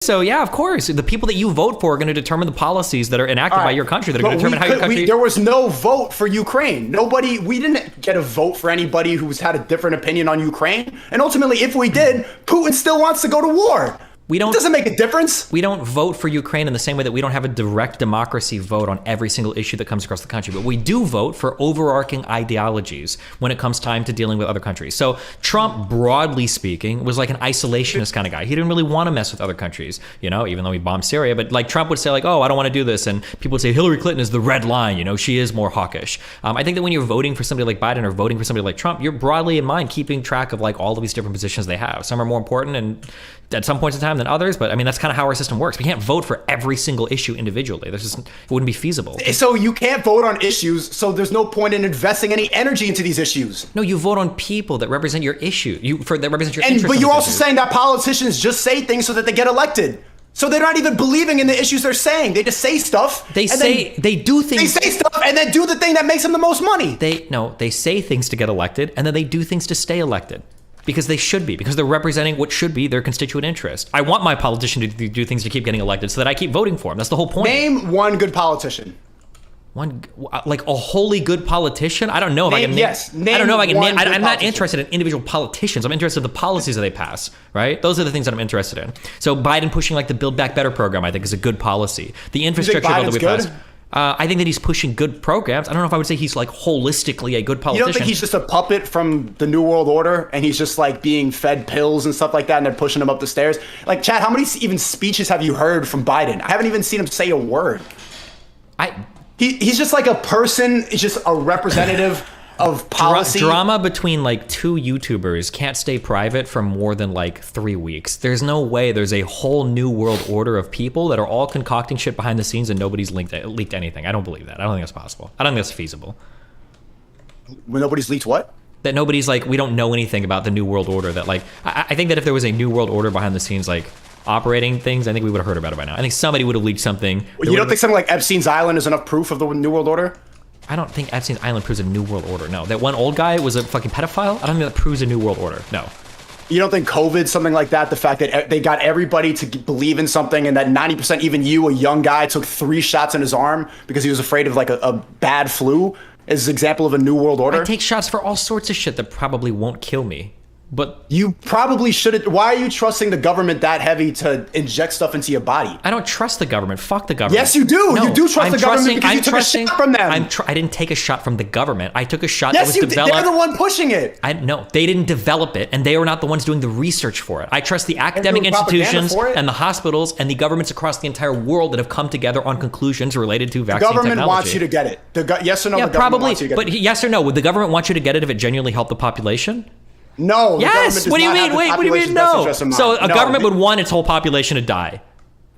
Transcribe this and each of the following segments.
So yeah, of course, the people that you vote for are going to determine the policies that are enacted by your country. That are going to determine how your country. There was no vote for Ukraine. We didn't get a vote for anybody who's had a different opinion on Ukraine. And ultimately, if we did, Putin still wants to go to war. It doesn't make a difference. We don't vote for Ukraine in the same way that we don't have a direct democracy vote on every single issue that comes across the country. But we do vote for overarching ideologies when it comes time to dealing with other countries. So Trump, broadly speaking, was like an isolationist kind of guy. He didn't really want to mess with other countries, even though he bombed Syria. But like Trump would say like, oh, I don't want to do this. And people would say Hillary Clinton is the red line. She is more hawkish. I think that when you're voting for somebody like Biden or voting for somebody like Trump, you're broadly in mind keeping track of like all of these different positions they have. Some are more important and at some points in time than others, but I mean, that's kind of how our system works. We can't vote for every single issue individually. It wouldn't be feasible. So you can't vote on issues, so there's no point in investing any energy into these issues. No, you vote on people that represent your issue, that represent your interests. But you're also saying that politicians just say things so that they get elected. So they're not even believing in the issues they're saying. They just say stuff. They do things. They say stuff and then do the thing that makes them the most money. They say things to get elected, and then they do things to stay elected. Because they should be, because they're representing what should be their constituent interest. I want my politician to do things to keep getting elected so that I keep voting for him. That's the whole point. Name one good politician. One, like a wholly good politician? I don't know if I can name. Yes, I don't know if I can name. I'm not interested in individual politicians. I'm interested in the policies that they pass, right? Those are the things that I'm interested in. So Biden pushing like the Build Back Better program, I think is a good policy. The infrastructure bill that we passed. I think that he's pushing good programs. I don't know if I would say he's like holistically a good politician. You don't think he's just a puppet from the New World Order and he's just like being fed pills and stuff like that and they're pushing him up the stairs? Like, Chad, how many even speeches have you heard from Biden? I haven't even seen him say a word. He's just like a person, he's just a representative of policy. Drama between like two YouTubers can't stay private for more than like 3 weeks. There's no way there's a whole new world order of people that are all concocting shit behind the scenes and nobody's leaked anything. I don't believe that. I don't think that's possible. I don't think that's feasible. When nobody's leaked what? That nobody's like, we don't know anything about the new world order. That like, I think that if there was a new world order behind the scenes, like operating things, I think we would have heard about it by now. I think somebody would have leaked something. You don't think something like Epstein's Island is enough proof of the new world order? I don't think Epstein's Island proves a new world order. No, that one old guy was a fucking pedophile. I don't think that proves a new world order. No. You don't think COVID, something like that, the fact that they got everybody to believe in something and that 90%, even you, a young guy, took 3 shots in his arm because he was afraid of like a bad flu is an example of a new world order? I take shots for all sorts of shit that probably won't kill me. But you probably shouldn't. Why are you trusting the government that heavy to inject stuff into your body? I don't trust the government. Fuck the government. Yes, you do. No, you do trust the government because you took a shot from them. I didn't take a shot from the government. I took a shot that was developed. They're the one pushing it. No, they didn't develop it, and they were not the ones doing the research for it. I trust the academic institutions and the hospitals and the governments across the entire world that have come together on conclusions related to vaccine technology. The government wants you to get it. Yes or no? Yeah, probably. But yes or no? Would the government want you to get it if it genuinely helped the population? No. Yes. What do you mean? Wait. What do you mean? No. So a government would want its whole population to die.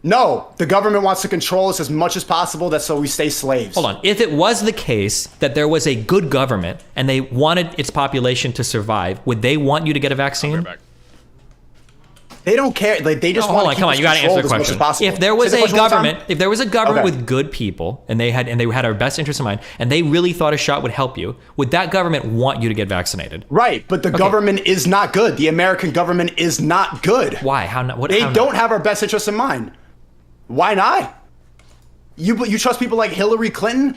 No. The government wants to control us as much as possible. That's so we stay slaves. Hold on. If it was the case that there was a good government and they wanted its population to survive, would they want you to get a vaccine? They don't care. Like, they just want to keep us controlled as much as possible. If there was a government, with good people and they had our best interest in mind and they really thought a shot would help you, would that government want you to get vaccinated? Right, but the government is not good. The American government is not good. Why? How not? They don't have our best interest in mind. Why not? You trust people like Hillary Clinton?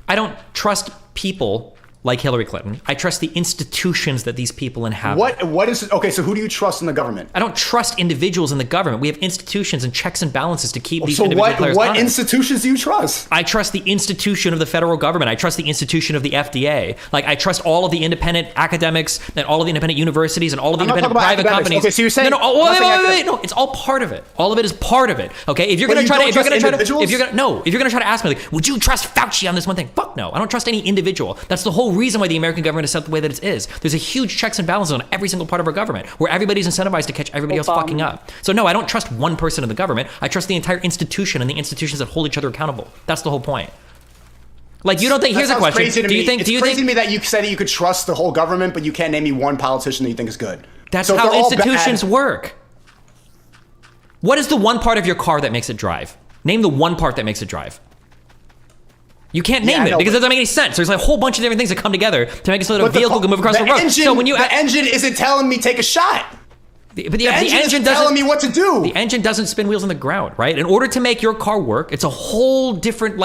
I don't trust people like Hillary Clinton. I trust the institutions that these people inhabit. What is okay? So who do you trust in the government? I don't trust individuals in the government. We have institutions and checks and balances to keep these individual players honest. What institutions do you trust? I trust the institution of the federal government. I trust the institution of the FDA. Like I trust all of the independent academics and all of the independent universities and all of the independent private companies. Okay, so you're saying wait, no, it's all part of it. All of it is part of it. Okay, if you're gonna try to ask me like, would you trust Fauci on this one thing? Fuck no, I don't trust any individual. That's the whole reason why the American government is set the way that it is. There's a huge checks and balances on every single part of our government where everybody's incentivized to catch everybody else fucking up. So no, I don't trust one person in the government. I trust the entire institution and the institutions that hold each other accountable. That's the whole point. Like you don't think? Here's a question. It's crazy to me that you said that you could trust the whole government, but you can't name me one politician that you think is good. That's how institutions work. What is the one part of your car that makes it drive? Name the one part that makes it drive. You can't name it because it doesn't make any sense. There's like a whole bunch of different things that come together to make it so that a vehicle can move across the road. The engine isn't telling me take a shot. But the engine isn't telling me what to do. The engine doesn't spin wheels on the ground, right? In order to make your car work, it's a whole different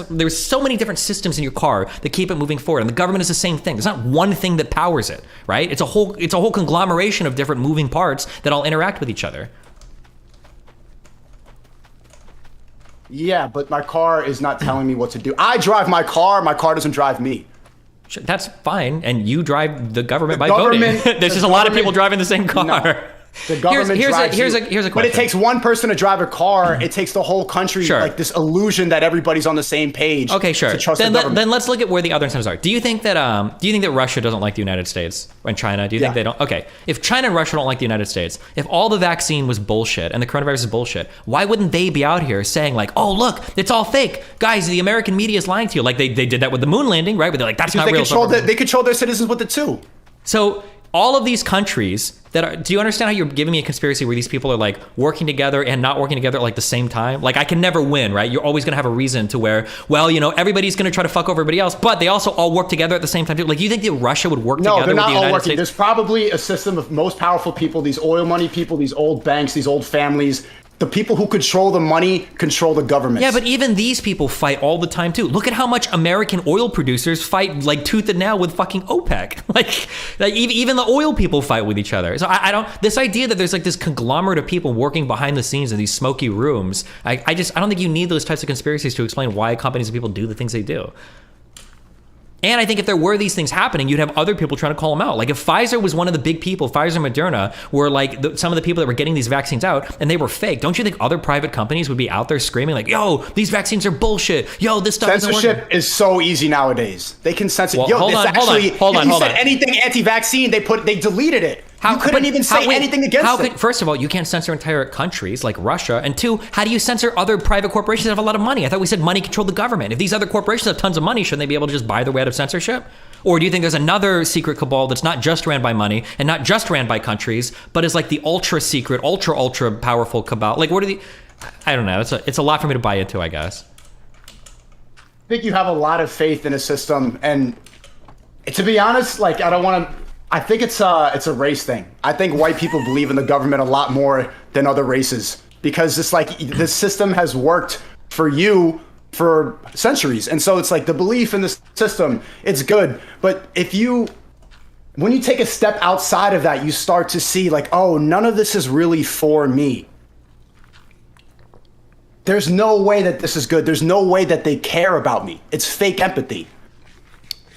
there's so many different systems in your car that keep it moving forward. And the government is the same thing. There's not one thing that powers it, right? It's a whole conglomeration of different moving parts that all interact with each other. Yeah, but my car is not telling me what to do. I drive my car doesn't drive me. That's fine, and you drive the government by voting. There's just a lot of people driving the same car. No. The government drives here's a question. But it takes one person to drive a car. It takes the whole country, like this illusion that everybody's on the same page. Okay, sure. To trust then, the government. Then let's look at where the other incentives are. Do you think that Russia doesn't like the United States and China? Do you think they don't? Okay, if China and Russia don't like the United States, if all the vaccine was bullshit and the coronavirus is bullshit, why wouldn't they be out here saying like, oh look, it's all fake, guys? The American media is lying to you. Like they did that with the moon landing, right? But they're like, that's not real. They control their citizens with it too. So all of these countries do you understand how you're giving me a conspiracy where these people are like working together and not working together at like the same time? Like I can never win, right? You're always going to have a reason to where, well, everybody's going to try to fuck over everybody else, but they also all work together at the same time too. Like you think that Russia would work together with the United States? No, they're not all working. There's probably a system of most powerful people, these oil money people, these old banks, these old families. The people who control the money control the government. Yeah, but even these people fight all the time too. Look at how much American oil producers fight like tooth and nail with fucking OPEC. Like even the oil people fight with each other. So I don't. This idea that there's like this conglomerate of people working behind the scenes in these smoky rooms. I don't think you need those types of conspiracies to explain why companies and people do the things they do. And I think if there were these things happening, you'd have other people trying to call them out. Like if Pfizer was one of the big people, Pfizer and Moderna were like some of the people that were getting these vaccines out and they were fake. Don't you think other private companies would be out there screaming like, yo, these vaccines are bullshit. Yo, this stuff isn't working. Censorship is so easy nowadays. They can censor. Well, yo, hold on. If you said anything anti-vaccine, they deleted it. You couldn't even say anything against it. First of all, you can't censor entire countries like Russia. And two, how do you censor other private corporations that have a lot of money? I thought we said money controlled the government. If these other corporations have tons of money, shouldn't they be able to just buy their way out of censorship? Or do you think there's another secret cabal that's not just ran by money and not just ran by countries, but is like the ultra secret, ultra powerful cabal? Like what are I don't know. It's a lot for me to buy into, I guess. I think you have a lot of faith in a system, and to be honest, like I think it's a race thing. I think white people believe in the government a lot more than other races because it's like this system has worked for you for centuries. And so it's like the belief in the system, it's good. But when you take a step outside of that, you start to see like, oh, none of this is really for me. There's no way that this is good. There's no way that they care about me. It's fake empathy.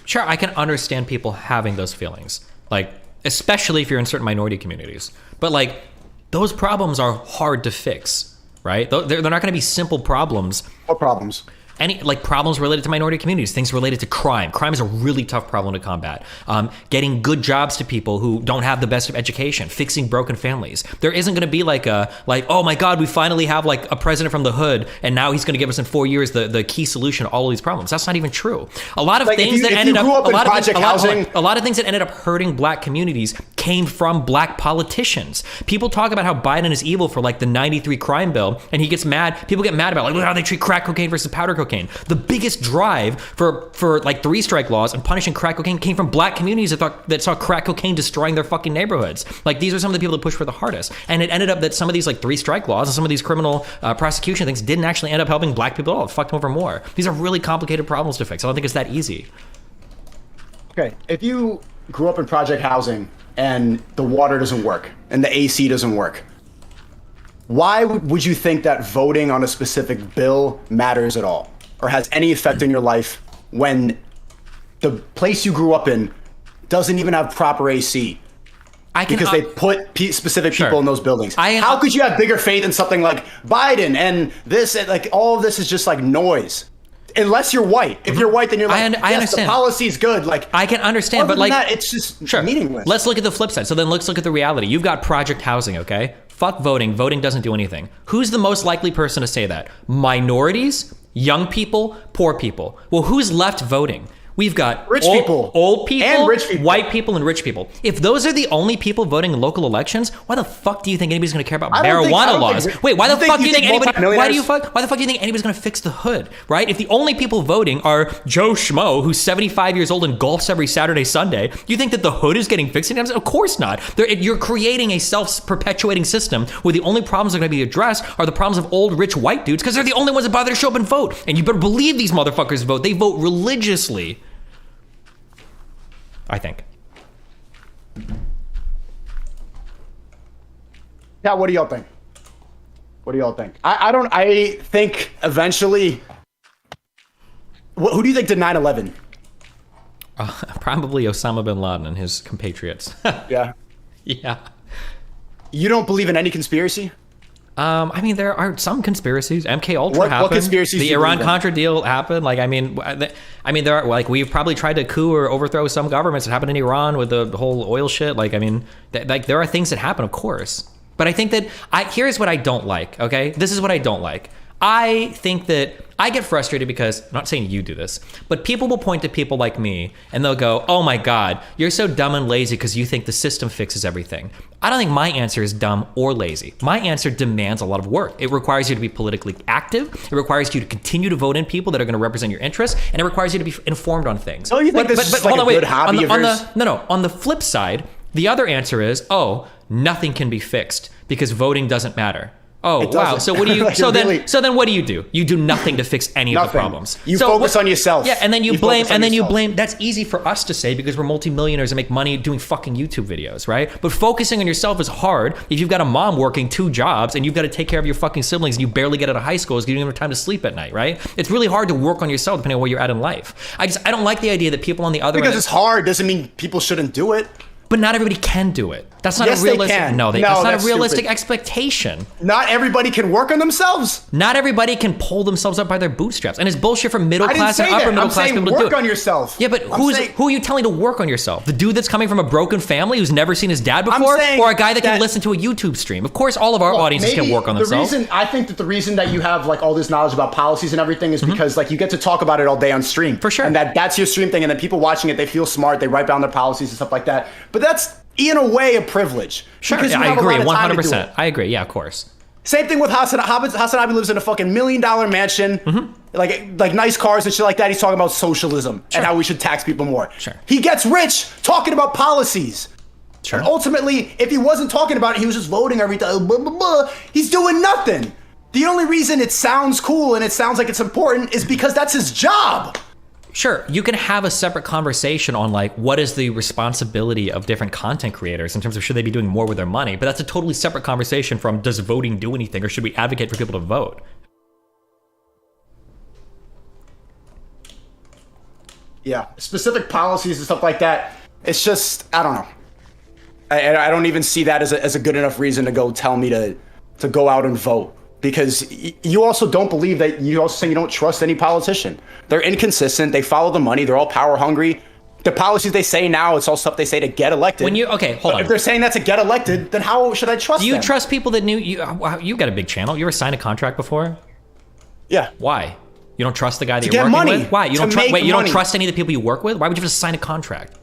Sure, I can understand people having those feelings. Like, especially if you're in certain minority communities. But like, those problems are hard to fix, right? They're not going to be simple problems. What problems? Any like problems related to minority communities, things related to crime. Crime is a really tough problem to combat. Getting good jobs to people who don't have the best of education, fixing broken families. There isn't going to be like oh my God, we finally have like a president from the hood, and now he's going to give us in 4 years the key solution to all of these problems. That's not even true. A lot of things that ended up a lot of things that ended up hurting black communities came from black politicians. People talk about how Biden is evil for like the '93 crime bill, and he gets mad. People get mad about like look how they treat crack cocaine versus powder cocaine. The biggest drive for like 3-strike laws and punishing crack cocaine came from black communities that saw crack cocaine destroying their fucking neighborhoods. Like these are some of the people that pushed for the hardest. And it ended up that some of these like 3-strike laws and some of these criminal prosecution things didn't actually end up helping black people at all. It fucked them over more. These are really complicated problems to fix. I don't think it's that easy. Okay, if you grew up in project housing and the water doesn't work and the AC doesn't work, why would you think that voting on a specific bill matters at all or has any effect in your life when the place you grew up in doesn't even have proper AC? Because they put specific people in those buildings. How could you have bigger faith in something like Biden and this? Like all of this is just like noise. Unless you're white. If you're white, then you're like, I understand. The policy's good. Like I can understand, but like that, it's just meaningless. Let's look at the flip side. So then let's look at the reality. You've got project housing, okay? Fuck voting. Voting doesn't do anything. Who's the most likely person to say that? Minorities, young people, poor people. Well, who's left voting? We've got Rich people. old people, And rich people. white people, and rich people. If those are the only people voting in local elections, why the fuck do you think anybody's going to care about marijuana laws? Wait, why the fuck do you think anybody? Why the fuck do you think anybody's going to fix the hood? Right? If the only people voting are Joe Schmo, who's 75 years old and golfs every Saturday, Sunday, do you think that the hood is getting fixed? Of course not. You're creating a self-perpetuating system where the only problems that are going to be addressed are the problems of old rich white dudes because they're the only ones that bother to show up and vote. And you better believe these motherfuckers vote. They vote religiously. I think. Yeah, what do y'all think? What do y'all think? I think eventually. Who do you think did 9/11? Probably Osama bin Laden and his compatriots. Yeah. Yeah. You don't believe in any conspiracy? I mean, there are some conspiracies. MK Ultra happened. What conspiracies? The Iran-Contra deal happened. Like, I mean, there are like we've probably tried to coup or overthrow some governments. It happened in Iran with the whole oil shit. Like, I mean, like there are things that happen, of course. But I think that here's what I don't like. Okay, this is what I don't like. I think that I get frustrated because, I'm not saying you do this, but people will point to people like me and they'll go, oh my God, you're so dumb and lazy because you think the system fixes everything. I don't think my answer is dumb or lazy. My answer demands a lot of work. It requires you to be politically active. It requires you to continue to vote in people that are going to represent your interests, and it requires you to be informed on things. Oh, you think this is like a good hobby of yours? No. On the flip side, the other answer is, oh, nothing can be fixed because voting doesn't matter. Oh wow! So what do you? So then what do? You do nothing to fix any of the problems. You focus on yourself. Yeah, and then you blame. That's easy for us to say because we're multimillionaires and make money doing fucking YouTube videos, right? But focusing on yourself is hard if you've got a mom working 2 jobs and you've got to take care of your fucking siblings and you barely get out of high school because you don't even have time to sleep at night, right? It's really hard to work on yourself depending on where you're at in life. I don't like the idea that people on the other because it's hard doesn't mean people shouldn't do it. But not everybody can do it. That's not a realistic. That's not a realistic expectation. Not everybody can work on themselves. Not everybody can pull themselves up by their bootstraps, and it's bullshit for middle class and upper middle class people to do it. Work on yourself. Yeah, but who are you telling to work on yourself? The dude that's coming from a broken family who's never seen his dad before, or a guy that can listen to a YouTube stream? Of course, all of our audiences can work on themselves. I think that the reason that you have like all this knowledge about policies and everything is because like you get to talk about it all day on stream. For sure. And that's your stream thing, and then people watching it, they feel smart, they write down their policies and stuff like that. But that's in a way a privilege. Sure, yeah, I agree 100%. I agree, yeah, of course. Same thing with Hassan. Hassan Abi lives in a fucking $1 million mansion, like nice cars and shit like that. He's talking about socialism and how we should tax people more. Sure. He gets rich talking about policies. Sure. And ultimately, if he wasn't talking about it, he was just voting every time. Blah, blah, blah, he's doing nothing. The only reason it sounds cool and it sounds like it's important is because that's his job. Sure, you can have a separate conversation on like what is the responsibility of different content creators in terms of should they be doing more with their money, but that's a totally separate conversation from does voting do anything or should we advocate for people to vote? Yeah, specific policies and stuff like that. It's just, I don't know. I don't even see that as a good enough reason to go tell me to go out and vote. Because you also don't believe that, you also say you don't trust any politician. They're inconsistent, they follow the money, they're all power hungry. The policies they say now, it's all stuff they say to get elected. Hold on. If they're saying that to get elected, then how should I trust them? Do you trust people that knew you've got a big channel? You ever signed a contract before? Yeah. Why? You don't trust the guy that you're working with? Why? You don't trust any of the people you work with? Why would you just sign a contract?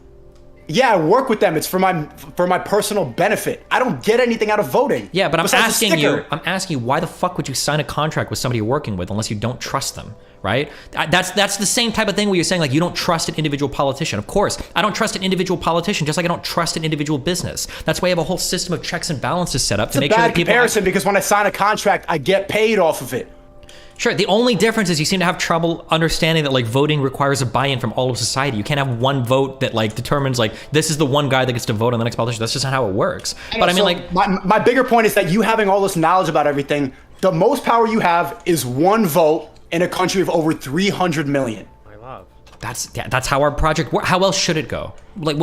Yeah, I work with them. It's for my personal benefit. I don't get anything out of voting. Yeah, but I'm asking you, why the fuck would you sign a contract with somebody you're working with unless you don't trust them, right? That's the same type of thing where you're saying like you don't trust an individual politician. Of course, I don't trust an individual politician just like I don't trust an individual business. That's why you have a whole system of checks and balances set up to make sure that people. It's a bad comparison because when I sign a contract, I get paid off of it. Sure. The only difference is you seem to have trouble understanding that like voting requires a buy-in from all of society. You can't have one vote that like determines like this is the one guy that gets to vote on the next politician. That's just not how it works. But I mean, like my bigger point is that you having all this knowledge about everything, the most power you have is one vote in a country of over 300 million. That's how our project works. How else should it go? Like,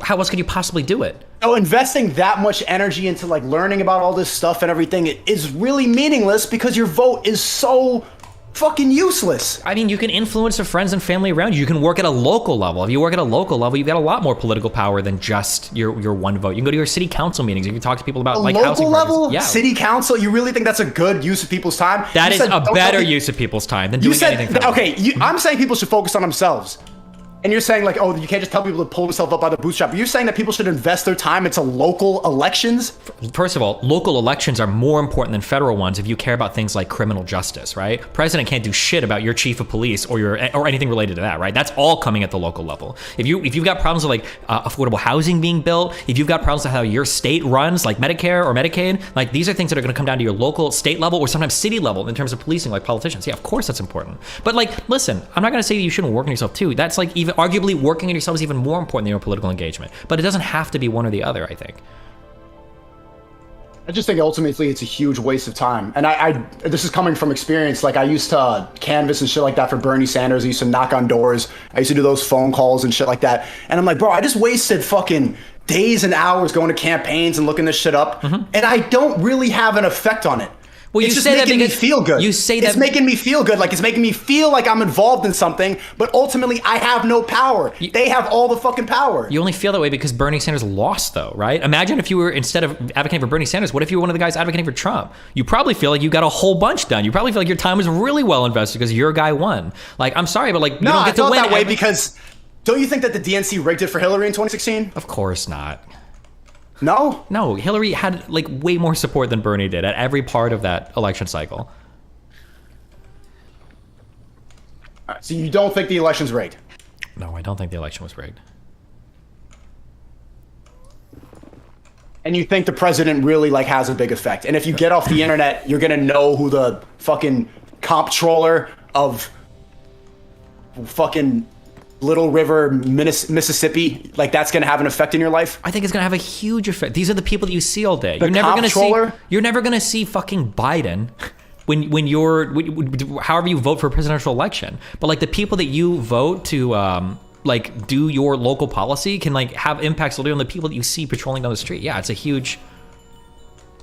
how else could you possibly do it? So investing that much energy into like learning about all this stuff and everything is really meaningless because your vote is so fucking useless. I mean, you can influence the friends and family around you. You can work at a local level. If you work at a local level, you've got a lot more political power than just your one vote. You can go to your city council meetings. You can talk to people about like housing projects. Local level? Yeah. City council? You really think that's a good use of people's time? That is a better use of people's time than doing anything. Okay, I'm saying people should focus on themselves. And you're saying like, oh, you can't just tell people to pull themselves up by the bootstrap. You're saying that people should invest their time into local elections? First of all, local elections are more important than federal ones if you care about things like criminal justice, right? President can't do shit about your chief of police or anything related to that, right? That's all coming at the local level. If you've got problems with like affordable housing being built, if you've got problems with how your state runs, like Medicare or Medicaid, like these are things that are going to come down to your local, state level, or sometimes city level in terms of policing, like politicians. Yeah, of course that's important. But like, listen, I'm not going to say that you shouldn't work on yourself too. That's like even arguably working on yourself is even more important than your political engagement. But it doesn't have to be one or the other, I think. I just think ultimately it's a huge waste of time. And I this is coming from experience. Like I used to canvas and shit like that for Bernie Sanders. I used to knock on doors. I used to do those phone calls and shit like that. And I'm like, bro, I just wasted fucking days and hours going to campaigns and looking this shit up. And I don't really have an effect on it. Well, it's just making me feel good. You say that it's making me feel good. Like it's making me feel like I'm involved in something, but ultimately I have no power. They have all the fucking power. You only feel that way because Bernie Sanders lost, though, right? Imagine if you were, instead of advocating for Bernie Sanders, what if you were one of the guys advocating for Trump? You probably feel like you got a whole bunch done. You probably feel like your time was really well invested because your guy won. Like, I'm sorry, but like, you don't get to win. No, I felt that way because don't you think that the DNC rigged it for Hillary in 2016? Of course not. No, Hillary had like way more support than Bernie did at every part of that election cycle. So you don't think the election's rigged? No, I don't think the election was rigged. And you think the president really like has a big effect? And if you get off the internet, you're gonna know who the fucking comptroller of fucking Little River, Mississippi, like that's going to have an effect in your life? I think it's going to have a huge effect. These are the people that you see all day. You're never going to see fucking Biden when you're however you vote for a presidential election. But like the people that you vote to like do your local policy can like have impacts on the people that you see patrolling down the street. Yeah, it's a huge.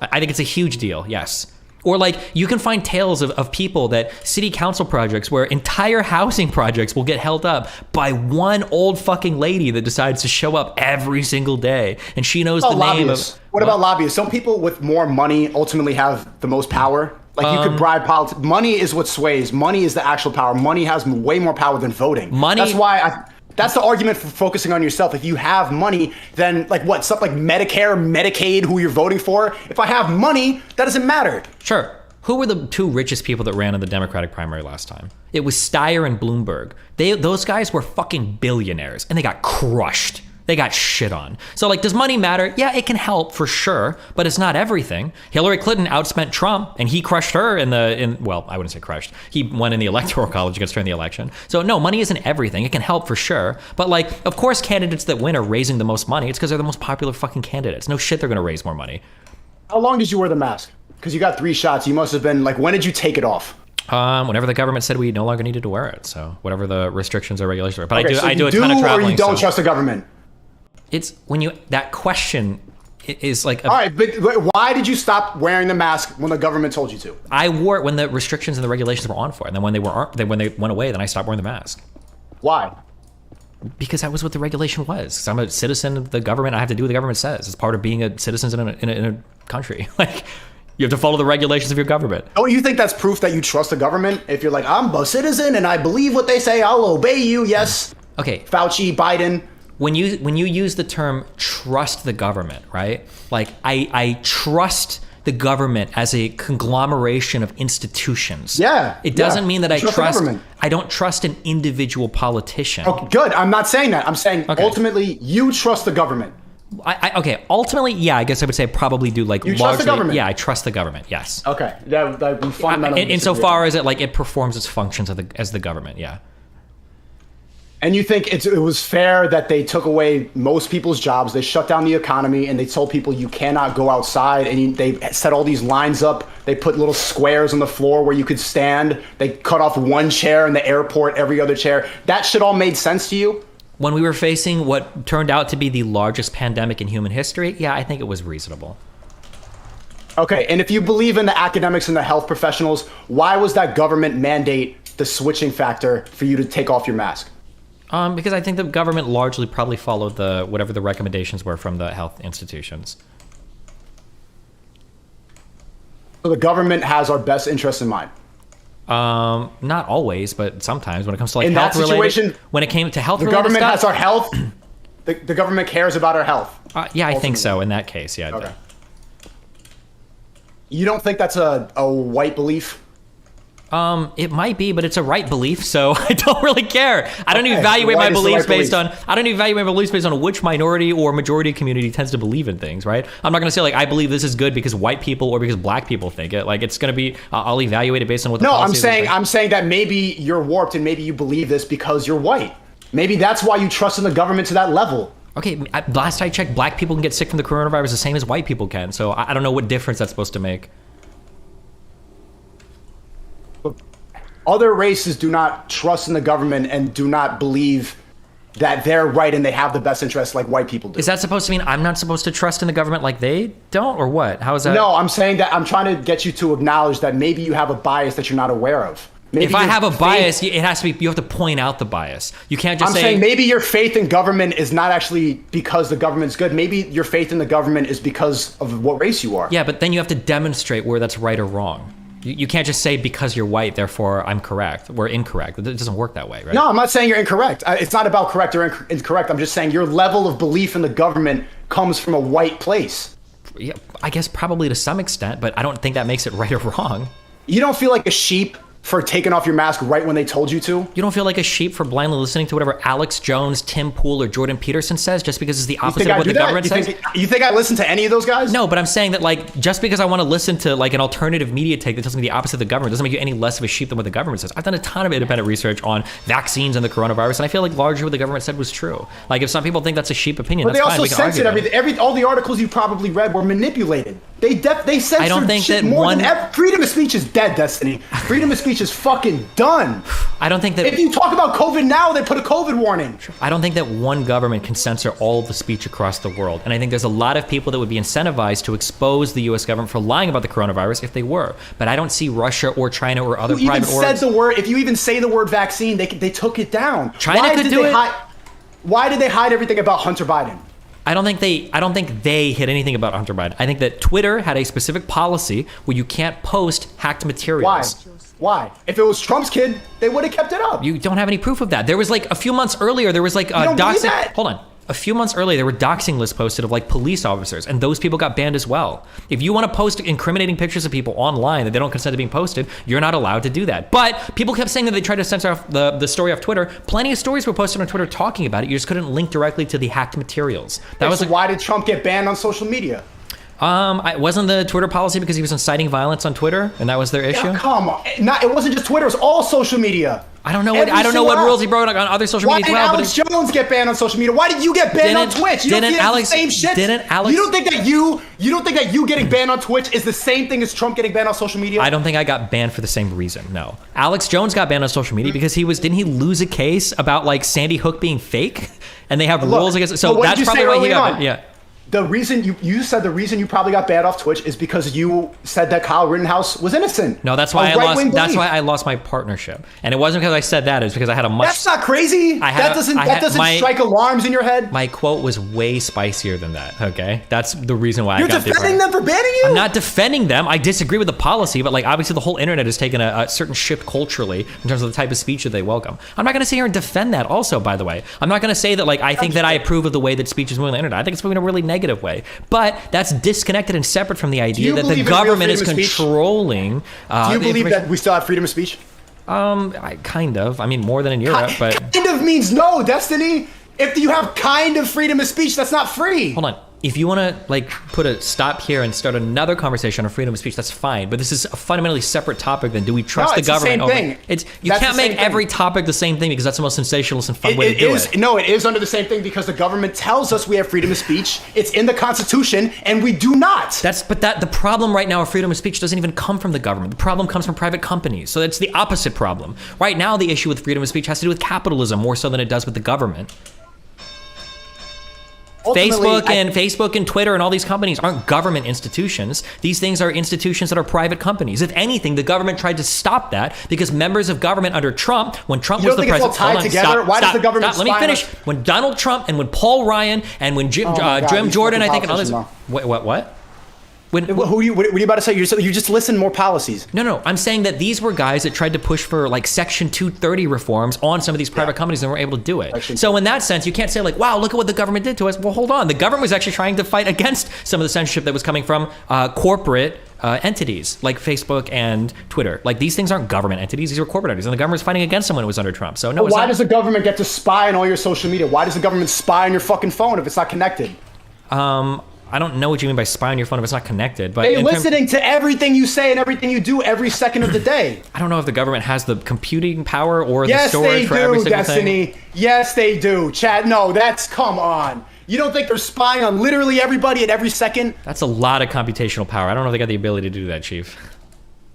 I think it's a huge deal. Yes. Or like you can find tales of people that city council projects where entire housing projects will get held up by one old fucking lady that decides to show up every single day and she knows the name of. What about lobbyists? Some people with more money ultimately have the most power. Like you could bribe politics. Money is what sways. Money is the actual power. Money has way more power than voting. That's why that's the argument for focusing on yourself. If you have money, then like what? Stuff like Medicare, Medicaid, who you're voting for. If I have money, that doesn't matter. Sure. Who were the two richest people that ran in the Democratic primary last time? It was Steyer and Bloomberg. Those guys were fucking billionaires and they got crushed. They got shit on. So like, does money matter? Yeah, it can help for sure, but it's not everything. Hillary Clinton outspent Trump and he crushed her well, I wouldn't say crushed. He won in the electoral college against her in the election. So no, money isn't everything. It can help for sure. But like, of course, candidates that win are raising the most money. It's because they're the most popular fucking candidates. No shit, they're going to raise more money. How long did you wear the mask? Because you got 3 shots. You must have been like, when did you take it off? Whenever the government said we no longer needed to wear it. So whatever the restrictions or regulations are. But okay, I do a ton of traveling. Or you don't trust the government? It's when that question is like. All right, but why did you stop wearing the mask when the government told you to? I wore it when the restrictions and the regulations were on for it. And then when they went away, then I stopped wearing the mask. Why? Because that was what the regulation was. Because I'm a citizen of the government. I have to do what the government says. It's part of being a citizen in a country. Like, you have to follow the regulations of your government. Don't you think that's proof that you trust the government? If you're like, I'm a citizen and I believe what they say, I'll obey you. Yes. Okay. Fauci, Biden. When you use the term trust the government, right? Like I trust the government as a conglomeration of institutions. Yeah. It doesn't mean that I trust I don't trust an individual politician. Okay, good. I'm not saying that. I'm saying ultimately you trust the government. Okay. Ultimately, yeah, I guess I would say I probably do like you trust the government. Yeah, I trust the government. Yes. Okay. That we fundamentally insofar as it performs its functions as the government. Yeah. And you think it was fair that they took away most people's jobs, they shut down the economy, and they told people you cannot go outside, and they set all these lines up, they put little squares on the floor where you could stand, they cut off one chair in the airport, every other chair. That shit all made sense to you? When we were facing what turned out to be the largest pandemic in human history, yeah, I think it was reasonable. Okay, and if you believe in the academics and the health professionals, why was that government mandate the switching factor for you to take off your mask? Because I think the government largely probably followed whatever the recommendations were from the health institutions. So the government has our best interests in mind. Not always, but sometimes when it comes to like In health that related. situation, When it came to health the related government stuff, has our health. The government cares about our health. yeah, I think so. In that case, yeah. Okay. You don't think that's a white belief? It might be, but it's a right belief, so I don't really care. I don't Okay, evaluate why my is the beliefs right based belief? on. I don't evaluate my beliefs based on which minority or majority community tends to believe in things, right? I'm not gonna say like I believe this is good because white people or because black people think it. Like it's gonna be. I'll evaluate it based on what the No, policy is. I'm saying that maybe you're warped and maybe you believe this because you're white. Maybe that's why you trust in the government to that level. Okay, last I checked, black people can get sick from the coronavirus the same as white people can. So I don't know what difference that's supposed to make. Other races do not trust in the government and do not believe that they're right and they have the best interests like white people do. Is that supposed to mean I'm not supposed to trust in the government like they don't, or what? How is that? No, I'm saying that I'm trying to get you to acknowledge that maybe you have a bias that you're not aware of. Maybe If I your have a faith- bias, it has to be. You have to point out the bias. You can't just I'm say. saying maybe your faith in government is not actually because the government's good. Maybe your faith in the government is because of what race you are. Yeah, but then you have to demonstrate where that's right or wrong. You can't just say because you're white, therefore I'm correct. We're incorrect. It doesn't work that way, right? No, I'm not saying you're incorrect. It's not about correct or incorrect. I'm just saying your level of belief in the government comes from a white place. Yeah, I guess probably to some extent, but I don't think that makes it right or wrong. You don't feel like a sheep for taking off your mask right when they told you to? You don't feel like a sheep for blindly listening to whatever Alex Jones, Tim Pool, or Jordan Peterson says just because it's the opposite of what the government says? You think I listen to any of those guys? No, but I'm saying that like just because I want to listen to like an alternative media take that tells me the opposite of the government doesn't make you any less of a sheep than what the government says. I've done a ton of independent research on vaccines and the coronavirus, and I feel like largely what the government said was true. Like if some people think that's a sheep opinion, But that's they fine. also We can argue censored that. everything. All the articles you probably read were manipulated. They censored I don't think shit that more one- than ever. Freedom of speech is dead, Destiny. Freedom of speech is fucking done. I don't think that If you talk about COVID now, they put a COVID warning. I don't think that one government can censor all of the speech across the world. And I think there's a lot of people that would be incentivized to expose the US government for lying about the coronavirus if they were. But I don't see Russia or China or other You even private said orgs. the word. If you even say the word vaccine, they took it down. China could did do they it. Why did they hide everything about Hunter Biden? I don't think they hid anything about Hunter Biden. I think that Twitter had a specific policy where you can't post hacked materials. Why? If it was Trump's kid, they would have kept it up. You don't have any proof of that. There was like a few months earlier, there was like don't believe doxing. that? Hold on. A few months earlier, there were doxing lists posted of like police officers, and those people got banned as well. If you want to post incriminating pictures of people online that they don't consent to being posted, you're not allowed to do that. But people kept saying that they tried to censor off the story off Twitter. Plenty of stories were posted on Twitter talking about it. You just couldn't link directly to the hacked materials. That was So why did Trump get banned on social media? wasn't the Twitter policy because he was inciting violence on Twitter, and that was their issue? Yeah, come on. It wasn't just Twitter. It was all social media. I don't know what rules he broke on other social Why media did as well. Alex Jones get banned on social media? Why did you get banned on Didn't- Twitch? You don't didn't think Alex- that's the same shit? didn't Alex- You don't think that you getting banned on Twitch is the same thing as Trump getting banned on social media? I don't think I got banned for the same reason. No, Alex Jones got banned on social media because didn't he lose a case about like Sandy Hook being fake, and they have rules against it. So but what did that's you probably say why he early got on? yeah. The reason you said the reason you probably got banned off Twitch is because you said that Kyle Rittenhouse was innocent. No, that's why A I lost. right-wing That's belief. why I lost my partnership, and it wasn't because I said that. It was because I had a much. That's not crazy. That doesn't strike alarms in your head. My quote was way spicier than that. Okay, that's the reason why You're I got defending them for banning you. I'm not defending them. I disagree with the policy, but like obviously the whole internet has taken a certain shift culturally in terms of the type of speech that they welcome. I'm not going to sit here and defend that. Also, by the way, I'm not going to say that like I think that I approve of the way that speech is moving on the internet. I think it's moving in a really negative way, but that's disconnected and separate from the idea you that the believe in real government is freedom of speech? controlling. Do you the believe information. that we still have freedom of speech? I kind of. I mean, more than in Europe, but Kind of means no, Destiny. If you have kind of freedom of speech, that's not free. hold on. If you want to like put a stop here and start another conversation on freedom of speech, that's fine. But this is a fundamentally separate topic than do we trust No, the it's the government same over thing. You That's can't the make same thing. every topic the same thing because that's the most sensationalist and fun way to do it. No, it is under the same thing because the government tells us we have freedom of speech. It's in the Constitution, and we do not. The problem right now of freedom of speech doesn't even come from the government. The problem comes from private companies. So that's the opposite problem. Right now, the issue with freedom of speech has to do with capitalism more so than it does with the government. Ultimately, Facebook and Twitter and all these companies aren't government institutions. These things are institutions that are private companies. If anything, the government tried to stop that because members of government under Trump, when Trump You was don't the think it's all president, tied together? Why does the government Let me spy on finish. us? When Donald Trump and when Paul Ryan and when Jim Oh my God, Jim these Jordan, I fucking think, and others. politicians What? What are you about to say? You just listen more policies. No. I'm saying that these were guys that tried to push for like Section 230 reforms on some of these private companies and were able to do it. So in that sense, you can't say like, wow, look at what the government did to us. Well, hold on. The government was actually trying to fight against some of the censorship that was coming from corporate entities like Facebook and Twitter. Like these things aren't government entities; these are corporate entities, and the government's fighting against them when it was under Trump. So no. Why does the government get to spy on all your social media? Why does the government spy on your fucking phone if it's not connected? I don't know what you mean by spy on your phone if it's not connected. But they're listening to everything you say and everything you do every second of the day. I don't know if the government has the computing power or the storage for every single thing. Yes, they do. Chad, no, come on. You don't think they're spying on literally everybody at every second? That's a lot of computational power. I don't know if they got the ability to do that, Chief.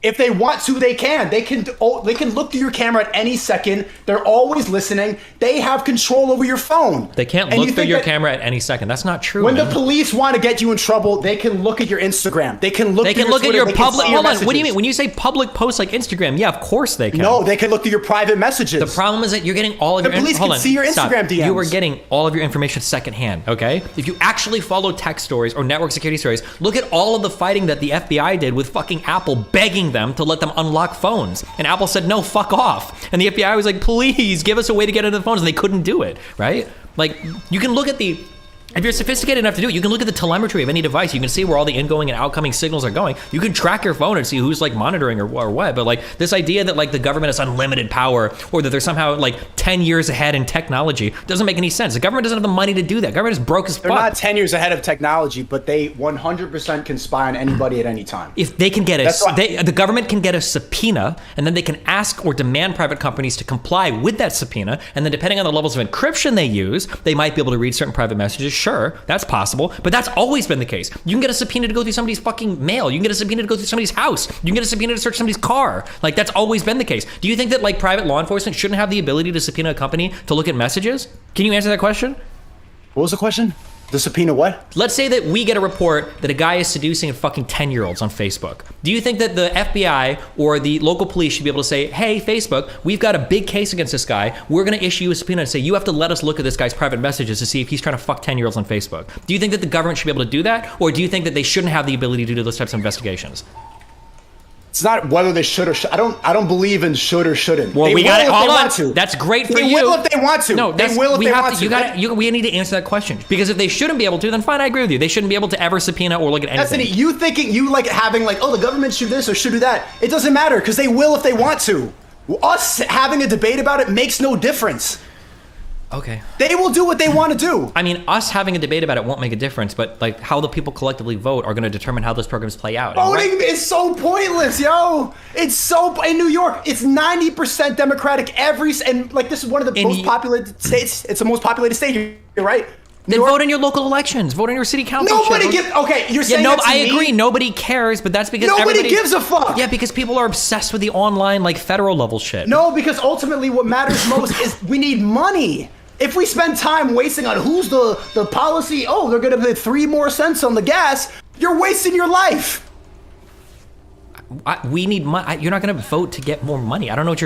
If they want to, they can. They can look through your camera at any second. They're always listening. They have control over your phone. They can't look through your camera at any second. That's not true. When the police want to get you in trouble, they can look at your Instagram. They can look at your public. Hold on. What do you mean? When you say public posts like Instagram, yeah, of course they can. No, they can look through your private messages. The problem is that you're getting all of your. The police can see your Instagram DMs. You are getting all of your information secondhand. Okay, if you actually follow tech stories or network security stories, look at all of the fighting that the FBI did with fucking Apple, begging them to let them unlock phones, and Apple said no, fuck off, and the FBI was like, please give us a way to get into the phones, and they couldn't do it, right? Like, you can look at if you're sophisticated enough to do it, you can look at the telemetry of any device. You can see where all the incoming and outgoing signals are going. You can track your phone and see who's like monitoring or what. But like this idea that like the government has unlimited power or that they're somehow like 10 years ahead in technology doesn't make any sense. The government doesn't have the money to do that. Government is broke as fuck. They're not 10 years ahead of technology, but they 100% can spy on anybody at any time. If they can get the government can get a subpoena, and then they can ask or demand private companies to comply with that subpoena, and then depending on the levels of encryption they use, they might be able to read certain private messages. Sure, that's possible, but that's always been the case. You can get a subpoena to go through somebody's fucking mail. You can get a subpoena to go through somebody's house. You can get a subpoena to search somebody's car. Like, that's always been the case. Do you think that, like, private law enforcement shouldn't have the ability to subpoena a company to look at messages? Can you answer that question? What was the question? The subpoena what? Let's say that we get a report that a guy is seducing a fucking 10-year-olds on Facebook. Do you think that the FBI or the local police should be able to say, hey, Facebook, we've got a big case against this guy. We're going to issue you a subpoena and say, you have to let us look at this guy's private messages to see if he's trying to fuck 10-year-olds on Facebook. Do you think that the government should be able to do that? Or do you think that they shouldn't have the ability to do those types of investigations? It's not whether they should or should. I don't believe in should or shouldn't. Well, we got it all on. That's great for you. They will if they want to. No, they will if they want to. We need to answer that question, because if they shouldn't be able to, then fine, I agree with you. They shouldn't be able to ever subpoena or look at anything. Destiny, you thinking you like having like, oh, the government should do this or should do that. It doesn't matter because they will if they want to. Us having a debate about it makes no difference. Okay. They will do what they want to do. I mean, us having a debate about it won't make a difference, but like how the people collectively vote are going to determine how those programs play out. Voting is so pointless, yo. It's so in New York, it's 90% Democratic and like this is one of the most populated states. It's the most populated state here, right? Then vote in your local elections. Vote in your city council. Nobody gives. Okay, you're saying that to me? I agree. Nobody cares, but that's because nobody gives a fuck. Yeah, because people are obsessed with the online, like federal level shit. No, because ultimately, what matters most is we need money. If we spend time wasting on who's the policy, oh, they're going to pay 3 more cents on the gas, you're wasting your life. We need money. You're not going to vote to get more money. I don't know what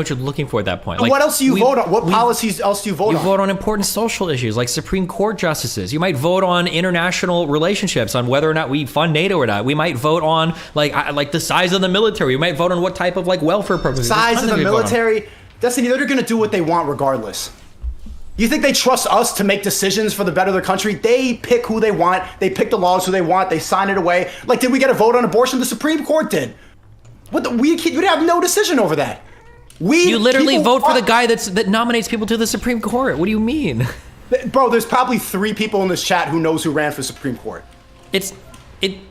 you're looking for at that point. Like, what else do you vote on? What policies else do you vote on? You vote on important social issues like Supreme Court justices. You might vote on international relationships, on whether or not we fund NATO or not. We might vote on like the size of the military. We might vote on what type of like welfare purposes. Size of the military. Destiny, they're going to do what they want regardless. You think they trust us to make decisions for the better of their country? They pick who they want. They pick the laws who they want. They sign it away. Like, did we get a vote on abortion? The Supreme Court did. We have no decision over that. You literally vote for the guy that nominates people to the Supreme Court. What do you mean? Bro, there's probably 3 people in this chat who knows who ran for Supreme Court.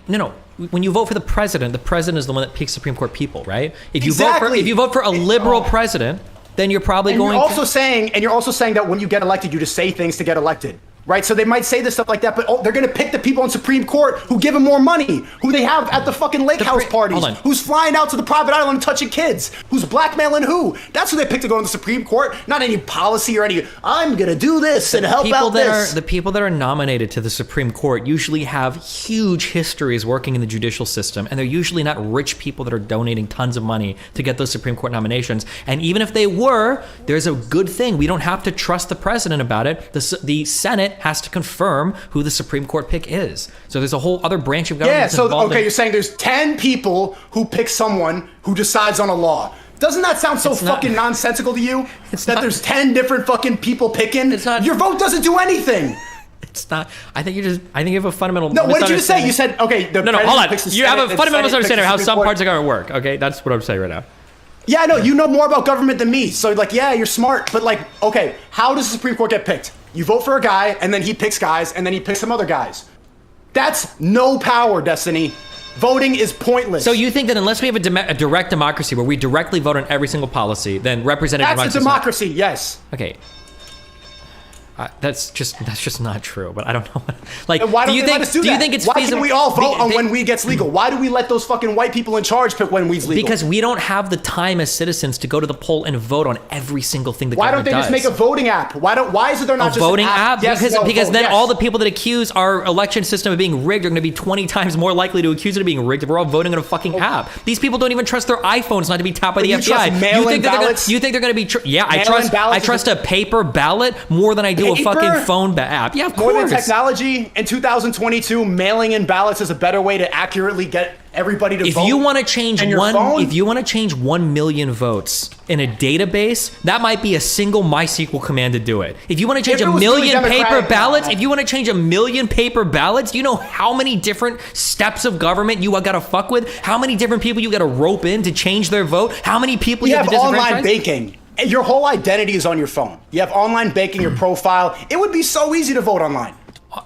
No. When you vote for the president is the one that picks Supreme Court people, right? If you vote for a liberal president, then you're probably going. You're also saying that when you get elected, you just say things to get elected, right? So they might say this stuff like that, but they're going to pick the people on Supreme Court who give them more money, who they have at the fucking lake house parties, who's flying out to the private island and touching kids, who's blackmailing who. That's who they pick to go to the Supreme Court, not any policy or any, I'm going to do this and help out this. The people that are nominated to the Supreme Court usually have huge histories working in the judicial system, and they're usually not rich people that are donating tons of money to get those Supreme Court nominations. And even if they were, there's a good thing. We don't have to trust the president about it. The Senate Senate has to confirm who the Supreme Court pick is. So there's a whole other branch of government. Yeah, that's so, involved okay, you're saying there's 10 people who pick someone who decides on a law. Doesn't that sound so fucking nonsensical to you? There's 10 different fucking people picking? It's not. Your vote doesn't do anything. It's not. I think you have a fundamental. No, what did you just say? You said, okay, the No, hold on. picks the You have Senate, a fundamental misunderstanding of how some Court. parts of government work. Okay, that's what I'm saying right now. Yeah, I know. You know more about government than me. So, like, yeah, you're smart. But, like, okay, how does the Supreme Court get picked? You vote for a guy, and then he picks guys, and then he picks some other guys. That's no power, Destiny. Voting is pointless. So you think that unless we have a direct democracy where we directly vote on every single policy, then representative That's a democracy, yes. Okay. That's just not true. But I don't know. Like, And why don't do you they think? let us do Do you that? think it's Why feasible? can't we all vote on when weed gets legal? Why do we let those fucking white people in charge pick when weed's legal? Because we don't have the time as citizens to go to the poll and vote on every single thing that Why don't government they just does. make a voting app? Why is there not A just voting an app? Yes, Because, no, because vote then yes. all the people that accuse our election system of being rigged are going to be 20 times more likely to accuse it of being rigged if we're all voting on a fucking app. These people don't even trust their iPhones not to be tapped by the You FBI. trust mail-in ballots? You think they're going to be? Yeah, I Mail-in trust. ballots I is trust a paper ballot more than I do a Paper? fucking phone app. Yeah, of More course. than technology in 2022, mailing in ballots is a better way to accurately get everybody to vote. If you want to change on your phone? if you want to change 1 million votes in a database, that might be a single MySQL command to do it. If you want to change If it a was really million paper democratic, ballots, no. if you want to change a million paper ballots, do you know how many different steps of government you got to fuck with? How many different people you got to rope in to change their vote? How many people You you have have to online disenfranchise? banking. Your whole identity is on your phone. You have online banking, your profile. It would be so easy to vote online.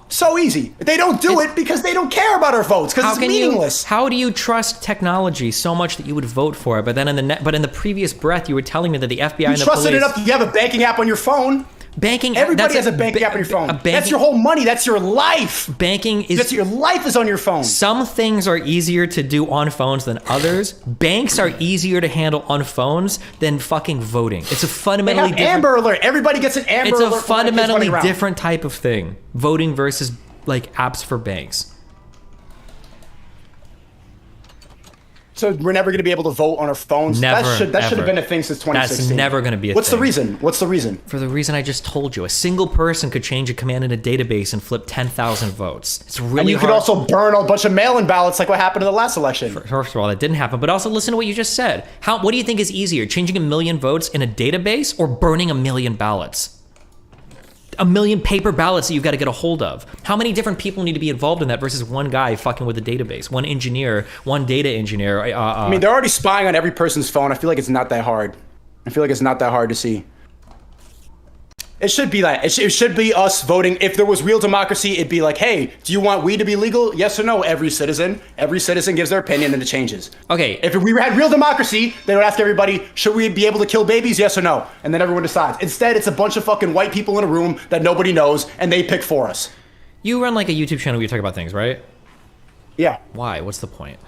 So easy. They don't do it because they don't care about our votes because it's meaningless. How do you trust technology so much that you would vote for it? But then in the previous breath, you were telling me that the FBI and the Trust it police. enough. You have a banking app on your phone. Banking. Everybody has a banking app on your phone. That's your whole money. That's your life. Banking is. Your life is on your phone. Some things are easier to do on phones than others. Banks are easier to handle on phones than fucking voting. It's a fundamentally They have different. Amber Alert. Everybody gets an Amber It's Alert. a fundamentally different type of thing. Voting versus like apps for banks. So we're never going to be able to vote on our phones. Never, that should ever. have been a thing since 2016. That's never going to be a What's thing. the reason? What's the reason? For the reason I just told you, a single person could change a command in a database and flip 10,000 votes. It's really And you hard. could also burn a bunch of mail-in ballots like what happened in the last election. First of all, that didn't happen. But also, listen to what you just said. What do you think is easier, changing 1 million votes in a database or burning 1 million ballots? 1 million paper ballots that you've got to get a hold of. How many different people need to be involved in that versus one guy fucking with a database, one engineer, one data engineer? I mean, they're already spying on every person's phone. I feel like it's not that hard. I feel like it's not that hard to see. It should be that. It should be us voting. If there was real democracy, it'd be like, hey, do you want weed to be legal? Yes or no? Every citizen gives their opinion and it changes. Okay. If we had real democracy, they would ask everybody, should we be able to kill babies? Yes or no? And then everyone decides. Instead, it's a bunch of fucking white people in a room that nobody knows and they pick for us. You run like a YouTube channel where you talk about things, right? Yeah. Why? What's the point?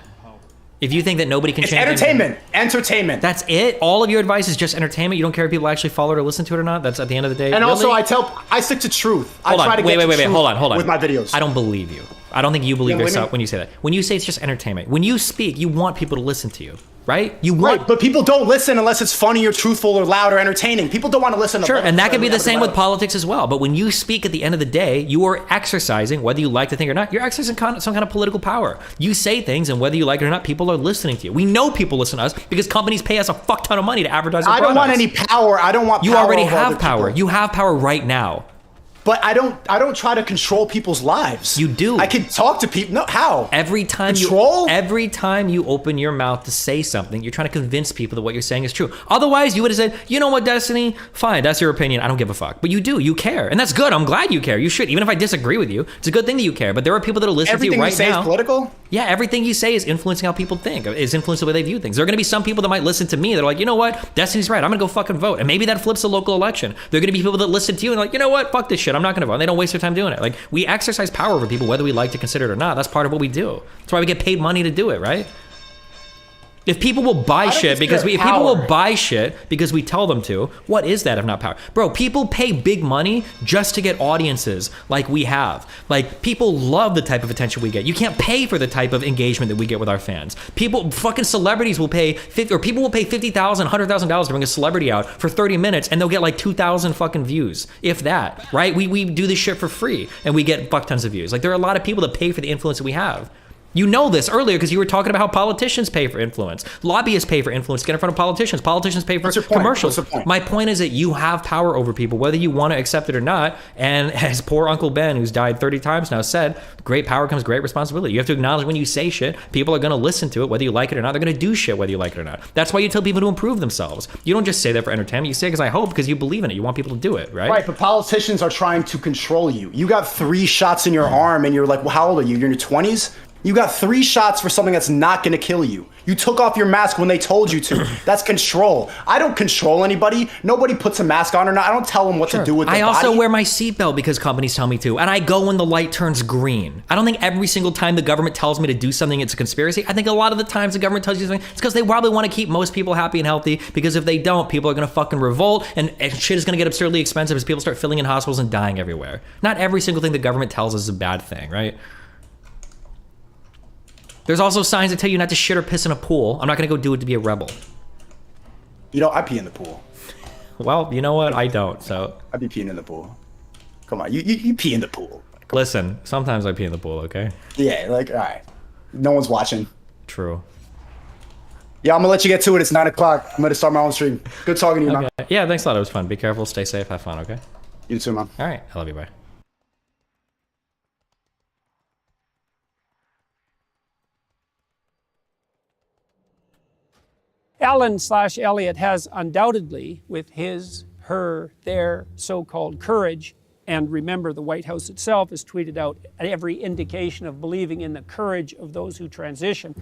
If you think that nobody can It's change entertainment. Entertainment. That's it? All of your advice is just entertainment? You don't care if people actually follow it or listen to it or not? That's at the end of the day? And really? also, I stick to truth. Hold I try on. to get Wait. to truth Hold on. with my videos. I don't believe you. I don't think you believe You don't believe yourself me? when you say that. When you say it's just entertainment, when you speak, you want people to listen to you, right? You want. Right, but people don't listen unless it's funny or truthful or loud or entertaining. People don't want to listen. Sure, to and that could be the same with politics as well. But when you speak at the end of the day, you are exercising, whether you like the thing or not, you're exercising some kind of political power. You say things, and whether you like it or not, people are listening to you. We know people listen to us because companies pay us a fuck ton of money to advertise our I don't want products. any power. I don't want. You power already over have other power. people. You have power right now. But I don't try to control people's lives. You do. I can talk to people. No, how? Every time you open your mouth to say something, you're trying to convince people that what you're saying is true. Otherwise, you would have said, you know what, Destiny? Fine, that's your opinion. I don't give a fuck. But you do. You care. And that's good. I'm glad you care. You should. Even if I disagree with you, it's a good thing that you care. But there are people that are listening to you right now. Everything you say is political? Yeah, everything you say is influencing how people think, is influencing the way they view things. There are going to be some people that might listen to me that are like, you know what, Destiny's right. I'm going to go fucking vote. And maybe that flips the local election. There are going to be people that listen to you and are like, you know what, fuck this shit. I'm not going to vote. And they don't waste their time doing it. Like, we exercise power over people, whether we like to consider it or not. That's part of what we do. That's why we get paid money to do it, right? If people will buy shit because if people power. will buy shit because we tell them to, what is that if not power? Bro, people pay big money just to get audiences like we have. Like, people love the type of attention we get. You can't pay for the type of engagement that we get with our fans. Fucking celebrities will pay people will pay $50,000, $100,000 to bring a celebrity out for 30 minutes and they'll get like 2,000 fucking views, if that, right? We do this shit for free and we get fuck tons of views. Like, there are a lot of people that pay for the influence that we have. You know this earlier because you were talking about how politicians pay for influence. Lobbyists pay for influence to get in front of politicians. Politicians pay for commercials. My point is that you have power over people, whether you want to accept it or not. And as poor Uncle Ben, who's died 30 times now, said, great power comes great responsibility. You have to acknowledge when you say shit, people are going to listen to it, whether you like it or not. They're going to do shit, whether you like it or not. That's why you tell people to improve themselves. You don't just say that for entertainment. You say it because I hope, because you believe in it. You want people to do it, right? Right, but politicians are trying to control you. You got 3 shots in your arm and you're like, well, how old are you? You're in your 20s? You got 3 shots for something that's not going to kill you. You took off your mask when they told you to. That's control. I don't control anybody. Nobody puts a mask on or not. I don't tell them what to do with their body. I also wear my seatbelt because companies tell me to, and I go when the light turns green. I don't think every single time the government tells me to do something, it's a conspiracy. I think a lot of the times the government tells you something, it's because they probably want to keep most people happy and healthy, because if they don't, people are going to fucking revolt, and shit is going to get absurdly expensive as people start filling in hospitals and dying everywhere. Not every single thing the government tells us is a bad thing, right? There's also signs that tell you not to shit or piss in a pool. I'm not gonna go do it to be a rebel. You know, I pee in the pool. Well, you know what? I don't, so. I be peeing in the pool. Come on, you pee in the pool. Listen, sometimes I pee in the pool, okay? Yeah, like, all right. No one's watching. True. Yeah, I'm gonna let you get to it. It's 9 o'clock. I'm gonna start my own stream. Good talking to you, Okay. man. Yeah, thanks a lot. It was fun. Be careful, stay safe, have fun, okay? You too, man. All right, I love you, bye. Ellen/Elliot has undoubtedly, with his, her, their so-called courage, and remember the White House itself has tweeted out every indication of believing in the courage of those who transition,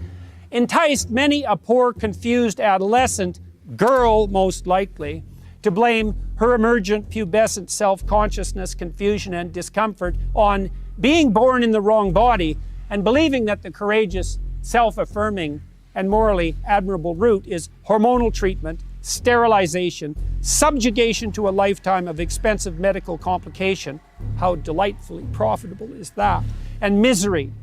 enticed many a poor, confused adolescent, girl most likely, to blame her emergent pubescent self-consciousness, confusion, and discomfort on being born in the wrong body and believing that the courageous, self-affirming, and morally admirable route is hormonal treatment, sterilization, subjugation to a lifetime of expensive medical complication. How delightfully profitable is that? And misery.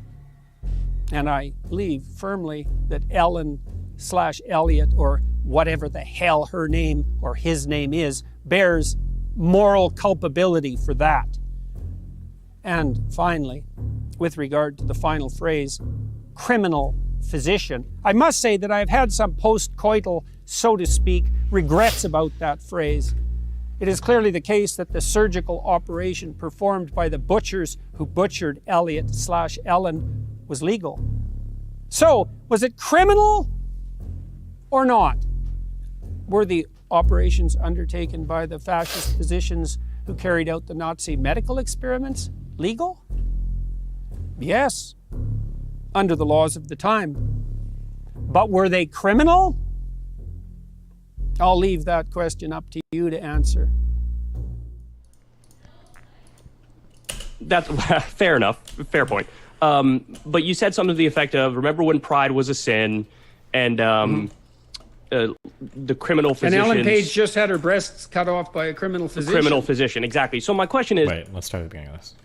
And I believe firmly that Ellen/Elliot, or whatever the hell her name or his name is, bears moral culpability for that. And finally, with regard to the final phrase, criminal physician, I must say that I've had some post-coital, so to speak, regrets about that phrase. It is clearly the case that the surgical operation performed by the butchers who butchered Elliot/Ellen was legal. So, was it criminal or not? Were the operations undertaken by the fascist physicians who carried out the Nazi medical experiments legal? Yes, under the laws of the time. But were they criminal? I'll leave that question up to you to answer. That's fair enough. Fair point. But you said something to the effect of, remember when pride was a sin, and the criminal physician. And Ellen Page just had her breasts cut off by a criminal physician. Criminal physician, exactly. So my question is... Wait, let's start at the beginning of this.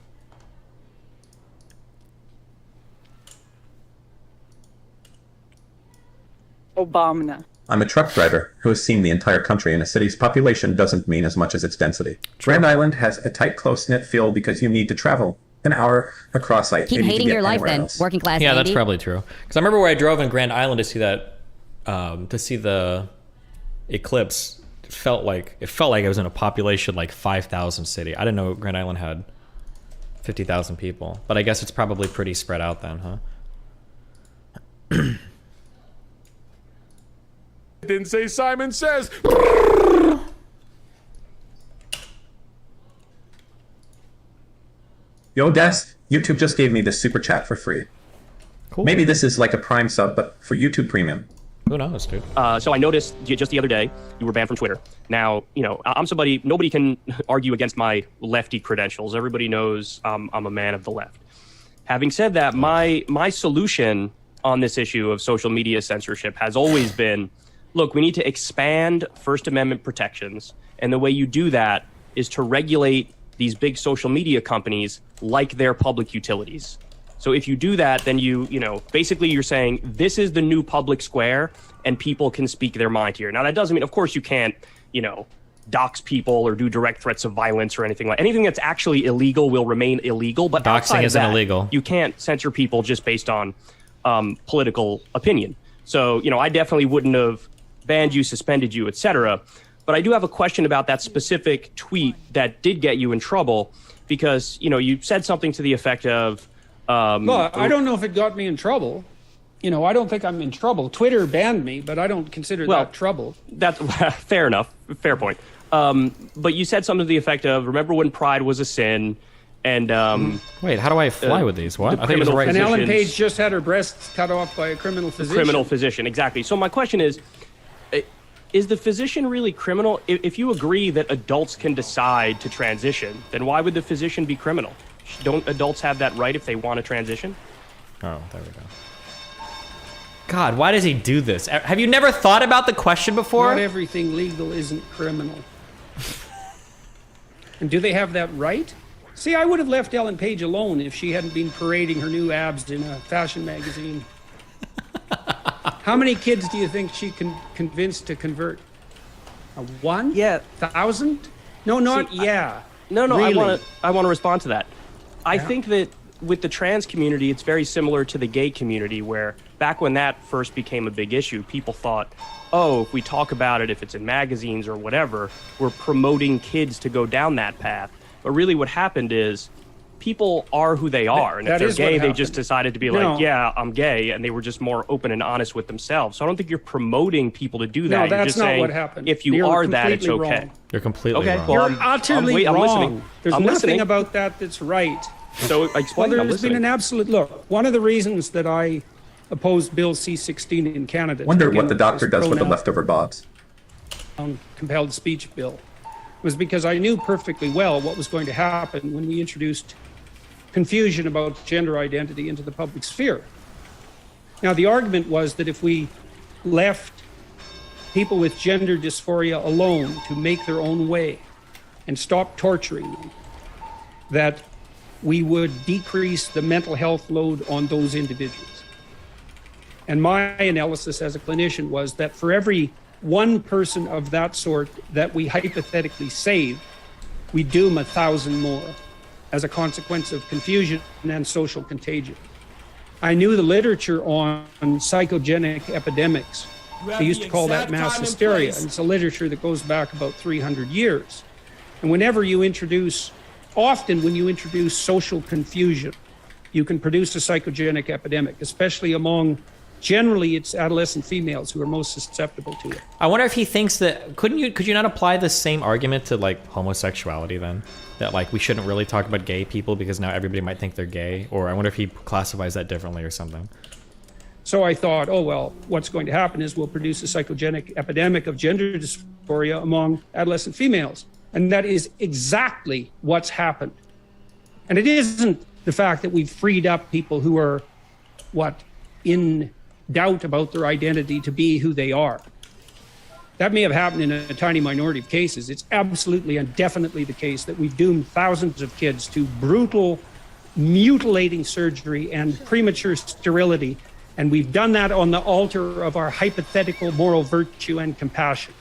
Obama. I'm a truck driver who has seen the entire country, and a city's population doesn't mean as much as its density. Grand Island has a tight, close-knit feel because you need to travel an hour across like Keep hating your life then, working class. Yeah, lady. that's probably true. Because I remember where I drove in Grand Island to see that, to see the eclipse. It felt like I was in a population like 5,000 city. I didn't know Grand Island had 50,000 people, but I guess it's probably pretty spread out then, huh? Didn't say Simon Says. Yo, Des, YouTube just gave me this super chat for free. Cool. Maybe this is like a Prime sub, but for YouTube Premium. Who knows, dude? So I noticed just the other day you were banned from Twitter. Now, you know, I'm somebody, nobody can argue against my lefty credentials. Everybody knows I'm a man of the left. Having said that, my solution on this issue of social media censorship has always been, look, we need to expand First Amendment protections. And the way you do that is to regulate these big social media companies like their public utilities. So if you do that, then basically you're saying this is the new public square and people can speak their mind here. Now, that doesn't mean, of course, you can't, dox people or do direct threats of violence or anything that's actually illegal will remain illegal. But doxing isn't illegal. You can't censor people just based on political opinion. So, I definitely wouldn't have banned you, suspended you, etc. But I do have a question about that specific tweet that did get you in trouble because, you said something to the effect of... well, I don't know if it got me in trouble. I don't think I'm in trouble. Twitter banned me, but I don't consider that trouble. That's fair enough. Fair point. But you said something to the effect of, remember when pride was a sin? And wait, how do I fly with these? What? I think it was right. And Ellen Page just had her breasts cut off by a criminal physician. Criminal physician, exactly. So my question is the physician really criminal? If you agree that adults can decide to transition, then why would the physician be criminal? Don't adults have that right if they want to transition? Oh, there we go. God, why does he do this? Have you never thought about the question before? Not everything legal isn't criminal. And do they have that right? See, I would have left Ellen Page alone if she hadn't been parading her new abs in a fashion magazine. How many kids do you think she can convince to convert? One? Yeah. 1,000? No, not yeah. No, really? I want to respond to that. I think that with the trans community, it's very similar to the gay community, where back when that first became a big issue, people thought, oh, if we talk about it, if it's in magazines or whatever, we're promoting kids to go down that path. But really what happened is people are who they are. And if they're gay, they just decided to be like, yeah, I'm gay. And they were just more open and honest with themselves. So I don't think you're promoting people to do that. No, you're that's just not saying, what happened. If you are that, it's okay. Wrong. You're completely wrong. Well, You're utterly I'm wrong. listening. There's I'm nothing listening. about that that's right. So explain. Well, there's been an absolute look. One of the reasons that I opposed Bill C-16 in Canada. Wonder what the doctor does with the leftover bobs. Compelled speech bill was because I knew perfectly well what was going to happen when we introduced confusion about gender identity into the public sphere. Now, the argument was that if we left people with gender dysphoria alone to make their own way and stop torturing them, that we would decrease the mental health load on those individuals. And my analysis as a clinician was that for every one person of that sort that we hypothetically save, we doom 1,000 more as a consequence of confusion and social contagion. I knew the literature on psychogenic epidemics. They used to call that mass hysteria, and it's a literature that goes back about 300 years. And often when you introduce social confusion, you can produce a psychogenic epidemic, especially among, generally it's adolescent females who are most susceptible to it. I wonder if he thinks that, could you not apply the same argument to like homosexuality then? That like we shouldn't really talk about gay people because now everybody might think they're gay? Or I wonder if he classifies that differently or something. So I thought, oh, well, what's going to happen is we'll produce a psychogenic epidemic of gender dysphoria among adolescent females. And that is exactly what's happened. And it isn't the fact that we've freed up people who are, in doubt about their identity to be who they are. That may have happened in a tiny minority of cases. It's absolutely and definitely the case that we've doomed thousands of kids to brutal, mutilating surgery and premature sterility. And we've done that on the altar of our hypothetical moral virtue and compassion.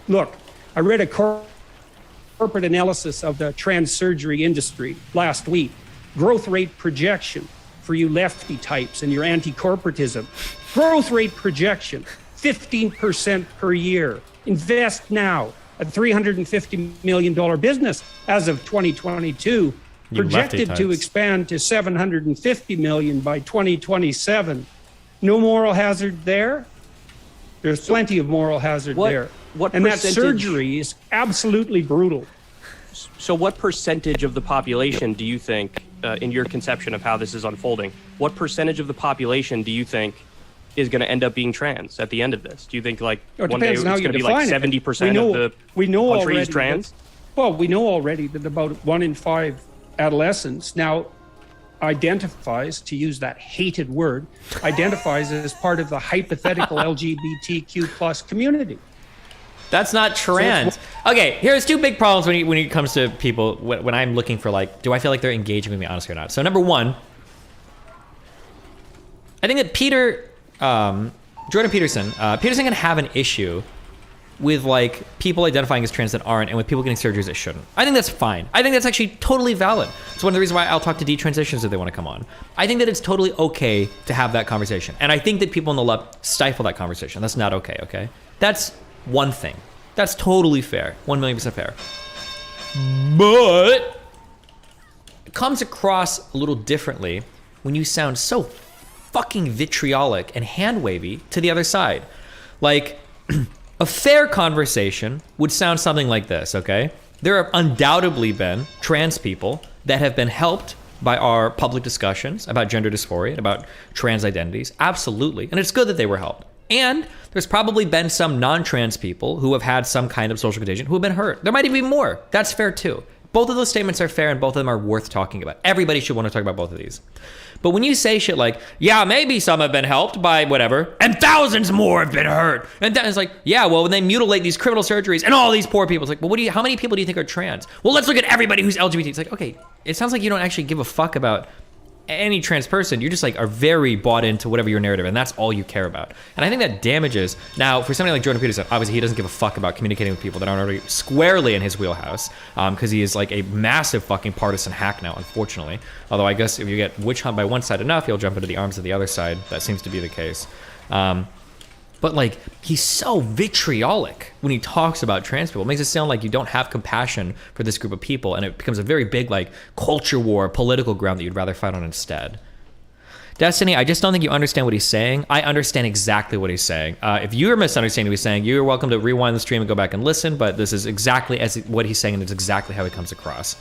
Look, I read a corporate analysis of the trans surgery industry last week. Growth rate projection for you lefty types and your anti-corporatism. Growth rate projection, 15% per year. Invest now. A $350 million business as of 2022. Projected to expand to $750 million by 2027. No moral hazard there? There's plenty of moral hazard there. And that surgery is absolutely brutal. So what percentage of the population do you think, in your conception of how this is unfolding, what percentage of the population do you think is going to end up being trans at the end of this? Do you think like one day it's going to be like 70% of the country is trans? Well, we know already that about 1 in 5 adolescents. Now, identifies, to use that hated word, identifies as part of the hypothetical LGBTQ plus community. That's not trans. Okay, here's two big problems when it comes to people, when I'm looking for, like, do I feel like they're engaging with me honestly or not? So number one, I think that Jordan Peterson can have an issue with, like, people identifying as trans that aren't, and with people getting surgeries that shouldn't. I think that's fine. I think that's actually totally valid. It's one of the reasons why I'll talk to detransitions if they want to come on. I think that it's totally okay to have that conversation. And I think that people on the left stifle that conversation. That's not okay? That's one thing. That's totally fair. 1,000,000% fair. But it comes across a little differently when you sound so fucking vitriolic and hand-wavy to the other side. Like, a fair conversation would sound something like this, okay? There have undoubtedly been trans people that have been helped by our public discussions about gender dysphoria, about trans identities. Absolutely. And it's good that they were helped. And there's probably been some non-trans people who have had some kind of social contagion who have been hurt. There might even be more. That's fair too. Both of those statements are fair and both of them are worth talking about. Everybody should want to talk about both of these. But when you say shit like, yeah, maybe some have been helped by whatever, and thousands more have been hurt. And then it's like, yeah, well, when they mutilate these criminal surgeries and all these poor people, it's like, well, how many people do you think are trans? Well, let's look at everybody who's LGBT. It's like, okay, it sounds like you don't actually give a fuck about any trans person. You just like are very bought into whatever your narrative, and that's all you care about. And I think that damages. Now, for somebody like Jordan Peterson, obviously he doesn't give a fuck about communicating with people that aren't already squarely in his wheelhouse, because he is like a massive fucking partisan hack now, unfortunately. Although I guess if you get witch hunt by one side enough, he'll jump into the arms of the other side. That seems to be the case. But like, he's so vitriolic when he talks about trans people. It makes it sound like you don't have compassion for this group of people, and it becomes a very big like culture war, political ground that you'd rather fight on instead. Destiny, I just don't think you understand what he's saying. I understand exactly what he's saying. If you're misunderstanding what he's saying, you're welcome to rewind the stream and go back and listen, but this is exactly as what he's saying, and it's exactly how he comes across.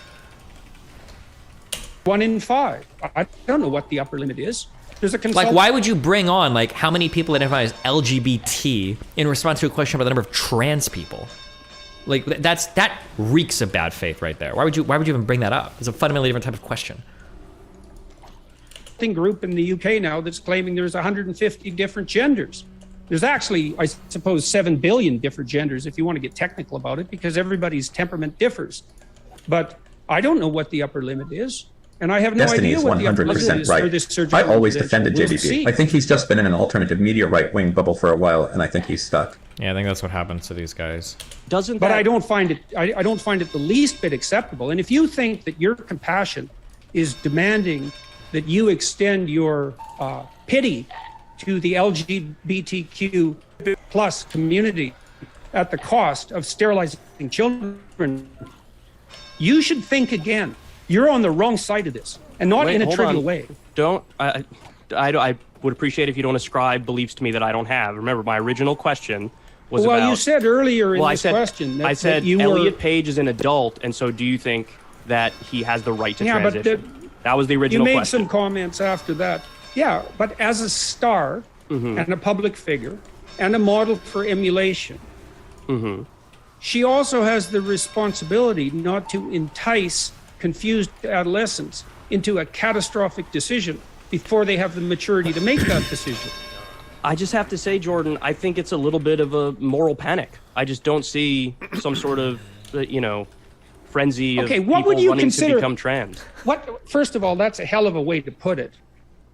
1 in 5. I don't know what the upper limit is. There's a like, why would you bring on like how many people identify as LGBT in response to a question about the number of trans people? Like that reeks of bad faith right there. Why would you even bring that up? It's a fundamentally different type of question. Group in the UK now that's claiming there's 150 different genders. There's actually, I suppose, 7 billion different genders if you want to get technical about it, because everybody's temperament differs. But I don't know what the upper limit is. And I have no Destiny idea what the upper limit is for this surgery. I always defended JBP. I think he's just been in an alternative media right-wing bubble for a while, and I think he's stuck. Yeah, I think that's what happens to these guys. But I don't find it. I don't find it the least bit acceptable. And if you think that your compassion is demanding that you extend your pity to the LGBTQ plus community at the cost of sterilizing children, you should think again. You're on the wrong side of this, and not in a trivial way. I would appreciate if you don't ascribe beliefs to me that I don't have. Remember, my original question was about... Well, you said earlier in this question that, I said Elliot Page is an adult, and so do you think that he has the right to transition? That was the original question. You made some comments after that. Yeah, but as a star and a public figure and a model for emulation, she also has the responsibility not to entice confused adolescents into a catastrophic decision before they have the maturity to make that decision. I just have to say, Jordan, I think it's a little bit of a moral panic. I just don't see some sort of, frenzy of what people would you wanting consider, to become trans. First of all, that's a hell of a way to put it.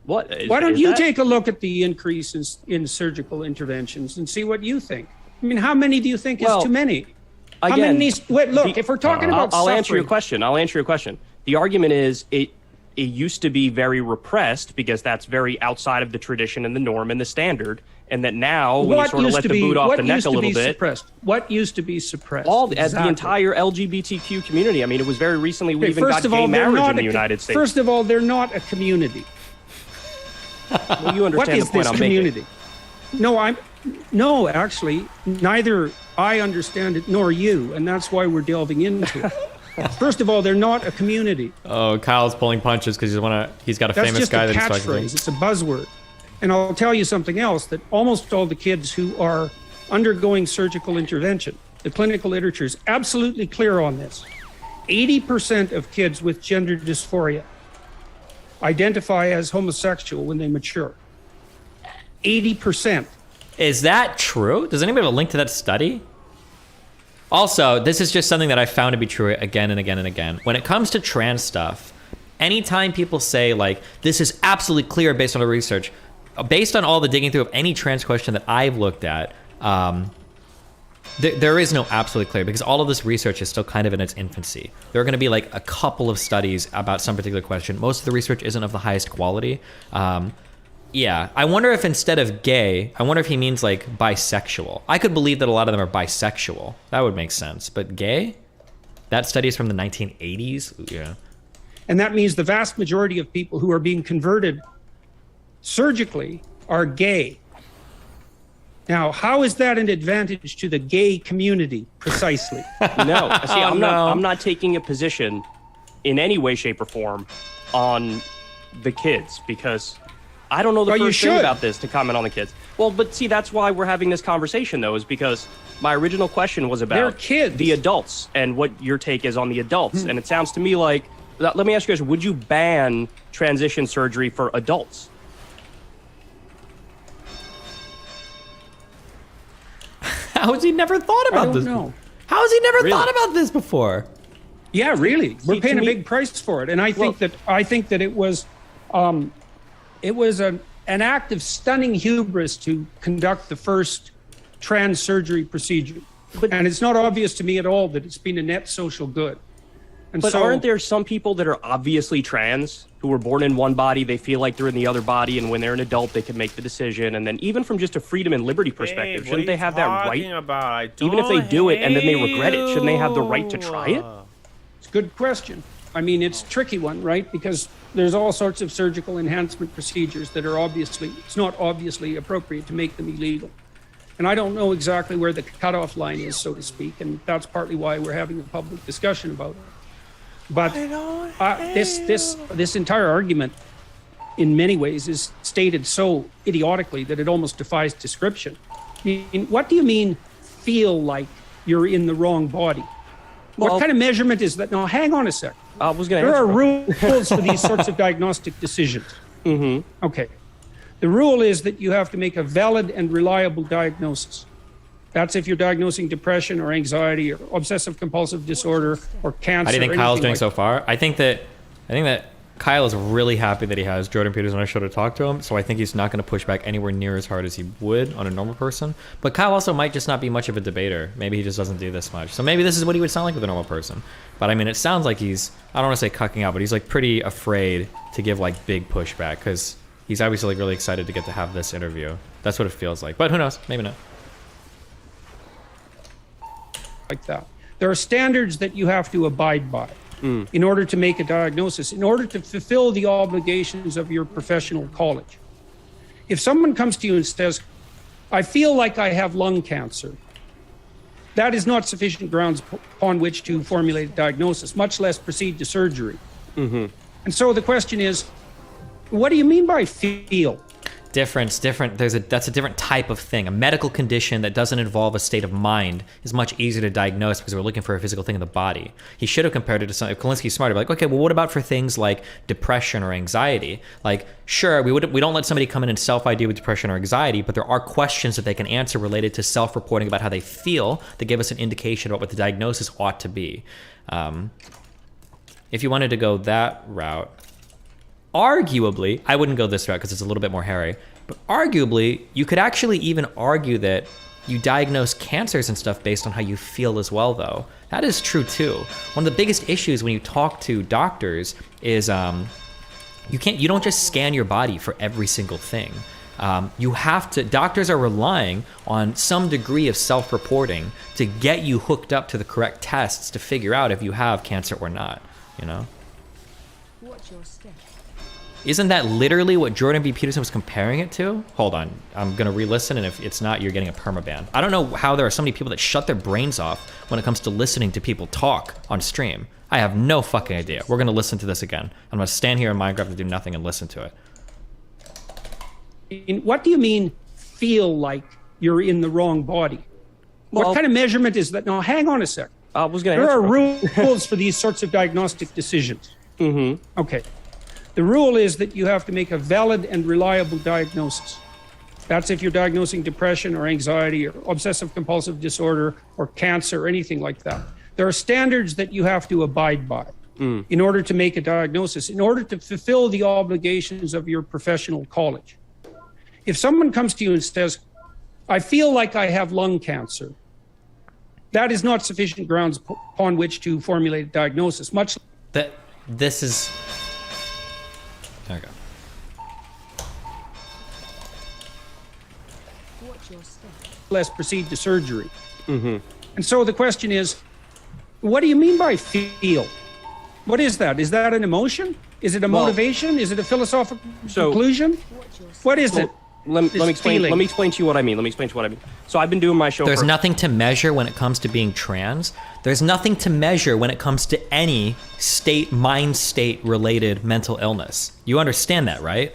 Why don't you take a look at the increase in surgical interventions and see what you think? I mean, how many do you think is too many? Again, if we're talking about I'll suffering, answer your question. The argument is it used to be very repressed because that's very outside of the tradition and the norm and the standard, and that now when you sort of let the boot off the neck a little bit. What used to be suppressed? The entire LGBTQ community. I mean, it was very recently we even got gay marriage in the United States. First of all, they're not a community. Well, you understand what is the point this I'm community? making. No, actually, neither I understand it nor you, and that's why we're delving into it. First of all, they're not a community. Oh, Kyle's pulling punches because he's got a famous guy that he's talking to. That's just a catchphrase. It's a buzzword. And I'll tell you something else, that almost all the kids who are undergoing surgical intervention, the clinical literature is absolutely clear on this. 80% of kids with gender dysphoria identify as homosexual when they mature. 80%. Is that true? Does anybody have a link to that study? Also, this is just something that I found to be true again and again and again. When it comes to trans stuff, anytime people say, like, this is absolutely clear based on the research, based on all the digging through of any trans question that I've looked at, there is no absolutely clear, because all of this research is still kind of in its infancy. There are going to be like a couple of studies about some particular question. Most of the research isn't of the highest quality. Yeah, I wonder if instead of gay, I wonder if he means like bisexual. I could believe that a lot of them are bisexual. That would make sense. But gay? That study is from the 1980s? Yeah. And that means the vast majority of people who are being converted surgically are gay. Now, how is that an advantage to the gay community, precisely? No. See, I'm not taking a position in any way, shape, or form on the kids, because I don't know the first thing about this to comment on the kids. Well, but see, that's why we're having this conversation, though, is because my original question was about the adults and what your take is on the adults. And it sounds to me like, let me ask you guys, would you ban transition surgery for adults? How has he never thought about this? How has he never thought about this before? Yeah, really. We're paying a big price for it. And I think that it was an act of stunning hubris to conduct the first trans surgery procedure. And it's not obvious to me at all that it's been a net social good. And but aren't there some people that are obviously trans who were born in one body, they feel like they're in the other body, and when they're an adult, they can make the decision? And then even from just a freedom and liberty perspective, shouldn't they have that right? Even if they do it and then they regret it, shouldn't they have the right to try it? It's a good question. I mean, it's a tricky one, right? Because there's all sorts of surgical enhancement procedures that are it's not obviously appropriate to make them illegal. And I don't know exactly where the cutoff line is, so to speak, and that's partly why we're having a public discussion about it. But this entire argument, in many ways, is stated so idiotically that it almost defies description. I mean, what do you mean, feel like you're in the wrong body? What kind of measurement is that? No, hang on a sec. There are rules for these sorts of diagnostic decisions. Mm-hmm. Okay. The rule is that you have to make a valid and reliable diagnosis. That's if you're diagnosing depression or anxiety or obsessive compulsive disorder or cancer. How do you think Kyle's doing so far? I think that Kyle is really happy that he has Jordan Peterson on his show to talk to him. So I think he's not going to push back anywhere near as hard as he would on a normal person. But Kyle also might just not be much of a debater. Maybe he just doesn't do this much. So maybe this is what he would sound like with a normal person. But I mean, it sounds like he's, I don't want to say cucking out, but he's like pretty afraid to give like big pushback because he's obviously like really excited to get to have this interview. That's what it feels like. But who knows? Maybe not. Like that. There are standards that you have to abide by in order to make a diagnosis, in order to fulfill the obligations of your professional college. If someone comes to you and says, I feel like I have lung cancer, that is not sufficient grounds upon which to formulate a diagnosis, much less proceed to surgery. Mm-hmm. And so the question is, what do you mean by feel? Different. That's a different type of thing. A medical condition that doesn't involve a state of mind is much easier to diagnose because we're looking for a physical thing in the body. He should have compared it to something. If Kalinsky's smarter, like, okay, well, what about for things like depression or anxiety? Like, sure, we don't let somebody come in and self-ID with depression or anxiety, but there are questions that they can answer related to self-reporting about how they feel that give us an indication about what the diagnosis ought to be. If you wanted to go that route, arguably, I wouldn't go this route because it's a little bit more hairy, but arguably, you could actually even argue that you diagnose cancers and stuff based on how you feel as well, though. That is true, too. One of the biggest issues when you talk to doctors is you don't just scan your body for every single thing. Doctors are relying on some degree of self-reporting to get you hooked up to the correct tests to figure out if you have cancer or not, you know? Watch your step. Isn't that literally what Jordan B. Peterson was comparing it to? Hold on, I'm gonna re-listen, and if it's not, you're getting a permaban. I don't know how there are so many people that shut their brains off when it comes to listening to people talk on stream. I have no fucking idea. We're gonna listen to this again. I'm gonna stand here in Minecraft and do nothing and listen to it. What do you mean, feel like you're in the wrong body? What kind of measurement is that? No, hang on a sec. There are rules for these sorts of diagnostic decisions. Mm-hmm. Okay. The rule is that you have to make a valid and reliable diagnosis. That's if you're diagnosing depression or anxiety or obsessive compulsive disorder or cancer or anything like that. There are standards that you have to abide by in order to make a diagnosis, in order to fulfill the obligations of your professional college. If someone comes to you and says, I feel like I have lung cancer, that is not sufficient grounds upon which to formulate a diagnosis, much that this is... There we go. Watch your step. less proceed to surgery. And so the question is, what do you mean by feel? What is that? Is that an emotion? Is it a motivation? Is it a philosophical conclusion? What is it? Let me explain to you what I mean. So I've been doing my show. There's nothing to measure when it comes to being trans. There's nothing to measure when it comes to any mind state related mental illness. You understand that, right?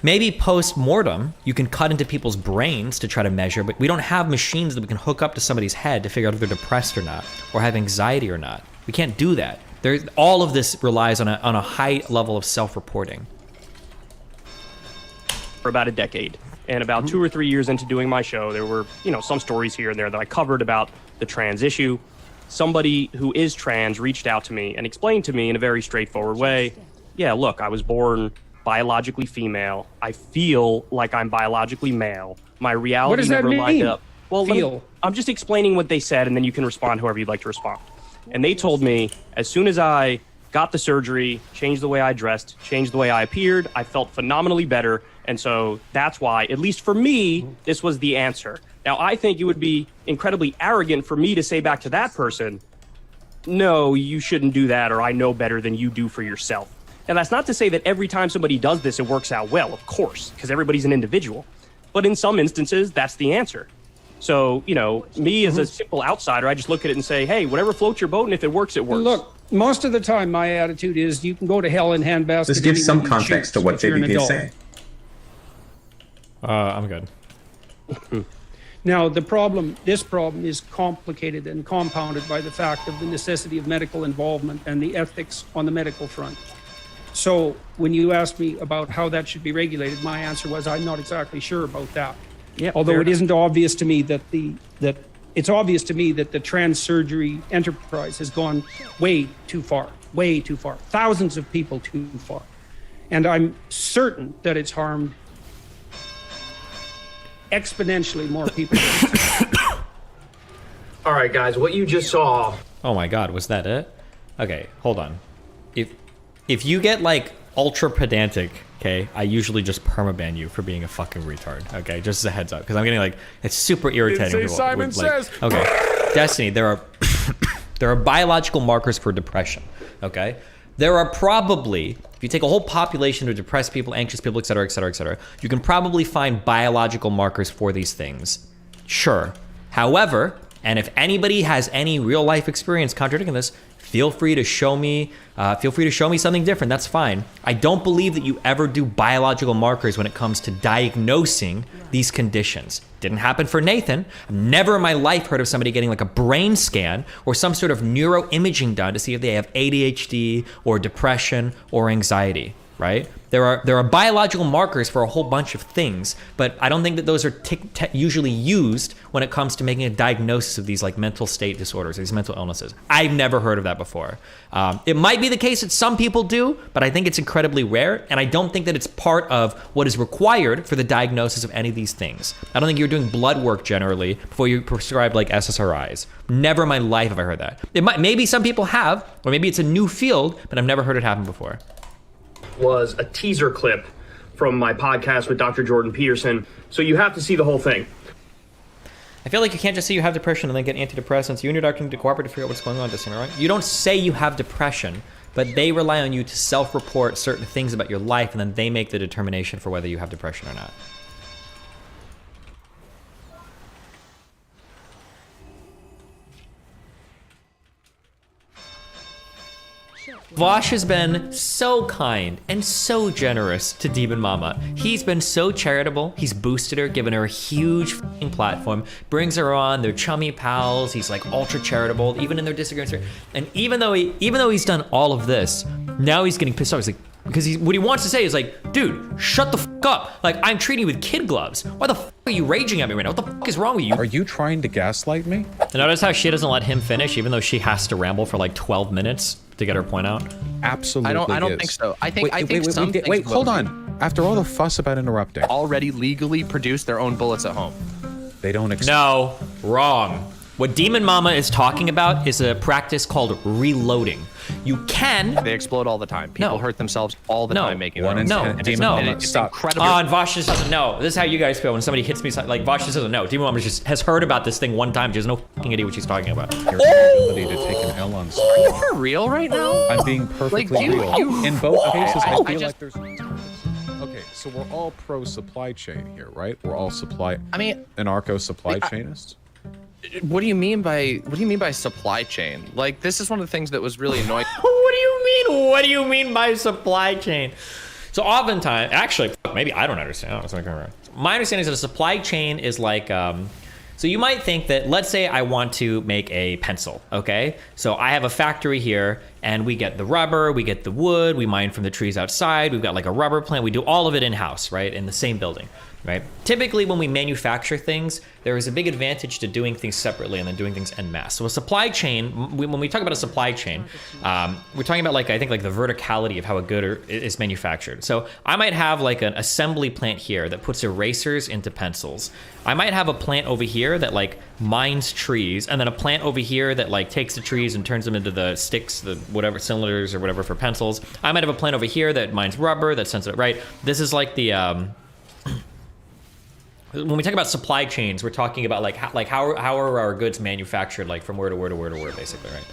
Maybe post-mortem, you can cut into people's brains to try to measure, but we don't have machines that we can hook up to somebody's head to figure out if they're depressed or not, or have anxiety or not. We can't do that. All of this relies on a high level of self-reporting. For about a decade, and about 2 or 3 years into doing my show, there were, some stories here and there that I covered about the trans issue. Somebody who is trans reached out to me and explained to me in a very straightforward way, yeah, look, I was born biologically female. I feel like I'm biologically male. My reality never lined up. Well, I'm just explaining what they said, and then you can respond however you'd like to respond. And they told me as soon as I got the surgery, changed the way I dressed, changed the way I appeared, I felt phenomenally better. And so that's why, at least for me, this was the answer. Now, I think it would be incredibly arrogant for me to say back to that person, no, you shouldn't do that, or I know better than you do for yourself. And that's not to say that every time somebody does this, it works out well, of course, because everybody's an individual. But in some instances, that's the answer. So, me as a simple outsider, I just look at it and say, hey, whatever floats your boat, and if it works, it works. Look, most of the time, my attitude is you can go to hell in handbasket. This gives some context to what JBP is saying. I'm good. Now, this problem is complicated and compounded by the fact of the necessity of medical involvement and the ethics on the medical front. So when you asked me about how that should be regulated, my answer was I'm not exactly sure about that. Yeah, although it isn't obvious to me that it's obvious to me that the trans surgery enterprise has gone way too far, thousands of people too far. And I'm certain that it's harmed exponentially more people. All right, guys, what you just saw. Oh my God, was that it? Okay, hold on. If you get ultra pedantic, okay, I usually just permaban you for being a fucking retard. Okay, just as a heads up, because I'm getting it's super irritating. Didn't say Simon says. Okay, Destiny, there are biological markers for depression. Okay, there are probably, if you take a whole population of depressed people, anxious people, et cetera, et cetera, et cetera, you can probably find biological markers for these things. Sure. However, and if anybody has any real life experience contradicting this, feel free to show me something different. That's fine. I don't believe that you ever do biological markers when it comes to diagnosing these conditions. Didn't happen for Nathan. I've never in my life heard of somebody getting a brain scan or some sort of neuroimaging done to see if they have ADHD or depression or anxiety, right? There are biological markers for a whole bunch of things, but I don't think that those are usually used when it comes to making a diagnosis of these mental state disorders, these mental illnesses. I've never heard of that before. It might be the case that some people do, but I think it's incredibly rare, and I don't think that it's part of what is required for the diagnosis of any of these things. I don't think you're doing blood work generally before you prescribe SSRIs. Never in my life have I heard that. Maybe some people have, or maybe it's a new field, but I've never heard it happen before. Was a teaser clip from my podcast with Dr. Jordan Peterson, so you have to see the whole thing. I feel like you can't just say you have depression and then get antidepressants. You and your doctor need to cooperate to figure out what's going on, Destiny, right? You don't say you have depression, but they rely on you to self-report certain things about your life, and then they make the determination for whether you have depression or not. Vosh has been so kind and so generous to Demon Mama. He's been so charitable. He's boosted her, given her a huge platform, brings her on. They're chummy pals. He's ultra charitable, even in their disagreements. And even though he's done all of this, now he's getting pissed off. He's like, Because what he wants to say is like, dude, shut the fuck up. Like, I'm treating you with kid gloves. Why the fuck are you raging at me right now? What the fuck is wrong with you? Are you trying to gaslight me? Notice how she doesn't let him finish, even though she has to ramble for like 12 minutes to get her point out? Absolutely. I don't think so. I think wait, hold on. After all the fuss about interrupting, already legally produce their own bullets at home. They don't. No, wrong. What Demon Mama is talking about is a practice called reloading. You can. They explode all the time. People hurt themselves all the time making one them. No, Demon Mama, it's stop. Incredible. And Vosh just doesn't know. This is how you guys feel when somebody hits me. Like Vosh just doesn't know. Demon Mama just has heard about this thing one time. She has no fucking idea what she's talking about. Your ability to take an L on. Are you for real right now? I'm being perfectly real. In both cases, I feel like there's. Okay, so we're all pro supply chain here, right? We're all anarcho supply chainists. What do you mean by supply chain? Like, this is one of the things that was really annoying. What do you mean? What do you mean by supply chain? So oftentimes, actually, maybe I don't understand. My understanding is that a supply chain is like, so you might think that, let's say I want to make a pencil, okay? So I have a factory here, and we get the rubber, we get the wood, we mine from the trees outside, we've got like a rubber plant, we do all of it in-house, right? In the same building. Right? Typically, when we manufacture things, there is a big advantage to doing things separately and then doing things en masse. So a supply chain, when we talk about a supply chain, we're talking about I think the verticality of how a good is manufactured. So I might have like an assembly plant here that puts erasers into pencils. I might have a plant over here that like mines trees, and then a plant over here that like takes the trees and turns them into the sticks, the whatever cylinders or whatever for pencils. I might have a plant over here that mines rubber, that sends it, right? This is like the when we talk about supply chains, we're talking about how are our goods manufactured, like from where to where to where to where, basically, right?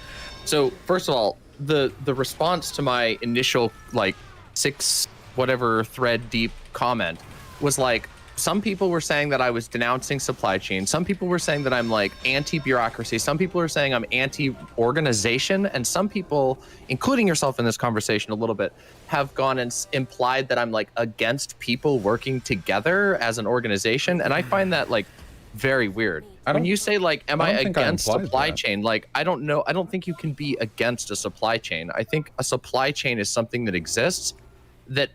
So first of all, the response to my initial like 6 whatever thread deep comment was like, some people were saying that I was denouncing supply chain. Some people were saying that I'm like anti-bureaucracy. Some people are saying I'm anti-organization. And some people, including yourself in this conversation a little bit, have gone and implied that I'm like against people working together as an organization. And I find that like very weird. When you say like, am I against supply chain? Like, I don't know. I don't think you can be against a supply chain. I think a supply chain is something that exists that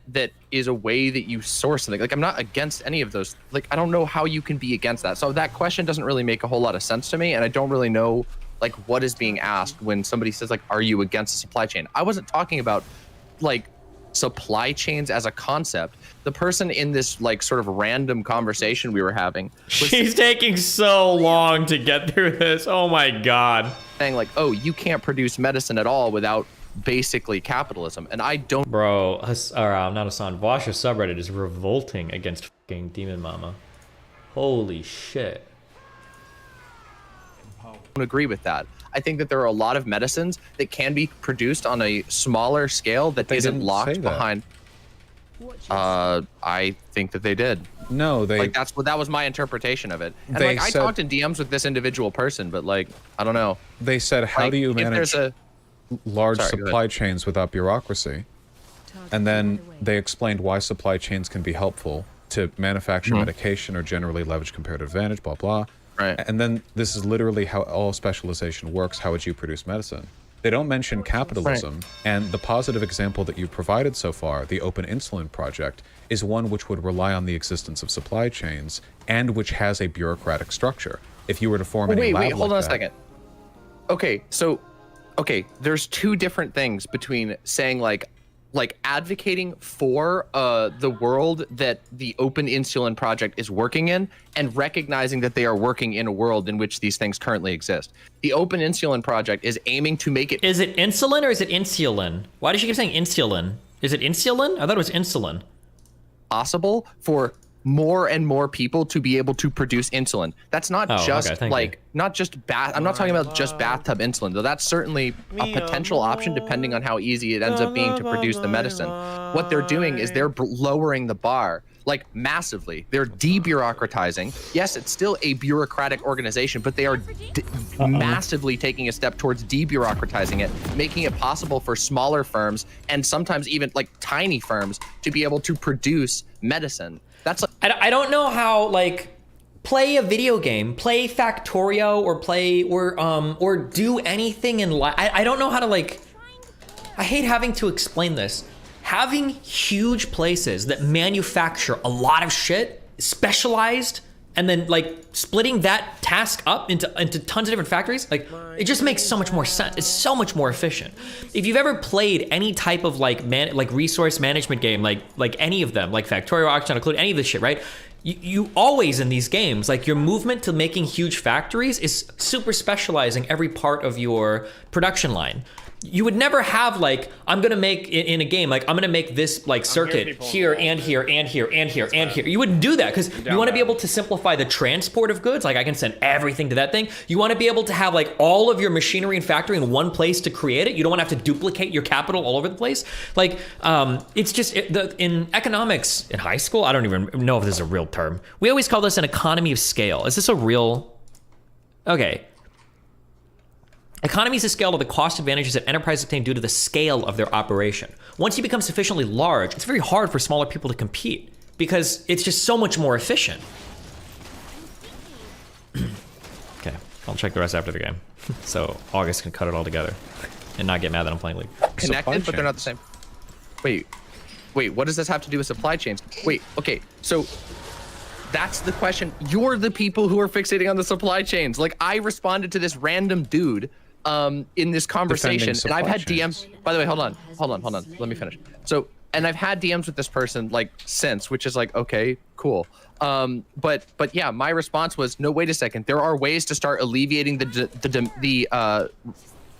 is a way that you source something. Like, I'm not against any of those. Like, I don't know how you can be against that. So that question doesn't really make a whole lot of sense to me. And I don't really know like what is being asked when somebody says like, are you against the supply chain? I wasn't talking about like supply chains as a concept. The person in this like sort of random conversation we were having she's taking so long to get through this. Oh my God. Saying like, oh, you can't produce medicine at all without basically capitalism. And I don't. Bro, not Hassan. Vosh's subreddit is revolting against fucking Demon Mama. Holy shit. I don't agree with that. I think that there are a lot of medicines that can be produced on a smaller scale that isn't locked behind. I think that they did. No, they like that was my interpretation of it. And like I talked in DMs with this individual person, but like I don't know. They said, how do you manage large supply chains without bureaucracy? And then they explained why supply chains can be helpful to manufacture medication or generally leverage comparative advantage, blah, blah. Right. And then this is literally how all specialization works. How would you produce medicine? They don't mention capitalism. Right. And the positive example that you provided so far, the Open Insulin Project, is one which would rely on the existence of supply chains and which has a bureaucratic structure. If you were to form any lab hold on a second. Okay, so there's two different things between saying like advocating for the world that the Open Insulin Project is working in and recognizing that they are working in a world in which these things currently exist. The Open Insulin Project is aiming to make it... Is it insulin or is it insulin? Why does she keep saying insulin? Is it insulin? I thought it was insulin. Possible for more and more people to be able to produce insulin. That's not not just bath. I'm not talking about just bathtub insulin, though. That's certainly a potential option depending on how easy it ends up being to produce the medicine. What they're doing is they're lowering the bar like massively. They're debureaucratizing. Yes, it's still a bureaucratic organization, but they are massively taking a step towards debureaucratizing it, making it possible for smaller firms and sometimes even like tiny firms to be able to produce medicine. That's like, I don't know how like play a video game, play Factorio or play or do anything in life. I don't know how to like. I hate having to explain this. having huge places that manufacture a lot of shit, specialized, and then like splitting that task up into tons of different factories, like it just makes so much more sense. It's so much more efficient. If you've ever played any type of like resource management game, like any of them, like Factorio, Auction, include any of this shit, right? You always in these games, like your movement to making huge factories is super specializing every part of your production line. You would never have like, I'm gonna make in a game, like I'm gonna make this like circuit here and here and here and here and here. You wouldn't do that because you want to be able to simplify the transport of goods. Like I can send everything to that thing. You want to be able to have like all of your machinery and factory in one place to create it. You don't want to have to duplicate your capital all over the place. Like it's just in economics in high school, I don't even know if this is a real term. We always call this an economy of scale. Is this a real? Okay. Economies of scale are the cost advantages that enterprises obtain due to the scale of their operation. Once you become sufficiently large, it's very hard for smaller people to compete because it's just so much more efficient. Okay, I'll check the rest after the game. So August can cut it all together and not get mad that I'm playing League. Connected, but they're not the same. Wait, what does this have to do with supply chains? Wait, okay, so that's the question. You're the people who are fixating on the supply chains. Like I responded to this random dude in this conversation, and I've had DMs. By the way, hold on. Let me finish. So, and I've had DMs with this person like since, which is like, okay, cool. But yeah, my response was, no, wait a second. There are ways to start alleviating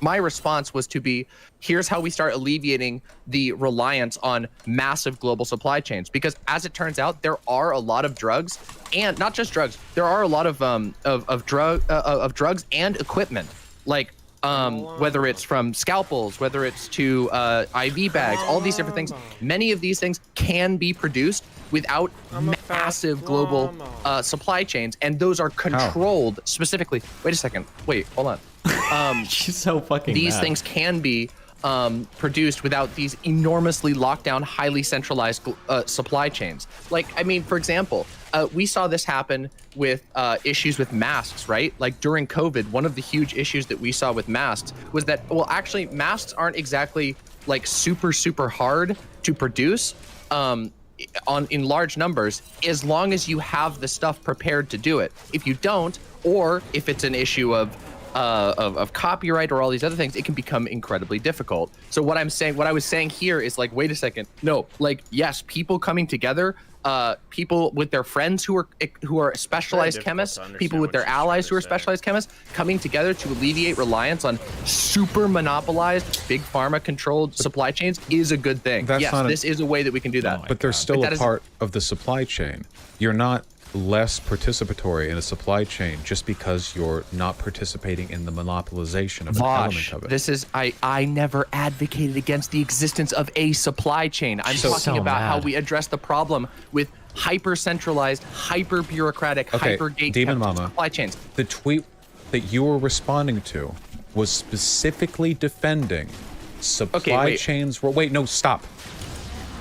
my response was to be, here's how we start alleviating the reliance on massive global supply chains. Because as it turns out, there are a lot of drugs, and not just drugs. There are a lot of drugs and equipment, like whether it's from scalpels, whether it's to IV bags, all these different things. Many of these things can be produced without massive global supply chains, and those are controlled specifically. Wait a second. Wait, hold on. She's so fucking These mad. things can be produced without these enormously locked down, highly centralized supply chains. Like, I mean, for example, we saw this happen with issues with masks, right? Like during COVID, one of the huge issues that we saw with masks was that, well, actually masks aren't exactly like super hard to produce in large numbers, as long as you have the stuff prepared to do it. If you don't, or if it's an issue of copyright or all these other things, it can become incredibly difficult. So what I was saying here is like, wait a second, no, like, yes, people coming together, people with their friends who are specialized chemists, people with their allies who are specialized chemists, coming together to alleviate reliance on super monopolized, big pharma controlled supply chains is a good thing. This is a way that we can do that. But they're still a part of the supply chain. You're not less participatory in a supply chain just because you're not participating in the monopolization of an element of it. This is I never advocated against the existence of a supply chain. I'm talking about how we address the problem with hyper centralized, hyper bureaucratic, hyper gate supply chains. The tweet that you were responding to was specifically defending supply chains. Wait, no, stop.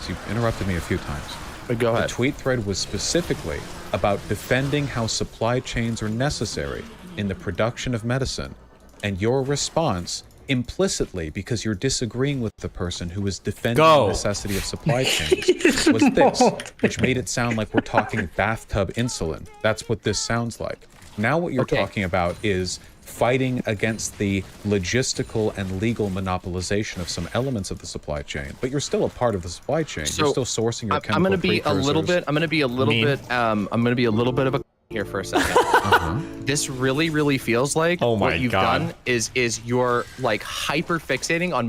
So you interrupted me a few times. Go ahead. The tweet thread was specifically about defending how supply chains are necessary in the production of medicine. And your response, implicitly, because you're disagreeing with the person who is defending the necessity of supply chains, was this, which made it sound like we're talking bathtub insulin. That's what this sounds like. Now what you're talking about is fighting against the logistical and legal monopolization of some elements of the supply chain, but you're still a part of the supply chain. You're still sourcing your chemical I'm going to be a little bit of a here for a second. This really feels like what you've done is you're like hyper fixating on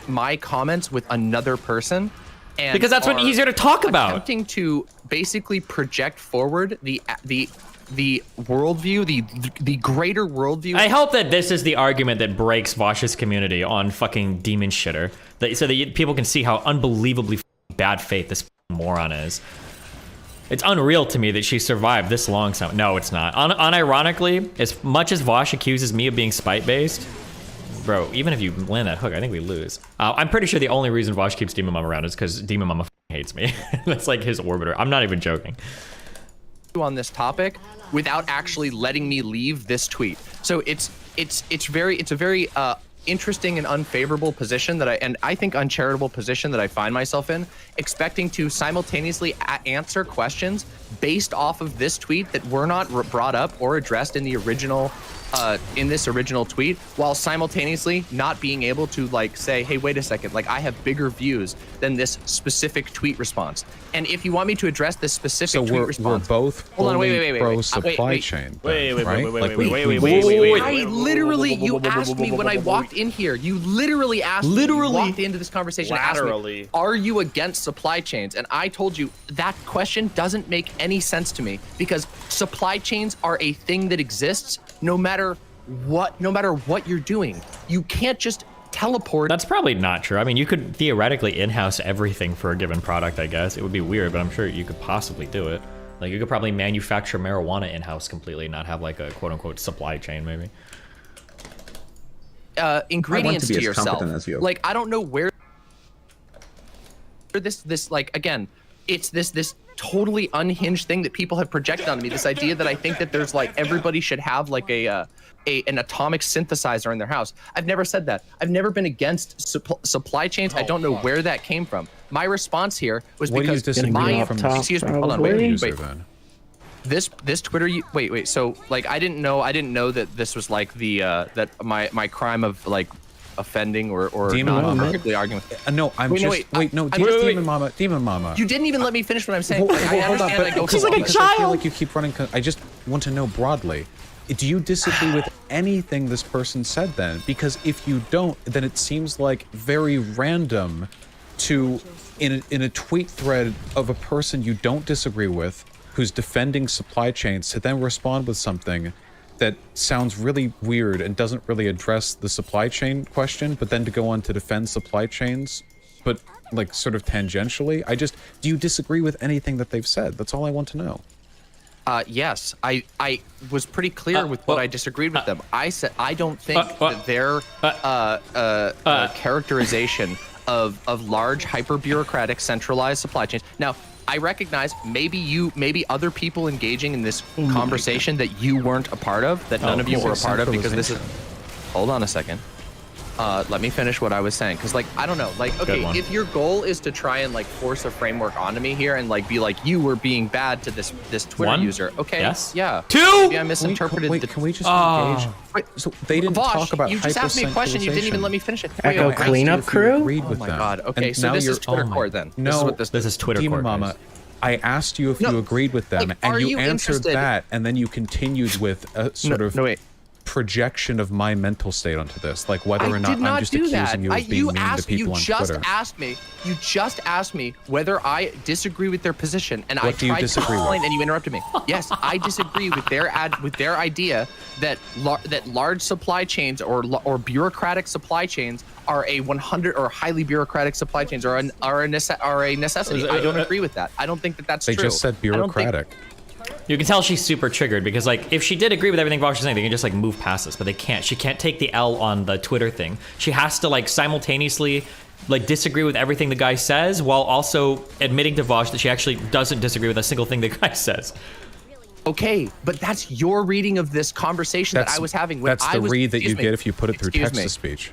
my comments with another person, and because that's what easier to talk about. Attempting to basically project forward the worldview, the greater worldview. I hope that this is the argument that breaks Vosh's community on fucking demon shitter, so that people can see how unbelievably bad faith this moron is. It's unreal to me that she survived this long. No, it's not. Unironically, as much as Vosh accuses me of being spite-based, bro, even if you land that hook, I think we lose. I'm pretty sure the only reason Vosh keeps Demon Mama around is because Demon Mama hates me. That's like his orbiter. I'm not even joking. On this topic without actually letting me leave this tweet. So it's a very interesting and unfavorable position and I think uncharitable position that I find myself in, expecting to simultaneously answer questions based off of this tweet that were not brought up or addressed in the original in this original tweet, while simultaneously not being able to like say, hey, wait a second, like I have bigger views than this specific tweet response. And if you want me to address this specific tweet response, we're both fully pro supply chain. Wait. I literally, you asked me when I walked in here. You literally asked me, you walked into this conversation, asked me, are you against supply chains? And I told you that question doesn't make any sense to me, because supply chains are a thing that exists no matter what you're doing. You can't just teleport. That's probably not true. I mean, you could theoretically in-house everything for a given product, I guess. It would be weird, but I'm sure you could possibly do it. Like, you could probably manufacture marijuana in-house completely and not have like a quote-unquote supply chain, maybe. Ingredients to yourself. As you. Like, I don't know where this like, again, it's this totally unhinged thing that people have projected on me. This idea that I think that there's like everybody should have like an atomic synthesizer in their house. I've never said that. I've never been against supply chains. I don't know where that came from. My response here was because excuse me, hold on, wait. This Twitter, wait. So like, I didn't know that this was like the that my crime of like offending or not perfectly arguing. No, Demon Mama. You didn't even let me finish what I'm saying. Hold on, but she's like a child. I feel like you keep running. I just want to know broadly. Do you disagree with anything this person said then? Because if you don't, then it seems like very random to, in a tweet thread of a person you don't disagree with, who's defending supply chains, to then respond with something that sounds really weird and doesn't really address the supply chain question, but then to go on to defend supply chains, but like sort of tangentially. Do you disagree with anything that they've said? That's all I want to know. Yes, I was pretty clear with what I disagreed with them. I said I don't think that their characterization of large, hyper-bureaucratic, centralized supply chains. Now, I recognize maybe other people engaging in this conversation that you weren't a part of, that none of you were a part of, because this is... Hold on a second. Let me finish what I was saying, because like, I don't know, like, okay, if your goal is to try and like force a framework onto me here and like be like, you were being bad to this Twitter user, okay, yes, yeah, 2. Maybe I misinterpreted. Can we just engage? Wait, so they didn't talk about you just asked me a question, you didn't even let me finish it. Echo cleanup crew? Oh my god. Okay, so this is Twitter Court then. No, this is Twitter Court. Demon Mama, I asked you if you agreed with them, and you answered that, and then you continued with a sort of projection of my mental state onto this, like whether or not I'm just accusing you of being mean to people on Twitter. You just asked me whether I disagree with their position, and what I tried to explain, and you interrupted me. Yes, I disagree with their idea that large supply chains or bureaucratic supply chains are a 100 or highly bureaucratic supply chains are a necessity. I don't agree with that. I don't think that that's true. They just said bureaucratic. You can tell she's super triggered because, like, if she did agree with everything Vosh was saying, they can just, like, move past this, but they can't. She can't take the L on the Twitter thing. She has to, like, simultaneously, like, disagree with everything the guy says while also admitting to Vosh that she actually doesn't disagree with a single thing the guy says. Okay, but that's your reading of this conversation that I was having. That's the read that you get if you put it through text-to-speech.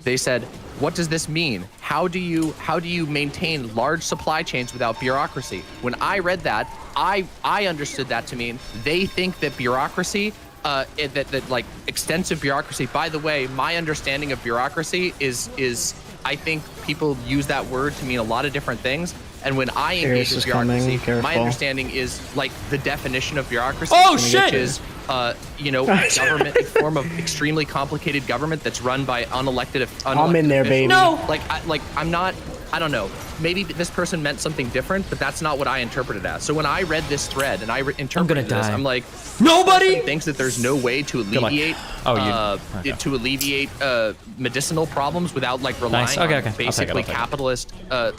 They said, what does this mean? How do you maintain large supply chains without bureaucracy? When I read that, I understood that to mean they think that bureaucracy, that like extensive bureaucracy. By the way, my understanding of bureaucracy is I think people use that word to mean a lot of different things. And when I engage with bureaucracy, my understanding is like the definition of bureaucracy, which is government, a form of extremely complicated government that's run by unelected I'm in there, officials. baby. No, I'm not. I don't know. Maybe this person meant something different, but that's not what I interpreted as. So when I read this thread and I interpreted this, I'm like, nobody thinks that there's no way to alleviate medicinal problems without like relying on basically capitalist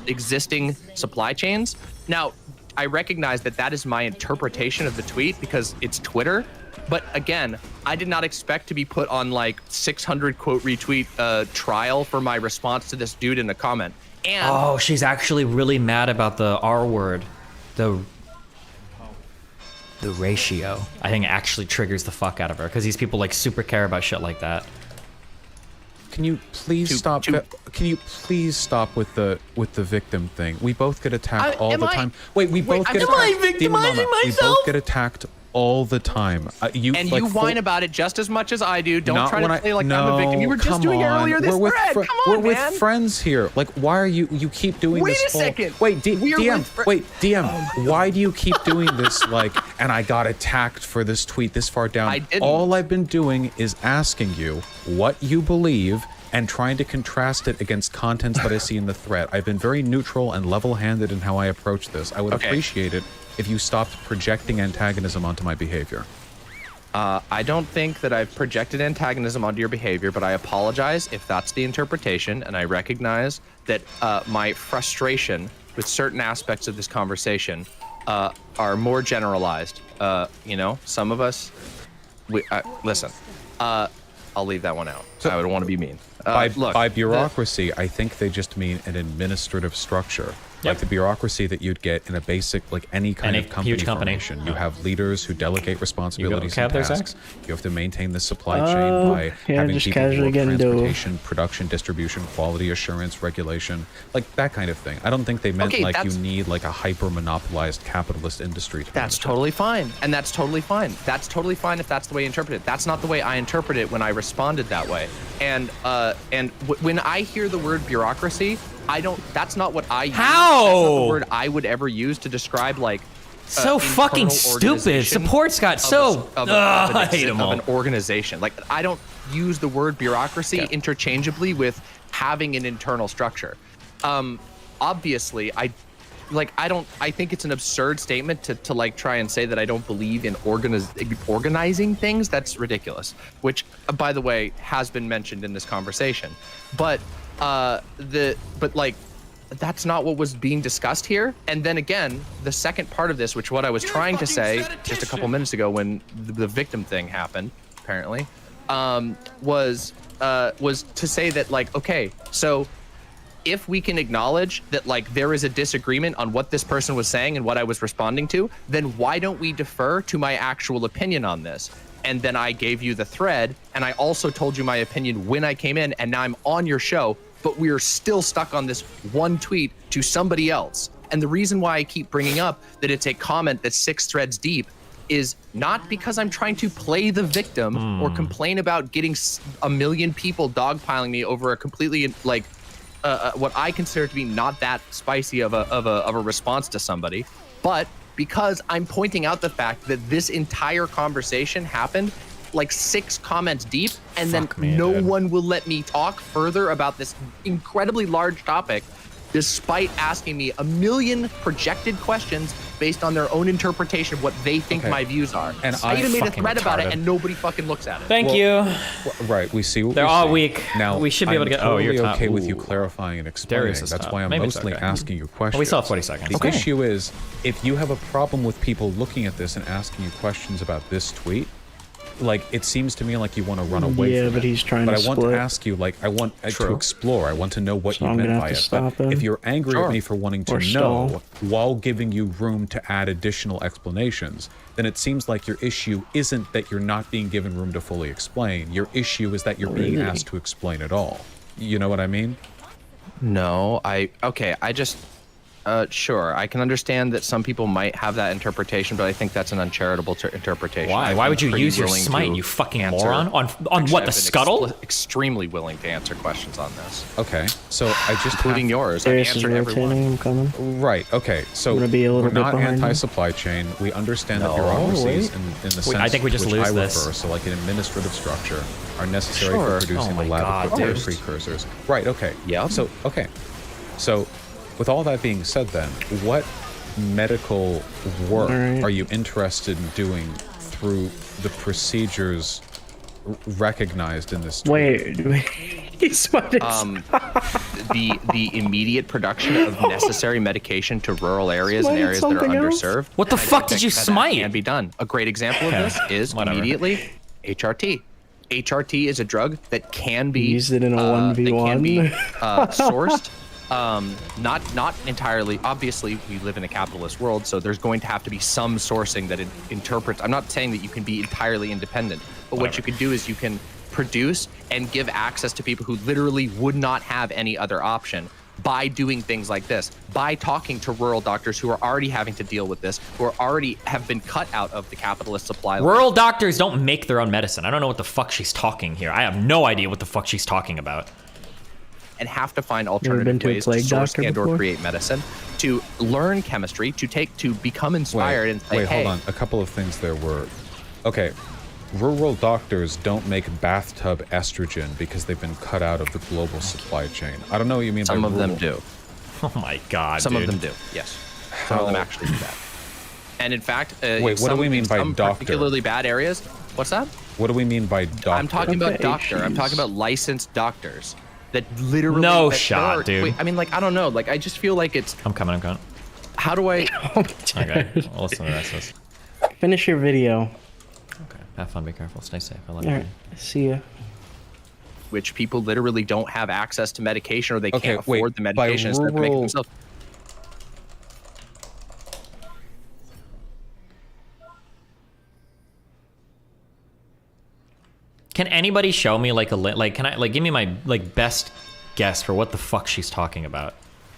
existing supply chains. Now, I recognize that is my interpretation of the tweet because it's Twitter. But again, I did not expect to be put on like 600 quote retweet trial for my response to this dude in the comment. And she's actually really mad about the R word, the ratio. I think it actually triggers the fuck out of her because these people like super care about shit like that. can you please stop? Can you please stop with the victim thing? We both get attacked all the time. Wait, we both get attacked. Am I victimizing myself? We both get attacked all the time. You whine about it just as much as I do. Don't try to play like I'm a victim. You were just doing it earlier this thread. Come on, we're with friends here. Like, why are you keep doing this? Wait a second. Wait, DM. Why do you keep doing this? Like, and I got attacked for this tweet this far down. I didn't. All I've been doing is asking you what you believe and trying to contrast it against contents that I see in the thread. I've been very neutral and level-handed in how I approach this. I would appreciate it if you stopped projecting antagonism onto my behavior. I don't think that I've projected antagonism onto your behavior, but I apologize if that's the interpretation, and I recognize that my frustration with certain aspects of this conversation are more generalized. Some of us... listen, I'll leave that one out. I would want to be mean. By bureaucracy, I think they just mean an administrative structure. Like the bureaucracy that you'd get in a basic, like any kind of company formation. You have leaders who delegate responsibilities and tasks. You have to maintain the supply chain by having people who transportation, production, distribution, quality assurance, regulation, like that kind of thing. I don't think they meant you need like a hyper-monopolized capitalist industry. That's totally fine, and that's totally fine. That's totally fine if that's the way you interpret it. That's not the way I interpret it when I responded that way. And when I hear the word bureaucracy, that's not what I use. How? That's not the word I would ever use to describe like so fucking stupid. Support's got I hate them all. Of an organization. Like, I don't use the word bureaucracy interchangeably with having an internal structure. Obviously, I think it's an absurd statement to like try and say that I don't believe in organizing things. That's ridiculous. Which, by the way, has been mentioned in this conversation. But that's not what was being discussed here. And then again, the second part of this, which what I was trying to say just a couple minutes ago when the victim thing happened, apparently, was to say that, like, okay, so if we can acknowledge that, like, there is a disagreement on what this person was saying and what I was responding to, then why don't we defer to my actual opinion on this? And then I gave you the thread, and I also told you my opinion when I came in, and now I'm on your show, but we are still stuck on this one tweet to somebody else. And the reason why I keep bringing up that it's a comment that's 6 threads deep is not because I'm trying to play the victim or complain about getting a million people dogpiling me over a completely, like, what I consider to be not that spicy of a response to somebody, but because I'm pointing out the fact that this entire conversation happened like 6 comments deep, and no one will let me talk further about this incredibly large topic, despite asking me a million projected questions based on their own interpretation of what they think my views are. And I even made a thread about it, and nobody fucking looks at it. Thank you. Right, we see what they're all weak. Now we should be able to get. Totally okay with you clarifying and explaining. That's why I'm mostly asking you questions. Well, we still have 40 seconds. The issue is, if you have a problem with people looking at this and asking you questions about this tweet, like, it seems to me like you want to run away from but he's trying but to I want to ask you, like, I want to explore. I want to know what you meant by it. But if you're angry at me for wanting to know while giving you room to add additional explanations, then it seems like your issue isn't that you're not being given room to fully explain. Your issue is that you're being asked to explain it all. You know what I mean? No, I just... sure, I can understand that some people might have that interpretation, but I think that's an uncharitable interpretation. Why? Why would you use your smite, you fucking moron? On what, the scuttle? Extremely willing to answer questions on this. Okay, so I just... Including yours. I've answered everyone. Right, okay, so we're not anti-supply chain. We understand that bureaucracies, in the sense I think we just lose this. So like an administrative structure, are necessary for producing the lab-equipped precursors. Right, okay. Yeah. So, okay. So, with all that being said then, what medical work are you interested in doing through the procedures recognized in this tweet? Wait. He's the immediate production of necessary medication to rural areas and areas that are underserved. What the fuck did you smite? Can be done. A great example of this is immediately HRT. HRT is a drug that can be used it in a 1v1. That can be sourced. Not entirely. Obviously, we live in a capitalist world, so there's going to have to be some sourcing that it interprets. I'm not saying that you can be entirely independent, but what you can do is you can produce and give access to people who literally would not have any other option by doing things like this, by talking to rural doctors who are already having to deal with this, who are already have been cut out of the capitalist supply line. Rural doctors don't make their own medicine. I don't know what the fuck she's talking here. I have no idea what the fuck she's talking about. And have to find alternative ways to source and or create medicine, to learn chemistry, to become inspired and say, hey, hold on. A couple of things there were, okay, rural doctors don't make bathtub estrogen because they've been cut out of the global supply chain. I don't know what you mean by rural. Some of them do. Oh my God, Some dude. of them do, yes. Some of them actually do that. And in fact, wait, what do we mean by doctor? Particularly bad areas. What's that? What do we mean by doctor? I'm talking about doctor. I'm talking about licensed doctors that literally. No that shot, are, dude. Wait, I mean, like, I don't know. Like, I just feel like it's. I'm coming. How do I? Okay, well, listen to this. Finish your video. Okay, have fun. Be careful. Stay safe. I love All you. right, see ya. Which people literally don't have access to medication, or they Okay, can't afford wait, the medication instead of making rural- themselves. Can anybody show me like a can I give me my best guess for what the fuck she's talking about?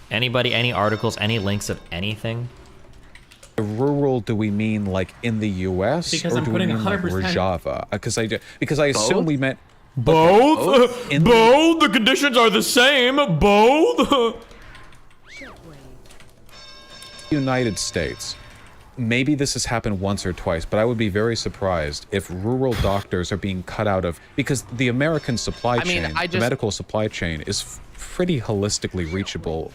Anybody? Any articles? Any links of anything? Rural, do we mean like in the U.S. Because or I'm do we putting mean like 100%. Rojava? Because I assume we meant Both? Both? The conditions are the same. Both? United States. Maybe this has happened once or twice, but I would be very surprised if rural doctors are being cut out of, because the American supply chain, the medical supply chain, is pretty holistically reachable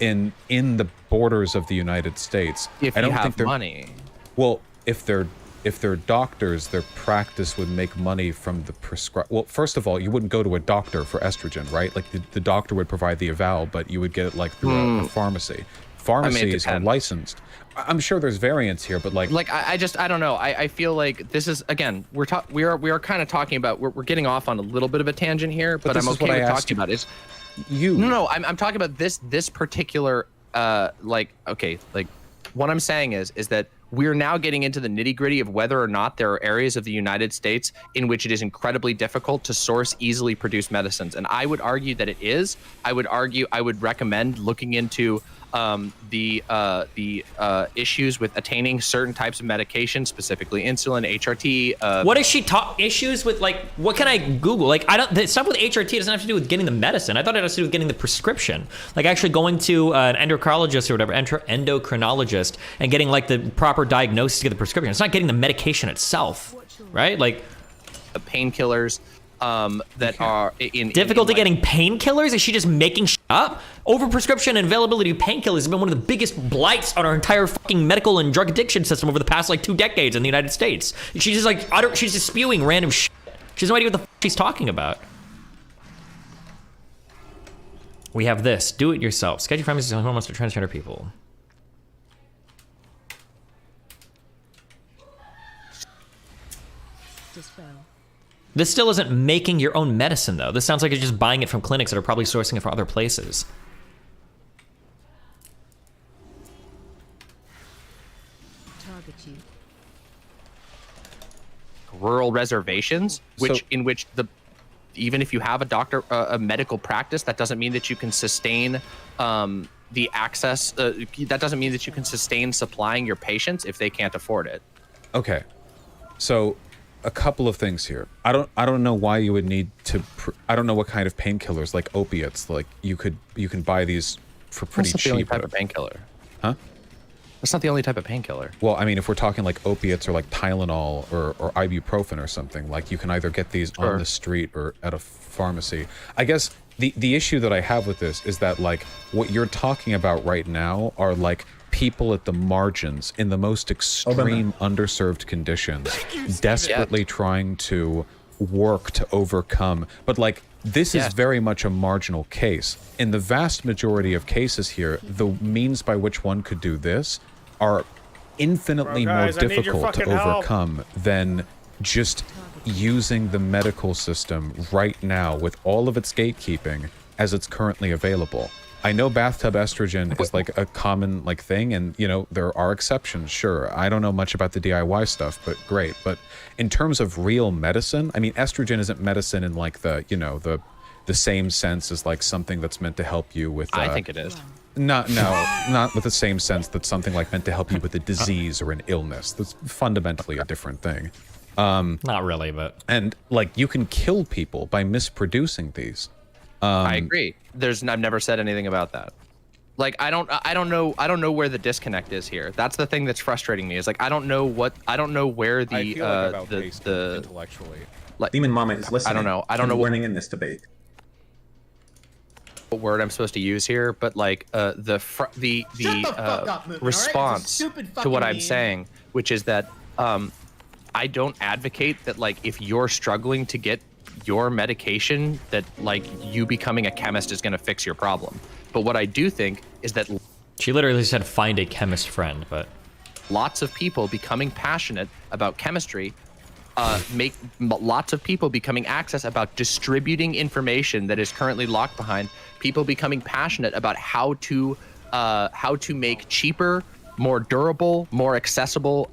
in the borders of the United States. If I don't you have think they're, money. Well, if they're doctors, their practice would make money from the prescribe. Well, first of all, you wouldn't go to a doctor for estrogen, right? Like the doctor would provide the eval, but you would get it like through a pharmacy. Pharmacies are licensed. I'm sure there's variants here, but like I don't know. I feel like this is, again, we are kind of talking about, we're getting off on a little bit of a tangent here, but I'm okay with talking about is I'm talking about this particular what I'm saying is that we're now getting into the nitty-gritty of whether or not there are areas of the United States in which it is incredibly difficult to source easily produced medicines. And I would argue that it is. I would recommend looking into the issues with attaining certain types of medication, specifically insulin, HRT. What is she issues with, like, what can I Google? Like, the stuff with HRT doesn't have to do with getting the medicine. I thought it has to do with getting the prescription. Like actually going to an endocrinologist or whatever, endocrinologist, and getting like the proper diagnosis to get the prescription. It's not getting the medication itself, right? Like painkillers. That are in difficulty getting painkillers. Is she just making shit up? Overprescription and availability of painkillers has been one of the biggest blights on our entire fucking medical and drug addiction system over the past like 2 decades in the United States. She's just she's just spewing random shit. She has no idea what the fuck she's talking about. We have this. Do it yourself. Sketchy pharmacies and hormones for transgender people. This still isn't making your own medicine, though. This sounds like you're just buying it from clinics that are probably sourcing it from other places. Target you. Rural reservations, in which even if you have a doctor, a medical practice, that doesn't mean that you can sustain the access. That doesn't mean that you can sustain supplying your patients if they can't afford it. Okay, so a couple of things here. I don't know why you would need to. I don't know what kind of painkillers, like opiates. Like you can buy these for pretty That's cheap. not the only type of painkiller. Huh? That's not the only type of painkiller. Well, I mean, if we're talking like opiates or like Tylenol or ibuprofen or something, like you can either get these on the street or at a pharmacy. I guess the issue that I have with this is that like what you're talking about right now are like people at the margins in the most extreme underserved conditions, desperately trying to work to overcome. But like this is very much a marginal case. In the vast majority of cases here, the means by which one could do this are infinitely more difficult to overcome than just using the medical system right now with all of its gatekeeping as it's currently available. I know bathtub estrogen is like a common like thing, and you know there are exceptions. Sure, I don't know much about the DIY stuff, but great. But in terms of real medicine, I mean, estrogen isn't medicine in like the the same sense as like something that's meant to help you with. I think it is. Not with the same sense that something like meant to help you with a disease or an illness. That's fundamentally a different thing. Not really, but and like you can kill people by misproducing these. I agree. I've never said anything about that. Like I don't know where the disconnect is here. That's the thing that's frustrating me. Is like I don't know where the I feel like I've outpaced it intellectually. Like Demon Mama is listening. I don't know what learning in this debate. what word I'm supposed to use here, but like the response to what I'm saying, which is that I don't advocate that like if you're struggling to get your medication that like you becoming a chemist is going to fix your problem. But what I do think is that she literally said find a chemist friend, but lots of people becoming passionate about chemistry make lots of people becoming access about distributing information that is currently locked behind people becoming passionate about how to make cheaper, more durable, more accessible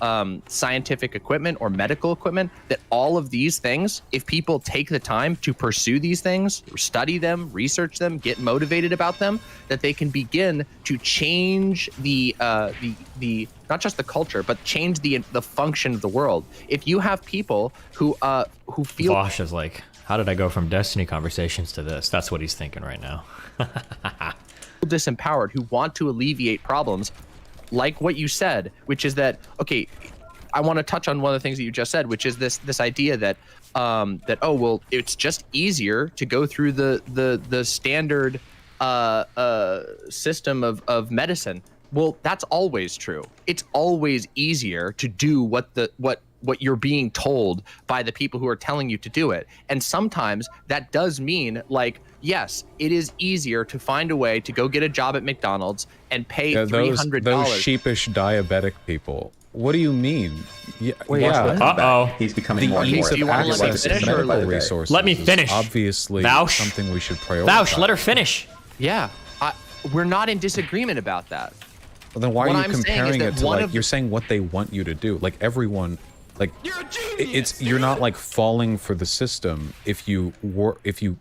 scientific equipment or medical equipment, that all of these things, if people take the time to pursue these things, study them, research them, get motivated about them, that they can begin to change the not just the culture, but change the function of the world. If you have people who feel Vosh is like, how did I go from Destiny conversations to this? That's what he's thinking right now. disempowered, who want to alleviate problems, like what you said, which is that, okay, I want to touch on one of the things that you just said, which is this idea that oh well, it's just easier to go through the standard system of medicine. Well, that's always true. It's always easier to do what you're being told by the people who are telling you to do it. And sometimes that does mean, like, yes, it is easier to find a way to go get a job at McDonald's and pay $300. Those sheepish diabetic people. What do you mean? Yeah. He's becoming more and more. You want to let me finish or medical resources let me finish. is obviously Vouch. something we should prioritize. Vouch, let her finish. Yeah, we're not in disagreement about that. Well, then why What are you I'm saying is comparing that it to one like of you're saying what they want you to do? Like everyone, like you're not like falling for the system if you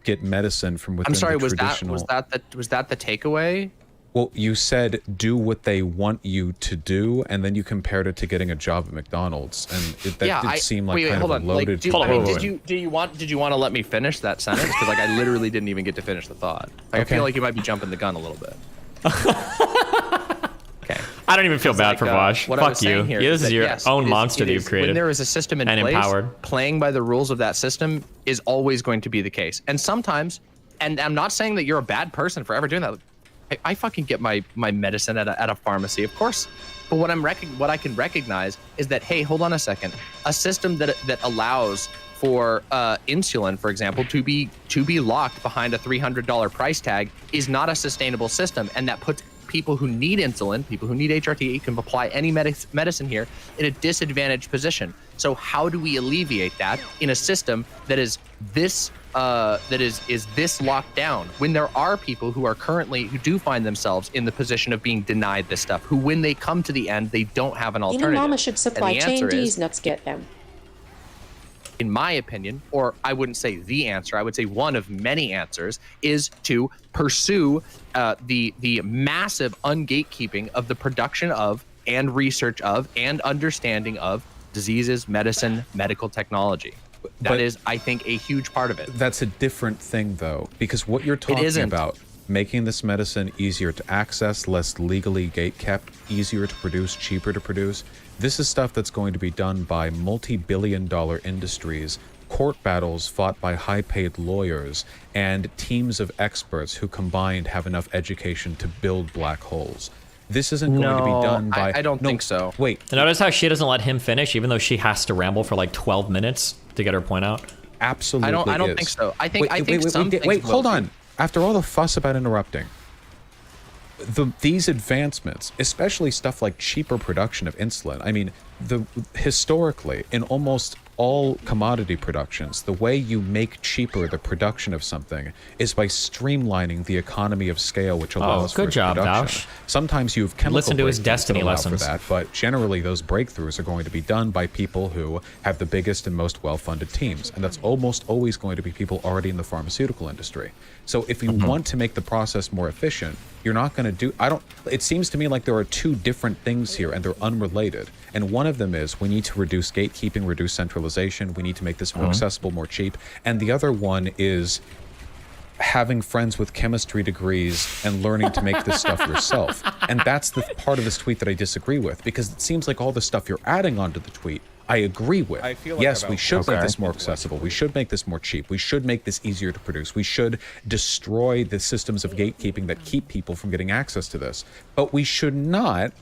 get medicine from within. I'm sorry, the was traditional... that the takeaway? Well, you said do what they want you to do, and then you compared it to getting a job at McDonald's, and that did seem like kind of a loaded. Did you want to let me finish that sentence? Because like I literally didn't even get to finish the thought. Like, I feel like you might be jumping the gun a little bit. Okay. I don't even feel bad for Vosh. Fuck you. This is your own monster that you've created. When there is a system in place, empowered. Playing by the rules of that system is always going to be the case. And sometimes, and I'm not saying that you're a bad person for ever doing that. I fucking get my medicine at a pharmacy, of course. But what I can recognize is that, hey, hold on a second. A system that allows for insulin, for example, to be locked behind a $300 price tag is not a sustainable system, and that puts people who need insulin, people who need HRT, can apply any medicine here, in a disadvantaged position. So how do we alleviate that in a system that is this this locked down, when there are people who do find themselves in the position of being denied this stuff, who when they come to the end, they don't have an alternative. Mama should supply chain these nuts get them. In my opinion, or I wouldn't say the answer, I would say one of many answers, is to pursue the massive ungatekeeping of the production of and research of and understanding of diseases, medicine, medical technology. That is, I think, a huge part of it. That's a different thing, though, because what you're talking about, making this medicine easier to access, less legally gatekept, easier to produce, cheaper to produce, this is stuff that's going to be done by multi-billion-dollar industries, court battles fought by high-paid lawyers, and teams of experts who combined have enough education to build black holes. This isn't going to be done by... I don't think so. Wait. Notice how she doesn't let him finish, even though she has to ramble for like 12 minutes to get her point out? Absolutely I don't think so. I think wait, hold on. After all the fuss about interrupting, these advancements, especially stuff like cheaper production of insulin, I mean, historically, in almost all commodity productions, the way you make cheaper the production of something is by streamlining the economy of scale, which allows for good job, production. Dausch. Sometimes you have chemical Listen to his breakthroughs Destiny that allow lessons. for that, but generally those breakthroughs are going to be done by people who have the biggest and most well-funded teams, and that's almost always going to be people already in the pharmaceutical industry. So if you want to make the process more efficient, you're not going to do, it seems to me like there are two different things here and they're unrelated. And one of them is we need to reduce gatekeeping, reduce centralization. We need to make this more accessible, more cheap. And the other one is having friends with chemistry degrees and learning to make this stuff yourself. And that's the part of this tweet that I disagree with, because it seems like all the stuff you're adding onto the tweet, I agree with. I feel like yes, we should make this more accessible. We should make this more cheap. We should make this easier to produce. We should destroy the systems of gatekeeping that keep people from getting access to this. But we should not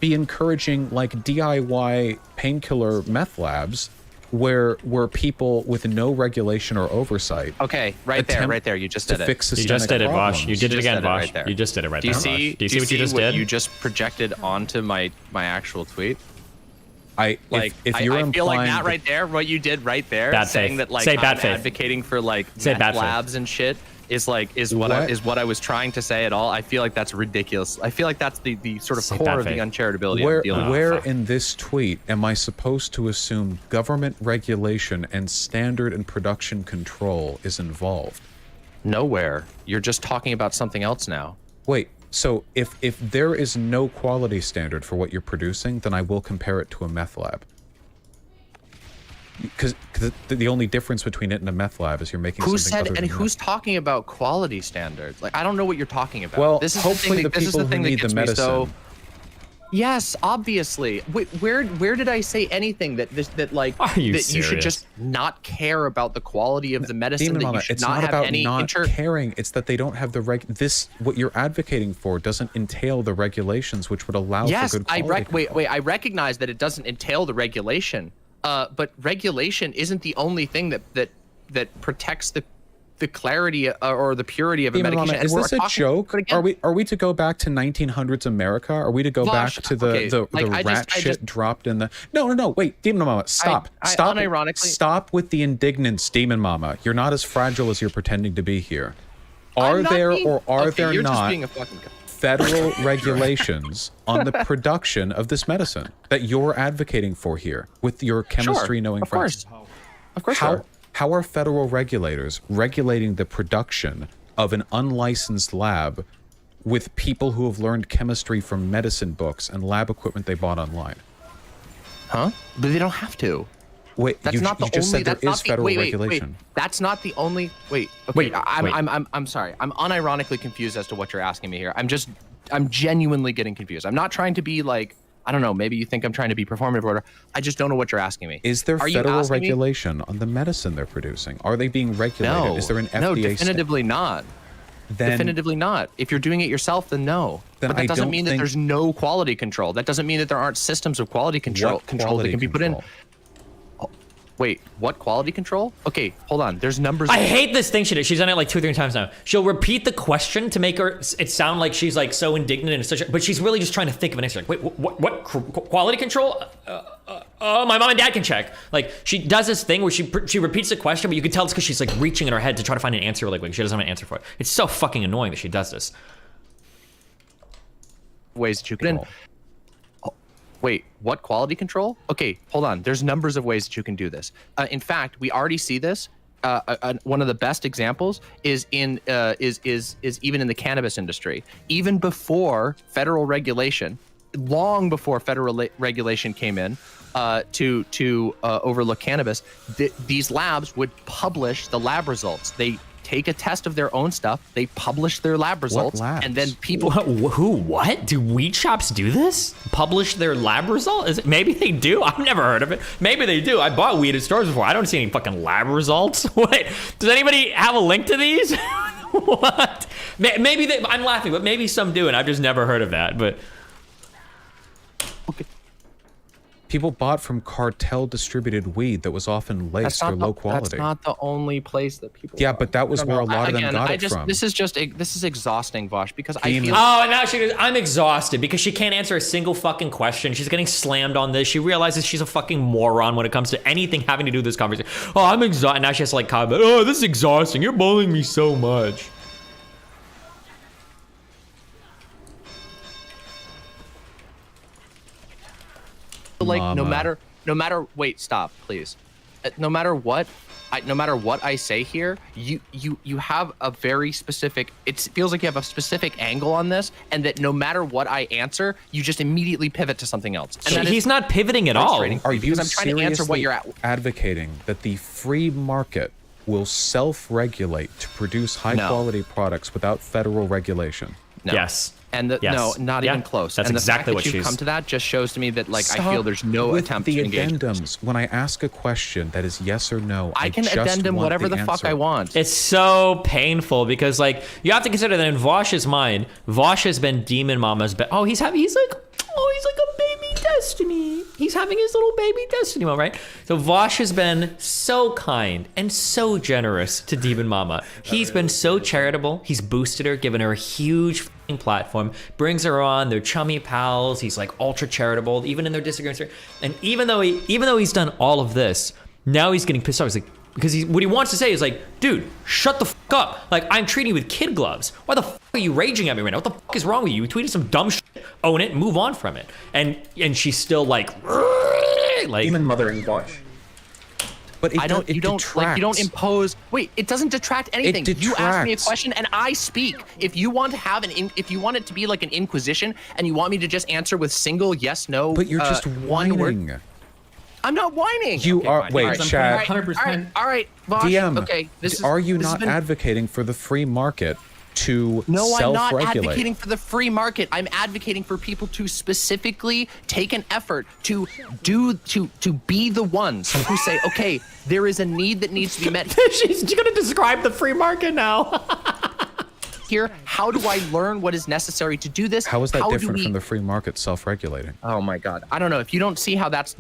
be encouraging like DIY painkiller meth labs where people with no regulation or oversight. Okay, right there. You just did it. Fix You just did it, Vosh. You did it again, Vosh. Right there. You just did it right Do you there, see? Vosh. Do you see what you just did? You just projected onto my actual tweet. If you're I feel like implying that right there, what you did right there, Bad saying faith. that like Say I'm bad faith. advocating for like Say meth bad faith. labs and shit is what I was trying to say at all. I feel like that's ridiculous. I feel like that's the sort of Say core bad of the faith. uncharitability I'm dealing with. Where in this tweet am I supposed to assume government regulation and standard and production control is involved? Nowhere. You're just talking about something else now. Wait, so if there is no quality standard for what you're producing, then I will compare it to a meth lab. Because the only difference between it and a meth lab is you're making something other than who's meth. talking about quality standards? Like I don't know what you're talking about. Well, this is hopefully the thing the people who need the medicine. So, yes, obviously. Wait, where did I say anything that you you should serious? just not care about the quality of the medicine? Demon That you Mama, should it's not not have about any not caring. It's that they don't have the what you're advocating for doesn't entail the regulations which would allow Yes, for good quality control. I recognize that it doesn't entail the regulation. But regulation isn't the only thing that protects the clarity or the purity of a Demon medication. Mama, is this a joke? Are we to go back to 1900s America? Are we to go Vosh, back to the rat shit dropped in the? No. Wait, Demon Mama, stop. Stop. unironically- Stop with the indignance, Demon Mama. You're not as fragile as you're pretending to be here. Are I'm not there being- or are okay, there you're just not being a fucking federal regulations on the production of this medicine that you're advocating for here with your chemistry knowing friends? Of course. How are federal regulators regulating the production of an unlicensed lab with people who have learned chemistry from medicine books and lab equipment they bought online? Huh? But they don't have to. Wait, That's you not the just only. said there That's not is the, federal wait, regulation. That's not the only. Wait. Okay. Wait, I'm sorry. I'm unironically confused as to what you're asking me here. I'm genuinely getting confused. I'm not trying to be like, I don't know. Maybe you think I'm trying to be performative or whatever. I just don't know what you're asking me. Is there Are you federal asking me- regulation on the medicine they're producing? Are they being regulated? No. Is there an FDA? No, definitively not. Then, Definitively not. If you're doing it yourself, then no. Then But that I doesn't don't mean that think- there's no quality control. That doesn't mean that there aren't systems of quality control that quality can be put in. control? Wait, what quality control? Okay, hold on. There's numbers. I hate this thing she did. She's done it like 2 or 3 times now. She'll repeat the question to make it sound like she's like so indignant and such, but she's really just trying to think of an answer. Like, wait, what quality control? My mom and dad can check. Like, she does this thing where she repeats the question, but you can tell it's because she's like reaching in her head to try to find an answer. Like, she doesn't have an answer for it. It's so fucking annoying that she does this. Ways that you can. Wait, what quality control? Okay, hold on. There's numbers of ways that you can do this. In fact, we already see this. One of the best examples is even in the cannabis industry. Even before federal regulation, long before federal regulation came in to overlook cannabis, these labs would publish the lab results. They take a test of their own stuff, they publish their lab results, and then people... What? Do weed shops do this? Publish their lab result? Maybe they do? I've never heard of it. Maybe they do. I bought weed at stores before. I don't see any fucking lab results. What? Does anybody have a link to these? What? Maybe I'm laughing, but maybe some do, and I've just never heard of that. But People bought from cartel-distributed weed that was often laced or low quality. That's not the only place that people. Yeah, but that was where a lot of them got it from. This is exhausting, Vosh, because I feel. Oh, and now I'm exhausted because she can't answer a single fucking question. She's getting slammed on this. She realizes she's a fucking moron when it comes to anything having to do with this conversation. Oh, I'm exhausted. Now she has to like comment. Oh, this is exhausting. You're bullying me so much. Like no matter wait, stop, please. No matter what I say here, you have a very specific, it feels like you have a specific angle on this, and that no matter what I answer, you just immediately pivot to something else. And he's not pivoting at all. Are you because I'm trying to answer what you're advocating that the free market will self-regulate to produce high-quality products without federal regulation? No. Yes. And no, not even close. That's and exactly the what fact that you she's. come to that just shows to me that like Stop I feel there's no with attempt the to engage. addendums. When I ask a question that is yes or no, I can just addendum want whatever the fuck answer. I want. It's so painful because like you have to consider that in Vosh's mind, Vosh has been Demon Mama's. He's like a baby Destiny. He's having his little baby Destiny moment, right? So Vosh has been so kind and so generous to Demon Mama. He's been so charitable. He's boosted her, given her a huge fucking platform, brings her on. They're chummy pals. He's like ultra charitable, even in their disagreements. And even though he's done all of this, now he's getting pissed off. He's like, because what he wants to say is like, dude, shut the fuck up. Like, I'm treating you with kid gloves. Why the fuck are you raging at me right now? What the fuck is wrong with you? You tweeted some dumb shit. Own it, move on from it. And she's still like even mothering Vosh. But you don't impose. Wait, it doesn't detract anything. You ask me a detracts. question and I speak. If you want to have if you want it to be like an inquisition and you want me to just answer with single yes, no, But you're just one whining. word. I'm not whining. You are. Fine. Wait, All right. chat. All right, Vosh. DM. Okay, Are you not advocating for the free market to No, I'm not self-regulate? advocating for the free market. I'm advocating for people to specifically take an effort to be the ones who say, okay, there is a need that needs to be met. She's gonna describe the free market now. Here, how do I learn what is necessary to do this? How is that different from the free market self-regulating? Oh my God, I don't know. If you don't see how that's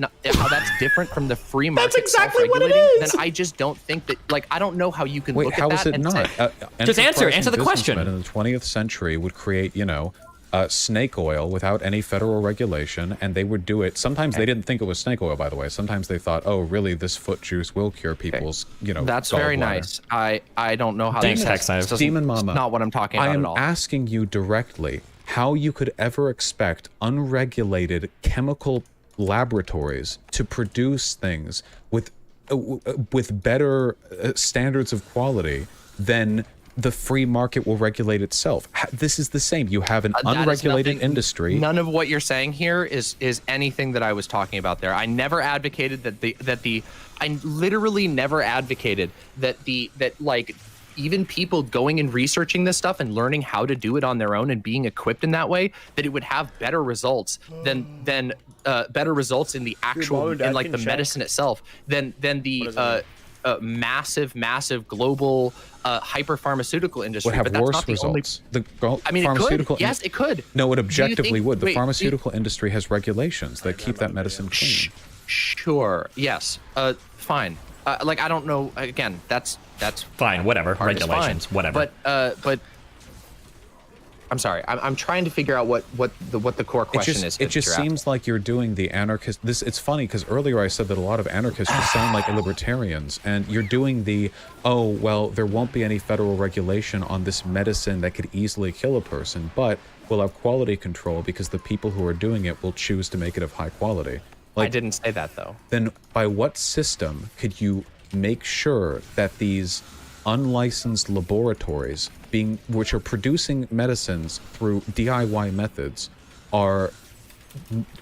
different from the free market, That's exactly what it self-regulating, is. then I just don't think that. Like, I don't know how you can Wait, look how at is that it and not? say, Just answer the Enterprising question. businessmen in the 20th century would create, snake oil without any federal regulation, and they would do it. Sometimes they didn't think it was snake oil, by the way. Sometimes they thought, oh, really, this foot juice will cure people's, That's very gallbladder. nice. I don't know how. Thanks, that's Hex. Demon Mama. It's not what I'm talking about I am at all. asking you directly how you could ever expect unregulated chemical laboratories to produce things with better standards of quality than the free market will regulate itself. This is the same. You have an unregulated industry. None of what you're saying here is anything that I was talking about there. I never advocated I literally never advocated that even people going and researching this stuff and learning how to do it on their own and being equipped in that way, that it would have better results than better results in the actual in like the medicine itself than the massive global hyper pharmaceutical industry. Would have but that's worse not the results. only. Pharmaceutical it could. Yes, it could. No, it objectively would. The wait, pharmaceutical industry has regulations that keep that medicine clean. Sure. Yes. Fine. Like, I don't know. Again, that's Fine, whatever. part is Regulations, fine. whatever. But I'm sorry. I'm trying to figure out what the core question is. It just seems like you're doing the anarchist. It's funny because earlier I said that a lot of anarchists just sound like libertarians, and you're doing the, oh, well, there won't be any federal regulation on this medicine that could easily kill a person, but we'll have quality control because the people who are doing it will choose to make it of high quality. I didn't say that, though. Then by what system could you make sure that these unlicensed laboratories which are producing medicines through DIY methods are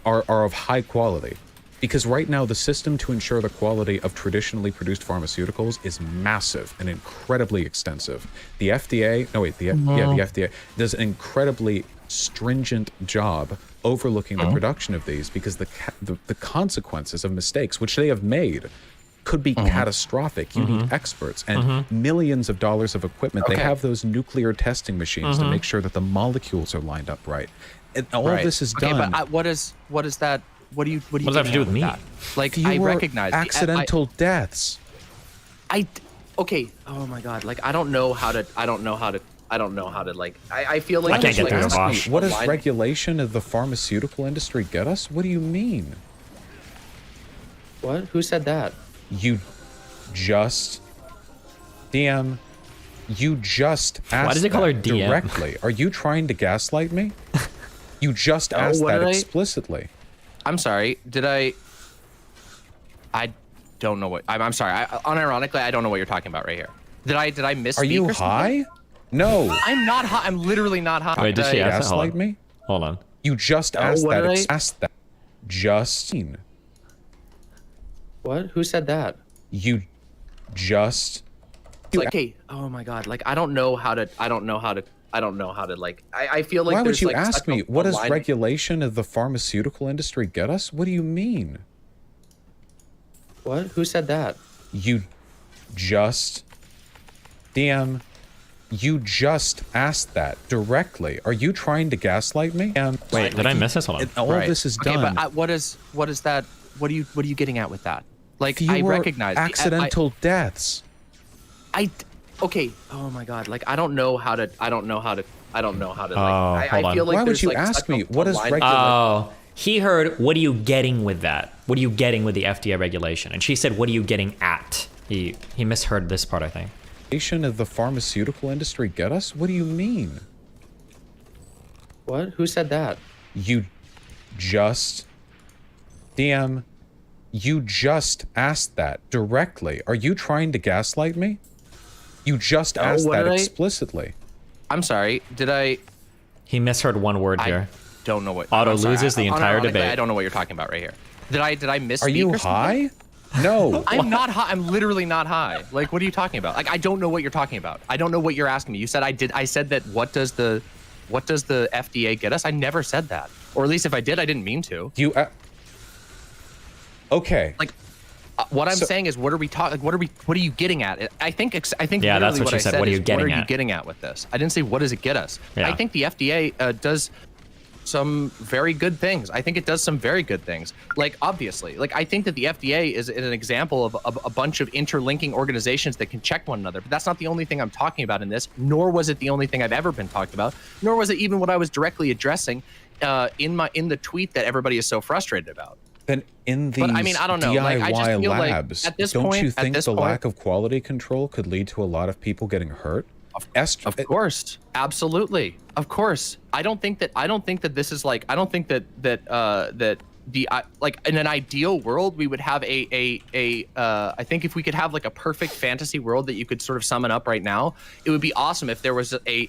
of high quality? Because right now the system to ensure the quality of traditionally produced pharmaceuticals is massive and incredibly extensive. The FDA, the FDA does an incredibly stringent job overlooking the production of these because the consequences of mistakes, which they have made, could be catastrophic. You need experts and millions of dollars of equipment. They have those nuclear testing machines to make sure that the molecules are lined up right. And all of this is done. But what is that? What do you What does that have to do with me? that? Like, Fewer I recognize accidental deaths. Okay. Oh my God. Like, I don't know how to like. I feel like I can't get like, through the ask me Bosch. What does online- regulation of the pharmaceutical industry get us? What do you mean? What? Who said that? You just DM. You just asked Why does it call her that DM? directly. Are you trying to gaslight me? You just asked what that did I- explicitly. I'm sorry. Did I don't know what. I'm sorry. Unironically, I don't know what you're talking about right here. Did I misspeak? Are you or something? high? No. I'm not high. I'm literally not high. Wait, did she ask that? Gaslight Hold on. me? Hold on. You just asked what that. did I- Asked that. Just. What? Who said that? You just. Okay. Oh my God. Like, I don't know how to like. I feel like. Why would there's, you like, ask such a me? What does line- regulation of the pharmaceutical industry get us? What do you mean? What? Who said that? You just. DM. You just asked that directly. Are you trying to gaslight me? Wait, did I miss this? Hold on. All of this is done. Okay, but what is that? What are you getting at with that? Like, I Fewer recognize accidental deaths. Okay. Oh my God. Like, I don't know how to. I hold I on. feel like Why would there's, you like, ask such me? a What is line- regulation? Oh, he heard, what are you getting with that? What are you getting with the FDA regulation? And she said, what are you getting at? He misheard this part, I think. Of the pharmaceutical industry get us? What do you mean? What? Who said that? You just. DM. You just asked that directly. Are you trying to gaslight me? You just asked what that did I- explicitly. I'm sorry. Did I? He misheard one word here. Don't know what. Otto I'm sorry. loses the entire Unironically, debate. I don't know what you're talking about right here. Did I misspeak? Are you or something? high? No. I'm not high. I'm literally not high. Like, what are you talking about? Like, I don't know what you're talking about. I don't know what you're asking me. You said I did. I said that. What does the FDA get us? I never said that. Or at least if I did, I didn't mean to. You. Okay. Like, what I'm saying is, what are we talking? What are you getting at? I think. Yeah, that's literally what she I said. said What are is, you getting What are you at? getting at with this? I didn't say what does it get us. Yeah. I think the FDA does some very good things. I think it does some very good things. Like, obviously, like, I think that the FDA is an example of a bunch of interlinking organizations that can check one another. But that's not the only thing I'm talking about in this, nor was it the only thing I've ever been talked about, nor was it even what I was directly addressing in the tweet that everybody is so frustrated about. Then in these But, I mean, I don't know. DIY Like, I just feel like labs, at this don't point- you at think this the point- lack of quality control could lead to a lot of people getting hurt? Of course, absolutely, of course. I don't think that this is like. I don't think that the like in an ideal world we would have I think if we could have like a perfect fantasy world that you could sort of summon up right now, it would be awesome if there was a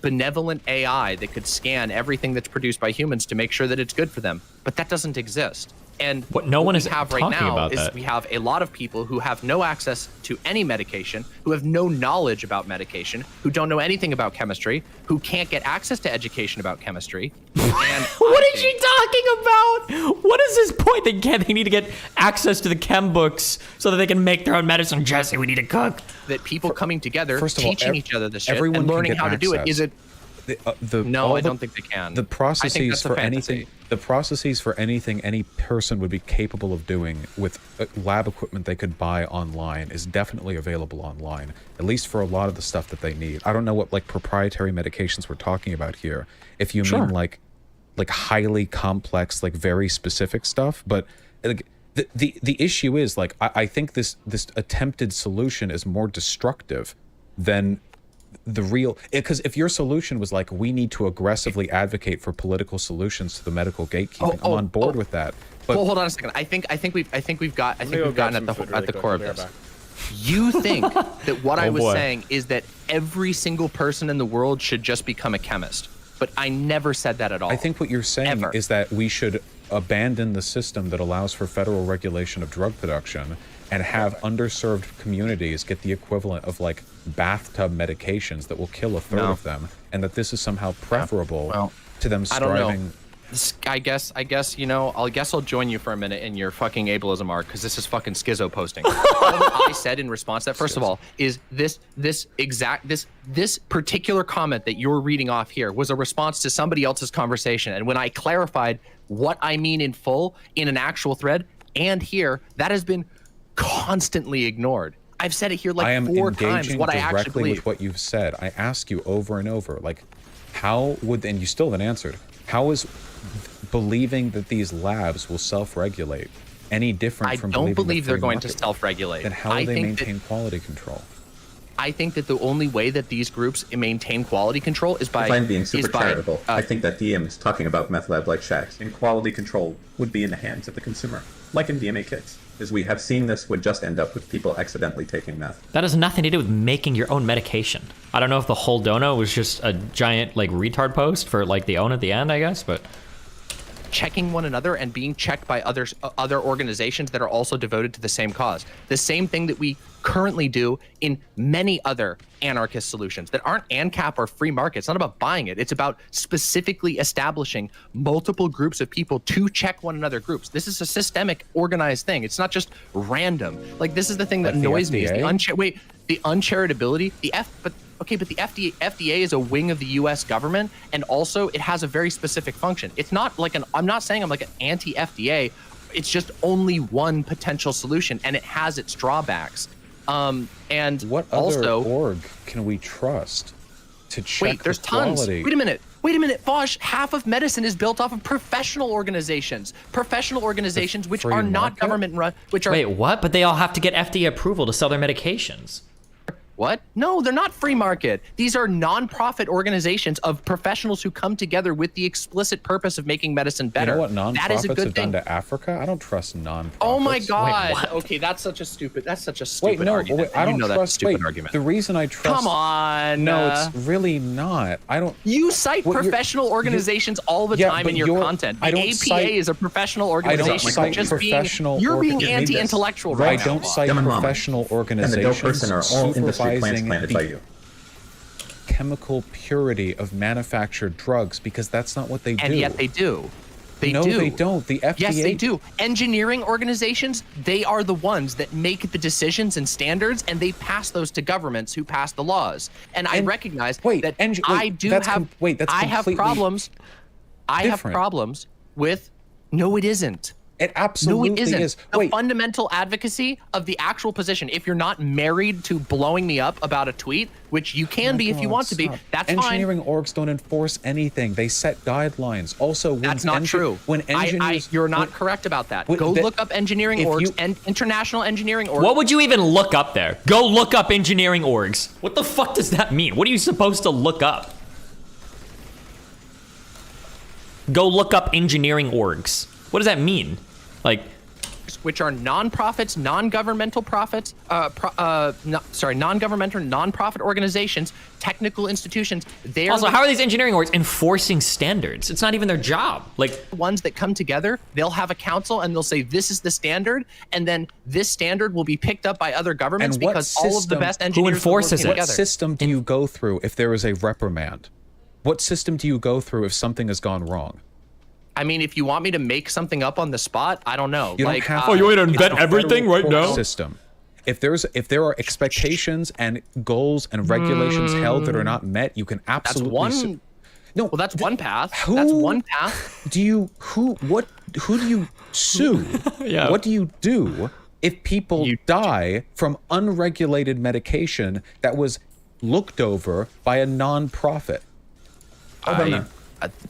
benevolent AI that could scan everything that's produced by humans to make sure that it's good for them. But that doesn't exist. And What no one we is have right talking now about is that. we have a lot of people who have no access to any medication, who have no knowledge about medication, who don't know anything about chemistry, who can't get access to education about chemistry. And What is she talking about? What is his point? They need to get access to the chem books so that they can make their own medicine. Jesse, we need to cook. that people coming together, First of all, teaching each other this shit, everyone and can learning get how to do it. access. Is it? No, I don't think they can. The I think processes that's a for fantasy. anything, the processes for anything any person would be capable of doing with lab equipment they could buy online is definitely available online, at least for a lot of the stuff that they need. I don't know what like proprietary medications we're talking about here. If you mean like highly complex, like very specific stuff, but like the issue is like I think this attempted solution is more destructive than the real, because if your solution was like we need to aggressively advocate for political solutions to the medical gatekeeping, I'm on board with that. But hold on a second. I think we've gotten at the core of this. You think that what I was saying is that every single person in the world should just become a chemist, but I never said that at all. I think what you're saying is that we should abandon the system that allows for federal regulation of drug production and have underserved communities get the equivalent of like bathtub medications that will kill a third of them, and that this is somehow preferable to them striving. I guess I'll join you for a minute in your fucking ableism arc, because this is fucking schizo posting. All that I said in response to that, first of all, is this particular comment that you're reading off here was a response to somebody else's conversation. And when I clarified what I mean in full in an actual thread and here, that has been constantly ignored. I've said it here like 4 times what I actually believe. With what you've said. I ask you over and over, like, how would, and you still haven't answered, how is believing that these labs will self-regulate any different from believing I don't believe they're going to market? self-regulate. Then how do they maintain quality control? I think that the only way that these groups maintain quality control is by... If I'm being super charitable, I think that DM is talking about meth lab like shacks, and quality control would be in the hands of the consumer, like in DMA kits. As we have seen, this would just end up with people accidentally taking meth. That has nothing to do with making your own medication. I don't know if the whole dono was just a giant like retard post for like the own at the end, I guess, but... Checking one another and being checked by other organizations that are also devoted to the same cause. The same thing that we currently do in many other anarchist solutions that aren't ANCAP or free market. It's not about buying it. It's about specifically establishing multiple groups of people to check one another groups. This is a systemic, organized thing. It's not just random. Like, this is the thing that annoys me. Is the uncharitability. But the FDA is a wing of the U.S. government, and also it has a very specific function. It's not like I'm not saying I'm like an anti-FDA. It's just only one potential solution, and it has its drawbacks. And what also, other org can we trust to check wait, there's tons. quality? Wait a minute, Fosh. Half of medicine is built off of professional organizations which are not government run. Wait, what? But they all have to get FDA approval to sell their medications. What? No, they're not free market. These are non-profit organizations of professionals who come together with the explicit purpose of making medicine better. You know what non-profits have thing. done to Africa? I don't trust non-profits. Oh my God. Okay, that's such a stupid argument. Wait, I don't trust. That's a stupid argument. The reason I trust. Come on. No, it's really not. I don't. You cite professional organizations all the time in your content. The APA is a professional organization. I don't cite professional. You're being anti-intellectual right now. I don't cite professional organizations. And the dope person are all industry plants planted by you. Chemical purity of manufactured drugs, because that's not what they do. And yet they do. They don't. The FDA. Yes, they do. Engineering organizations, they are the ones that make the decisions and standards, and they pass those to governments who pass the laws. And I recognize that I have problems. I have problems with. No, it isn't. It absolutely no, it isn't. is. The fundamental advocacy of the actual position. If you're not married to blowing me up about a tweet, which you can be if you want to be, that's fine. Engineering orgs don't enforce anything. They set guidelines. Also, that's not true. When engineers, you're not correct about that. Go look up engineering orgs and international engineering orgs. What would you even look up there? Go look up engineering orgs. What the fuck does that mean? What are you supposed to look up? Go look up engineering orgs. What does that mean? Like, which are non-profits, non-governmental profits, non-governmental, non-profit organizations, technical institutions. Also, how are these engineering orgs enforcing standards? It's not even their job. Like, ones that come together, they'll have a council and they'll say this is the standard, and then this standard will be picked up by other governments because all of the best engineers who enforces it? What system do you go through if there is a reprimand? What system do you go through if something has gone wrong? I mean, if you want me to make something up on the spot, I don't know. You like, don't have you want to invent everything right now? System. If there are expectations and goals and regulations held that are not met, you can absolutely. Well, that's one path. That's one path. Who do you sue? Yeah. What do you do if people die from unregulated medication that was looked over by a non-profit?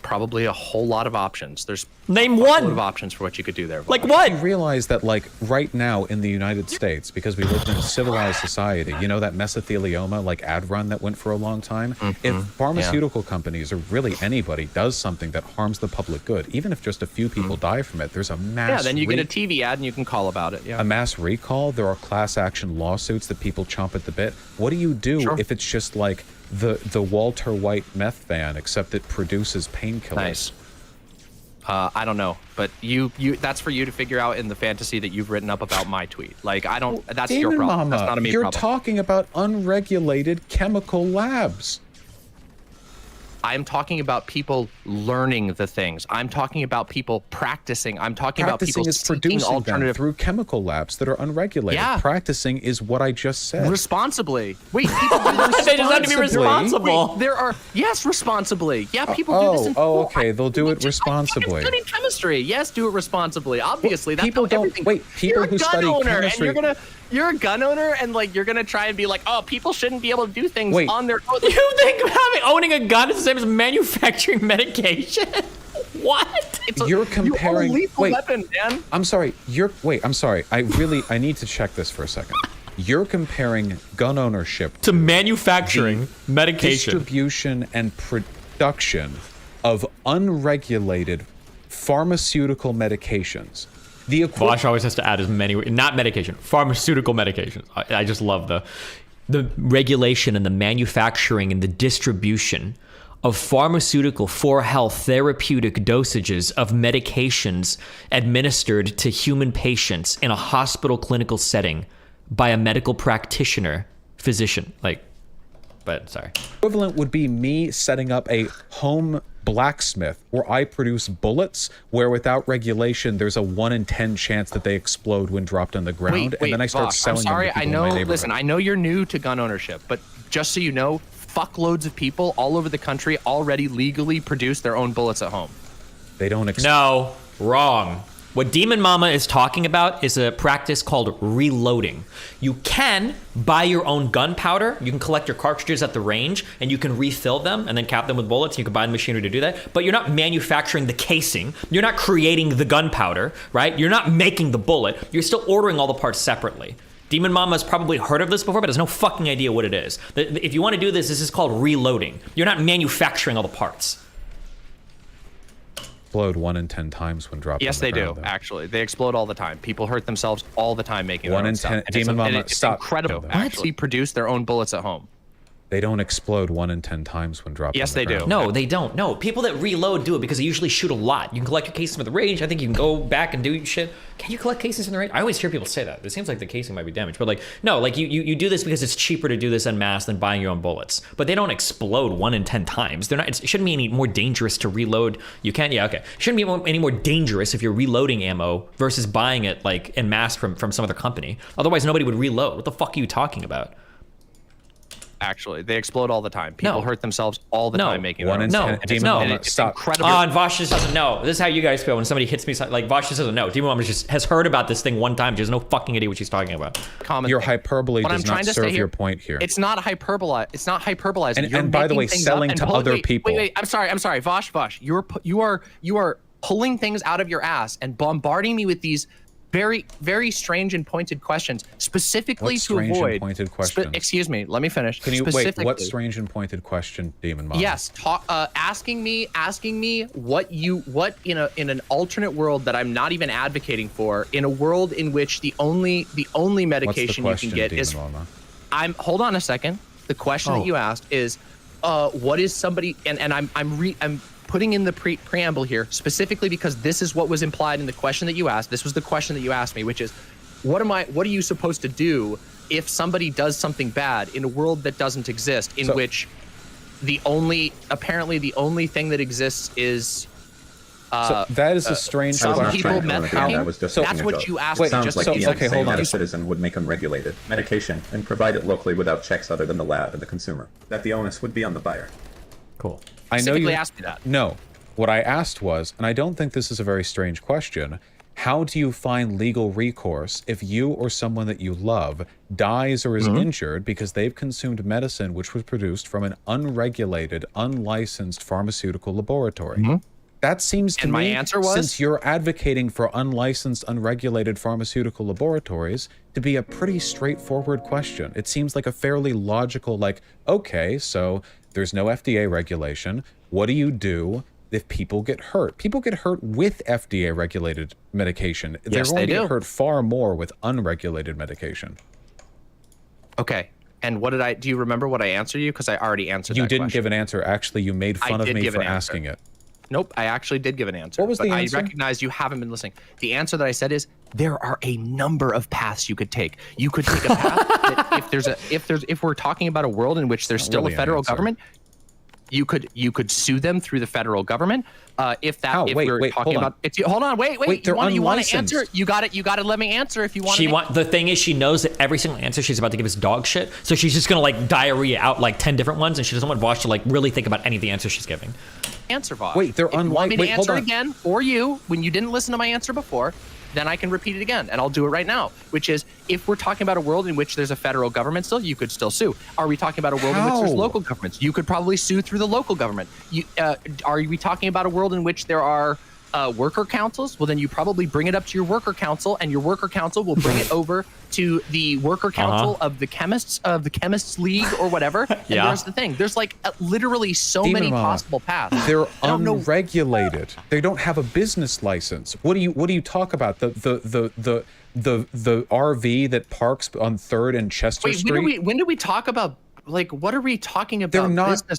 Probably a whole lot of options. There's name a one lot of options for what you could do there. Like what? You realize that, like, right now in the United States, because we live in a civilized society, you know that mesothelioma, like, ad run that went for a long time? If pharmaceutical companies, or really anybody, does something that harms the public good, even if just a few people die from it, there's a mass then you get a TV ad and you can call about it. A mass recall, there are class action lawsuits that people chomp at the bit. What do you do if it's just like the Walter White meth van, except it produces painkillers? Nice. I don't know, but you that's for you to figure out in the fantasy that you've written up about my tweet. Like, I don't. That's Demon your problem. Mama, That's not a me you're problem. talking about unregulated chemical labs. I'm talking about people learning the things. I'm talking about people practicing. I'm talking about people is seeking producing them alternative through chemical labs that are unregulated. Yeah. Practicing is what I just said. Responsibly. Wait, people do this They just have to be responsible. Wait, there are responsibly. Yeah, people do this. Okay. They'll do it responsibly. Study chemistry. Yes, do it responsibly. Obviously, that's people how don't everything. wait. People You're a who gun study owner, chemistry. and you're a gun owner, and like you're gonna try and be like, oh, people shouldn't be able to do things Wait. on their own. You think owning a gun is the same as manufacturing medication? What? You're comparing. You own a lethal wait, weapon, man. I'm sorry. I'm sorry. I need to check this for a second. You're comparing gun ownership to manufacturing medication, distribution, and production of unregulated pharmaceutical medications. Vosh always has to add as many, not medication, pharmaceutical medications. I just love the regulation and the manufacturing and the distribution of pharmaceutical for health therapeutic dosages of medications administered to human patients in a hospital clinical setting by a medical practitioner, physician. Equivalent would be me setting up a home blacksmith where I produce bullets where without regulation there's a 1 in 10 chance that they explode when dropped on the ground, and then I start Vosh, selling I'm sorry, them to people I know. in my neighborhood. Listen, I know you're new to gun ownership, but just so you know, fuckloads of people all over the country already legally produce their own bullets at home. They don't. No, wrong. What Demon Mama is talking about is a practice called reloading. You can buy your own gunpowder. You can collect your cartridges at the range, and you can refill them and then cap them with bullets. You can buy the machinery to do that. But you're not manufacturing the casing. You're not creating the gunpowder, right? You're not making the bullet. You're still ordering all the parts separately. Demon Mama has probably heard of this before, but has no fucking idea what it is. If you want to do this, this is called reloading. You're not manufacturing all the parts. Explode 1 in 10 times when dropped. Yes, on the they ground, do. though. Actually, they explode all the time. People hurt themselves all the time making 1 their own in stuff. 10. And Demon Mama, it's stop. incredible. No, Actually, produce their own bullets at home. They don't explode 1 in 10 times when dropped. Yes, on the they do. ground. No, they don't. No, people that reload do it because they usually shoot a lot. You can collect your casings from the range. I think you can go back and do shit. Can you collect casings from the range? I always hear people say that. It seems like the casing might be damaged, but no, you do this because it's cheaper to do this en masse than buying your own bullets. But they don't explode 1 in 10 times. They're not. It shouldn't be any more dangerous to reload. You can't. Yeah, okay. It shouldn't be any more dangerous if you're reloading ammo versus buying it en masse from some other company. Otherwise, nobody would reload. What the fuck are you talking about? Actually, they explode all the time. People hurt themselves all the time making their own stuff. It's incredible. And Vosh just doesn't know. This is how you guys feel when somebody hits me. Vosh just doesn't know. Demon Mama just has heard about this thing one time. She has no fucking idea what she's talking about. Your hyperbole does not serve your point here. It's not hyperbole. It's not hyperbolizing. And by the way, selling to other people. Wait. I'm sorry. Vosh. You are pulling things out of your ass and bombarding me with these very, very strange and pointed questions, specifically to avoid. Pointed questions? Excuse me. Let me finish. Can you wait? What strange and pointed question, Demon Mama? Yes. Asking me what in an alternate world that I'm not even advocating for, in a world in which the only medication you can get is. Hold on a second. The question that you asked is, what is somebody? And I'm putting in the preamble here specifically because this is what was implied in the question that you asked. This was the question that you asked me, which is, what are you supposed to do if somebody does something bad in a world that doesn't exist, in which the only thing that exists is so that is a strange question. That's what you asked. Sounds like okay, hold on. A citizen would make unregulated medication and provide it locally without checks other than the lab and the consumer. That the onus would be on the buyer. Cool. I know you asked me that. No. What I asked was, and I don't think this is a very strange question, how do you find legal recourse if you or someone that you love dies or is injured because they've consumed medicine which was produced from an unregulated, unlicensed pharmaceutical laboratory? That seems to me, my answer was, since you're advocating for unlicensed, unregulated pharmaceutical laboratories, to be a pretty straightforward question. It seems like a fairly logical, okay, so there's no FDA regulation. What do you do if people get hurt? People get hurt with FDA-regulated medication. They're going to get hurt far more with unregulated medication. Okay. And do you remember what I answered you? Because I already answered that You didn't question. give an answer. Actually, you made fun of me for asking it. Nope, I actually did give an answer. What was the answer? I recognize you haven't been listening. The answer that I said is there are a number of paths you could take. You could take a path that if we're talking about a world in which there's still a federal government, You could sue them through the federal government. If we're talking about, hold on, wait. They're you want to unlicensed. answer? You got to let me answer if you want. The thing is, she knows that every single answer she's about to give is dog shit. So she's just gonna like diarrhea out like 10 different ones, and she doesn't want Vosh to like really think about any of the answers she's giving. Answer, Vosh. Wait, they're unlicensed. Want me to answer again for you when you didn't listen to my answer before? Then I can repeat it again, and I'll do it right now, which is, if we're talking about a world in which there's a federal government still, you could still sue. Are we talking about a world in which there's local governments? You could probably sue through the local government. Are we talking about a world in which there are worker councils? Well, then you probably bring it up to your worker council, and your worker council will bring it over to the worker council of the chemists league or whatever. And there's the thing. There's like literally so many possible paths. They're unregulated. They don't have a business license. What do you talk about? The RV that parks on 3rd and Chester Street? When do we talk about, like, what are we talking about?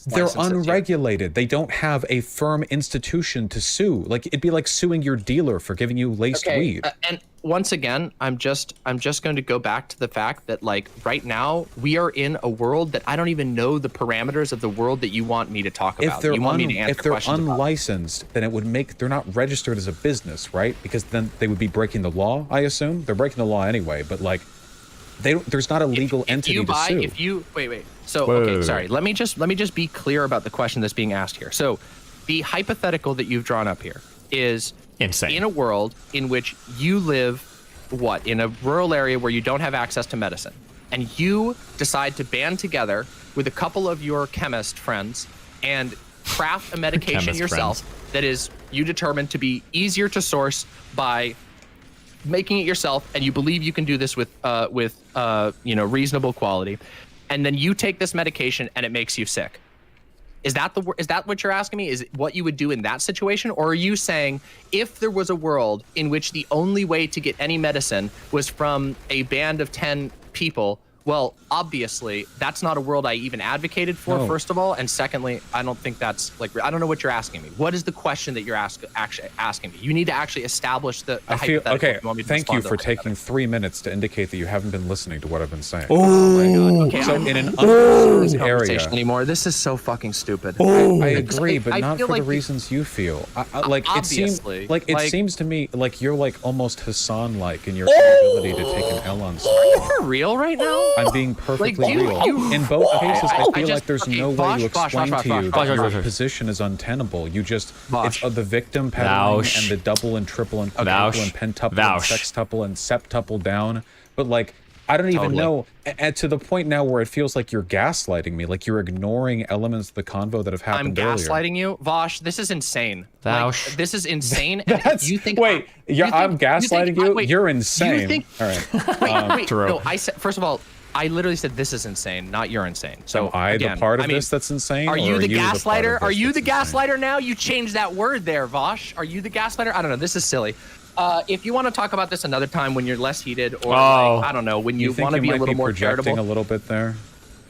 They're unregulated. They don't have a firm institution to sue. Like, it'd be like suing your dealer for giving you laced weed. And once again, I'm just going to go back to the fact that, like, right now we are in a world that I don't even know the parameters of the world that you want me to talk about. If they're unlicensed, then it would make, they're not registered as a business, right? Because then they would be breaking the law, I assume. They're breaking the law anyway, but like, there's not a legal entity to sue. Wait. So, sorry. Let me just be clear about the question that's being asked here. So, the hypothetical that you've drawn up here is insane. In a world in which you live, in a rural area where you don't have access to medicine, and you decide to band together with a couple of your chemist friends and craft a medication yourself that is you determine to be easier to source by making it yourself, and you believe you can do this with reasonable quality, and then you take this medication and it makes you sick. Is that what you're asking me? Is it what you would do in that situation? Or are you saying if there was a world in which the only way to get any medicine was from a band of 10 people, well, obviously, that's not a world I even advocated for, first of all. And secondly, I don't think that's, like, I don't know what you're asking me. What is the question that you're actually asking me? You need to actually establish the hypothetical. Okay, you want me to thank you respond for to taking 3 minutes to indicate that you haven't been listening to what I've been saying. Oh my God. Okay, so in an unrestricted area anymore. This is so fucking stupid. I agree, but not for like the reasons you feel. It seems to me like you're like almost Hassan-like in your ability to take an L on something. Are you for real right now? I'm being perfectly real. In both cases, I feel like there's no way to explain to you that your position is untenable. You just, it's the victim peddling and the double and triple and quadruple and pentuple and sextuple and septuple down. But like, I don't even know, and to the point now where it feels like you're gaslighting me, like you're ignoring elements of the convo that have happened earlier. I'm gaslighting you? Vosh, this is insane. This is insane. You think I'm gaslighting you? You're insane. All right. Wait. No, I said, first of all, I literally said this is insane, not you're insane. So am I the part of this that's insane? Are you the gaslighter? Are you the gaslighter now? You changed that word there, Vosh. Are you the gaslighter? I don't know. This is silly. If you want to talk about this another time when you're less heated, or like, I don't know, when you want to be a little more charitable. A little bit there.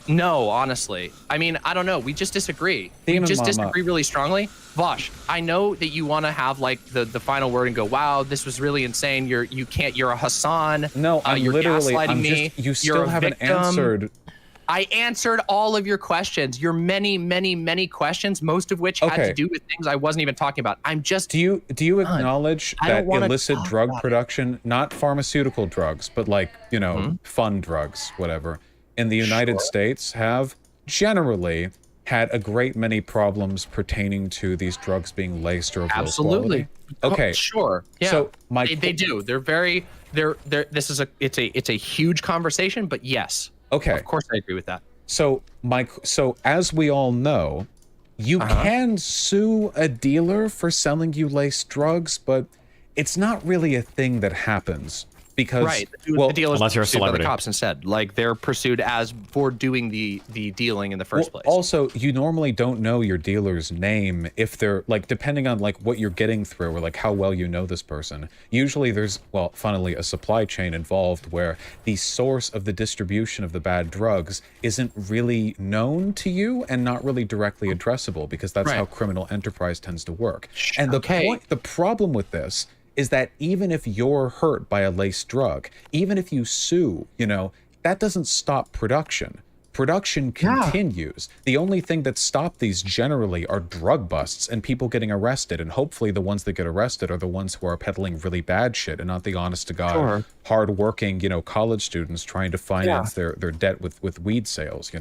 No, honestly. I mean, I don't know. We just disagree. We just disagree really strongly. Vosh, I know that you want to have like the final word and go, wow, this was really insane. You're a Hassan. No, you're literally, gaslighting me. You still haven't answered. I answered all of your questions, your many, many, many questions, most of which had to do with things I wasn't even talking about. I'm just. Do you acknowledge that illicit drug production, not pharmaceutical drugs, but like, fun drugs, whatever, in the United States have generally had a great many problems pertaining to these drugs being laced or of low quality? Okay. Sure. Yeah. So they do. It's a huge conversation, but yes. Okay. Of course I agree with that. So as we all know, you can sue a dealer for selling you laced drugs, but it's not really a thing that happens. Because the dealers are pursued by the cops instead. Like they're pursued as for doing the dealing in the first place. Also, you normally don't know your dealer's name if they're like, depending on like what you're getting through or like how well you know this person. Usually there's, funnily, a supply chain involved where the source of the distribution of the bad drugs isn't really known to you and not really directly addressable, because that's how criminal enterprise tends to work. And the problem with this is that even if you're hurt by a laced drug, even if you sue, that doesn't stop production. Production continues. The only thing that stopped these generally are drug busts and people getting arrested. And hopefully the ones that get arrested are the ones who are peddling really bad shit and not the honest to God, hardworking, college students trying to finance their debt with weed sales,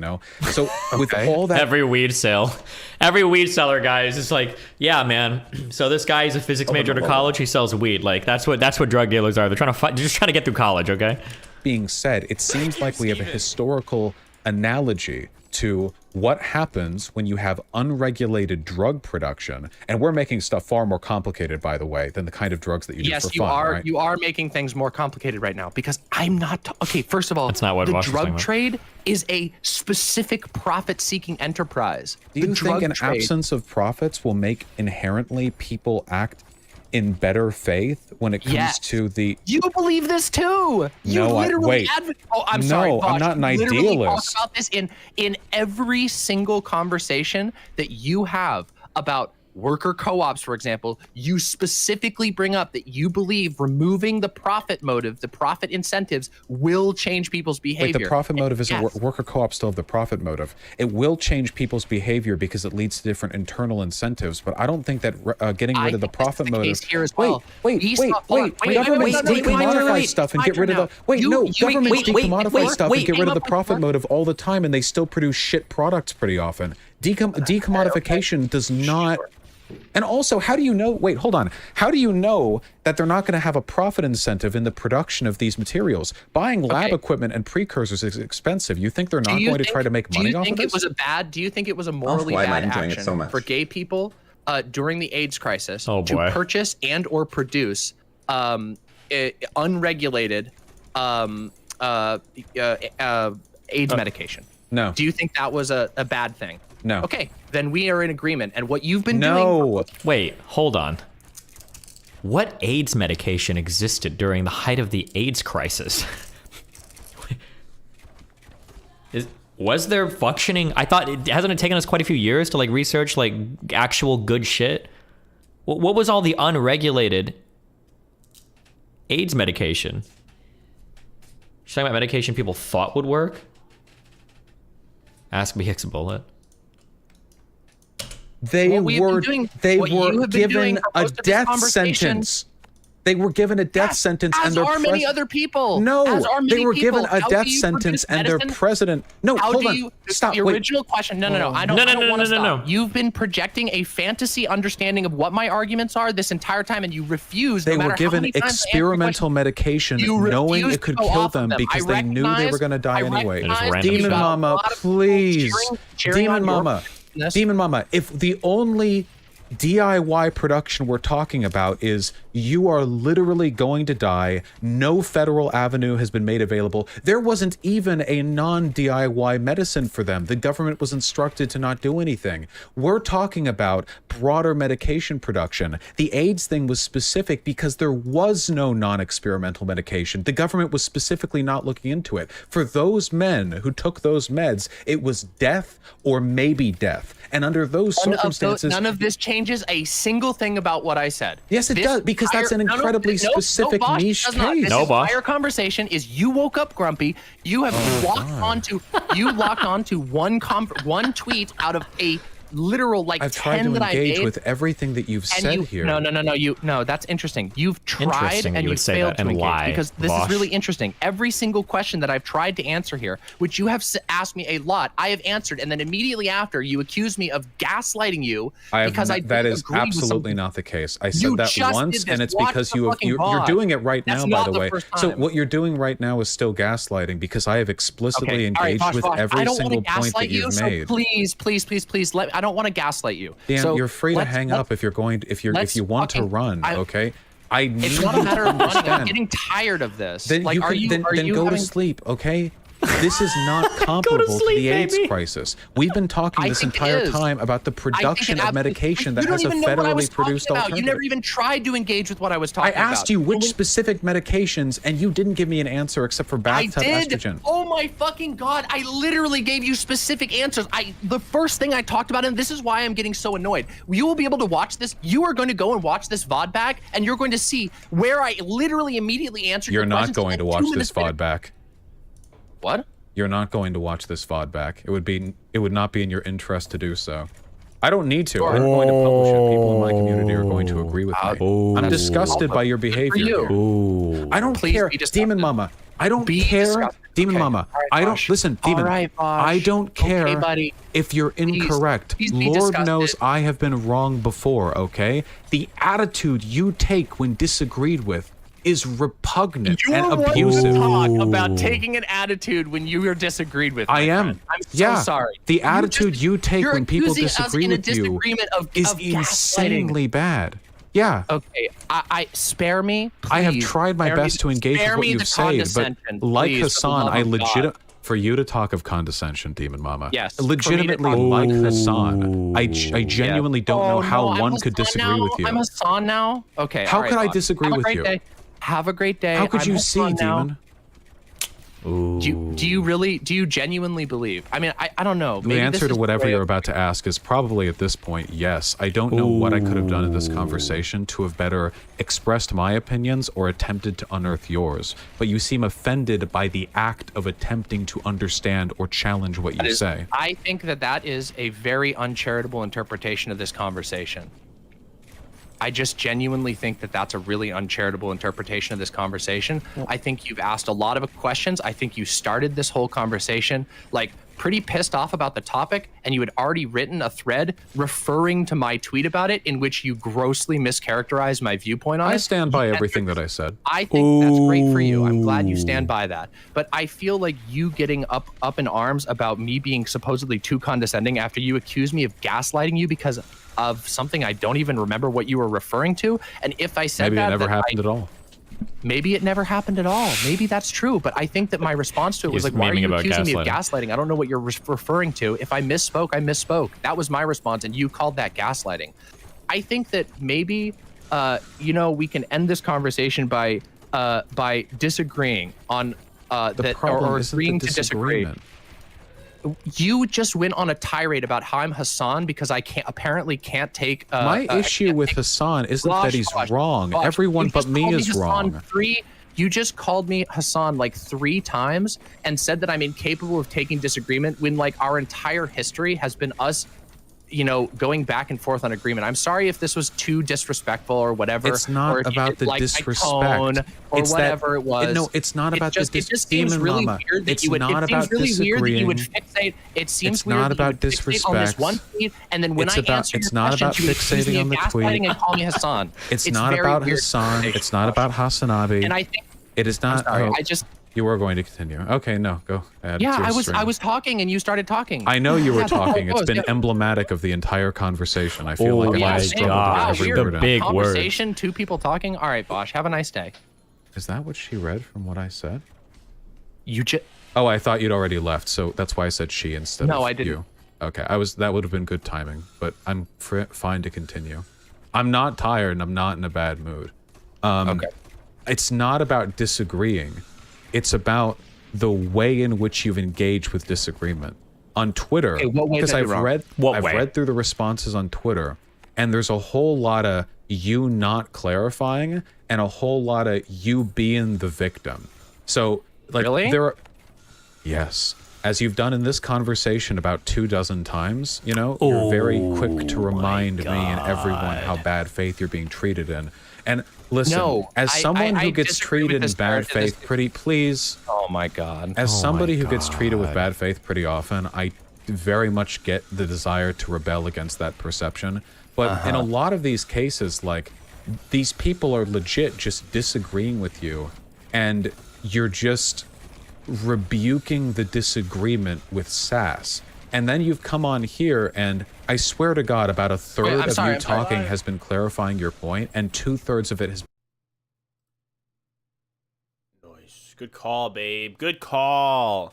So with all that, every weed seller, guys, it's like, yeah, man. So this guy is a physics major to college. He sells weed. Like that's what drug dealers are. They're just trying to get through college. Okay. Being said, it seems like we have a historical analogy to what happens when you have unregulated drug production, and we're making stuff far more complicated, by the way, than the kind of drugs that you do for fun. Right? You are making things more complicated right now because I'm not. Okay, first of all, that's not what the drug trade is a specific profit-seeking enterprise. Do you think an absence of profits will make inherently people act in better faith when it comes to the... You believe this too. You literally advocate. Oh, I'm sorry. No, I'm not an idealist. Talk about this in every single conversation that you have about worker co-ops, for example. You specifically bring up that you believe removing the profit motive, the profit incentives, will change people's behavior. Wait, the profit motive isn't worker co-ops still have the profit motive. It will change people's behavior because it leads to different internal incentives. But I don't think that getting rid of the profit motive. Here as well. Wait. Governments decommodify stuff and get rid of the. Governments decommodify stuff and get rid of the profit motive all the time, and they still produce shit products pretty often. Decommodification does not. And also, how do you know? Wait, hold on. How do you know that they're not going to have a profit incentive in the production of these materials? Buying lab equipment and precursors is expensive. You think they're not going to try to make money off of this? Do you think it was a morally bad action for gay people during the AIDS crisis to purchase and or produce unregulated AIDS medication? No. Do you think that was a bad thing? No. Okay, then we are in agreement. And what you've been doing... Wait, hold on. What AIDS medication existed during the height of the AIDS crisis? Was there functioning? I thought, hasn't it taken us quite a few years to research actual good shit? What was all the unregulated AIDS medication? You're talking about medication people thought would work? Ask me Hicks a bullet. They were given a death sentence. They were given a death sentence, and their many other people. No, they were given a death sentence, and their president. No, hold on. Stop. The original question. No. I don't want to stop. You've been projecting a fantasy understanding of what my arguments are this entire time, and you refuse. They were given experimental medication, knowing it could kill them because they knew they were going to die anyway. Demon Mama, please. Demon Mama. Demon Mama, if the only DIY production we're talking about is you are literally going to die, no federal avenue has been made available. There wasn't even a non-DIY medicine for them. The government was instructed to not do anything. We're talking about broader medication production. The AIDS thing was specific because there was no non-experimental medication. The government was specifically not looking into it. For those men who took those meds, it was death or maybe death. And under those circumstances... None of this changes a single thing about what I said. Yes, it does, because that's an incredibly specific niche case. This entire conversation is you woke up grumpy. You have locked onto one tweet out of a literal I've tried to engage with everything that you've said here. No, that's interesting. You've tried and you failed to engage because this is really interesting. Every single question that I've tried to answer here, which you have asked me a lot, I have answered, and then immediately after you accuse me of gaslighting you because that is absolutely not the case. I said that once, and it's because you're doing it right now, by the way. So what you're doing right now is still gaslighting because I have explicitly engaged with every single point that you've made. Please let I don't want to gaslight you. Dan, you're free to hang up if you want to run. Okay. It's not a matter of running. I'm getting tired of this. Then go to sleep. Okay. This is not comparable to the AIDS crisis. We've been talking this entire time about the production of medication that has a federally produced alternative. You never even tried to engage with what I was talking about. I asked you which specific medications, and you didn't give me an answer except for bathtub estrogen. Oh my fucking God. I literally gave you specific answers. The first thing I talked about, and this is why I'm getting so annoyed. You will be able to watch this. You are going to go and watch this VOD back, and you're going to see where I literally immediately answered your questions. You're not going to watch this VOD back. What? You're not going to watch this VOD back. It would not be in your interest to do so. I don't need to. I'm going to publish it. People in my community are going to agree with me. I'm disgusted by your behavior here. I don't care, Demon Mama. I don't care, Demon Mama. I don't listen, Demon. I don't care if you're incorrect. Lord knows I have been wrong before. Okay, the attitude you take when disagreed with is repugnant and abusive. Talk about taking an attitude when you are disagreed with. I am. Friend. I'm so sorry. The attitude you take when people accusing us disagree in a with you disagreement is of insanely bad. Yeah. Okay. I spare me. Please. I have tried my best to engage with what you've said, but like Hassan, I legit for you to talk of condescension, Demon Mama. Yes. Legitimately, like Hassan, I genuinely don't know how one could disagree with you. I'm Hassan now. Okay. How could I disagree with you? Have a great day. How could you see, Demon? Do you genuinely believe? I mean, I don't know. Maybe the answer to whatever you're about to ask is probably at this point, yes. I don't know what I could have done in this conversation to have better expressed my opinions or attempted to unearth yours. But you seem offended by the act of attempting to understand or challenge what you say. I think that is a very uncharitable interpretation of this conversation. I just genuinely think that that's a really uncharitable interpretation of this conversation. I think you've asked a lot of questions. I think you started this whole conversation like pretty pissed off about the topic, and you had already written a thread referring to my tweet about it in which you grossly mischaracterized my viewpoint on it. I stand by everything that I said. I think that's great for you. I'm glad you stand by that. But I feel like you getting up in arms about me being supposedly too condescending after you accused me of gaslighting you because of something I don't even remember what you were referring to. And if I said maybe it never happened at all. Maybe it never happened at all. Maybe that's true. But I think that my response to it was like, why are you accusing me of gaslighting? I don't know what you're referring to. If I misspoke, I misspoke. That was my response. And you called that gaslighting. I think that maybe, we can end this conversation by disagreeing on or agreeing to disagree. You just went on a tirade about how I'm Hassan because I apparently can't take. My issue with Hassan isn't that he's wrong. Everyone but me is wrong. You just called me Hassan like 3 times and said that I'm incapable of taking disagreement when like our entire history has been us, going back and forth on agreement. I'm sorry if this was too disrespectful or whatever. It's not about the disrespect. Or whatever it was. No, it's not about the disrespect. It just seems really weird that you would. It seems really weird that you would fixate. It seems weird that you would fixate on this one tweet, and then when I answer your questions, you accuse me of gaslighting and call me Hassan. It's not about Hassan. It's not about Hassanabi. And I think it is not. I'm sorry, You were going to continue. Okay, no, go ahead. Yeah, I was talking and you started talking. I know you were talking. It's been emblematic of the entire conversation. I feel like I struggled with every word. The big conversation, word. 2 people talking. All right, Bosch, have a nice day. Is that what she read from what I said? You just. Oh, I thought you'd already left, so that's why I said she instead of you. No, I didn't. You. Okay, that would have been good timing, but I'm fine to continue. I'm not tired and I'm not in a bad mood. Okay. It's not about disagreeing. It's about the way in which you've engaged with disagreement on Twitter. Because I've read through the responses on Twitter, and there's a whole lot of you not clarifying and a whole lot of you being the victim. So like yes, as you've done in this conversation about 24 times, you're very quick to remind me and everyone how bad faith you're being treated in. And listen, as someone who gets treated in bad faith please. Oh my God. As somebody who gets treated with bad faith pretty often, I very much get the desire to rebel against that perception. But in a lot of these cases, like, these people are legit just disagreeing with you, and you're just rebuking the disagreement with sass. And then you've come on here, and I swear to God, about a third of you talking has been clarifying your point, and 2/3 of it has. Nice. Good call, babe. Good call.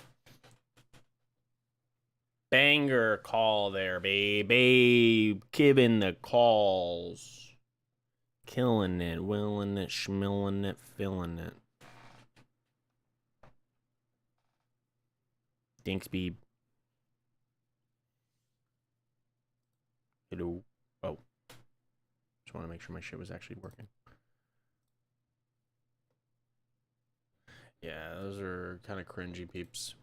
Banger call there, babe. Babe, giving the calls. Killing it, willing it, schmilling it, feeling it. Thanks, babe. Hello. Oh. Just want to make sure my shit was actually working. Yeah, those are kind of cringy peeps.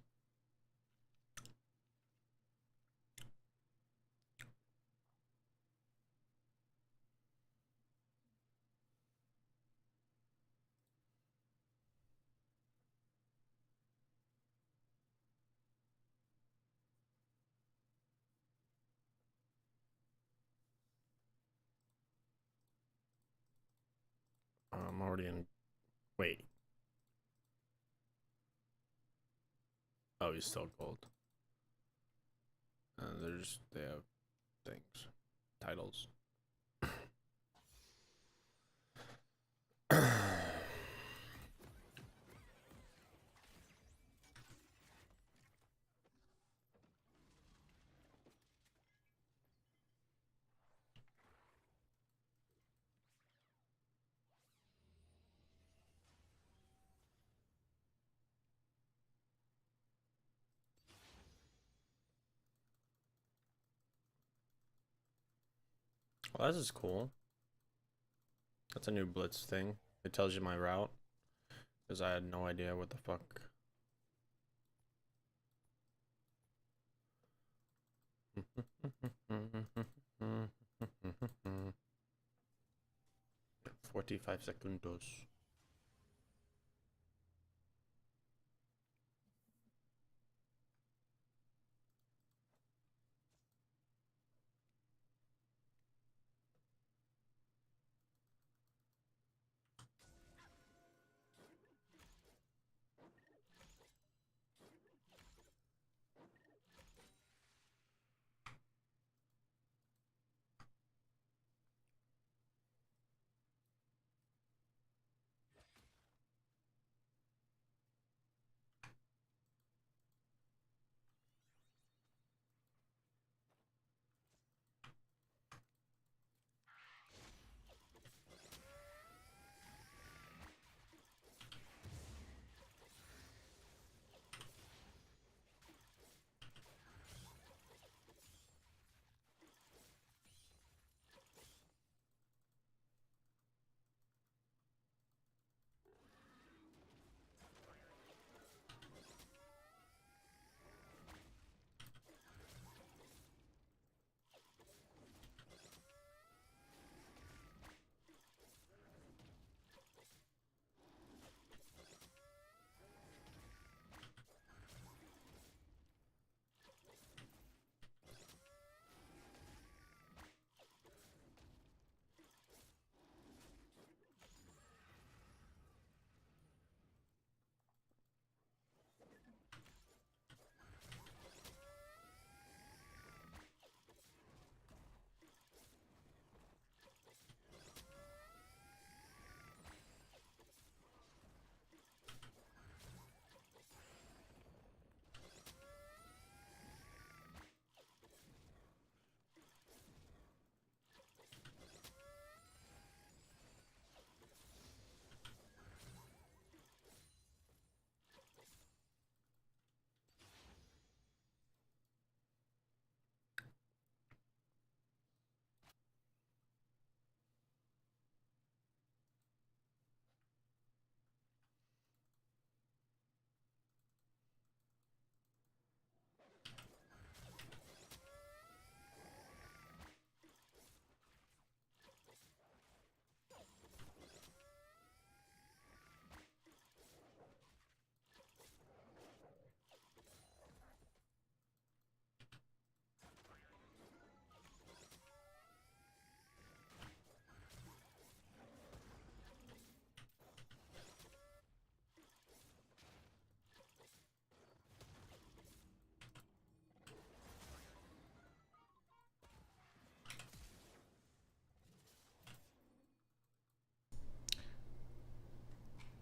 I'm already in. Wait. Oh, he's still gold. They have things, titles. Well, this is cool. That's a new Blitz thing. It tells you my route. Because I had no idea what the fuck. "45 segundos."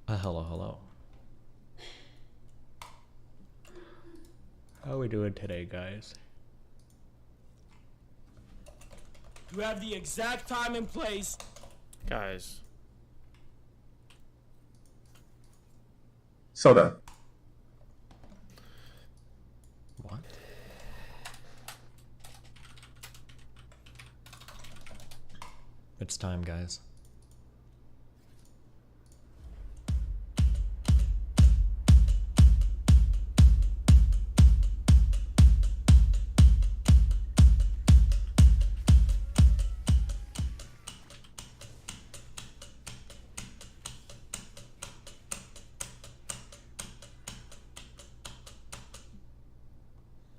Hello. How are we doing today, guys? You have the exact time and place. Guys. Soda. What? It's time, guys.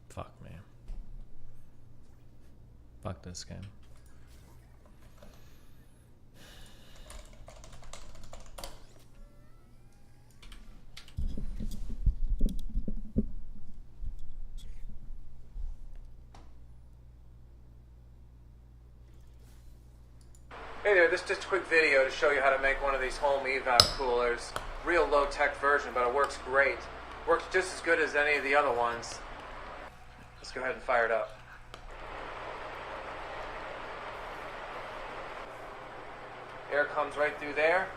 Fuck, man. Fuck this game. Hey there, this is just a quick video to show you how to make one of these home evap coolers. Real low-tech version, but it works great. Works just as good as any of the other ones. Let's go ahead and fire it up. Air comes right through there.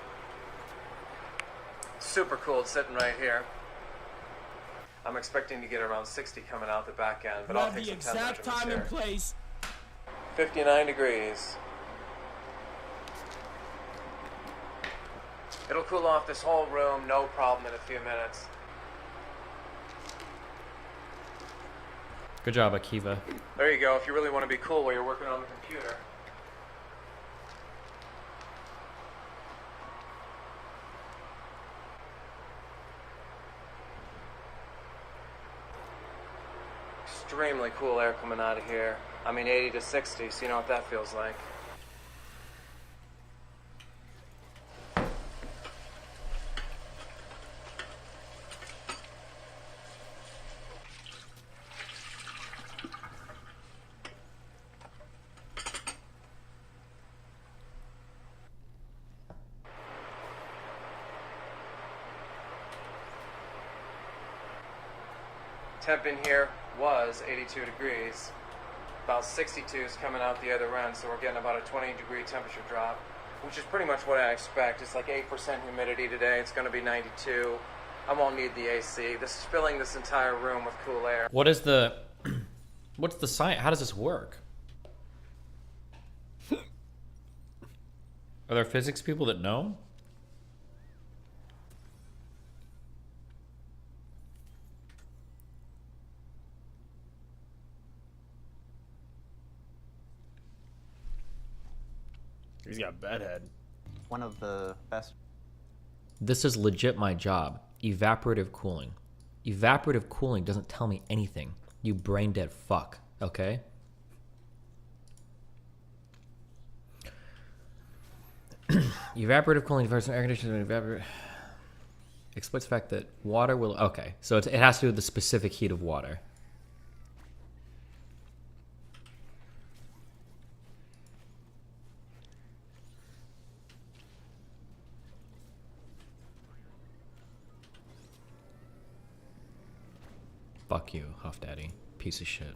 Super cool, it's sitting right here. I'm expecting to get around 60 coming out the back end, but I'll take some the exact time and place. 59 degrees. It'll cool off this whole room, no problem, in a few minutes. Good job, Akiva. There you go, if you really want to be cool while you're working on the computer. Extremely cool air coming out of here. I mean 80 to 60, so you know what that feels like. Temp in here was 82 degrees. About 62 is coming out the other end, so we're getting about a 20-degree temperature drop, which is pretty much what I expect. It's like 8% humidity today. It's going to be 92. I won't need the AC. This is filling this entire room with cool air. What is the... What's the science? How does this work? Are there physics people that know? He's got bedhead. One of the best. This is legit my job. Evaporative cooling. Evaporative cooling doesn't tell me anything. You brain dead fuck. Okay? Evaporative cooling versus air conditioning. Exploits the fact that water will... Okay, so it has to do with the specific heat of water. Fuck you, Huff Daddy. Piece of shit.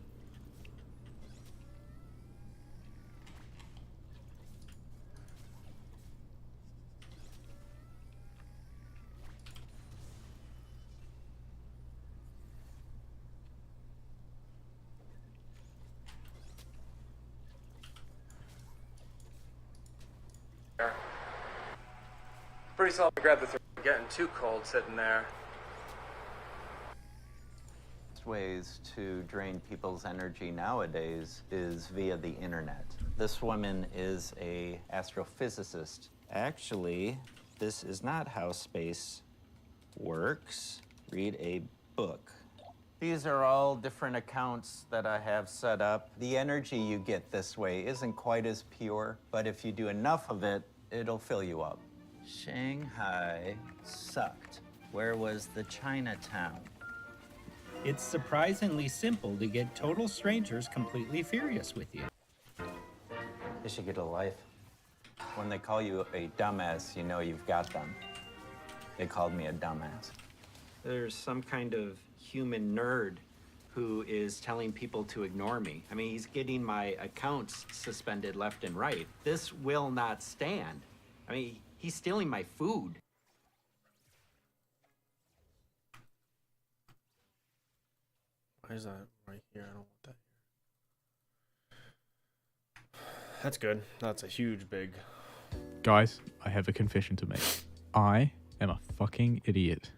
Pretty solid. Grab the getting too cold sitting there. Ways to drain people's energy nowadays is via the internet. This woman is a astrophysicist. Actually, this is not how space works. Read a book. These are all different accounts that I have set up. The energy you get this way isn't quite as pure, but if you do enough of it, it'll fill you up. Shanghai sucked. Where was the Chinatown? It's surprisingly simple to get total strangers completely furious with you. They should get a life. When they call you a dumbass, you know you've got them. They called me a dumbass. There's some kind of human nerd who is telling people to ignore me. I mean, he's getting my accounts suspended left and right. This will not stand. I mean, he's stealing my food. Why is that right here? I don't want that here. That's good. That's a huge big... Guys, I have a confession to make. I am a fucking idiot.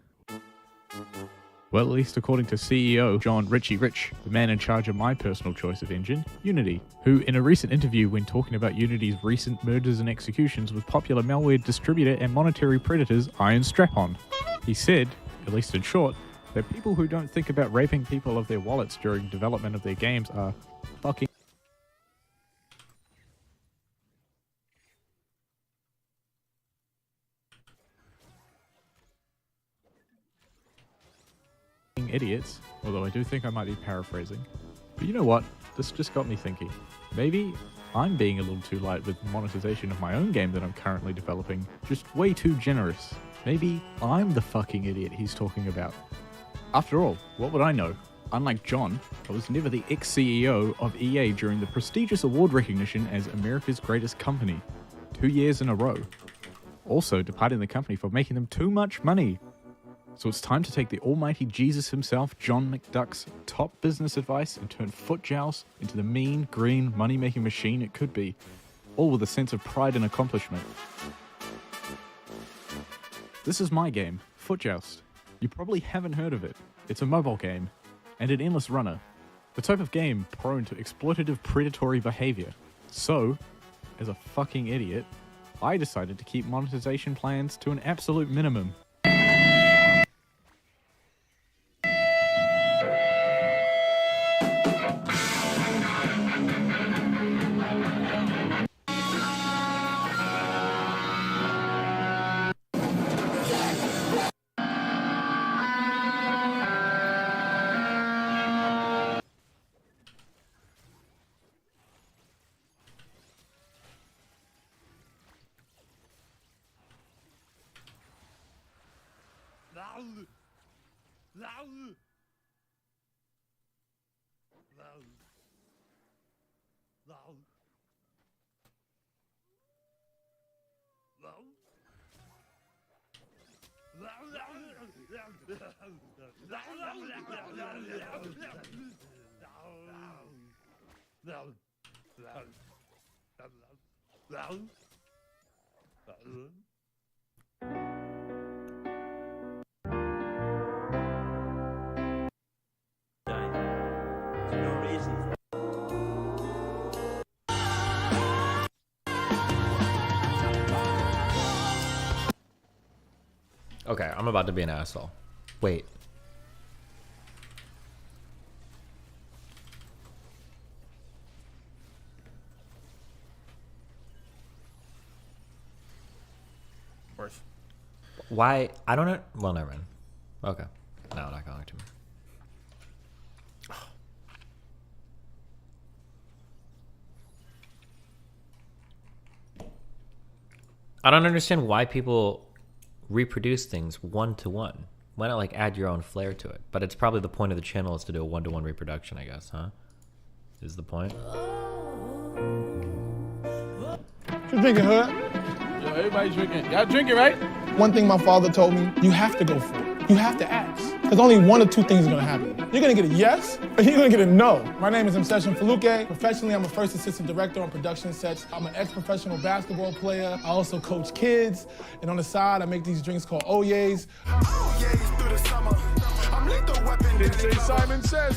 Well, at least according to CEO John Richie Rich, the man in charge of my personal choice of engine, Unity, who in a recent interview when talking about Unity's recent murders and executions with popular malware distributor and monetary predators Iron Strap-on, he said, at least in short, that people who don't think about raping people of their wallets during development of their games are fucking idiots, although I do think I might be paraphrasing. But you know what? This just got me thinking. Maybe I'm being a little too light with monetization of my own game that I'm currently developing. Just way too generous. Maybe I'm the fucking idiot he's talking about. After all, what would I know? Unlike John, I was never the ex-CEO of EA during the prestigious award recognition as America's greatest company, 2 years in a row. Also departing the company for making them too much money. So it's time to take the almighty Jesus himself, John McDuck's top business advice and turn FootJoust into the mean, green, money-making machine it could be, all with a sense of pride and accomplishment. This is my game, FootJoust. You probably haven't heard of it. It's a mobile game, and an endless runner. The type of game prone to exploitative predatory behavior. So, as a fucking idiot, I decided to keep monetization plans to an absolute minimum. Okay, I'm about to be an asshole. Wait. Worth. Why? I don't know. Well, never mind. Okay. No, not going to. I don't understand why people reproduce things one-to-one. Why not, like, add your own flair to it? But it's probably the point of the channel is to do a one-to-one reproduction, I guess, huh? Is the point? What you drinking, Hood? Yo, everybody drinking. Y'all drinking, right? One thing my father told me, you have to go for it. You have to ask. Because only one of two things are going to happen. You're going to get a yes, or you're going to get a no. My name is Msession Faluke. Professionally, I'm a first assistant director on production sets. I'm an ex-professional basketball player. I also coach kids. And on the side, I make these drinks called Oye's. Oye's through the summer. I'm lethal weapon. Didn't say Simon Says.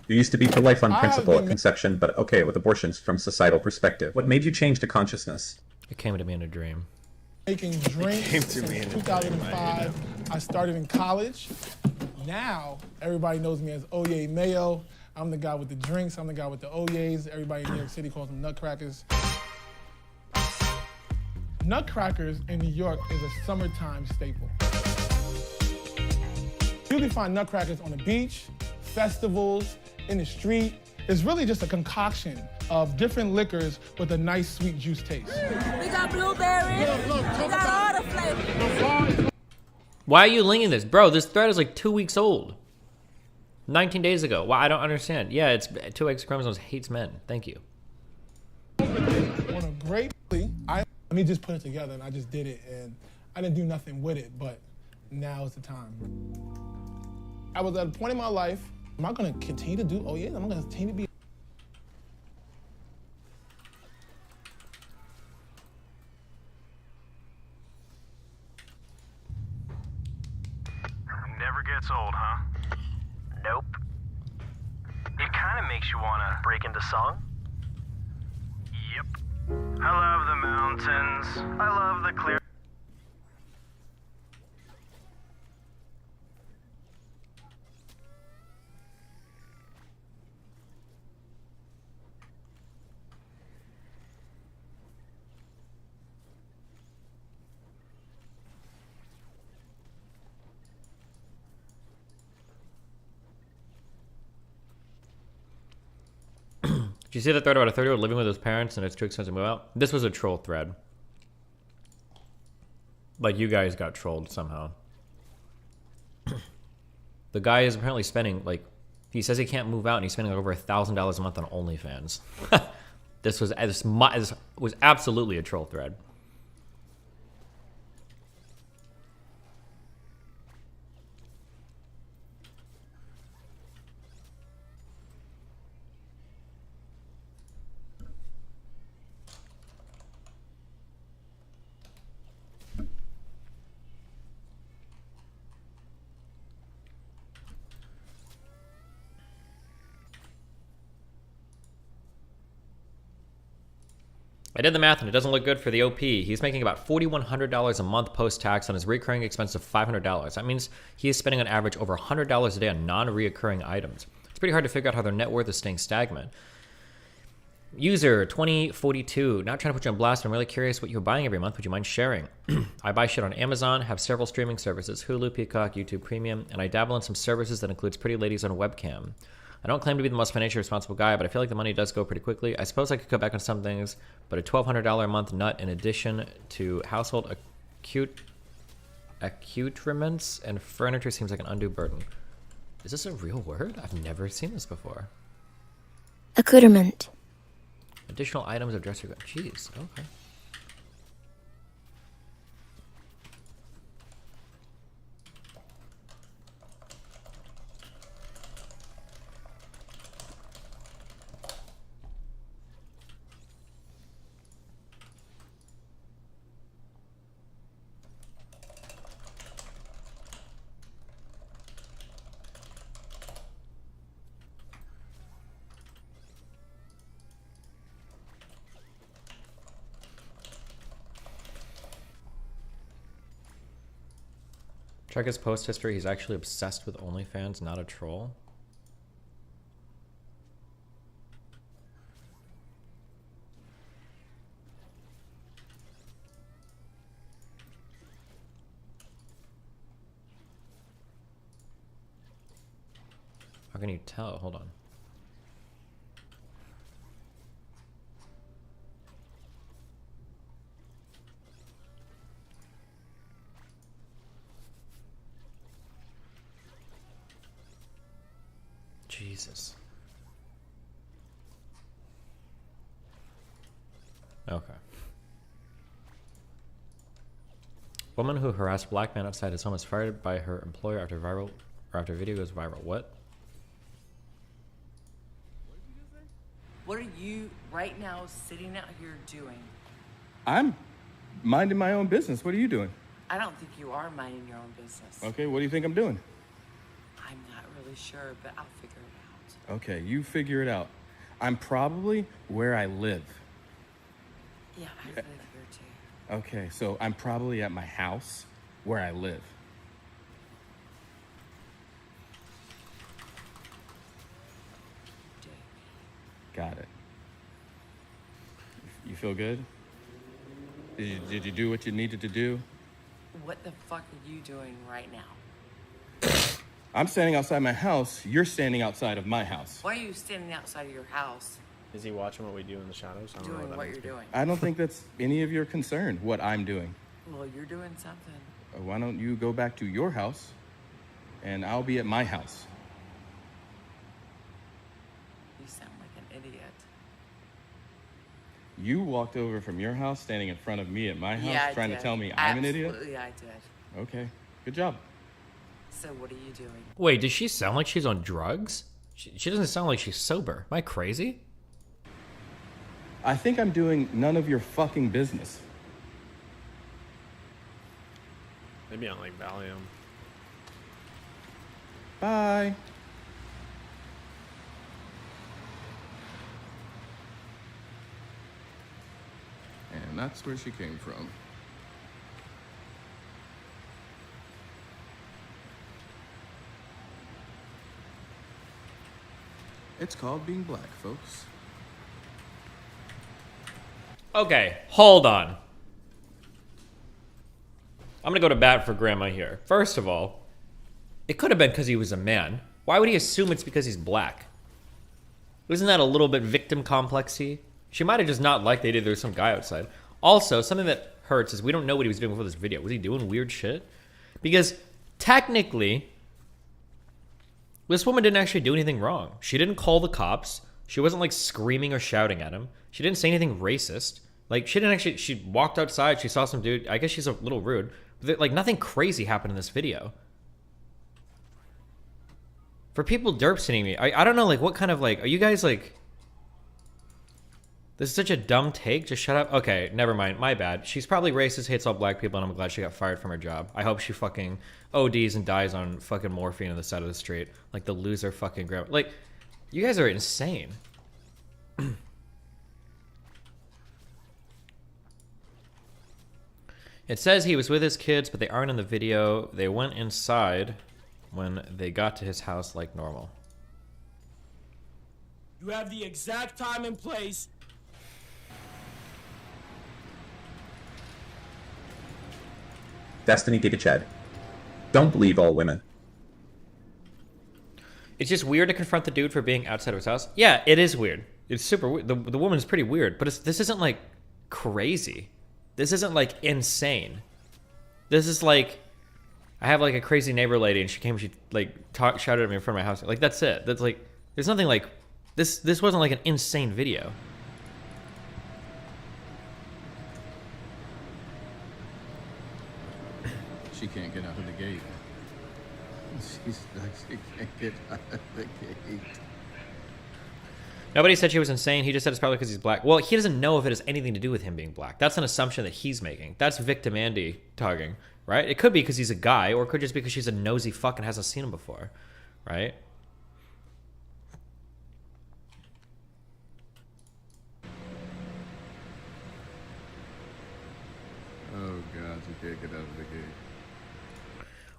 You used to be for life on principle at conception, but okay with abortions from societal perspective. What made you change to consciousness? It came to me in a dream. Making drinks since 2005. I started in college. Now, everybody knows me as Oye Mayo. I'm the guy with the drinks. I'm the guy with the Oyes. Everybody in New York City calls them nutcrackers. Nutcrackers in New York is a summertime staple. You can find nutcrackers on the beach, festivals, in the street. It's really just a concoction of different liquors with a nice sweet juice taste. We got blueberries. We got all the flavors. Why are you linking this? Bro, this thread is like 2 weeks old. 19 days ago. Why? I don't understand. Yeah, it's 2 X chromosomes hates men. Thank you. On a great, let me just put it together, and I just did it, and I didn't do nothing with it, but now is the time. I was at a point in my life. Am I gonna continue to do Oyes? I'm gonna continue to be. Never gets old, huh? Nope. It kind of makes you want to break into song. Yep. I love the mountains. I love the clear. Did you see the thread about a 30-year-old living with his parents and it's too expensive to move out? This was a troll thread. Like, you guys got trolled somehow. The guy is apparently spending, like, he says he can't move out and he's spending like over $1,000 a month on OnlyFans. This was absolutely a troll thread. I did the math and it doesn't look good for the OP. He's making about $4,100 a month post-tax on his recurring expense of $500. That means he is spending on average over $100 a day on non-reoccurring items. It's pretty hard to figure out how their net worth is staying stagnant. User 2042, not trying to put you on blast, but I'm really curious what you're buying every month. Would you mind sharing? I buy shit on Amazon, have several streaming services, Hulu, Peacock, YouTube Premium, and I dabble in some services that includes pretty ladies on a webcam. I don't claim to be the most financially responsible guy, but I feel like the money does go pretty quickly. I suppose I could cut back on some things, but a $1,200 a month nut in addition to household accoutrements and furniture seems like an undue burden. Is this a real word? I've never seen this before. Accoutrement. Additional items of dresser. Jeez, okay. Check his post history. He's actually obsessed with OnlyFans, not a troll. How can you tell? Hold on. Jesus. Okay. Woman who harassed black man outside his home is fired by her employer after video goes viral. What? What are you right now sitting out here doing? I'm minding my own business. What are you doing? I don't think you are minding your own business. Okay, what do you think I'm doing? I'm not really sure, but I'll figure it out. Okay, you figure it out. I'm probably where I live. Yeah, I live here too. Okay, so I'm probably at my house where I live. Got it. You feel good? Did you do what you needed to do? What the fuck are you doing right now? I'm standing outside my house. You're standing outside of my house. Why are you standing outside of your house? Is he watching what we do in the shadows? I don't know Doing what you're doing. I don't think that's any of your concern, what I'm doing. Well, you're doing something. Why don't you go back to your house, and I'll be at my house. You sound like an idiot. You walked over from your house, standing in front of me at my house, Yeah, I trying did. to tell me I'm an idiot? Absolutely, I did. Okay, good job. So what are you doing? Wait, does she sound like she's on drugs? She doesn't sound like she's sober. Am I crazy? I think I'm doing none of your fucking business. Maybe on like Valium. Bye. And that's where she came from. It's called being black, folks. Okay, hold on. I'm gonna go to bat for Grandma here. First of all, it could have been because he was a man. Why would he assume it's because he's black? Isn't that a little bit victim complexy? She might have just not liked the idea there's some guy outside. Also, something that hurts is we don't know what he was doing before this video. Was he doing weird shit? Because technically, this woman didn't actually do anything wrong. She didn't call the cops. She wasn't like screaming or shouting at him. She didn't say anything racist. Like she didn't actually, she walked outside. She saw some dude. I guess she's a little rude. But like nothing crazy happened in this video. For people derp-sitting me, I don't know, like, what kind of, like, are you guys, like... This is such a dumb take, just shut up. Okay, never mind, my bad. She's probably racist, hates all black people, and I'm glad she got fired from her job. I hope she fucking ODs and dies on fucking morphine on the side of the street. Like, the loser fucking grandma. Like, you guys are insane. It says he was with his kids, but they aren't in the video. They went inside when they got to his house like normal. You have the exact time and place. Destiny Giga Chad. Don't believe all women. It's just weird to confront the dude for being outside of his house. Yeah, it is weird. It's super weird. The woman's pretty weird, but this isn't like crazy. This isn't like insane. This is like, I have like a crazy neighbor lady and she came, she like shouted at me in front of my house. Like that's it. That's like, there's nothing like, this wasn't like an insane video. She can't get out of the gate. She's like, she can't get out of the gate. Nobody said she was insane. He just said it's probably because he's black. Well, he doesn't know if it has anything to do with him being black. That's an assumption that he's making. That's victim Andy talking, right? It could be because he's a guy, or it could just be because she's a nosy fuck and hasn't seen him before, right? Oh God, you can't get out of the gate.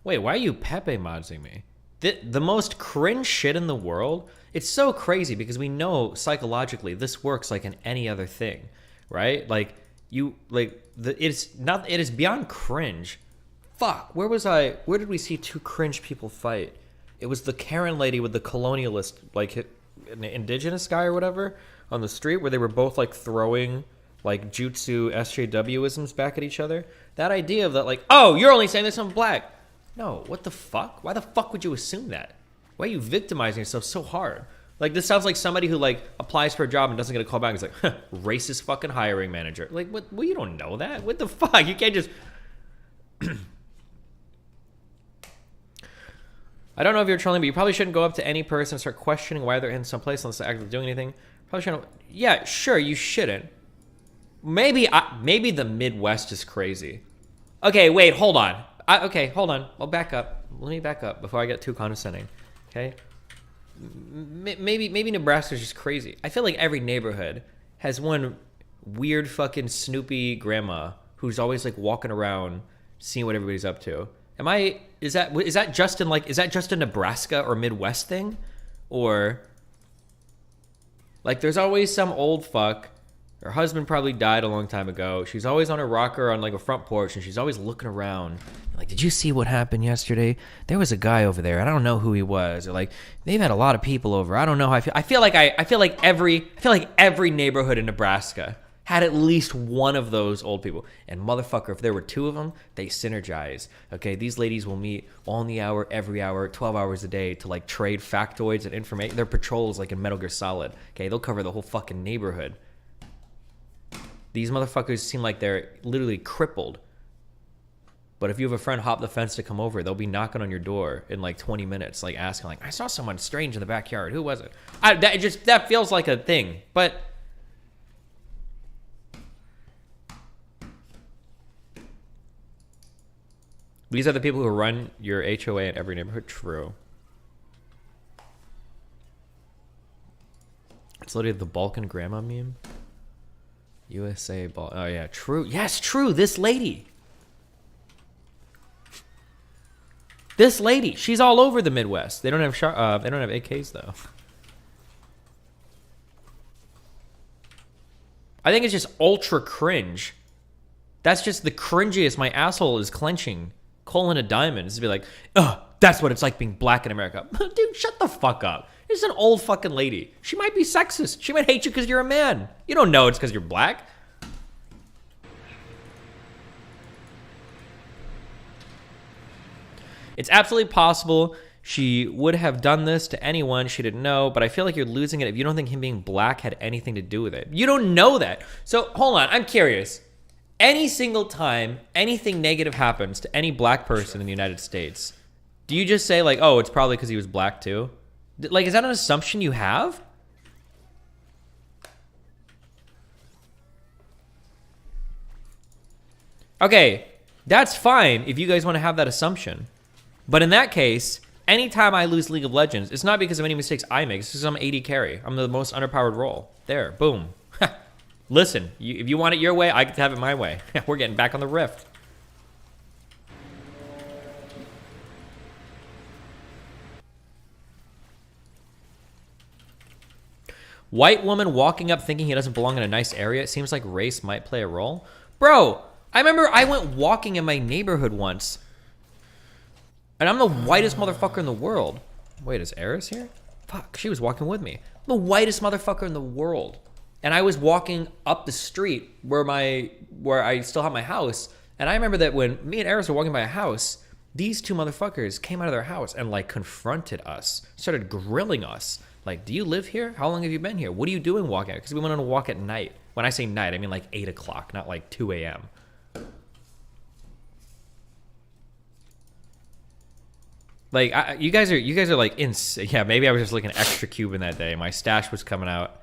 Wait, why are you Pepe modsing me? The most cringe shit in the world. It's so crazy because we know psychologically this works like in any other thing, right? Like it is beyond cringe. Fuck, where was I? Where did we see two cringe people fight? It was the Karen lady with the colonialist, like an indigenous guy or whatever, on the street where they were both like throwing like jutsu SJWisms back at each other. That idea of that, like, oh, you're only saying this on black. No, what the fuck? Why the fuck would you assume that? Why are you victimizing yourself so hard? Like, this sounds like somebody who, like, applies for a job and doesn't get a call back. He's like, huh, racist fucking hiring manager. Like, what? Well, you don't know that. What the fuck? You can't just... I don't know if you're trolling, but you probably shouldn't go up to any person and start questioning why they're in some place unless they're actually doing anything. Probably shouldn't... Yeah, sure, you shouldn't. Maybe the Midwest is crazy. Okay, wait, hold on. Okay, hold on. I'll back up. Let me back up before I get too condescending. Okay? Maybe Nebraska's just crazy. I feel like every neighborhood has one weird fucking Snoopy grandma who's always like walking around seeing what everybody's up to. Is that just a Nebraska or Midwest thing? Or like there's always some old fuck. Her husband probably died a long time ago. She's always on her rocker on like a front porch and she's always looking around. Like, did you see what happened yesterday? There was a guy over there. I don't know who he was. Or like, they've had a lot of people over. I don't know how I feel like every neighborhood in Nebraska had at least one of those old people. And motherfucker, if there were two of them, they synergize. Okay, these ladies will meet on the hour, every hour, 12 hours a day to like trade factoids and information. Their patrols like in Metal Gear Solid. Okay, they'll cover the whole fucking neighborhood. These motherfuckers seem like they're literally crippled. But if you have a friend hop the fence to come over, they'll be knocking on your door in like 20 minutes, like asking, like, I saw someone strange in the backyard. Who was it? That feels like a thing. But these are the people who run your HOA in every neighborhood. True. It's literally the Balkan grandma meme. USA ball. Oh yeah, true. Yes, true. This lady. She's all over the Midwest. They don't have AKs though. I think it's just ultra cringe. That's just the cringiest. My asshole is clenching. Colon a diamond. It's to be like, oh, that's what it's like being black in America. Dude, shut the fuck up. This is an old fucking lady. She might be sexist. She might hate you because you're a man. You don't know it's because you're black. It's absolutely possible she would have done this to anyone she didn't know, but I feel like you're losing it if you don't think him being black had anything to do with it. You don't know that. So hold on, I'm curious. Any single time anything negative happens to any black person in the United States, do you just say like, oh, it's probably because he was black too? Like, is that an assumption you have? Okay, that's fine if you guys want to have that assumption. But in that case, anytime I lose League of Legends, it's not because of any mistakes I make. It's because I'm AD carry. I'm the most underpowered role. There, boom. Listen, if you want it your way, I get to have it my way. We're getting back on the rift. White woman walking up thinking he doesn't belong in a nice area. It seems like race might play a role. Bro, I remember I went walking in my neighborhood once. And I'm the whitest motherfucker in the world. Wait, is Eris here? Fuck, she was walking with me. I'm the whitest motherfucker in the world. And I was walking up the street where I still have my house. And I remember that when me and Eris were walking by a house, these two motherfuckers came out of their house and like confronted us, started grilling us. Like, do you live here? How long have you been here? What are you doing walking out? Because we went on a walk at night. When I say night, I mean like 8 o'clock, not like 2 a.m. Like, you guys are like, yeah, maybe I was just looking extra Cuban that day. My stash was coming out.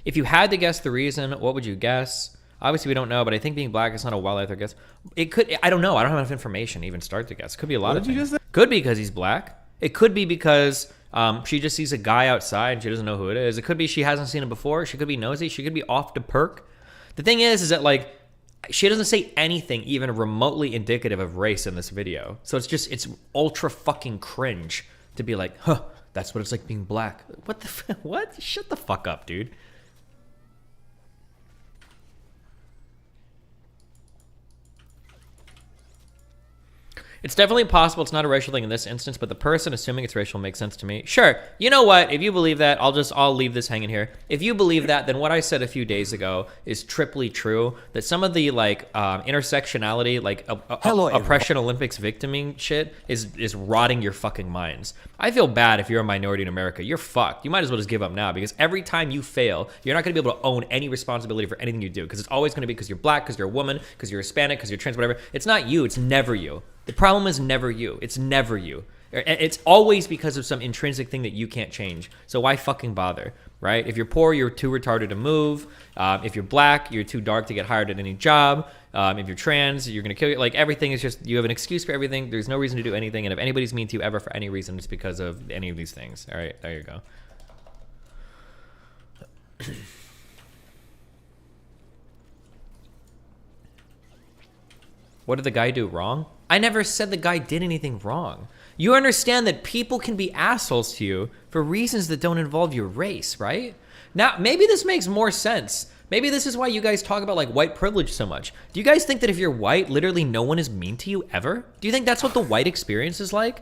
If you had to guess the reason, what would you guess? Obviously, we don't know, but I think being black is not a well-ethic guess. It could, I don't know. I don't have enough information to even start to guess. It could be a lot of things. Could be because he's black. It could be because she just sees a guy outside and she doesn't know who it is. It could be she hasn't seen him before. She could be nosy. She could be off to perk. The thing is that like, she doesn't say anything even remotely indicative of race in this video. So it's ultra fucking cringe to be like, huh, that's what it's like being black. What the, what? Shut the fuck up, dude. It's definitely possible it's not a racial thing in this instance, but the person assuming it's racial makes sense to me. Sure, you know what? If you believe that, I'll leave this hanging here. If you believe that, then what I said a few days ago is triply true. That some of the like intersectionality, like oppression Olympics victiming shit is rotting your fucking minds. I feel bad if you're a minority in America. You're fucked. You might as well just give up now because every time you fail, you're not going to be able to own any responsibility for anything you do because it's always going to be because you're black, because you're a woman, because you're Hispanic, because you're trans, whatever. It's not you. It's never you. The problem is never you. It's never you. It's always because of some intrinsic thing that you can't change. So why fucking bother, right? If you're poor, you're too retarded to move. If you're black, you're too dark to get hired at any job. If you're trans, you're going to kill you. Like everything is just, you have an excuse for everything. There's no reason to do anything. And if anybody's mean to you ever for any reason, it's because of any of these things. All right, there you go. What did the guy do wrong? I never said the guy did anything wrong. You understand that people can be assholes to you for reasons that don't involve your race, right? Now, maybe this makes more sense. Maybe this is why you guys talk about like white privilege so much. Do you guys think that if you're white, literally no one is mean to you ever? Do you think that's what the white experience is like?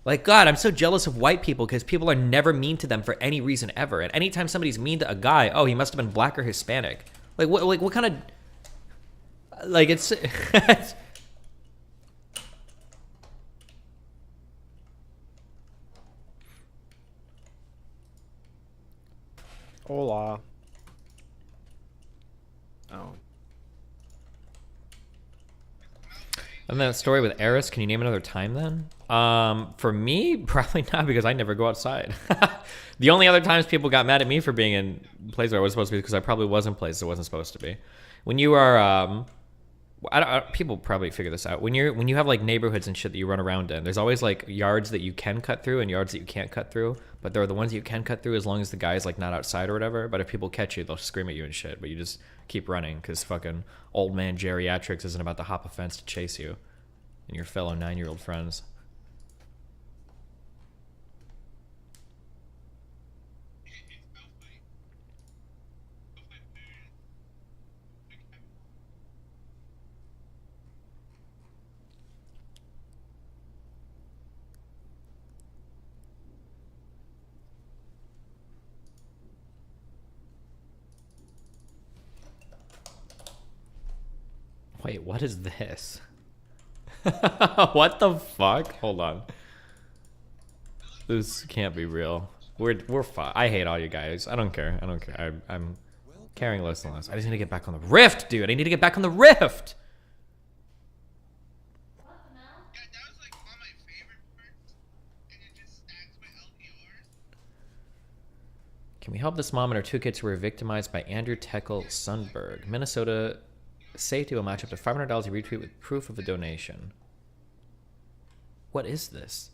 Like, God, I'm so jealous of white people because people are never mean to them for any reason ever. And anytime somebody's mean to a guy, oh, he must have been black or Hispanic. Like, what kind of... Like, it's... Hola. Oh. And that story with Eris, can you name another time then? For me, probably not because I never go outside. The only other times people got mad at me for being in places where I was supposed to be because I probably was in places I wasn't supposed to be. When you are, people probably figure this out. When you have like neighborhoods and shit that you run around in, there's always like yards that you can cut through and yards that you can't cut through. But they're the ones you can cut through as long as the guy's like not outside or whatever. But if people catch you, they'll scream at you and shit. But you just keep running because fucking old man geriatrics isn't about to hop a fence to chase you and your fellow 9-year-old friends. Wait, what is this? What the fuck? Hold on. This can't be real. We're fine. I hate all you guys. I don't care. I don't care. I'm caring less and less. I just need to get back on the Rift, dude. I need to get back on the Rift. Can we help this mom and her 2 kids who were victimized by Andrew Teckle Sundberg? Minnesota safety will match up to $500 a retweet with proof of a donation. What is this?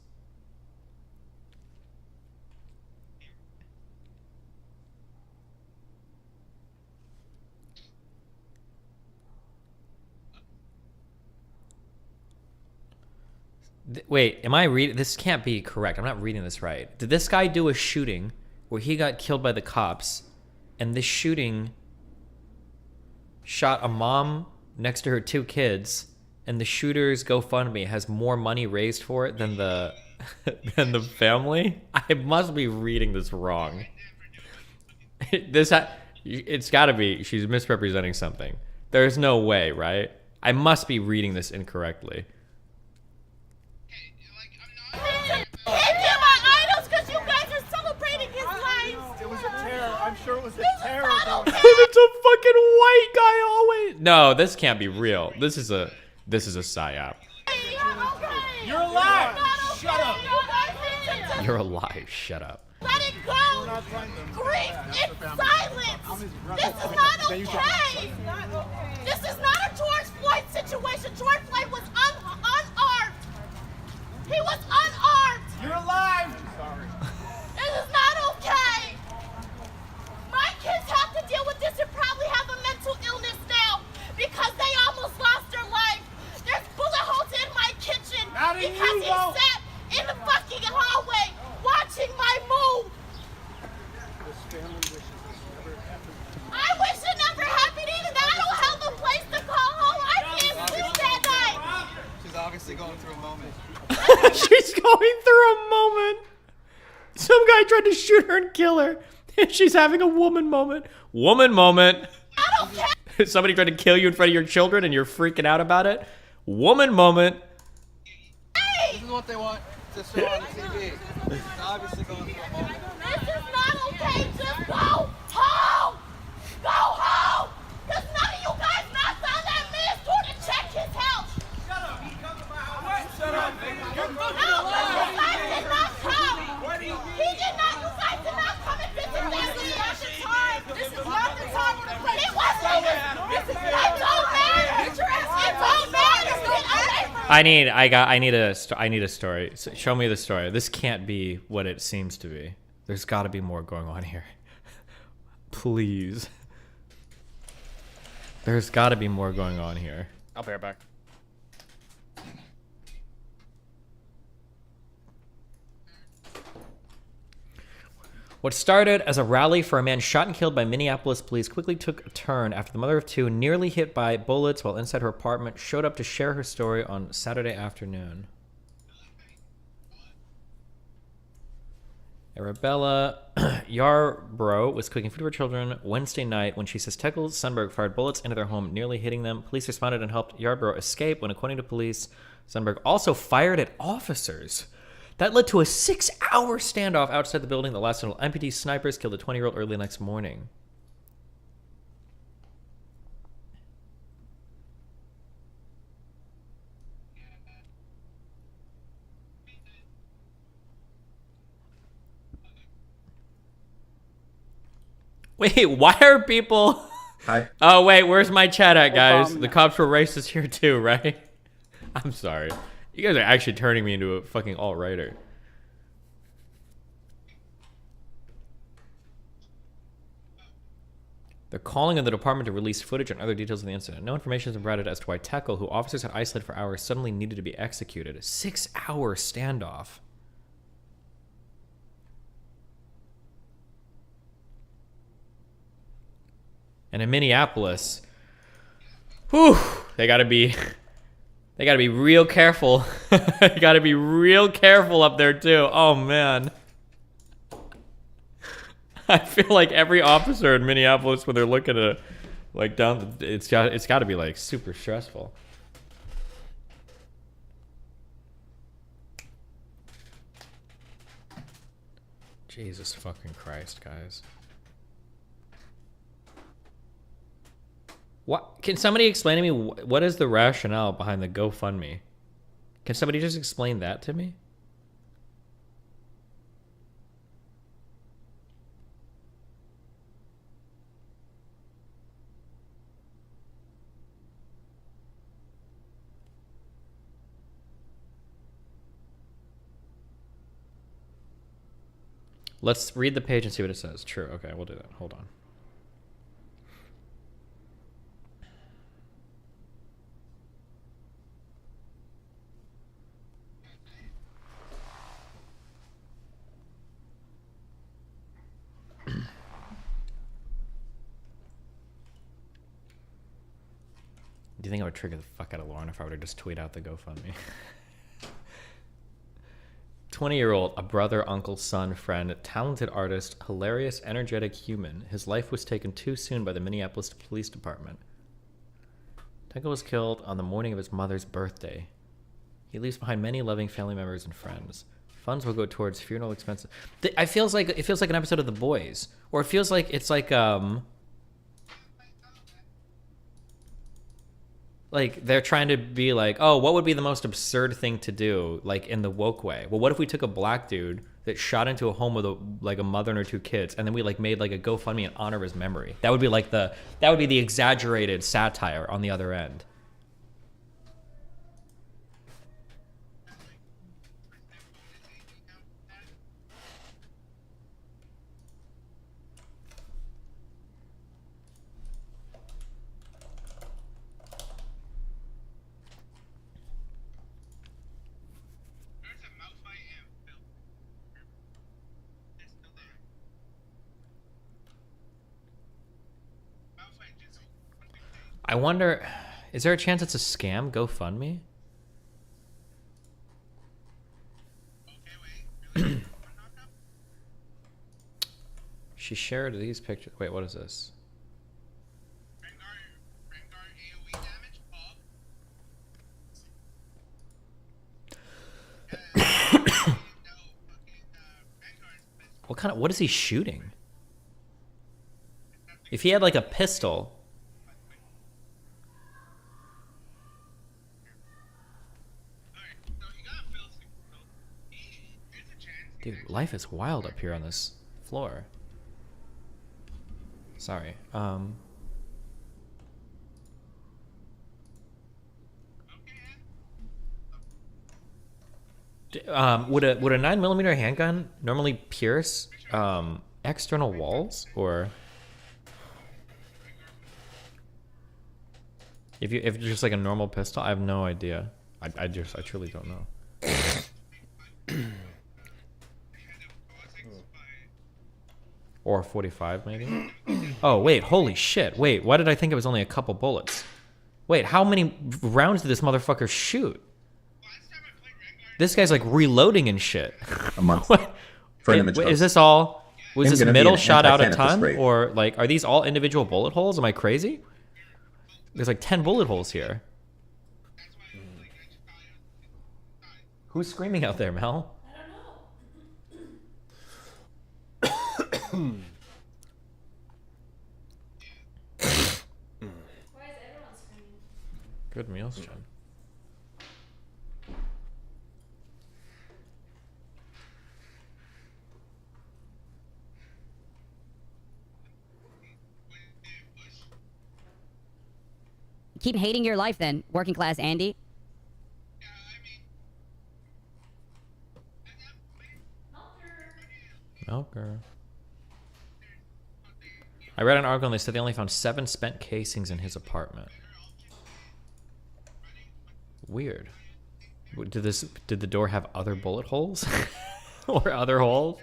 Wait, am I reading? This can't be correct. I'm not reading this right. Did this guy do a shooting where he got killed by the cops, and this shooting shot a mom next to her 2 kids, and the shooter's GoFundMe has more money raised for it than the than the family? I must be reading this wrong. It's got to be. She's misrepresenting something. There's no way, right? I must be reading this incorrectly. It's a fucking white guy always. No, this can't be real. This is a psyop. You're alive. Shut up. You're alive. Shut up. Let it go. Grief in silence. This is not okay. This is not a George Floyd situation. George Floyd was unarmed. He was unarmed. You're alive. Sorry. This is not okay. My kids have to deal with this and probably have a mental illness now because they almost lost their life. There's bullet holes in my kitchen because he sat in the fucking hallway watching my move. This family wishes this never happened. I wish it never happened either. I don't have a place to call home. I can't sleep that night. She's obviously going through a moment. She's going through a moment. Some guy tried to shoot her and kill her. She's having a woman moment. Woman moment. I don't care. Somebody tried to kill you in front of your children and you're freaking out about it. Woman moment. Hey! This is what they want to show on the TV. She's obviously going through a moment. This is not okay. Just go home. Go home. Because none of you guys knocked on that man's door to check his health. Shut up. He comes to my house. Shut up. You're fucking alive. You guys did not come. He did not. You guys did not come and visit that man. This is not the time. It wasn't. This is not. It don't matter. It don't matter. I need a story. Show me the story. This can't be what it seems to be. There's got to be more going on here. Please. There's got to be more going on here. I'll bear back. What started as a rally for a man shot and killed by Minneapolis police quickly took a turn after the mother of 2, nearly hit by bullets while inside her apartment, showed up to share her story on Saturday afternoon. Arabella Yarbrough was cooking food for her children Wednesday night when she says Teckle Sundberg fired bullets into their home, nearly hitting them. Police responded and helped Yarbrough escape when, according to police, Sundberg also fired at officers. That led to a 6-hour standoff outside the building that lasted until MPD snipers killed a 20-year-old early the next morning. Wait, why are people... Hi. Oh, wait, where's my chat at, guys? The cops were racist here too, right? I'm sorry. You guys are actually turning me into a fucking alt-righter. They're calling on the department to release footage and other details of the incident. No information has been provided as to why Teckle, who officers had isolated for hours, suddenly needed to be executed. A 6-hour standoff. And in Minneapolis, whew, they gotta be real careful. They gotta be real careful up there too. Oh man. I feel like every officer in Minneapolis, when they're looking to Like down, it's got to be like super stressful. Jesus fucking Christ, guys. What? Can somebody explain to me what is the rationale behind the GoFundMe? Can somebody just explain that to me? Let's read the page and see what it says. True. Okay, we'll do that. Hold on. Do you think I would trigger the fuck out of Lauren if I were to just tweet out the GoFundMe? 20-year-old, a brother, uncle, son, friend, talented artist, hilarious, energetic human. His life was taken too soon by the Minneapolis Police Department. Tenko was killed on the morning of his mother's birthday. He leaves behind many loving family members and friends. Funds will go towards funeral expenses. It feels like an episode of The Boys, or it feels like it's like they're trying to be like, oh, what would be the most absurd thing to do, like in the woke way? Well, what if we took a black dude that shot into a home with a mother and her 2 kids, and then we like made like a GoFundMe in honor of his memory? That would be like that would be the exaggerated satire on the other end. I wonder, is there a chance it's a scam, GoFundMe? She shared these pictures. Wait, what is this? What is he shooting? If he had like a pistol. Dude, life is wild up here on this floor. Sorry. Would a 9mm handgun normally pierce external walls, or if it's just like a normal pistol? I have no idea. I truly don't know. Or 45 maybe? Oh wait, holy shit. Wait, why did I think it was only a couple bullets? Wait, how many rounds did this motherfucker shoot? This guy's like reloading and shit. A month. What? For an image Is this all? Was Him this gonna be middle an shot out a anti-cannabis ton? rate. Or like, are these all individual bullet holes? Am I crazy? There's like 10 bullet holes here. Who's screaming out there, Mel? Good meals, Jen. Keep hating your life then, working class Andy. Milker. I read an article and they said they only found 7 spent casings in his apartment. Weird. Did the door have other bullet holes? Or other holes?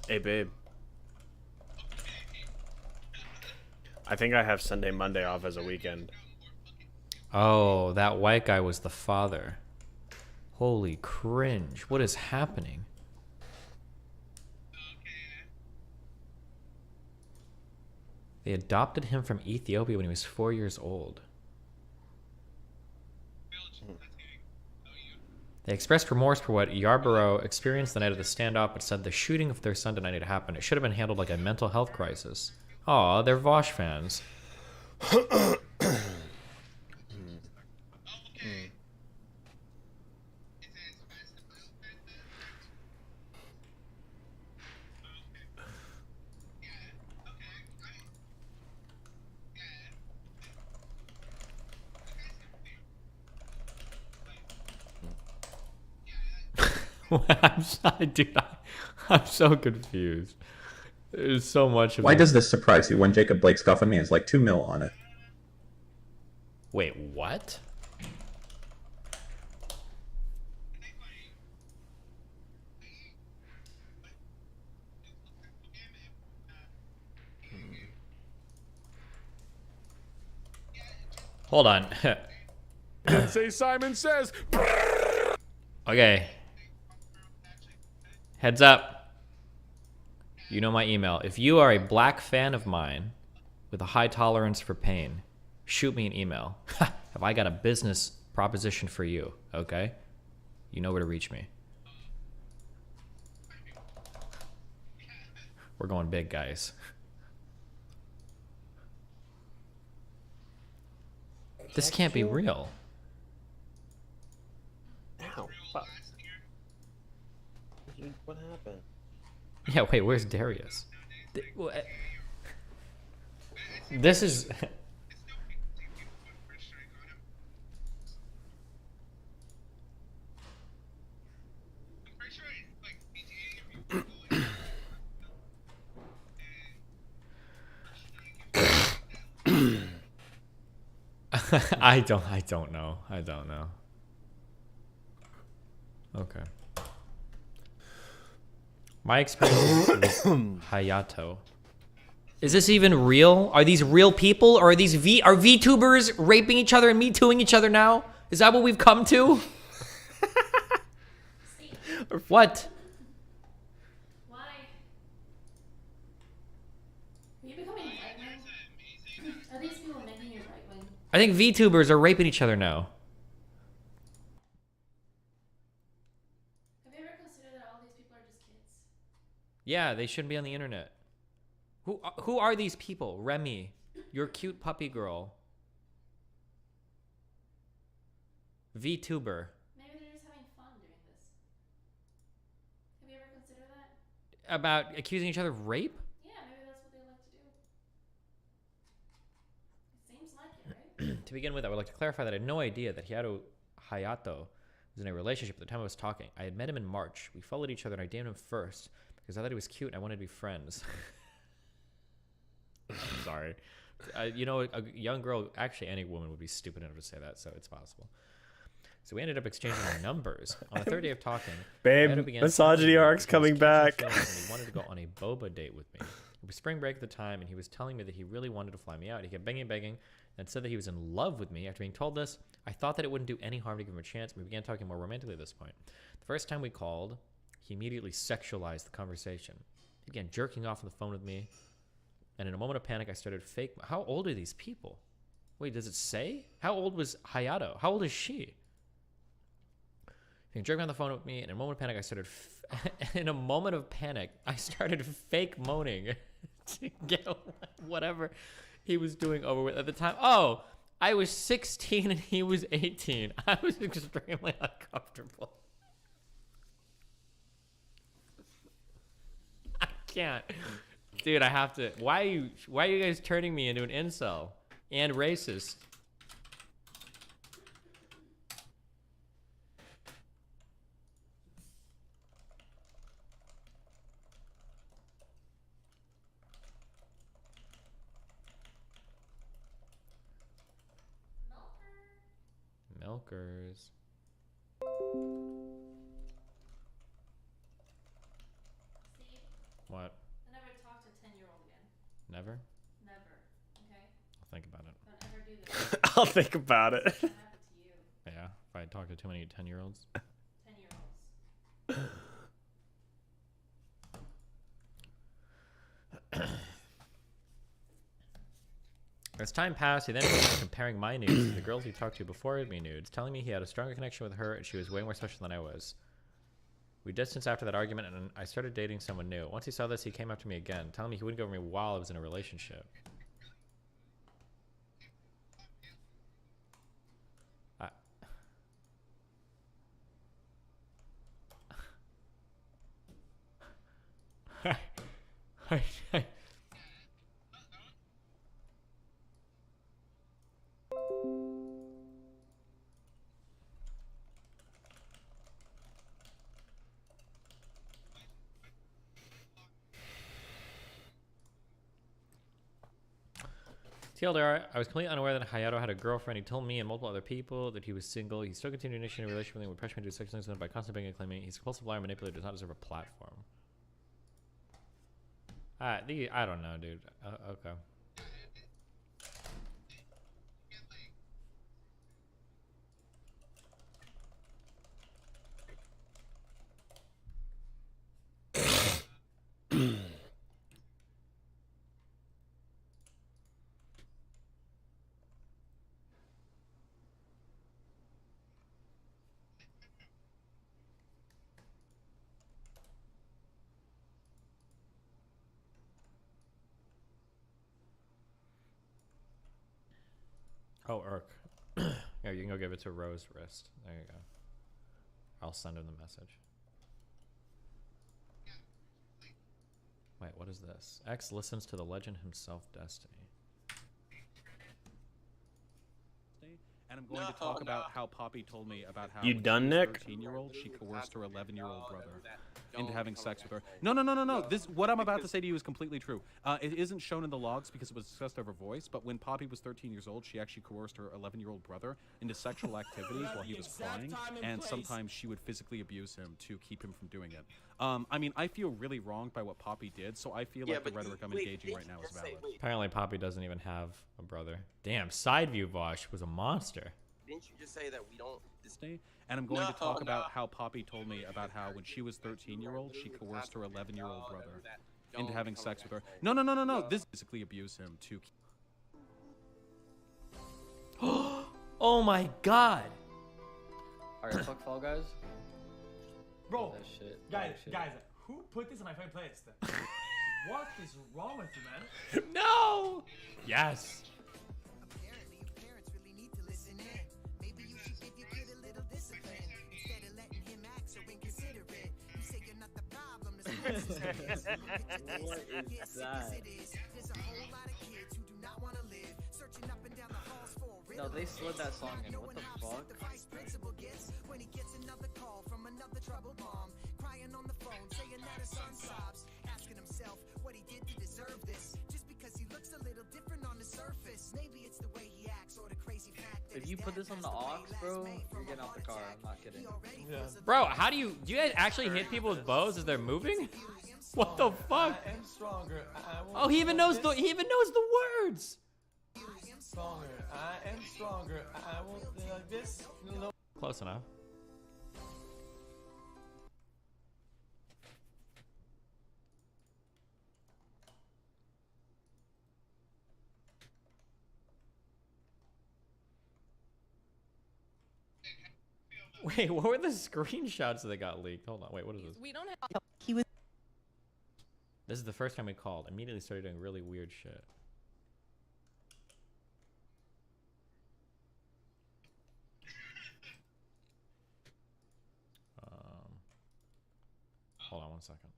Hey, babe. I think I have Sunday, Monday off as a weekend. Oh, that white guy was the father. Holy cringe. What is happening? They adopted him from Ethiopia when he was 4 years old. They expressed remorse for what Yarborough experienced the night of the standoff, but said the shooting of their son did not need to happen. It should have been handled like a mental health crisis. Aw, they're Vosh fans. I'm so confused. There's so much of Why does this surprise you when Jacob Blake's GoFundMe has like 2 mil on it? Wait, what? Hold on. Say Simon Says. Okay. Heads up. You know my email. If you are a black fan of mine with a high tolerance for pain, shoot me an email. Have I got a business proposition for you, okay? You know where to reach me. We're going big, guys. This can't be real. Ow, fuck. What happened? Yeah, wait, where's Darius? This is... I don't know. Okay. My experience with Hayato. Is this even real? Are these real people? Or are these VTubers raping each other and Me Tooing each other now? Is that what we've come to? What? Why? Are you becoming right-wing? Are these people making you right-wing? I think VTubers are raping each other now. Have you ever considered that all these people are just kids? Yeah, they shouldn't be on the internet. Who are these people? Remy, your cute puppy girl. VTuber. Maybe they're just having fun doing this. Have you ever considered that? About accusing each other of rape? Yeah, maybe that's what they like to do. It seems like it, right? To begin with, I would like to clarify that I had no idea that Hayato was in a relationship at the time I was talking. I had met him in March. We followed each other and I DM'd him first because I thought he was cute and I wanted to be friends. I'm sorry. You know, a young girl, actually any woman would be stupid enough to say that, so it's possible. So we ended up exchanging numbers. On the third day of talking, Babe, misogyny arc's coming back. And he wanted to go on a boba date with me. It was spring break at the time, and he was telling me that he really wanted to fly me out. He kept begging, and said that he was in love with me. After being told this, I thought that it wouldn't do any harm to give him a chance, and we began talking more romantically at this point. The first time we called, he immediately sexualized the conversation. He began jerking off on the phone with me, and in a moment of panic, I started fake... How old are these people? Wait, does it say? How old was Hayato? How old is she? He jerked on the phone with me, and in a moment of panic, I started fake moaning to get whatever he was doing over with at the time. Oh, I was 16 and he was 18. I was extremely uncomfortable. I can't. Dude, I have to. Why are you guys turning me into an incel and racist? Milkers. Steve? What? Don't ever talk to a 10-year-old again. Never? Never. Okay? I'll think about it. Don't ever do this. I'll think about it. Yeah, if I talk to too many 10-year-olds. 10-year-olds. As time passed, he then began comparing my nudes to the girls he talked to before me nudes, telling me he had a stronger connection with her and she was way more special than I was. We distanced after that argument and I started dating someone new. Once he saw this, he came up to me again, telling me he wouldn't go over me while I was in a relationship. I TLDR, I was completely unaware that Hayato had a girlfriend. He told me and multiple other people that he was single. He still continued initiating a relationship with me, would pressure me to do sexual things by constantly begging and claiming he's a compulsive liar, manipulator, does not deserve a platform. I don't know, dude. Okay. Oh, Urk. Yeah, you can go give it to Rose Wrist. There you go. I'll send him the message. Wait, what is this? X listens to the legend himself, Destiny. And I'm going to talk about how Poppy told me about how You when done, she was Nick? 13-year-old, she coerced her 11-year-old brother into having sex with her. No. This what I'm about to say to you is completely true. It isn't shown in the logs because it was discussed over voice, but when Poppy was 13 years old, she actually coerced her 11-year-old brother into sexual activities while he was crying, and sometimes she would physically abuse him to keep him from doing it. I mean, I feel really wronged by what Poppy did, so I feel like the rhetoric I'm engaging right now is valid. Apparently Poppy doesn't even have a brother. Damn, Sideview Vosh was a monster. Didn't you just say that we don't? And I'm going to talk about how Poppy told me about how when she was 13-year-old, she coerced her 11-year-old brother into having sex with her. No. This physically abuse him to. Oh my god! Alright, fuck Fall Guys. Bro, That shit. guys, That shit. guys, who put this in my fucking playlist? What is wrong with you, man? No! Yes! What is that? No, they slid that song in. What the fuck? If you put this on the aux, bro, you're getting out the car. I'm not kidding. Yeah. Bro, how do you guys actually hit people with bows as they're moving? What the fuck? I am stronger. Oh, he even knows the words. Stronger. I am stronger. I won't be like this. No. Close enough. Wait, what were the screenshots that got leaked? Hold on, wait, what is this? We don't have. He was. This is the first time we called. Immediately started doing really weird shit. Hold on one second.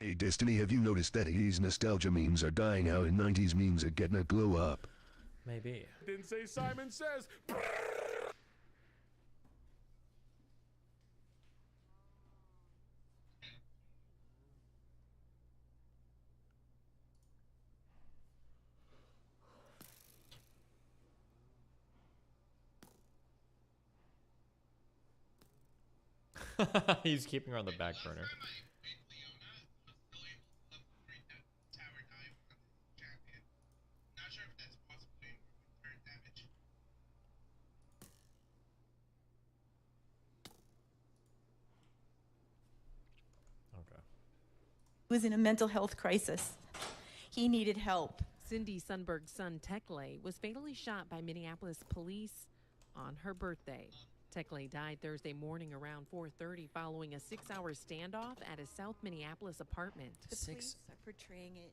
Hey Destiny, have you noticed that 80s nostalgia memes are dying out and 90s memes are getting a glow up? Maybe. Didn't say Simon Says. He's keeping her on the back burner. He was in a mental health crisis. He needed help. Cindy Sundberg's son, Tekle, was fatally shot by Minneapolis police on her birthday. Tekle died Thursday morning around 4:30 following a 6-hour standoff at his South Minneapolis apartment. The police are portraying it,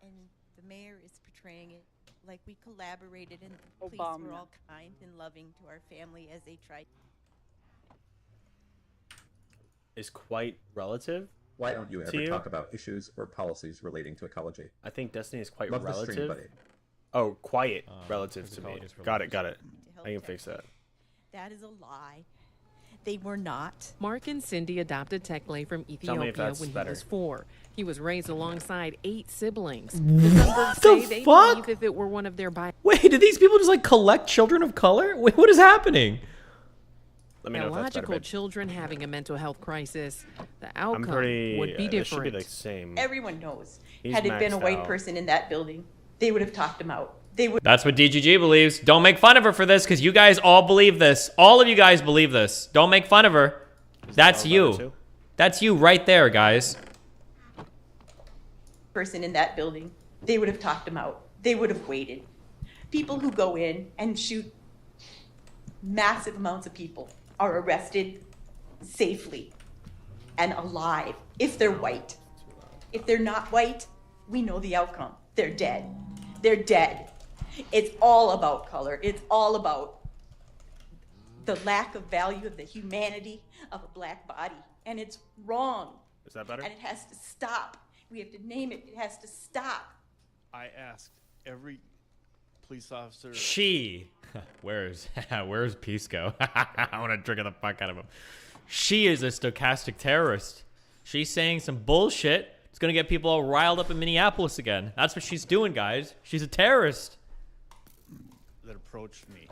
and the mayor is portraying it like we collaborated, and the police were all kind and loving to our family as they tried. Is quite relative. Why don't you ever talk about issues or policies relating to ecology? I think Destiny is quite Love the relative. stream, buddy. Oh, quiet relative to me. ecology is Got it. I can fix that. That is a lie. They were not. Mark and Cindy adopted Tekle from Tell me if Ethiopia that's when better. he was 4. He was raised alongside 8 siblings. The What Sundbergs the say they fuck? believe if it were one of their Wait, did these people just like collect children of color? Wait, what is happening? Let me know if that's better, biological babe. children having a mental health crisis, the I'm outcome pretty. would be It should different. be the same. Everyone knows. He's Had it been a maxed white out. person in that building, they would have talked him out. They would. That's what DGG believes. Don't make fun of her for this, because you guys all believe this. All of you guys believe this. Don't make fun of her. That's you. That's you right there, guys. Person in that building, they would have talked him out. They would have waited. People who go in and shoot massive amounts of people are arrested safely and alive if they're white. If they're not white, we know the outcome. They're dead. They're dead. It's all about color. It's all about the lack of value of the humanity of a black body. And it's wrong. Is that better? And it has to stop. We have to name it. It has to stop. I asked every police officer. Where's Pisco? I want to trigger the fuck out of him. She is a stochastic terrorist. She's saying some bullshit. It's gonna get people all riled up in Minneapolis again. That's what she's doing, guys. She's a terrorist. That approached me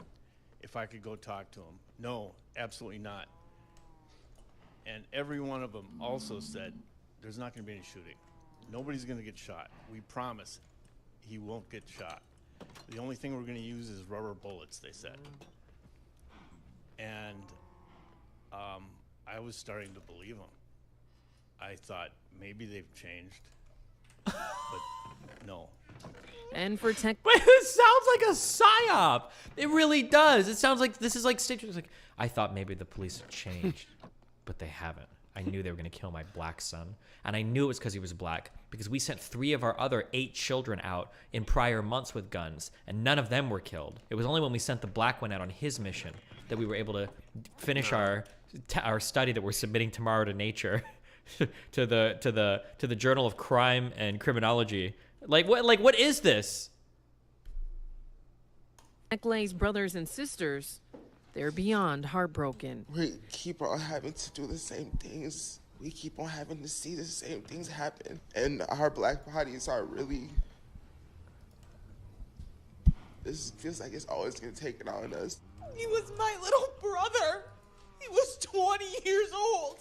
if I could go talk to him. No, absolutely not. And every one of them also said, there's not going to be any shooting. Nobody's going to get shot. We promise he won't get shot. The only thing we're going to use is rubber bullets, they said. And I was starting to believe them. I thought maybe they've changed, but no. And for tech, It sounds like a psyop. It really does. It sounds like this is like Stitch was like, I thought maybe the police had changed, but they haven't. I knew they were gonna kill my black son, and I knew it was because he was black. Because we sent 3 of our other 8 children out in prior months with guns, and none of them were killed. It was only when we sent the black one out on his mission that we were able to finish our study that we're submitting tomorrow to Nature, to the Journal of Crime and Criminology. Like what is this? Tekle's brothers and sisters, they're beyond heartbroken. We keep on having to do the same things. We keep on having to see the same things happen. And our black bodies are really... This feels like it's always going to take it on us. He was my little brother. He was 20 years old.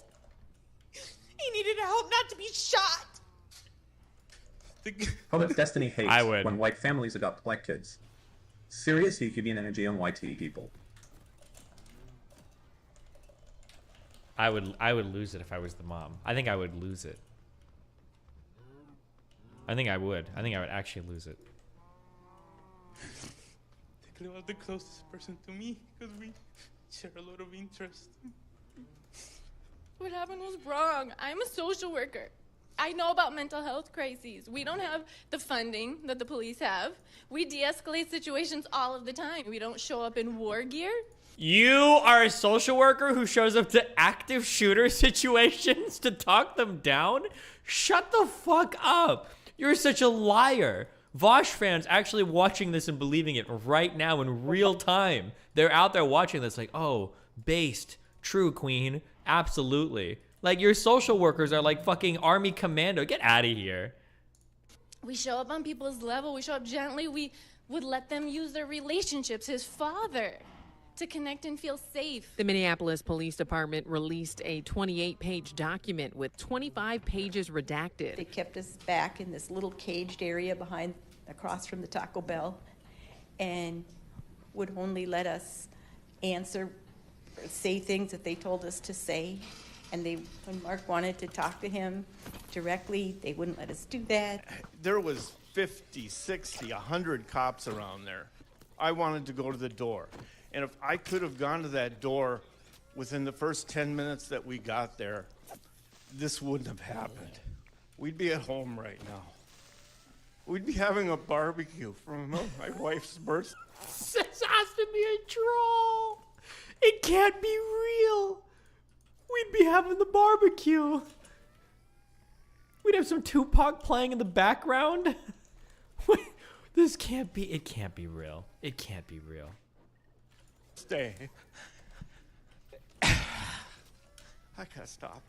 He needed help not to be shot. How much Destiny hates I would. when white families adopt black kids. Serious Yukibian energy on YT people. I would lose it if I was the mom. I think I would lose it. I think I would actually lose it. Tekle was the closest person to me because we share a lot of interest. What happened was wrong. I'm a social worker. I know about mental health crises. We don't have the funding that the police have. We de-escalate situations all of the time. We don't show up in war gear. You are a social worker who shows up to active shooter situations to talk them down? Shut the fuck up. You're such a liar. Vosh fans actually watching this and believing it right now in real time. They're out there watching this like, oh, based, true, queen, absolutely. Like, your social workers are like fucking army commando. Get out of here. We show up on people's level. We show up gently. We would let them use their relationships, his father, to connect and feel safe. The Minneapolis Police Department released a 28-page document with 25 pages redacted. They kept us back in this little caged area across from the Taco Bell, and would only let us answer or say things that they told us to say. And when Mark wanted to talk to him directly, they wouldn't let us do that. There was 50, 60, 100 cops around there. I wanted to go to the door. And if I could have gone to that door within the first 10 minutes that we got there, this wouldn't have happened. We'd be at home right now. We'd be having a barbecue from my wife's birthday. This has to be a troll. It can't be real. We'd be having the barbecue. We'd have some Tupac playing in the background. This can't be, it can't be real. It can't be real. Stay. I gotta stop.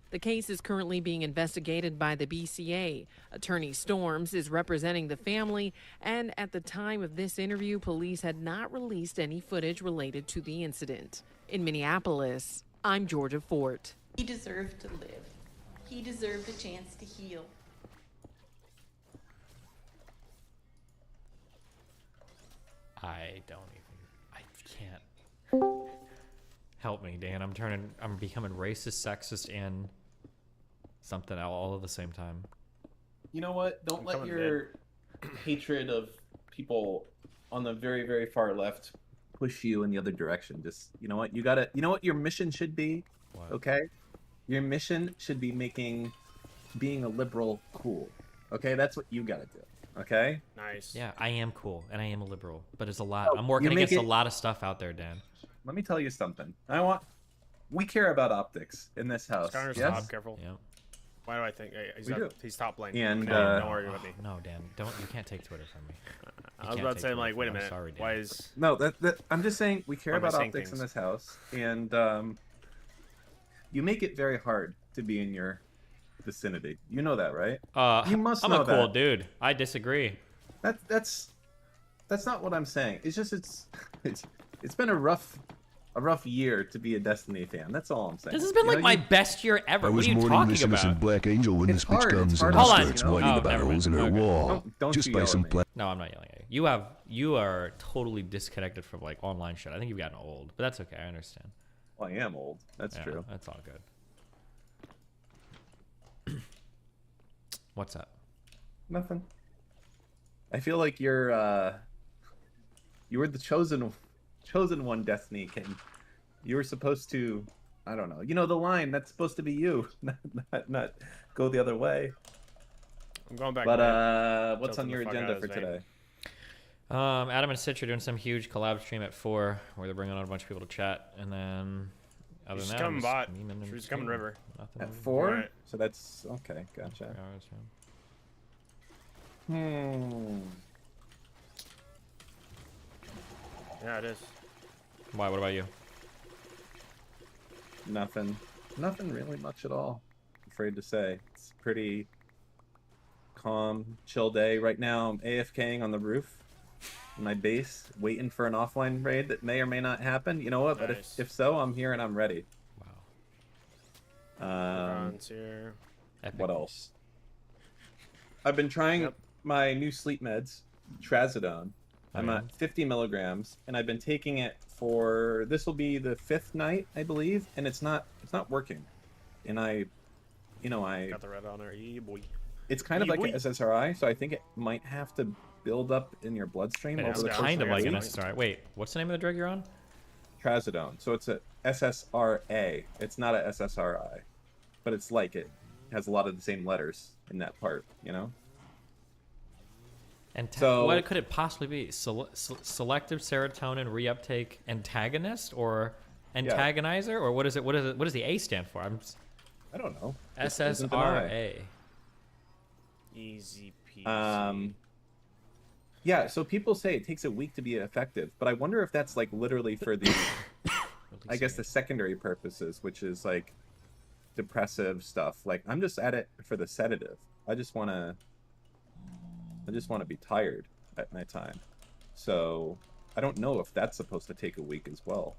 The case is currently being investigated by the BCA. Attorney Storms is representing the family, and at the time of this interview, police had not released any footage related to the incident. In Minneapolis, I'm Georgia Fort. He deserved to live. He deserved a chance to heal. I can't. Help me, Dan. I'm becoming racist, sexist, and something all at the same time. You know what? Don't let your hatred of people on the very, very far left push you in the other direction. Just, you know what? You know what your mission should be? What? Okay? Your mission should be being a liberal cool. Okay? That's what you gotta do. Okay? Nice. Yeah, I am cool, and I am a liberal, but it's a lot. I'm working against a lot of stuff out there, Dan. Let me tell you something. We care about optics in this house. Skyner, yes? stop. Careful. Yeah. Why do I think he's top lane? And don't worry about me. No, Dan, you can't take Twitter from me. I was about to say, like, wait a minute. I'm sorry, Dan. Why is? No, I'm just saying we care Why am I about saying optics things? in this house, and you make it very hard to be in your vicinity. You know that, right? You must I'm know a cool that. dude. I disagree. That's not what I'm saying. It's just it's been a rough year to be a Destiny fan. That's all I'm saying. This has been like my best year ever. I What was are you mourning the talking about? innocent Black Angel when this bitch hard. comes It's and hard. Hold on. starts whining about never holes in mind. her Okay. wall. Don't Just you by yell some at me. No, I'm not yelling at you. You are totally disconnected from like online shit. I think you've gotten old, but that's okay. I understand. Well, I am old. That's Yeah, true. That's all good. What's up? Nothing. I feel like you were the chosen one, Destiny King. You were supposed to, I don't know. You know the line. That's supposed to be you, not go the other way. I'm going back. But what's on your agenda for today? Adam and Stitch are doing some huge collab stream at 4 where they're bringing on a bunch of people to chat, and then other than She's that, coming I'm bot. just memeing and She's coming streaming. river. Nothing. At 4? Right. So that's okay. Gotcha. 3 hours, yeah. Yeah, it is. Why? What about you? Nothing really much at all. I'm afraid to say. It's a pretty calm, chill day. Right now I'm AFKing on the roof in my base, waiting for an offline raid that may or may not happen. You know what? But Nice. if so, I'm here and I'm ready. Bronze here. What else? I've been trying my new sleep meds, Trazodone. I'm at 50 milligrams, and I've been taking it for, this will be the 5th night, I believe, and it's not working. And I Got the red on there. Yeah, boy. it's kind of Yeah, like boy. an SSRI, so I think it might have to build up in your bloodstream over It's the kind of course like of an the week. SSRI. Wait, what's the name of the drug you're on? Trazodone. So it's a SSRA. It's not a SSRI, but it's like it. It has a lot of the same letters in that part, you know? And So what could it possibly be? Selective serotonin reuptake antagonist or antagonizer, or what is it? What does the A stand for? I don't know. SSRA. Easy peasy. Yeah, so people say it takes a week to be effective, but I wonder if that's like literally for the, I guess the secondary purposes, which is like depressive stuff. Like I'm just at it for the sedative. I just want to be tired at nighttime. So I don't know if that's supposed to take a week as well.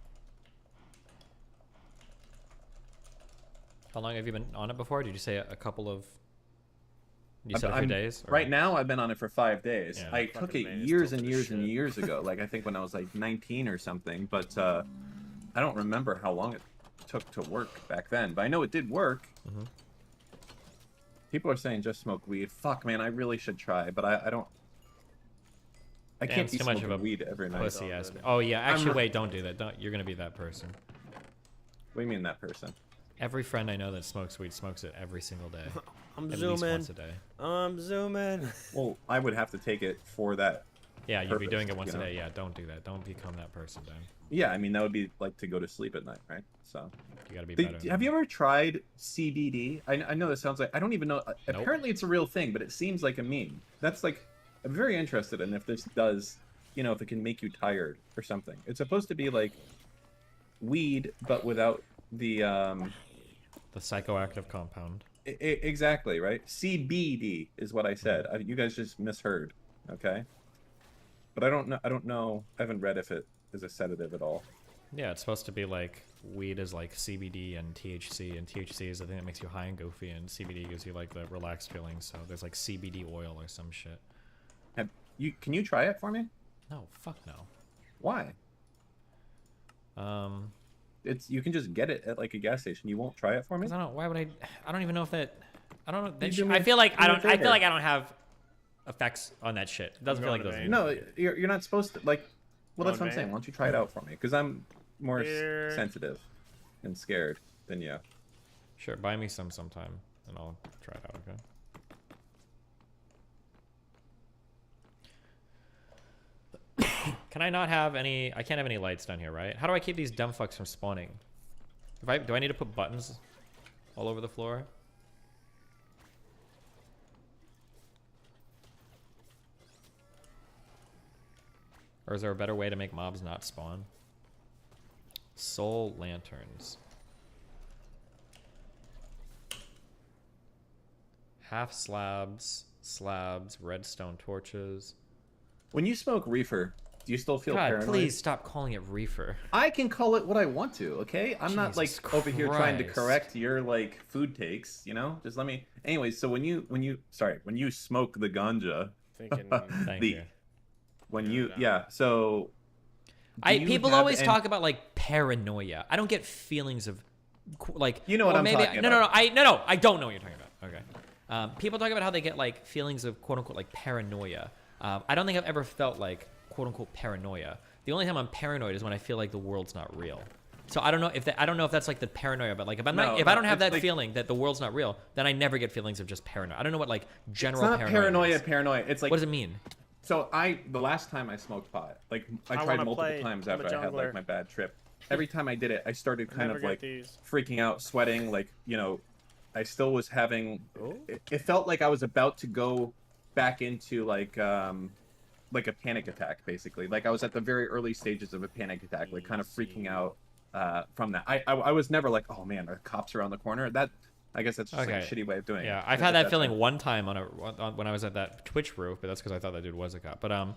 How long have you been on it before? Did you say a couple of? You said a few days. Or? Right now, I've been on it for 5 days. Yeah. I took it years and years and years ago. Like I think when I was like 19 or something. But I don't remember how long it took to work back then. But I know it did work. Mm-hmm. People are saying just smoke weed. Fuck, man, I really should try, but I don't. I can't be too much smoking of a weed every night. pussy ass. Oh yeah, actually, wait, don't do that. You're gonna be that person. What do you mean that person? Every friend I know that smokes weed smokes it every single day. I'm at zooming. least once a day. I'm zooming. Well, I would have to take it for that. Yeah, you'd be doing it once you know? a day. Yeah, don't do that. Don't become that person, Dan. Yeah, I mean that would be like to go to sleep at night, right? So you gotta be better. Have you ever tried CBD? I know this sounds like I don't even know. Nope. Apparently, it's a real thing, but it seems like a meme. That's like I'm very interested in if this does, if it can make you tired or something. It's supposed to be like weed, but without the psychoactive compound. Exactly, right? CBD is what I said. You guys just misheard, okay? But I don't know. I haven't read if it is a sedative at all. Yeah, it's supposed to be like weed is like CBD and THC is the thing that makes you high and goofy, and CBD gives you like the relaxed feeling. So there's like CBD oil or some shit. Can you try it for me? No, fuck no. Why? You can just get it at like a gas station. You won't try it for me? Why would I? I don't even know if that. I don't know. I feel like I don't have effects on that shit. It doesn't feel like those. No, you're not supposed to like. Well, that's what I'm saying. Why don't you try it out for me? Because I'm more sensitive and scared than you. Sure, buy me some sometime, and I'll try it out. Okay. Can I not have any? I can't have any lights down here, right? How do I keep these dumb fucks from spawning? Do I need to put buttons all over the floor? Or is there a better way to make mobs not spawn? Soul lanterns. Half slabs, redstone torches. When you smoke reefer, do you still feel paranoid? Please stop calling it reefer. I can call it what I want to, okay? I'm not like over here trying to correct your like food takes, Just let me. Anyways, so when you smoke the ganja, Thank you. When so people always talk about like paranoia. I don't get feelings of like what I'm talking about. No, I don't know what you're talking about. Okay. People talk about how they get like feelings of quote unquote like paranoia. I don't think I've ever felt like quote unquote paranoia. The only time I'm paranoid is when I feel like the world's not real. So I don't know if that's like the paranoia, but like if I don't have that like, feeling that the world's not real, then I never get feelings of just paranoia. I don't know what like general it's not paranoia. Paranoia. It's like what does it mean? So the last time I smoked pot, like I tried multiple times after I had like my bad trip. Every time I did it, I started kind of like freaking out, sweating, like I still was having. It felt like I was about to go back into like a panic attack, basically. Like I was at the very early stages of a panic attack, like kind of freaking out from that. I was never like, oh man, are cops around the corner? That I guess that's just like a shitty way of doing it. Yeah, I've had that feeling one time when I was at that Twitch roof, but that's because I thought that dude was a cop. But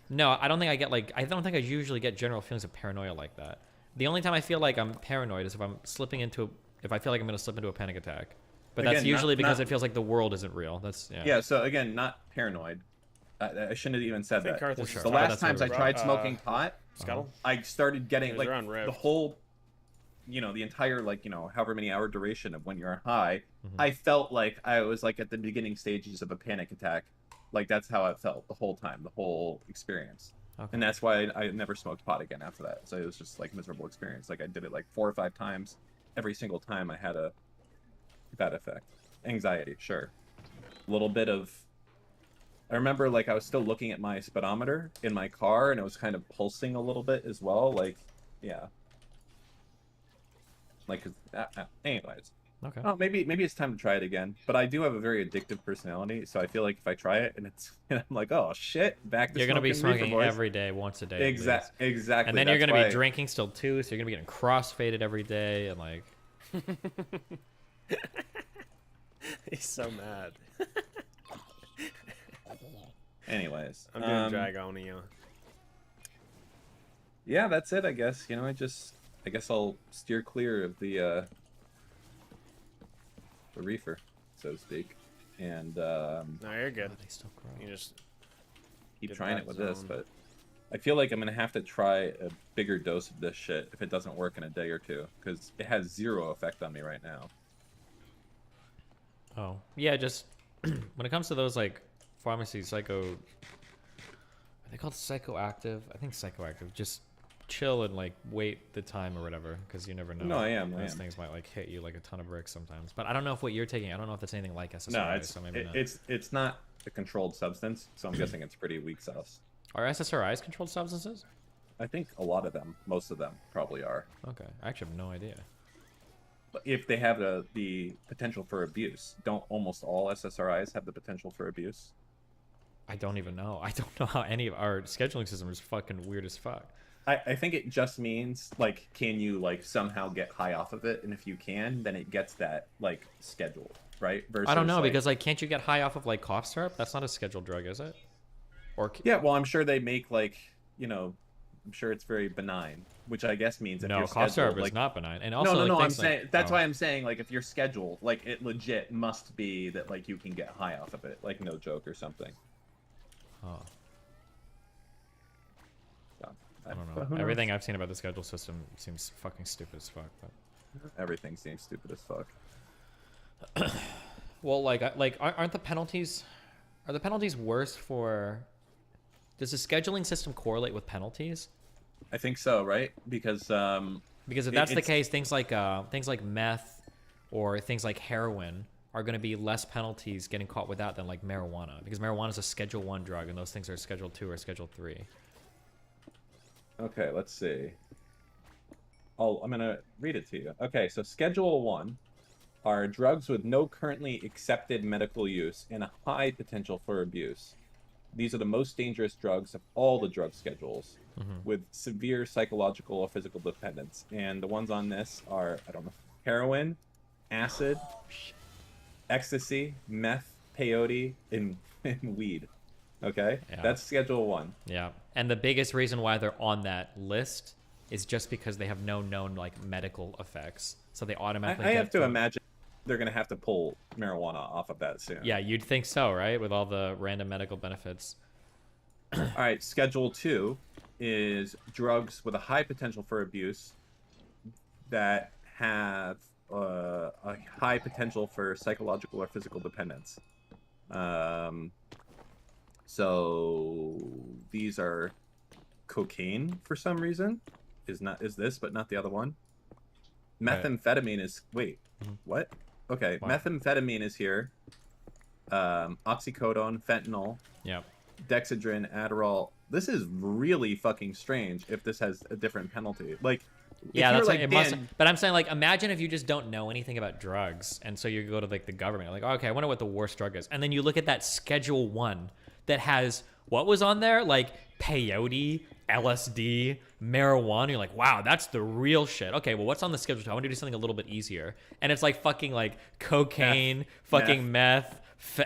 no, I don't think I usually get general feelings of paranoia like that. The only time I feel like I'm paranoid is if I feel like I'm gonna slip into a panic attack. But that's usually because it feels like the world isn't real. That's yeah. So again, not paranoid. I shouldn't have even said that. The last times I tried smoking pot, I started getting like the whole. The entire however many hour duration of when you're high, I felt like I was like at the beginning stages of a panic attack. Like that's how it felt the whole time, the whole experience. Okay. And that's why I never smoked pot again after that. So it was just like miserable experience. Like I did it like 4 or 5 times. Every single time I had a bad effect. Anxiety, sure. A little bit of I remember like I was still looking at my speedometer in my car, and it was kind of pulsing a little bit as well. Like, yeah. Like, anyways. Okay. Oh, maybe it's time to try it again. But I do have a very addictive personality, so I feel like if I try it and I'm like, oh shit, back to You're gonna be smoking smoking reefer, boys. every day, once a day. Exactly. And then you're that's gonna why- be drinking still too, so you're gonna be getting crossfaded every day and like. He's so mad. Anyways, I'm doing Dragonia. Yeah, that's it. I guess I guess I'll steer clear of the reefer, so to speak, and No, you're good. They still grow. You just keep get trying that it with this. zone. But I feel like I'm gonna have to try a bigger dose of this shit if it doesn't work in a day or two, because it has zero effect on me right now. Oh yeah, just when it comes to those like pharmacy psycho, are they called psychoactive? I think psychoactive. Just chill and like wait the time or whatever, because you never know. No, I am. Those things might like hit you like a ton of bricks sometimes. But I don't know if what you're taking. I don't know if it's anything like SSRIs. No, so maybe not. it's not a controlled substance, so I'm guessing it's pretty weak sauce. Are SSRIs controlled substances? I think a lot of them, most of them, probably are. Okay, I actually have no idea. But if they have the potential for abuse, don't almost all SSRIs have the potential for abuse? I don't even know. I don't know how any of our scheduling system is fucking weird as fuck. I think it just means like, can you like somehow get high off of it? And if you can, then it gets that like scheduled, right? Versus, I don't know, because like, can't you get high off of like cough syrup? That's not a scheduled drug, is it? Or yeah, well, I'm sure they make like, I'm sure it's very benign, which I guess means if no, you're cough syrup scheduled, is not benign. And also, no, like, I'm things saying like, that's why I'm saying like if you're scheduled, like it legit must be that like you can get high off of it, like no joke or something. Oh. I don't But know. who Everything knows? I've seen about the schedule system seems fucking stupid as fuck. But Everything seems stupid as fuck. well, like aren't the penalties? Are the penalties worse for? Does the scheduling system correlate with penalties? I think so, right? Because if that's the case, things like meth or things like heroin are going to be less penalties getting caught with that than like marijuana, because marijuana is a Schedule 1 drug and those things are Schedule 2 or Schedule 3. Okay, let's see. I'm gonna read it to you. Okay, so Schedule 1 are drugs with no currently accepted medical use and a high potential for abuse. These are the most dangerous drugs of all the drug schedules, with severe psychological or physical dependence. And the ones on this are, I don't know, heroin, acid, ecstasy, meth, peyote, and weed. Okay? Yeah. That's Schedule 1. Yeah. And the biggest reason why they're on that list is just because they have no known like medical effects. So they automatically I have to imagine they're going to have to pull marijuana off of that soon. Yeah, you'd think so, right? With all the random medical benefits. All right, Schedule 2 is drugs with a high potential for abuse that have a high potential for psychological or physical dependence. So these are cocaine for some reason. Is this, but not the other one. Methamphetamine is what? Okay, Wow. methamphetamine is here. Oxycodone, fentanyl. Yep. Dexedrine, Adderall. This is really fucking strange if this has a different penalty. Like, Yeah, if that's you're like, it Dan, must. But I'm saying, like, imagine if you just don't know anything about drugs, and so you go to like the government, like, okay, I wonder what the worst drug is, and then you look at that Schedule 1 that has what was on there, like peyote, LSD, marijuana. You're like, wow, that's the real shit. Okay, well, what's on the Schedule 2? I want to do something a little bit easier, and it's like fucking like cocaine, fucking meth.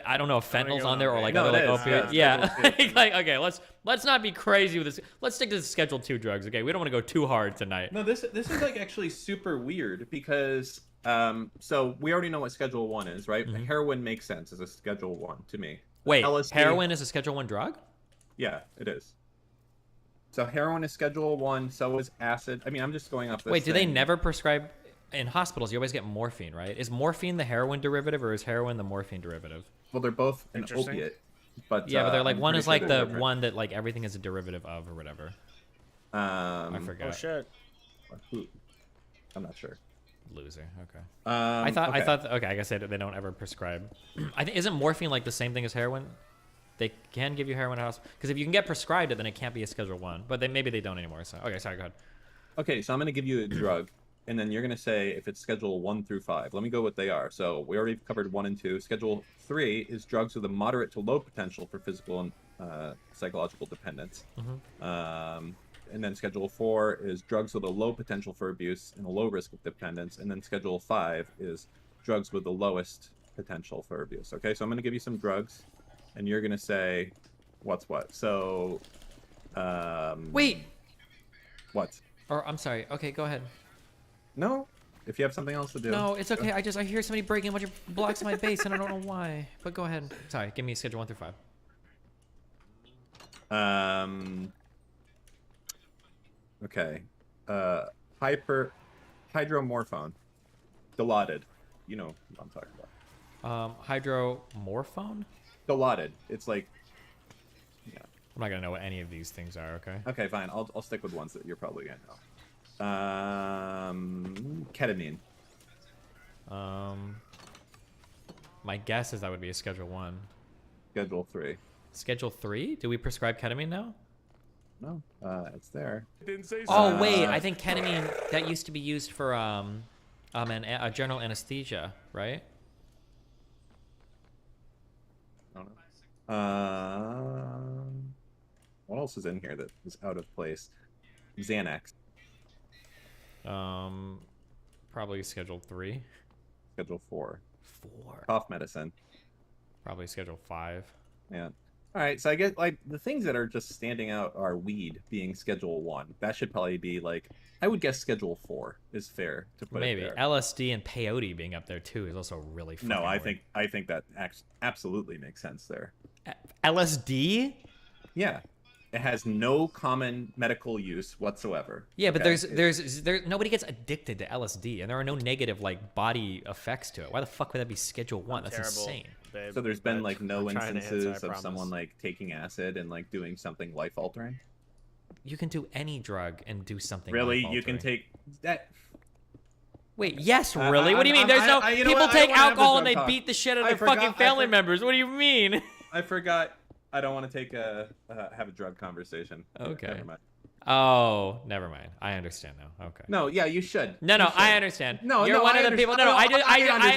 I don't know if fentanyl's on there or like other like opioids. Yeah, like okay, let's not be crazy with this. Let's stick to the Schedule 2 drugs. Okay, we don't want to go too hard tonight. No, this is like actually super weird because so we already know what Schedule 1 is, right? Heroin makes sense as a Schedule 1 to me. Wait, LSD, heroin is a Schedule 1 drug? Yeah, it is. So heroin is Schedule 1. So is acid. I mean, I'm just going off this. Wait, do they thing. never prescribe in hospitals? You always get morphine, right? Is morphine the heroin derivative or is heroin the morphine derivative? Well, they're both an opiate, but yeah, but they're like I'm one pretty is sure like they're the different. one that like everything is a derivative of or whatever. I forgot. Oh shit. I'm not sure. Loser. Okay. I thought. okay. Okay, I guess they don't ever prescribe. I think isn't morphine like the same thing as heroin? They can give you heroin at hospital. Because if you can get prescribed it, then it can't be a Schedule 1. But maybe they don't anymore. So okay, sorry, go ahead. Okay, so I'm going to give you a drug, and then you're going to say if it's Schedule 1 through 5. Let me go what they are. So we already covered 1 and 2. Schedule 3 is drugs with a moderate to low potential for physical and psychological dependence. And then Schedule 4 is drugs with a low potential for abuse and a low risk of dependence. And then Schedule 5 is drugs with the lowest potential for abuse. Okay, so I'm going to give you some drugs, and you're going to say what's what. So, wait. What? Or I'm sorry. Okay, go ahead. No, if you have something else to do. No, it's okay. I hear somebody breaking a bunch of blocks in my base, and I don't know why. But go ahead. Sorry, give me Schedule 1 through 5. Okay. Hydromorphone. Dilaudid. You know what I'm talking about. Hydromorphone? Dilaudid. It's like... Yeah. I'm not going to know what any of these things are, okay? Okay, fine. I'll stick with ones that you're probably going to know. Ketamine. My guess is that would be a Schedule 1. Schedule 3. Schedule 3? Do we prescribe ketamine now? No, it's there. Didn't say so. Oh wait, I think ketamine that used to be used for general anesthesia, right? I don't know. What else is in here that is out of place? Xanax. Probably Schedule 3. Schedule 4. 4. Cough medicine. Probably Schedule 5. Yeah. All right, so I get like the things that are just standing out are weed being Schedule 1. That should probably be like, I would guess Schedule 4 is fair to put Maybe. it there. LSD and peyote being up there too is also really fucking No, weird. I think that absolutely makes sense there. LSD? Yeah. It has no common medical use whatsoever. Yeah, but okay? there's nobody gets addicted to LSD, and there are no negative like body effects to it. Why the fuck would that be Schedule 1? That's insane. Babe, So there's been like no I'm trying to answer, instances I of promise. someone like taking acid and like doing something life altering. You can do any drug and do something. Really, you life-altering. can take that. Wait, yes, really? What do you mean? There's no you know people what? I take don't wanna have this alcohol drug and they talk. beat the shit out I of their fucking forgot- family members. What do you mean? I forgot. I don't want to take have a drug conversation. Okay. Never mind. Oh, never mind. I understand now. Okay. No, yeah, you should. No, You no, should. I understand. No, You're no, one I of the people. No, no, understand.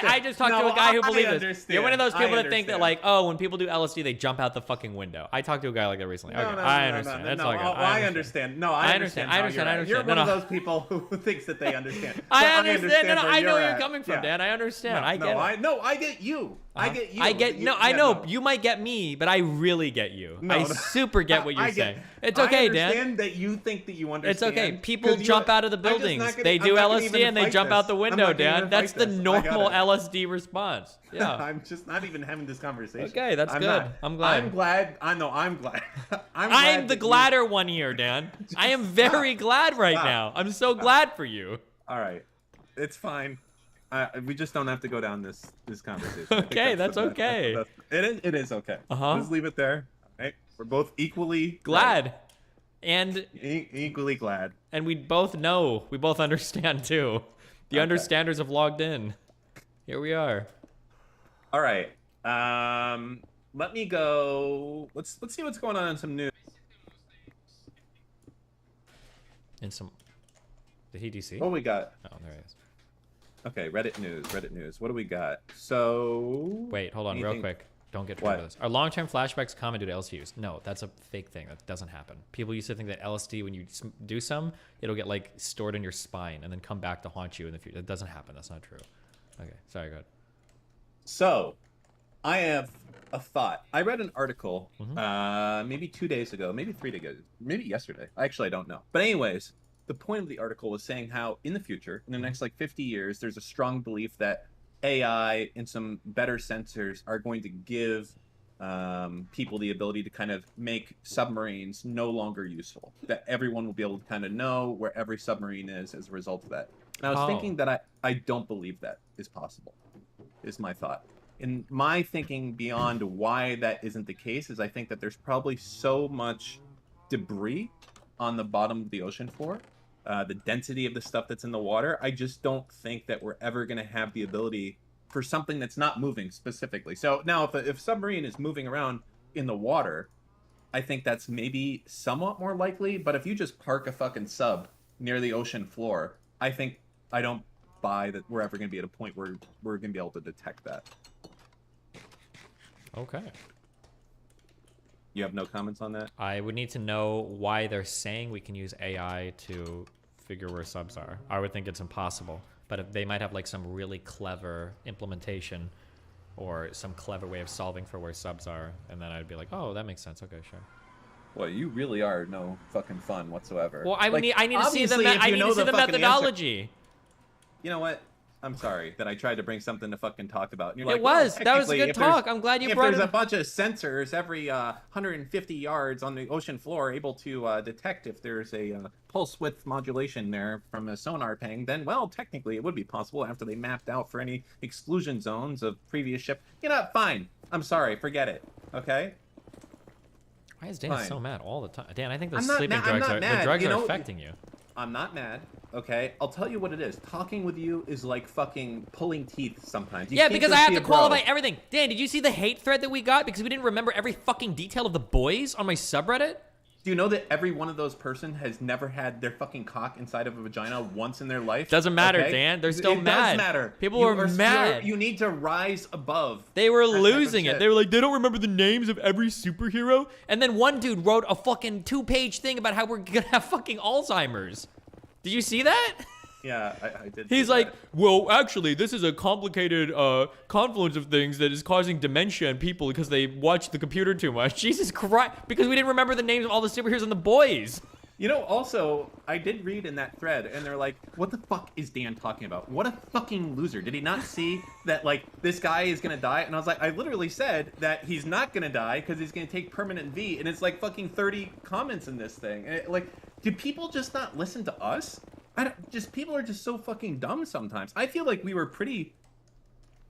I just talked to a guy who believes this. understand. You're one of those people that think that understand. like, oh, when people do LSD, they jump out the fucking window. I talked to a guy like that recently. Okay, No, I understand. That's all good. I understand. No, I understand. I understand. You're No, one of no. those people who thinks that they understand. I So understand. No, no, where I know where you're at. coming from, Yeah. Dan. I understand. No, I get it. I get you. I get you. I get You- no. I yeah, know no. you might get me, but I really get you. No, I no. super get what you're I get- saying. It's okay, I Dan. understand that you think that you understand. It's okay. People 'cause you- jump out of the I'm just buildings. not gonna- They I'm do not gonna LSD even and they fight jump this. out the I'm window, not gonna Dan. even That's fight the this. I normal got it. LSD response. Yeah. I'm just not even having this conversation. Okay, that's I'm good. not. I'm glad. I'm glad. I know. I'm glad. I'm the that you- gladder one here, Dan. I am very glad right Stop. now. I'm so glad for you. All right, it's fine. We just don't have to go down this conversation. I think Okay, that's the best- okay. that's the best. It is okay. Uh-huh. Let's leave it there. All right, we're both equally Glad. And equally glad. And we both know. We both understand too. The Okay. understanders have logged in. Here we are. All right. Let me go. Let's see what's going on in some news. In some. Did he DC? What we got? Oh, there he is. Okay, Reddit news. Reddit news. What do we got? So. Wait, hold on, real anything- quick. Don't get What? triggered with this. Are long-term flashbacks common due to LSD use? No, that's a fake thing. That doesn't happen. People used to think that LSD, when you do some, it'll get like stored in your spine and then come back to haunt you in the future. That doesn't happen. That's not true. Okay, sorry, go ahead. So, I have a thought. I read an article Mm-hmm. maybe 2 days ago, maybe 3 days ago, maybe yesterday. Actually, I don't know. But anyways, the point of the article was saying how in the future, in the next like 50 years, there's a strong belief that AI and some better sensors are going to give people the ability to kind of make submarines no longer useful. That everyone will be able to kind of know where every submarine is as a result of that. And I was Oh. thinking that I don't believe that is possible, is my thought. And my thinking beyond why that isn't the case is I think that there's probably so much debris on the bottom of the ocean floor, the density of the stuff that's in the water. I just don't think that we're ever going to have the ability for something that's not moving specifically. So now if a submarine is moving around in the water, I think that's maybe somewhat more likely. But if you just park a fucking sub near the ocean floor, I don't buy that we're ever going to be at a point where we're going to be able to detect that. Okay. You have no comments on that? I would need to know why they're saying we can use AI to figure where subs are. I would think it's impossible, but if they might have like some really clever implementation or some clever way of solving for where subs are, and then I'd be like, oh, that makes sense. Okay, sure. Well, you really are no fucking fun whatsoever. Well, I need to see the fucking methodology. Answer, you know what? I'm sorry that I tried to bring something to fucking talk about. And you're It like, was. Well, That was a good talk. I'm glad you brought it. If there's a bunch of sensors every 150 yards on the ocean floor able to detect if there's a pulse width modulation there from a sonar ping, then, well, technically it would be possible after they mapped out for any exclusion zones of previous ship. You know, fine. I'm sorry. Forget it. Okay? Why is Dan so mad all the time? Dan, I think the the drugs are affecting you. I'm not mad. Okay, I'll tell you what it is. Talking with you is like fucking pulling teeth sometimes. Yeah, because I have to qualify everything. Dan, did you see the hate thread that we got because we didn't remember every fucking detail of the boys on my subreddit? Do you know that every one of those person has never had their fucking cock inside of a vagina once in their life? Doesn't matter, okay? Dan. They're still it mad. It does matter. People are mad. You need to rise above. They were losing it. They were like, they don't remember the names of every superhero. And then one dude wrote a fucking 2-page thing about how we're gonna have fucking Alzheimer's. Did you see that? Yeah, I did. He's like, well, actually, this is a complicated confluence of things that is causing dementia in people because they watch the computer too much. Jesus Christ. Because we didn't remember the names of all the superheroes and the boys. You know, also, I did read in that thread, and they're like, what the fuck is Dan talking about? What a fucking loser. Did he not see that, like, this guy is going to die? And I was like, I literally said that he's not going to die because he's going to take permanent V, and it's like fucking 30 comments in this thing. And like, do people just not listen to us? People are just so fucking dumb sometimes. I feel like we were pretty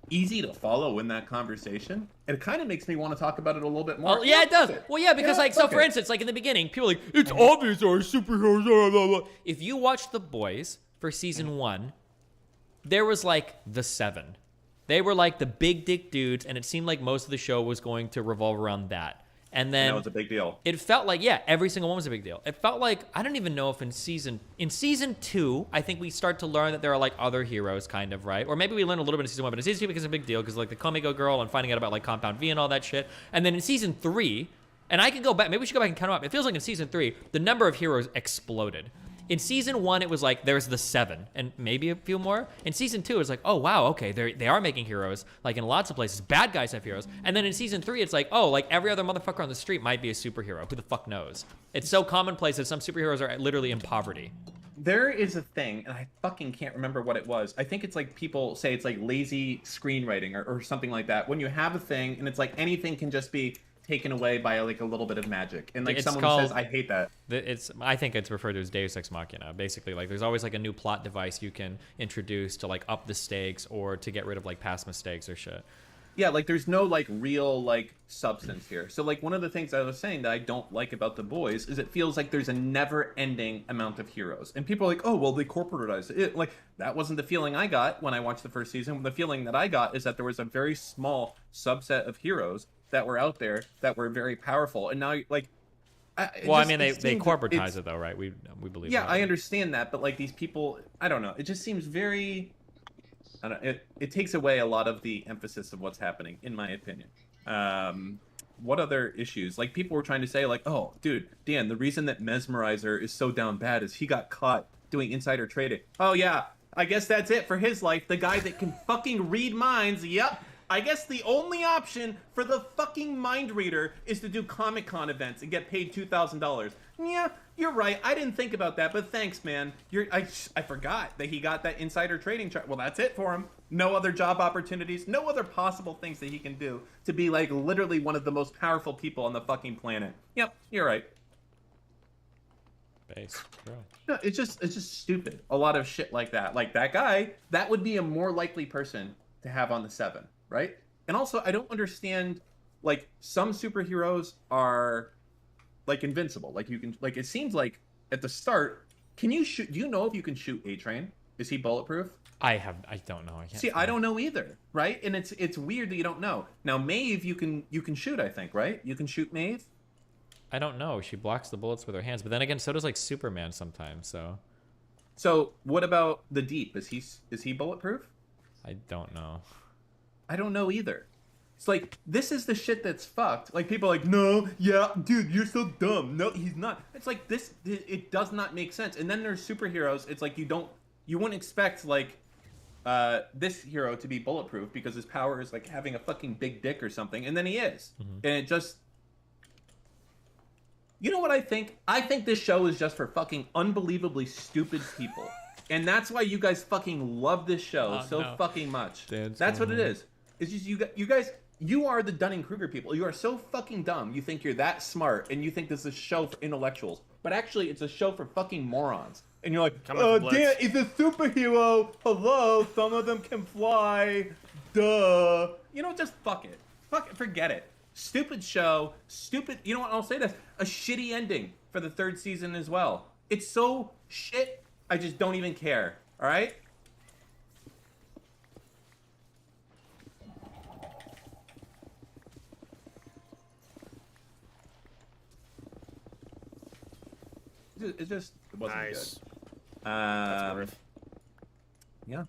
easy to follow in that conversation. It kind of makes me want to talk about it a little bit more. Oh, yeah, it does. Well, yeah, because like, so for instance, like in the beginning, people are like, it's obvious our superheroes, blah, blah, blah. If you watch The Boys for season 1, there was like the 7. They were like the big dick dudes, and it seemed like most of the show was going to revolve around that. And then that was a big deal. It felt like, yeah, every single one was a big deal. It felt like, I don't even know if in season 2, I think we start to learn that there are like other heroes kind of, right? Or maybe we learn a little bit in season 1, but in season 2 it becomes a big deal because like the Komiko girl and finding out about like Compound V and all that shit. And then in season 3, and I could go back, maybe we should go back and count them up. It feels like in season 3, the number of heroes exploded. In season 1, it was like, there's the 7, and maybe a few more. In season 2, it's like, oh, wow, okay, they are making heroes, like in lots of places. Bad guys have heroes. And then in season 3, it's like, oh, like every other motherfucker on the street might be a superhero. Who the fuck knows? It's so commonplace that some superheroes are literally in poverty. There is a thing, and I fucking can't remember what it was. I think it's like people say it's like lazy screenwriting or something like that. When you have a thing, and it's like anything can just be taken away by like a little bit of magic, and like someone says, I hate that. I think it's referred to as Deus Ex Machina. Basically, like there's always like a new plot device you can introduce to like up the stakes or to get rid of like past mistakes or shit. Yeah, like there's no like real like substance here. So like one of the things I was saying that I don't like about The Boys is it feels like there's a never-ending amount of heroes, and people are like, oh well, they corporatized it. Like that wasn't the feeling I got when I watched the first season. The feeling that I got is that there was a very small subset of heroes that were out there that were very powerful, and now like I mean they corporatize it though, right? We believe yeah, I understand that, but like these people, I don't know, it just seems very, I don't know, it takes away a lot of the emphasis of what's happening, in my opinion. What other issues? Like people were trying to say like, oh dude, Dan, the reason that Mesmerizer is so down bad is he got caught doing insider trading. Oh yeah, I guess that's it for his life. The guy that can fucking read minds. Yep. I guess the only option for the fucking mind reader is to do Comic-Con events and get paid $2,000. Yeah, you're right. I didn't think about that, but thanks, man. I forgot that he got that insider trading chart. Well, that's it for him. No other job opportunities, no other possible things that he can do to be like literally one of the most powerful people on the fucking planet. Yep, you're right. Base, bro. No, it's just stupid. A lot of shit like that. Like that guy, that would be a more likely person to have on the 7. Right? And also, I don't understand, like, some superheroes are, like, invincible. Like, you can, like, it seems like, at the start, can you shoot, do you know if you can shoot A-Train? Is he bulletproof? I don't know. I can't. See, I don't know either, right? And it's weird that you don't know. Now, Maeve, you can shoot, I think, right? You can shoot Maeve. I don't know. She blocks the bullets with her hands, but then again, so does like Superman sometimes. So what about the Deep? Is he bulletproof? I don't know. I don't know either. It's like, this is the shit that's fucked. Like, people are like, no, yeah, dude, you're so dumb. No, he's not. It's like, it does not make sense. And then there's superheroes. It's like, you wouldn't expect, like, this hero to be bulletproof because his power is, like, having a fucking big dick or something. And then he is. And it just... You know what I think? I think this show is just for fucking unbelievably stupid people. And that's why you guys fucking love this show fucking much. That's what it is. It's just you guys... You are the Dunning-Kruger people. You are so fucking dumb. You think you're that smart, and you think this is a show for intellectuals. But actually, it's a show for fucking morons. And you're like, oh, damn, it's a superhero. Hello, some of them can fly. Duh. You know, just fuck it. Fuck it, forget it. Stupid show. Stupid, you know what, I'll say this. A shitty ending for the 3rd season as well. It's so shit, I just don't even care. All right? It wasn't nice. Good. Yeah.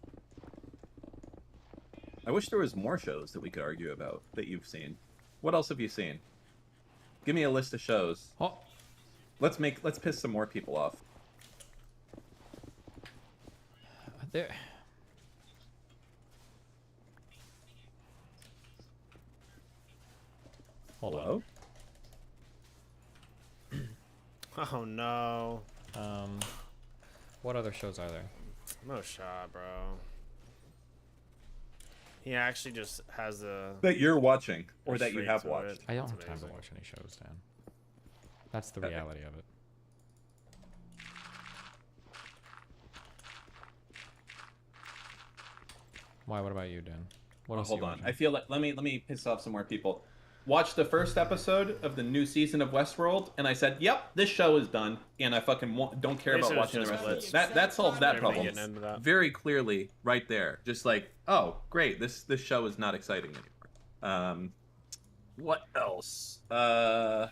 I wish there was more shows that we could argue about that you've seen. What else have you seen? Give me a list of shows. Oh. Let's piss some more people off. There. Hold on. Oh no. What other shows are there? No shot, bro. He actually just has a... That you're watching, or that you have watched. I don't have time to watch any shows, Dan. That's the reality of it. Why? What about you, Dan? What else? Hold on. I feel like let me piss off some more people. Watched the first episode of the new season of Westworld, and I said, "Yep, this show is done," and I fucking don't care about watching the rest of it. That solves that problem very clearly, right there. Just like, oh, great, this show is not exciting anymore. What else? I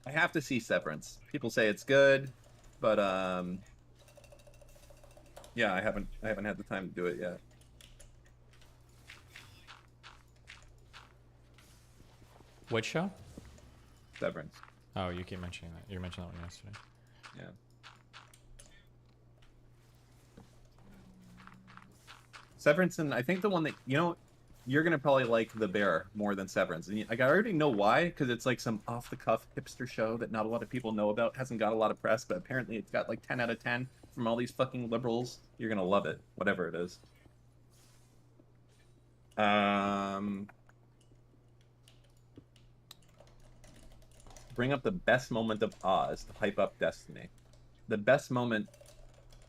have to see Severance. People say it's good, but yeah, I haven't had the time to do it yet. Which show? Severance. Oh, you keep mentioning that. You mentioned that one yesterday. Yeah. Severance, and I think the one that you're gonna probably like The Bear more than Severance, and I already know why, because it's like some off-the-cuff hipster show that not a lot of people know about, hasn't got a lot of press, but apparently it's got like 10 out of 10 from all these fucking liberals. You're gonna love it, whatever it is. Bring up the best moment of Oz to hype up Destiny. The best moment,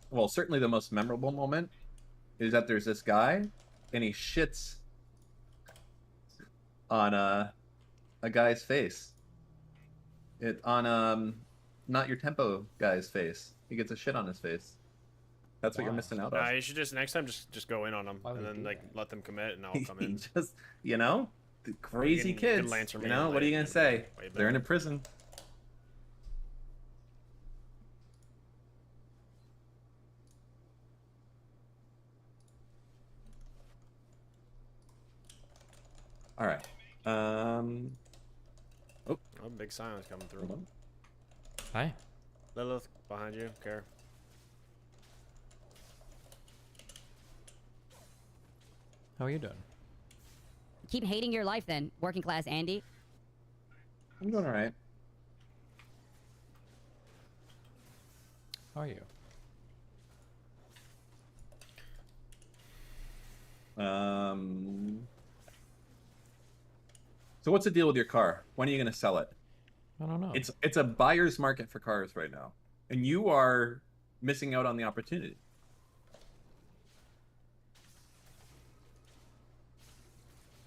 well, certainly the most memorable moment, is that there's this guy, and he shits on a guy's face. Not Your Tempo guy's face. He gets a shit on his face. That's what you're missing out on. Nah, you should just next time just go in on them and then like let them commit, and I'll come in. Just the crazy kids. What are you gonna say? They're in a prison. All right. Oh, big silence coming through. Hi. Lilith, behind you. Care. How are you doing? Keep hating your life then, working class Andy. I'm doing all right. How are you? So what's the deal with your car? When are you going to sell it? I don't know. It's a buyer's market for cars right now, and you are missing out on the opportunity.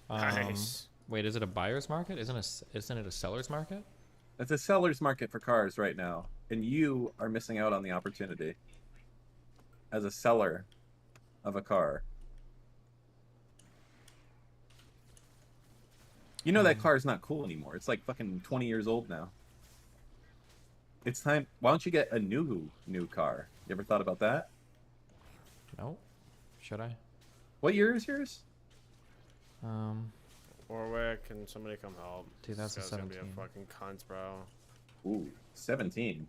Nice. Wait, is it a buyer's market? Isn't it a seller's market? It's a seller's market for cars right now, and you are missing out on the opportunity as a seller of a car. You know that car is not cool anymore. It's like fucking 20 years old now. It's time. Why don't you get a new car? You ever thought about that? No. Should I? What year is yours? Warwick, can somebody come help? This guy's gonna be a 2017. fucking cunt, bro. Ooh, 17.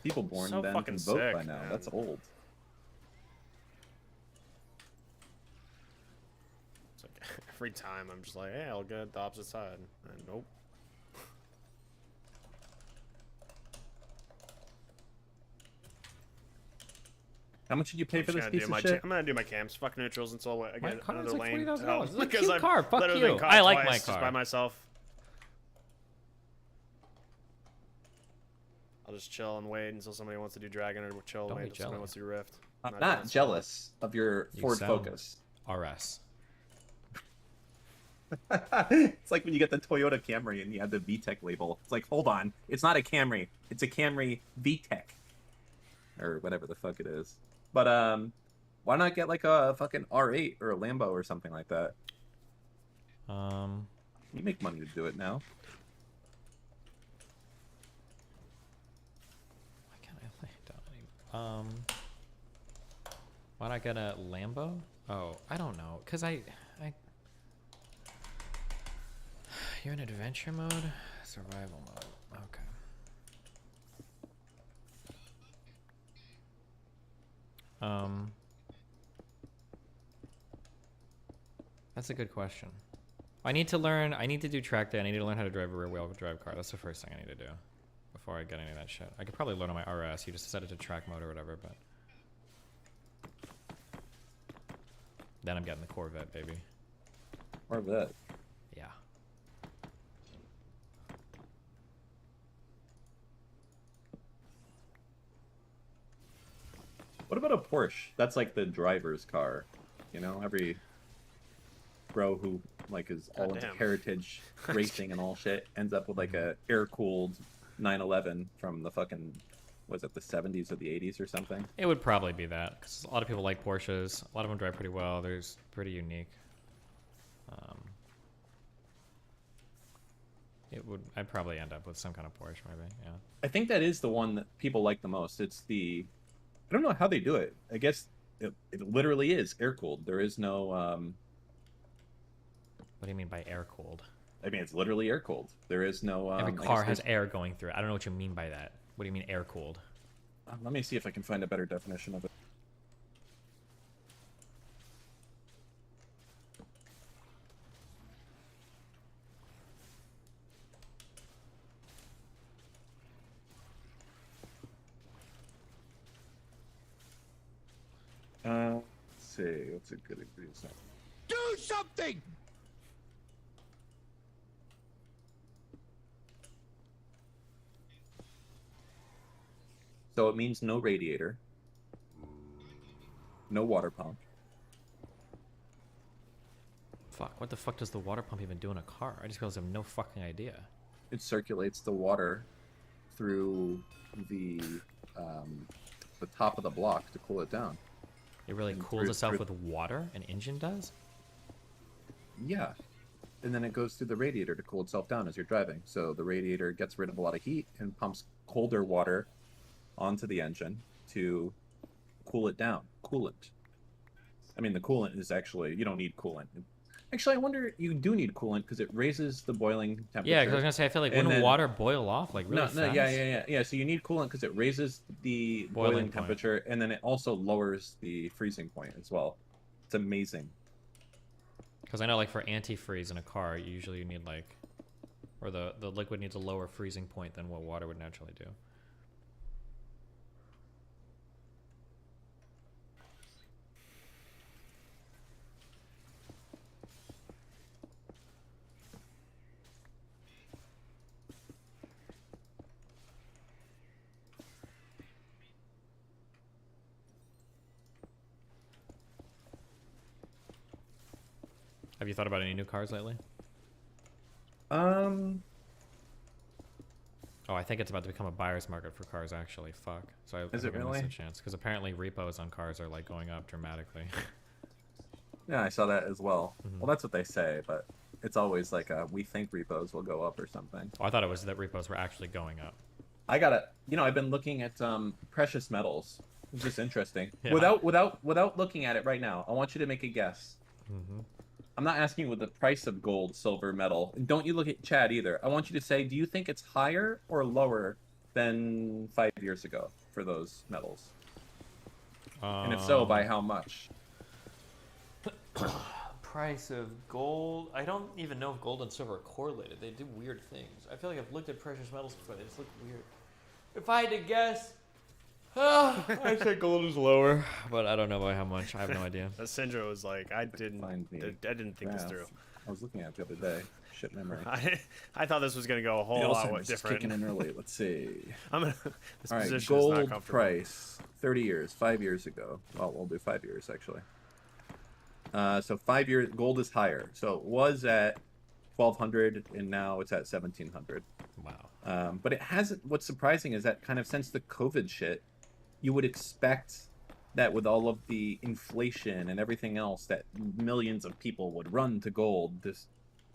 People born So then fucking can vote sick, by now. man. That's old. It's like every time I'm just like, hey, I'll get the opposite side. And nope. How much did you pay for this piece of I'm shit? gonna do my cams, fuck neutrals until I My get car is another like lane. $20,000. to help, It's a because cute I've car. Fuck literally you. been caught I like my twice just car. by myself. I'll just chill and wait until somebody wants to do Dragon, or chill and Don't wait be until somebody jealous. wants to do Rift. I'm not jealous of your You Ford sound Focus. RS. It's like when you get the Toyota Camry and you have the VTEC label. It's like, hold on, it's not a Camry. It's a Camry VTEC. Or whatever the fuck it is. But, why not get like a fucking R8 or a Lambo or something like that? You make money to do it now. Why can't I lay it down anymore? Why not get a Lambo? Oh, I don't know. Cause I you're in adventure mode? Survival mode. Okay. That's a good question. I need to do track day. I need to learn how to drive a rear wheel drive car. That's the first thing I need to do before I get any of that shit. I could probably load on my RS. You just set it to track mode or whatever, but then I'm getting the Corvette, baby. Corvette. Yeah. What about a Porsche? That's like the driver's car. You know, every bro who like is all into Goddamn. heritage racing and all shit ends up with like a air-cooled 911 from the fucking, was it the 70s or the 80s or something? It would probably be that, because a lot of people like Porsches. A lot of them drive pretty well. They're pretty unique. I'd probably end up with some kind of Porsche, maybe. Yeah. I think that is the one that people like the most. It's the, I don't know how they do it. I guess it literally is air-cooled. There is no, What do you mean by air-cooled? I mean, it's literally air-cooled. There is no... Every car has air going through it. I don't know what you mean by that. What do you mean air-cooled? Let me see if I can find a better definition of it. Let's see. What's a good example? Do something! So it means no radiator, no water pump. Fuck, what the fuck does the water pump even do in a car? I just realized I have no fucking idea. It circulates the water through the top of the block to cool it down. It really And cools itself with water? An engine does? Yeah. And then it goes through the radiator to cool itself down as you're driving. So the radiator gets rid of a lot of heat and pumps colder water onto the engine to cool it down. Coolant. I mean, the coolant is actually, you don't need coolant. Actually, I wonder, you do need coolant because it raises the boiling temperature. Yeah, because I was going to say, I feel like, wouldn't water boil off, like, really fast? Yeah, so you need coolant because it raises the boiling point. temperature, and then it also lowers the freezing point as well. It's amazing. Because I know, like, for antifreeze in a car, usually you need, like, or the liquid needs a lower freezing point than what water would naturally do. Have you thought about any new cars lately? Oh, I think it's about to become a buyer's market for cars, actually. Fuck. So I Is think it I missed really? a chance. Because apparently repos on cars are, like, going up dramatically. Yeah, I saw that as well. Well, that's what they say, but it's always like, we think repos will go up or something. Oh, I thought it was that repos were actually going up. I gotta, I've been looking at precious metals. It's just interesting. Yeah. Without looking at it right now, I want you to make a guess. Mm-hmm. I'm not asking you what the price of gold, silver, metal. And don't you look at Chad either. I want you to say, do you think it's higher or lower than 5 years ago for those metals? And if so, by how much? Price of gold. I don't even know if gold and silver are correlated. They do weird things. I feel like I've looked at precious metals before. They just look weird. If I had to guess, I say gold is lower, but I don't know by how much. I have no idea. That Syndra was like, I didn't think this through. I was looking at it the other day. Shit memory. I thought this was gonna go a whole lot different. Kicking in early. Let's see. This All right, position is not gold comfortable. price 30 years, 5 years ago. Well, we'll do 5 years actually. So 5 years, gold is higher. So it was at 1,200 and now it's at 1,700. Wow. But it hasn't. What's surprising is that kind of since the COVID shit, you would expect that with all of the inflation and everything else, that millions of people would run to gold.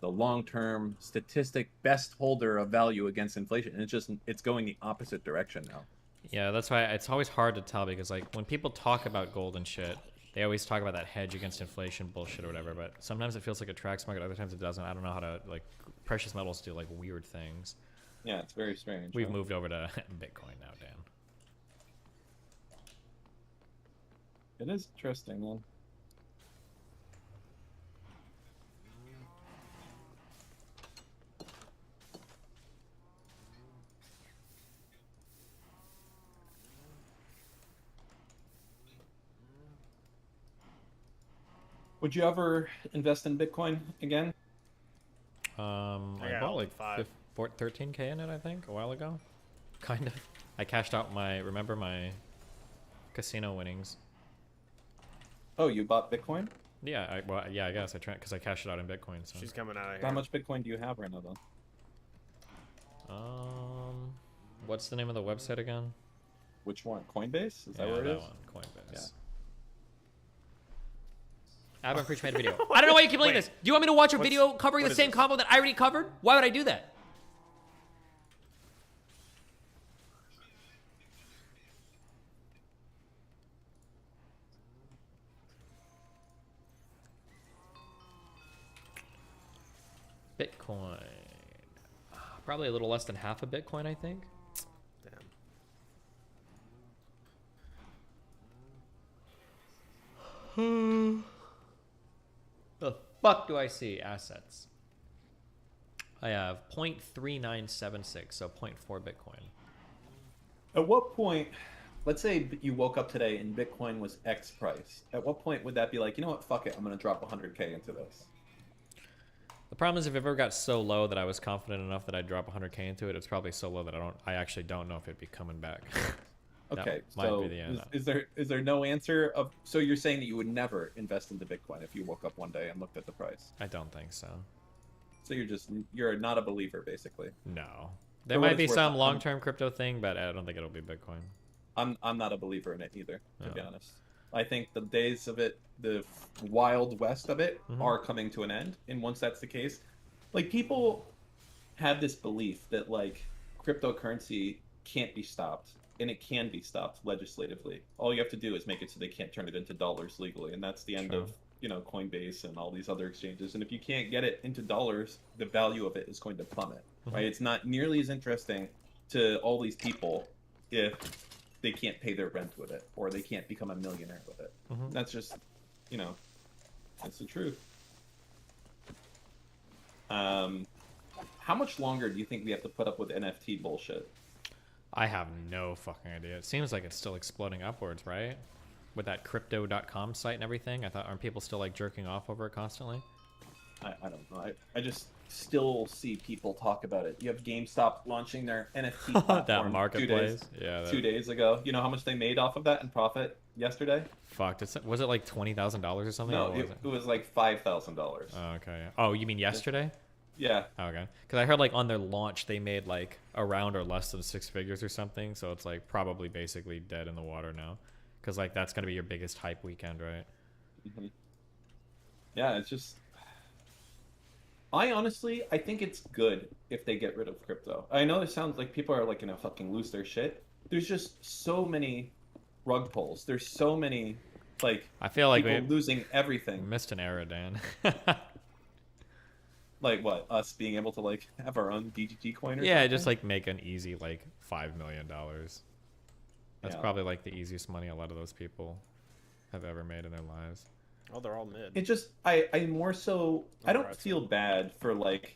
The long-term statistic best holder of value against inflation. And it's going the opposite direction now. Yeah, that's why it's always hard to tell because like when people talk about gold and shit, they always talk about that hedge against inflation bullshit or whatever. But sometimes it feels like a tracks market, other times it doesn't. I don't know how to like. Precious metals do like weird things. Yeah, it's very strange. We've moved over to Bitcoin now, Dan. It is interesting, man. Would you ever invest in Bitcoin again? I bought like 13K in it, I think, a while ago. Kind of. I cashed out my casino winnings. Oh, you bought Bitcoin? Yeah, I guess I tried because I cashed it out in Bitcoin. So. She's coming out of here. How much Bitcoin do you have right now, though? What's the name of the website again? Which one? Coinbase? Is that where it is? That one, Coinbase. Yeah. Adam Preach made a video. I don't know why you keep playing this. Do you want me to watch a video covering the same combo that I already covered? Why would I do that? Bitcoin. Probably a little less than half a Bitcoin, I think. Damn. The fuck do I see? Assets. I have 0.3976, so 0.4 Bitcoin. At what point, let's say you woke up today and Bitcoin was X price. At what point would that be like, you know what, fuck it, I'm going to drop 100K into this? The problem is if it ever got so low that I was confident enough that I'd drop 100K into it, it's probably so low that I actually don't know if it'd be coming back. Okay, might so be the end. is there no answer of? So you're saying that you would never invest into Bitcoin if you woke up one day and looked at the price? I don't think so. So you're not a believer, basically. No, there might be some long-term crypto thing, but I don't think it'll be Bitcoin. I'm not a believer in it either, to be honest. I think the days of it, the wild west of it, are coming to an end. And once that's the case, like people have this belief that like cryptocurrency can't be stopped. And it can be stopped legislatively. All you have to do is make it so they can't turn it into dollars legally, and that's the end of Coinbase and all these other exchanges. And if you can't get it into dollars, the value of it is going to plummet. Right? It's not nearly as interesting to all these people if they can't pay their rent with it or they can't become a millionaire with it. That's just, that's the truth. How much longer do you think we have to put up with NFT bullshit? I have no fucking idea. It seems like it's still exploding upwards, right? With that crypto.com site and everything. Aren't people still like jerking off over it constantly? I don't know. I just still see people talk about it. You have GameStop launching their NFT platform That marketplace. 2 days ago. You know how much they made off of that in profit yesterday? Fuck. Was it like $20,000 or something? No, or it was like $5,000. Oh, okay. Oh, you mean yesterday? Yeah. Oh, okay. Because I heard like on their launch they made like around or less than 6 figures or something. So it's like probably basically dead in the water now. Because like that's gonna be your biggest hype weekend, right? Mm-hmm. Yeah, it's just. I think it's good if they get rid of crypto. I know it sounds like people are like gonna fucking lose their shit. There's just so many rug pulls. There's so many like I feel like people we losing everything. Missed an era, Dan. Like what? Us being able to like have our own DGG coin or Yeah, something? just like make an easy like $5 million. That's Yeah. probably like the easiest money a lot of those people have ever made in their lives. Oh, they're all mid. It just I more so I don't feel bad for like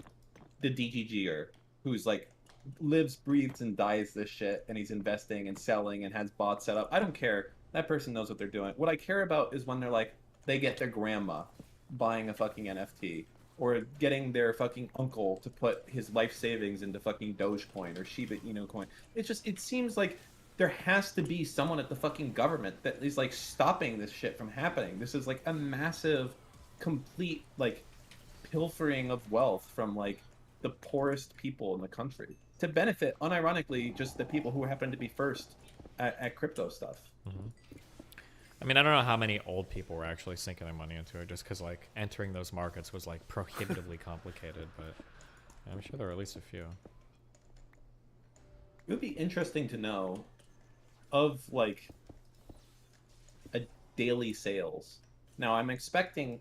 the DGGer who's like lives, breathes, and dies this shit, and he's investing and selling and has bots set up. I don't care. That person knows what they're doing. What I care about is when they're like they get their grandma buying a fucking NFT or getting their fucking uncle to put his life savings into fucking Dogecoin or Shiba Inu coin. It seems like there has to be someone at the fucking government that is like stopping this shit from happening. This is like a massive, complete like pilfering of wealth from like the poorest people in the country to benefit, unironically, just the people who happen to be first at crypto stuff. Mm-hmm. I mean, I don't know how many old people were actually sinking their money into it, just because like entering those markets was like prohibitively complicated. But I'm sure there are at least a few. It would be interesting to know of like a daily sales. Now I'm expecting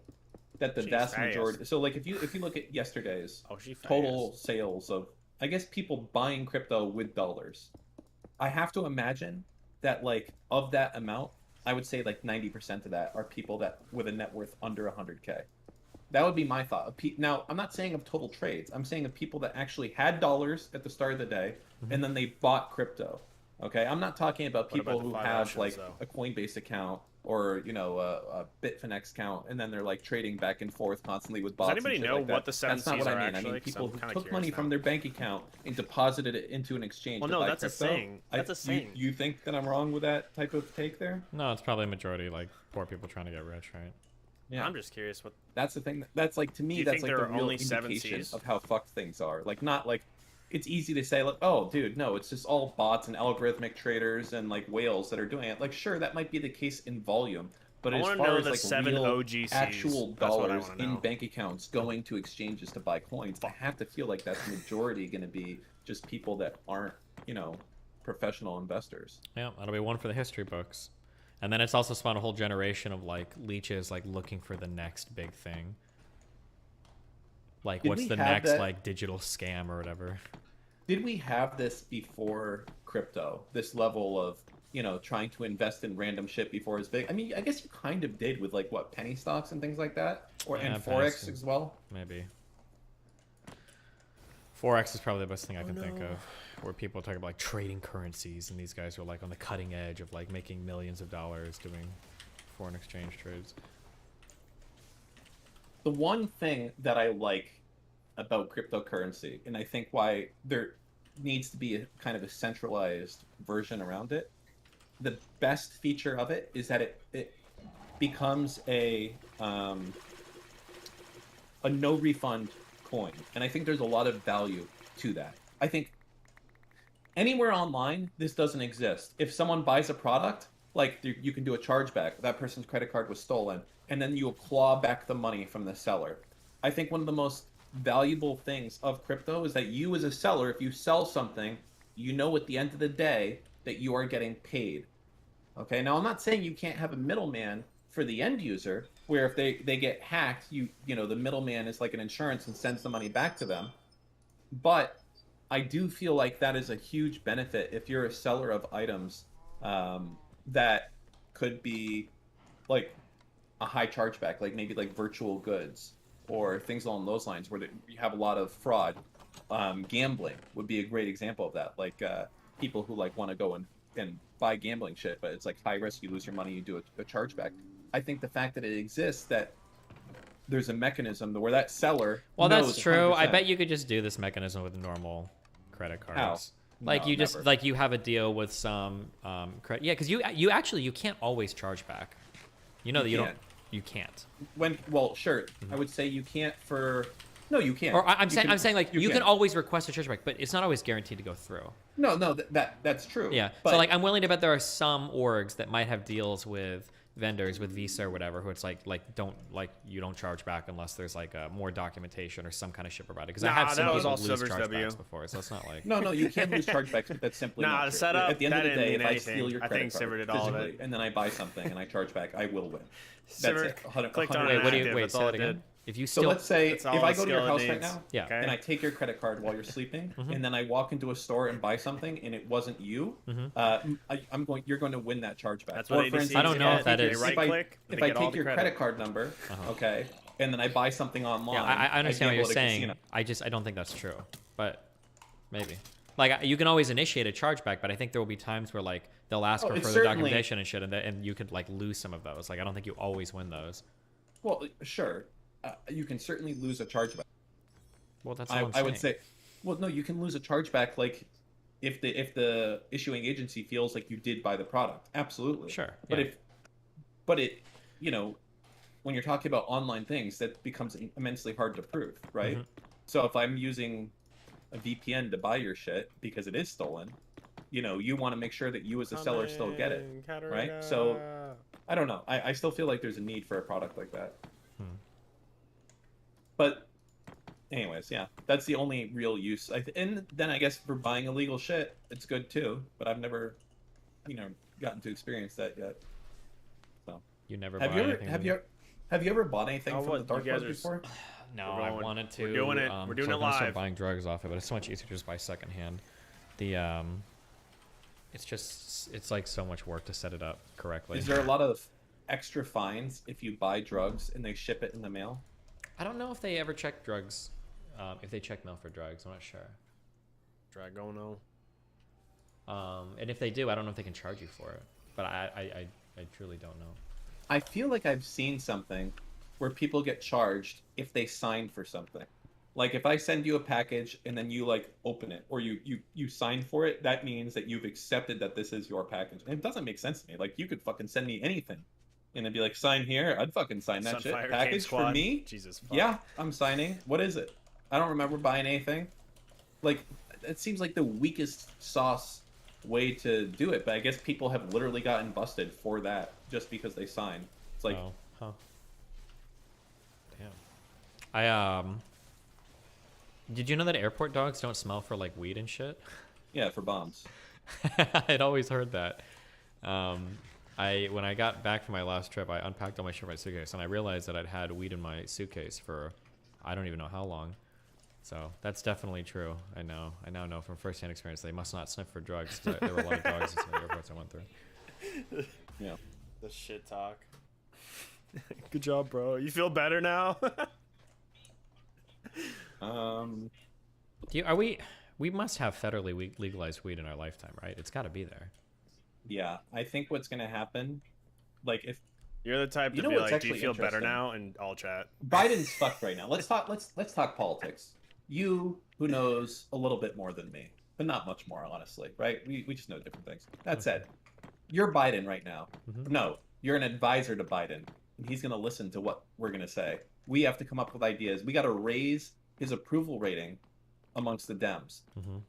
that the vast majority. So like if you look at yesterday's total sales of, I guess, people buying crypto with dollars, I have to imagine that like of that amount, I would say like 90% of that are people that with a net worth under 100K. That would be my thought. Now, I'm not saying of total trades. I'm saying of people that actually had dollars at the start of the day, and then they bought crypto. Okay, I'm not talking about people who have like a Coinbase account or a Bitfinex account, and then they're like trading back and forth constantly with bots. Does anybody and shit know like what that. the 7 That's not Cs what are I mean. actually? I mean 'Cause people I'm who kinda took curious money now. from their bank account and deposited it into an exchange. Well, to no, buy that's a crypto. saying. That's a saying. You think that I'm wrong with that type of take there? No, it's probably a majority like poor people trying to get rich, right? Yeah. I'm just curious what. That's the thing. That's like to Do me. you That's think like there the are real only 7 indication Cs? of how fucked things are. Like not like it's easy to say like, oh, dude, no, it's just all bots and algorithmic traders and like whales that are doing it. Like, sure, that might be the case in volume, but I as wanna far know as the like 7 real OGCs. actual That's what I dollars wanna in know. bank accounts going to exchanges to buy coins, I have to feel like that's majority going to be just people that aren't, professional investors. Yeah, that'll be one for the history books. And then it's also spawned a whole generation of like leeches like looking for the next big thing. Like Did what's we the have next that- like digital scam or whatever. Did we have this before crypto? This level of, trying to invest in random shit before it's big? I mean, I guess you kind of did with like what, penny stocks and things like that? And Forex penny- as well? Maybe. Forex is probably the best thing I can think of, where people talk about like trading currencies, and these guys are like on the cutting edge of like making millions of dollars doing foreign exchange trades. The one thing that I like about cryptocurrency, and I think why there needs to be a kind of a centralized version around it, the best feature of it is that it becomes a no refund coin, and I think there's a lot of value to that. I think anywhere online this doesn't exist. If someone buys a product, like you can do a chargeback, that person's credit card was stolen, and then you'll claw back the money from the seller. I think one of the most valuable things of crypto is that you as a seller, if you sell something, at the end of the day that you are getting paid. Okay, now I'm not saying you can't have a middleman for the end user, where if they get hacked, the middleman is like an insurance and sends the money back to them. But I do feel like that is a huge benefit if you're a seller of items that could be like a high chargeback, like maybe like virtual goods or things along those lines where you have a lot of fraud. Gambling would be a great example of that. Like people who like want to go and buy gambling shit, but it's like high risk, you lose your money, you do a chargeback. I think the fact that it exists, that there's a mechanism where that seller. Well, that's knows true. I 100%. bet you could just do this mechanism with normal credit cards. How? Like No, you just never. like you have a deal with some credit. Yeah, because you actually you can't always charge back. You know that you don't. can't. You can't. Well, sure. I would say you can't for. No, you can't. Or I'm You saying can- I'm saying like you can can. always request a chargeback, but it's not always guaranteed to go through. No, that's true. Yeah. But, So like I'm willing to bet there are some orgs that might have deals with vendors with Visa or whatever who it's like you don't charge back unless there's like more documentation or some kind of ship provided. Because I have seen that was people all lose Silver's W. chargebacks before, so it's not like No, you can lose chargebacks, but that's simply Nah, not the true. setup, At the end of that the didn't day, mean if I anything. steal your I credit think card Silver did all of physically, it. and then I buy something and I charge back, I will win. Silver That's it. 100, clicked on 100. an active, that's say all that it again. did. If you So still let's say That's if all I the go to your skill it house right needs. now, Yeah. and I take your credit card while you're sleeping, and then I walk into a store and buy something and it wasn't you, you're going to win that chargeback. That's what Or, for ADCs instance, I don't know if that if is- I- They right-click, If they I get all take the your credit. credit card number, okay, and then I buy something online. Yeah, I understand what you're gamble at a saying. casino. I don't think that's true, but maybe. Like you can always initiate a chargeback, but I think there will be times where like they'll ask Oh, for it's further certainly- documentation and shit, and you could like lose some of those. Like I don't think you always win those. Well, sure, you can certainly lose a chargeback. Well, that's I what I'm would saying. say, well, no, you can lose a chargeback like if the issuing agency feels like you did buy the product. Absolutely. Sure, But yeah. but it, when you're talking about online things, that becomes immensely hard to prove, right? So if I'm using a VPN to buy your shit because it is stolen, you want to make sure that you as a seller still get it, right? So I don't know. I still feel like there's a need for a product like that. But anyways, yeah, that's the only real use. And then I guess for buying illegal shit, it's good too. But I've never, gotten to experience that yet. So You never have buy you ever anything. have you ever bought anything Oh, from what, the dark you guys web are before? No, We're I going- wanted to. we're doing it. We're doing so it I'm gonna start live. buying drugs off it, but it's so much easier to just buy secondhand. It's like so much work to set it up correctly. Is there a lot of extra fines if you buy drugs and they ship it in the mail? I don't know if they ever check drugs. If they check mail for drugs, I'm not sure. Dragono. And if they do, I don't know if they can charge you for it. But I truly don't know. I feel like I've seen something where people get charged if they sign for something. Like if I send you a package and then you like open it or you sign for it, that means that you've accepted that this is your package. And it doesn't make sense to me. Like you could fucking send me anything and it'd be like, sign here. I'd fucking sign that Sunfire shit. Cane Package for Squad. me? Jesus fuck. Yeah, I'm signing. What is it? I don't remember buying anything. Like it seems like the weakest sauce way to do it, but I guess people have literally gotten busted for that just because they signed. It's like, oh, huh. Damn. Did you know that airport dogs don't smell for like weed and shit? Yeah, for bombs. I'd always heard that. When I got back from my last trip, I unpacked all my shit in my suitcase, and I realized that I'd had weed in my suitcase for I don't even know how long. So that's definitely true. I now know from firsthand experience they must not sniff for drugs. There were a lot of dogs in some of the airports I went through. Yeah. The shit talk. Good job, bro. You feel better now? We must have federally legalized weed in our lifetime, right? It's got to be there. Yeah, I think what's gonna happen, like if You're the type to know be what's like, do you actually feel better interesting? now? And I'll chat. Biden's fucked right now. Let's talk politics. You, who knows a little bit more than me, but not much more, honestly, right? We just know different things. That said, you're Biden right now. No, you're an advisor to Biden, and he's gonna listen to what we're gonna say. We have to come up with ideas. We got to raise his approval rating amongst the Dems.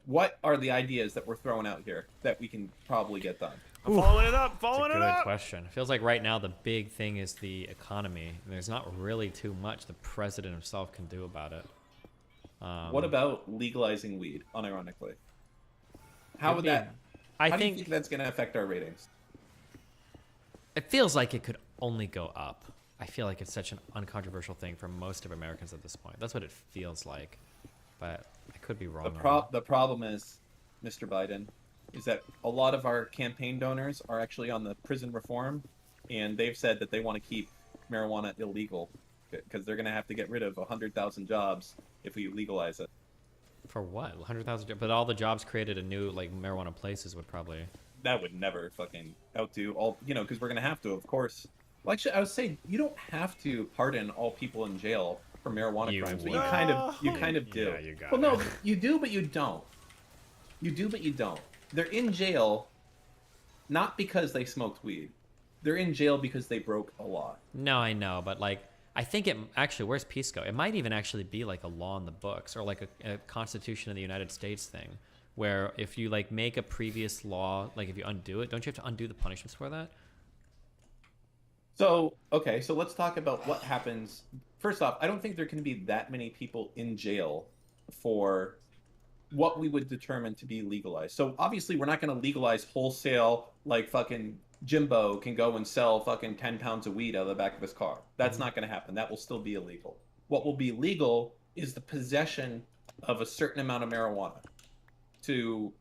What are the ideas that we're throwing out here that we can probably get done? I'm following it up. It's Following a it good up. question. It feels like right now the big thing is the economy, and there's not really too much the president himself can do about it. What about legalizing weed, unironically? How would that... I how do you think think that's going to affect our ratings? it feels like it could only go up. I feel like it's such an uncontroversial thing for most of Americans at this point. That's what it feels like, but I could be wrong. The problem is, Mr. Biden, is that a lot of our campaign donors are actually on the prison reform, and they've said that they want to keep marijuana illegal because they're going to have to get rid of 100,000 jobs if we legalize it. For what? 100,000? But all the jobs created in new like marijuana places would probably. That would never fucking outdo all, because we're going to have to, of course. Well, actually, I would say you don't have to pardon all people in jail for marijuana crimes, but you kind of do. Yeah, you got well, no, you do, but you don't. You do, but you don't. They're in jail not because they smoked weed. They're in jail because they broke a law. No, I know, but like, I think it actually, where's peace go? It might even actually be like a law in the books or like a Constitution of the United States thing, where if you like make a previous law, like if you undo it, don't you have to undo the punishments for that? So, okay, so let's talk about what happens. First off, I don't think there can be that many people in jail for what we would determine to be legalized. So obviously we're not going to legalize wholesale, like fucking Jimbo can go and sell fucking 10 pounds of weed out of the back of his car. That's not going to happen. That will still be illegal. What will be legal is the possession of a certain amount of marijuana to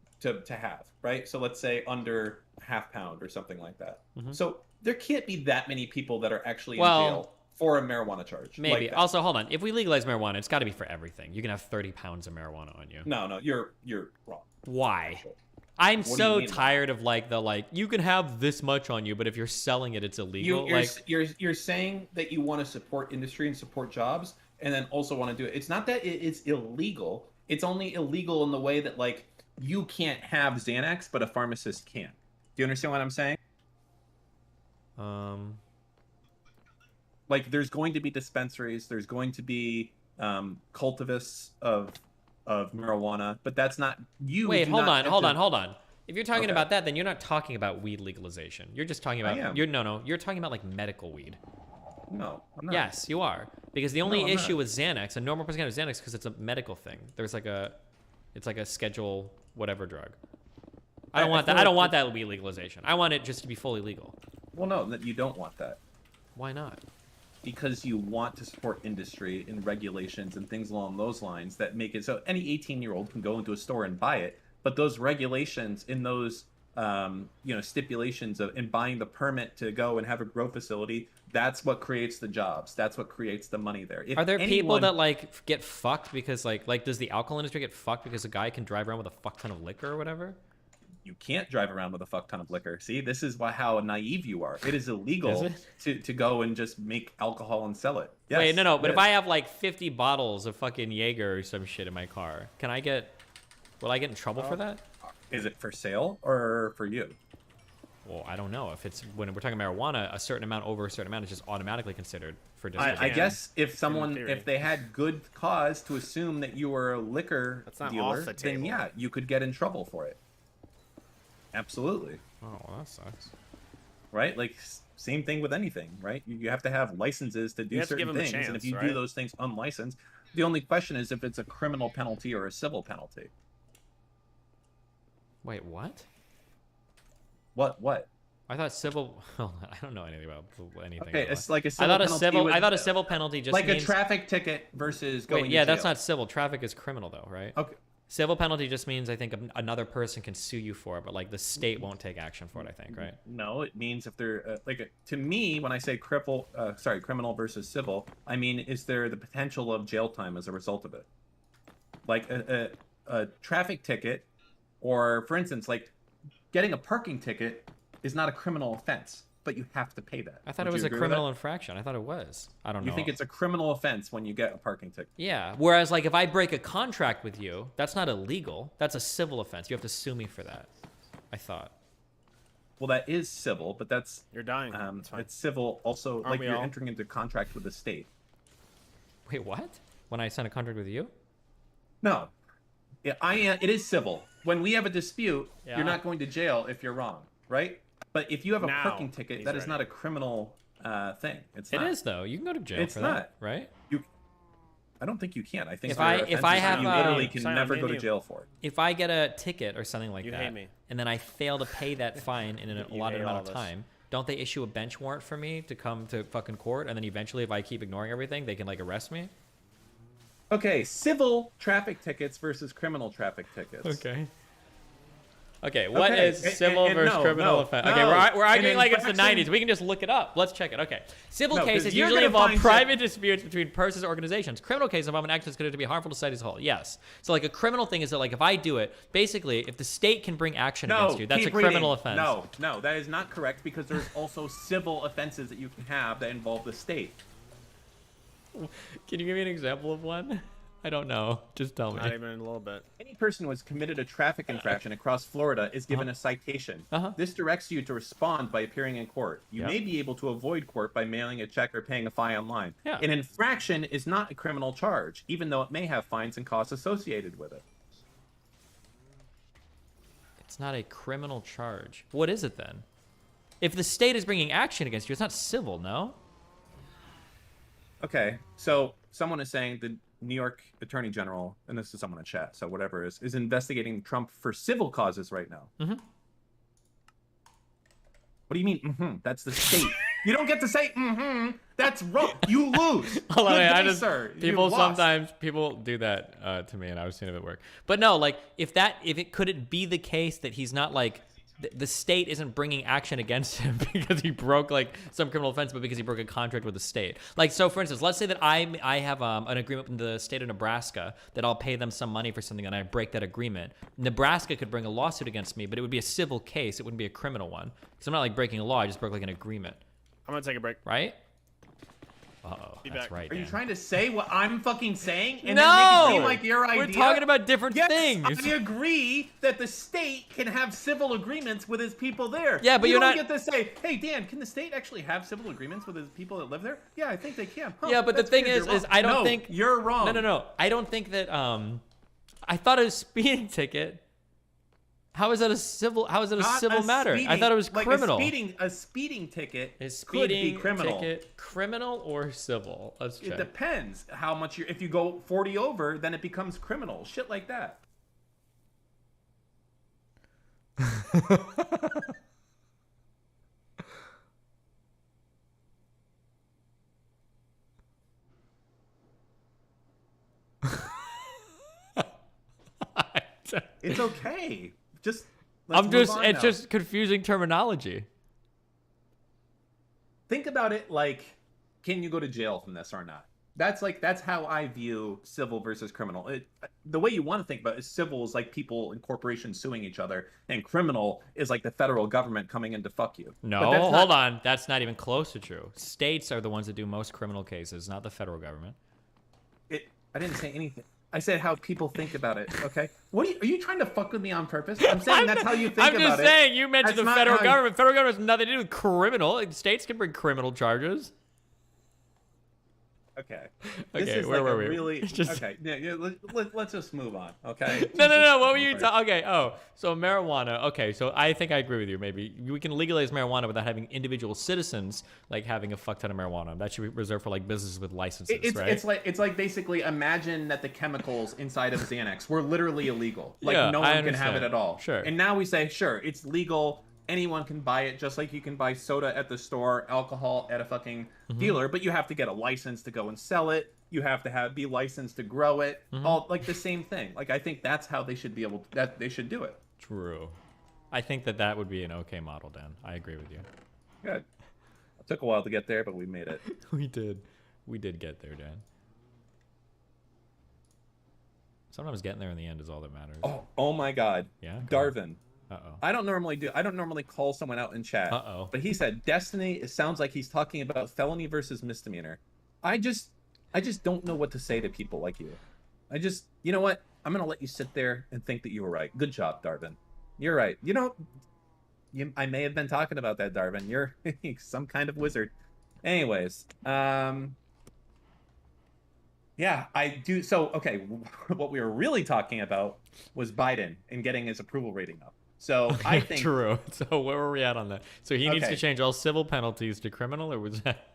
have, right? So let's say under a half pound or something like that. So there can't be that many people that are actually in jail for a marijuana charge. Maybe. Like that. Also, hold on. If we legalize marijuana, it's got to be for everything. You can have 30 pounds of marijuana on you. No, you're wrong. Why? I'm What do you so mean? tired of like you can have this much on you, but if you're selling it, it's illegal. You're saying that you want to support industry and support jobs, and then also want to do it. It's not that it's illegal. It's only illegal in the way that like you can't have Xanax, but a pharmacist can. Do you understand what I'm saying? Like there's going to be dispensaries, there's going to be cultivists of marijuana, but that's not you. Wait, do hold not on. enter- If you're talking Okay. about that, then you're not talking about weed legalization. You're just talking I about am. you're talking about like medical weed. No, I'm not. Yes, you are. Because the only No, I'm issue not. with Xanax, a normal person can have Xanax because it's a medical thing. There's like it's like a schedule whatever drug. I don't want that. I don't want that weed legalization. I want it just to be fully legal. Well, no, that you don't want that. Why not? Because you want to support industry and regulations and things along those lines that make it so any 18-year-old can go into a store and buy it. But those regulations in those stipulations of in buying the permit to go and have a grow facility, that's what creates the jobs. That's what creates the money there. If Are there people anyone- that like get fucked because like does the alcohol industry get fucked because a guy can drive around with a fuck ton of liquor or whatever? You can't drive around with a fuck ton of liquor. See, this is how naive you are. It is illegal to go and just make alcohol and sell it. Yes, Wait, no. But it if is. I have like 50 bottles of fucking Jaeger or some shit in my car, will I get in trouble for that? Is it for sale or for you? Well, I don't know. If it's when we're talking marijuana, a certain amount over a certain amount is just automatically considered for distribution. I guess if they had good cause to assume that you were a liquor not dealer, off the then table. yeah, you could get in trouble for it. Absolutely. Oh, well, that sucks. Right? Like same thing with anything, right? You have to have licenses to do have to give certain them a things, and chance, if you right? do those things unlicensed, the only question is if it's a criminal penalty or a civil penalty. Wait, what? What? I thought civil. Hold on, I don't know anything about anything. Okay, about it's that. like a civil penalty I thought a with- civil penalty just like means a traffic ticket versus going Wait, to yeah, that's jail. not civil. Traffic is criminal, though, right? Okay. Civil penalty just means I think another person can sue you for it, but like the state won't take action for it. I think, right? No, it means if they're to me when I say criminal versus civil, I mean is there the potential of jail time as a result of it? Like a traffic ticket, or for instance, like getting a parking ticket is not a criminal offense, but you have to pay that. I thought Would it was you a agree with criminal that? infraction. I thought it was. I don't know. You think it's a criminal offense when you get a parking ticket? Yeah. Whereas, like, if I break a contract with you, that's not illegal. That's a civil offense. You have to sue me for that. I thought. Well, that is civil, but that's You're dying. It's civil also. Aren't Like we you're all? entering into contract with the state. Wait, what? When I sign a contract with you? No, it is civil. When we have a dispute, Yeah. you're not going to jail if you're wrong, right? But if you have a Now, parking ticket, he's that is ready. not a criminal thing. It's It not. is though. You can go to jail It's for not. that, right? I don't think you can. I think If there I- are if I offenses that have, you literally can Simon, never me go and to you. jail for it. If I get a ticket or something like You that, hate me. and then I fail to pay that fine in an You allotted hate amount all of this. time, don't they issue a bench warrant for me to come to fucking court? And then eventually, if I keep ignoring everything, they can like arrest me? Okay, civil traffic tickets versus criminal traffic tickets. Okay. Okay, what Okay, is civil and versus no, criminal no, offense? no. Okay, we're An arguing like it's the infraction- 90s. We can just look it up. Let's check it. Okay. Civil No, 'cause cases you're usually gonna involve find private disputes between persons or organizations. Criminal cases involve an act that's considered to be harmful to society as a whole. Yes. So like a criminal thing is that like if I do it, basically if the state can bring action against you, that's a keep criminal reading. offense. No, that is not correct because there's also civil offenses that you can have that involve the state. Can you give me an example of one? I don't know. Just tell me. Not even in a little bit. Any person who has committed a traffic infraction across Florida is given a citation. This directs you to respond by appearing in court. You may be able to avoid court by mailing a check or paying a fine online. An infraction is not a criminal charge, even though it may have fines and costs associated with it. It's not a criminal charge. What is it then? If the state is bringing action against you, it's not civil, no? Okay, so someone is saying the New York Attorney General, and this is someone in chat, so whatever is investigating Trump for civil causes right now. Mm-hmm. What do you mean, mm-hmm? That's the state. You don't get to say, mm-hmm. That's wrong. You lose. Hold on, Good I day, just, sir. You people lost. sometimes do that to me, and I've seen it at work. But no, like could it be the case that he's not like the state isn't bringing action against him because he broke like some criminal offense, but because he broke a contract with the state. Like, so for instance, let's say that I have an agreement with the state of Nebraska that I'll pay them some money for something and I break that agreement. Nebraska could bring a lawsuit against me, but it would be a civil case. It wouldn't be a criminal one. Because I'm not like breaking a law. I just broke like an agreement. I'm going to take a break. Right? Uh-oh, Be that's back. right, Are you Dan. trying to say what I'm fucking saying? And No! then make it seem like your idea? We're talking about different Yes, things. I agree that the state can have civil agreements with his people there. Yeah, but you you're don't not- get to say, hey, Dan, can the state actually have civil agreements with his people that live there? Yeah, I think they can. Huh, Yeah, but the that's thing weird. is You're I don't wrong. think... No, you're wrong. No. I don't think that, I thought a speeding ticket... How is that a civil Not a matter? I speeding- thought it was like criminal. A speeding ticket Is could be speeding criminal. ticket criminal or civil? Let's check. It depends how much if you go 40 over, then it becomes criminal. Shit like that. It's okay. Just let's move on It's now. just confusing terminology. Think about it like, can you go to jail from this or not? That's how I view civil versus criminal. The way you want to think about it is civil is like people and corporations suing each other, and criminal is like the federal government coming in to fuck you. No, But that's hold not- on. That's not even close to true. States are the ones that do most criminal cases, not the federal government. I didn't say anything. I said how people think about it. Okay. Are you trying to fuck with me on purpose? I'm saying that's how you think I'm about it. just saying, you mentioned That's the not federal how you- government. Federal government has nothing to do with criminal. Like, states can bring criminal charges. Okay. Okay, This is where like were a we? really It's just- okay. Yeah, let's just move on. Okay. No. What were you talking? Okay. Oh, so marijuana. Okay. So I think I agree with you. Maybe we can legalize marijuana without having individual citizens like having a fuck ton of marijuana. That should be reserved for like businesses with licenses, right? It's like basically imagine that the chemicals inside of Xanax were literally illegal. Like Yeah, no I one can have it understand. at all. Sure. And now we say, sure, it's legal. Anyone can buy it, just like you can buy soda at the store, alcohol at a fucking Mm-hmm. dealer, but you have to get a license to go and sell it. You have to be licensed to grow it. Mm-hmm. All like the same thing. Like I think that's how they should be able to, that they should do it. True. I think that would be an okay model, Dan. I agree with you. Good. It took a while to get there, but we made it. We did get there, Dan. Sometimes getting there in the end is all that matters. Oh my God. Yeah. Go ahead. Darvin. Uh-oh. I don't normally call someone out in chat. Uh-oh. But he said Destiny, it sounds like he's talking about felony versus misdemeanor. I just don't know what to say to people like you. You know what? I'm going to let you sit there and think that you were right. Good job, Darvin. You're right. I may have been talking about that, Darvin. You're some kind of wizard. Anyways, yeah, I do. So, okay, what we were really talking about was Biden and getting his approval rating up. So I think True. So where were we at on that? So he needs Okay. to change all civil penalties to criminal, or was that?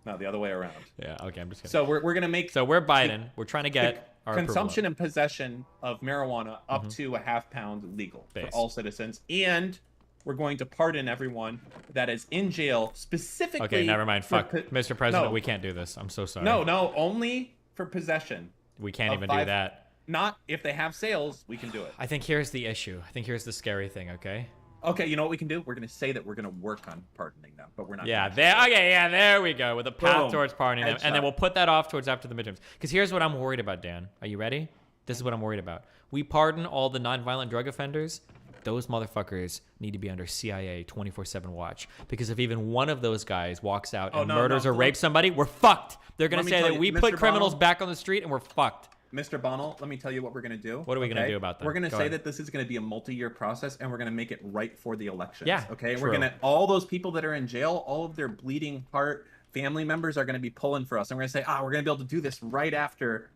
No, the other way around. Yeah. Okay. I'm just kidding. So we're gonna make. So we're Biden. We're trying to get our consumption and possession of marijuana up to a half-pound legal Base. for all citizens, and we're going to pardon everyone that is in jail specifically. Okay. Never mind. for Fuck, po- Mr. President. No. We can't do this. I'm so sorry. No, only for possession. We can't of even do five- that. not if they have sales, we can do it. I think here's the issue. I think here's the scary thing, okay? Okay, you know what we can do? We're going to say that we're going to work on pardoning them, but we're not. Yeah, there we go, with a path Boom. towards pardoning them. And then Headshot. we'll put that off towards after the midterms. Because here's what I'm worried about, Dan. Are you ready? This is what I'm worried about. We pardon all the nonviolent drug offenders. Those motherfuckers need to be under CIA 24/7 watch. Because if even one of those guys walks out and murders or rapes somebody, we're fucked. They're going to say that we put criminals back on the street and we're fucked. Mr. Bonnell, let me tell you what we're going to do. What are we going to do about that? We're going to say that this is going to be a multi-year process, and we're going to make it right for the elections. Yeah, okay. true. We're going to all those people that are in jail, all of their bleeding heart family members are going to be pulling for us, and we're going to say, we're going to be able to do this right after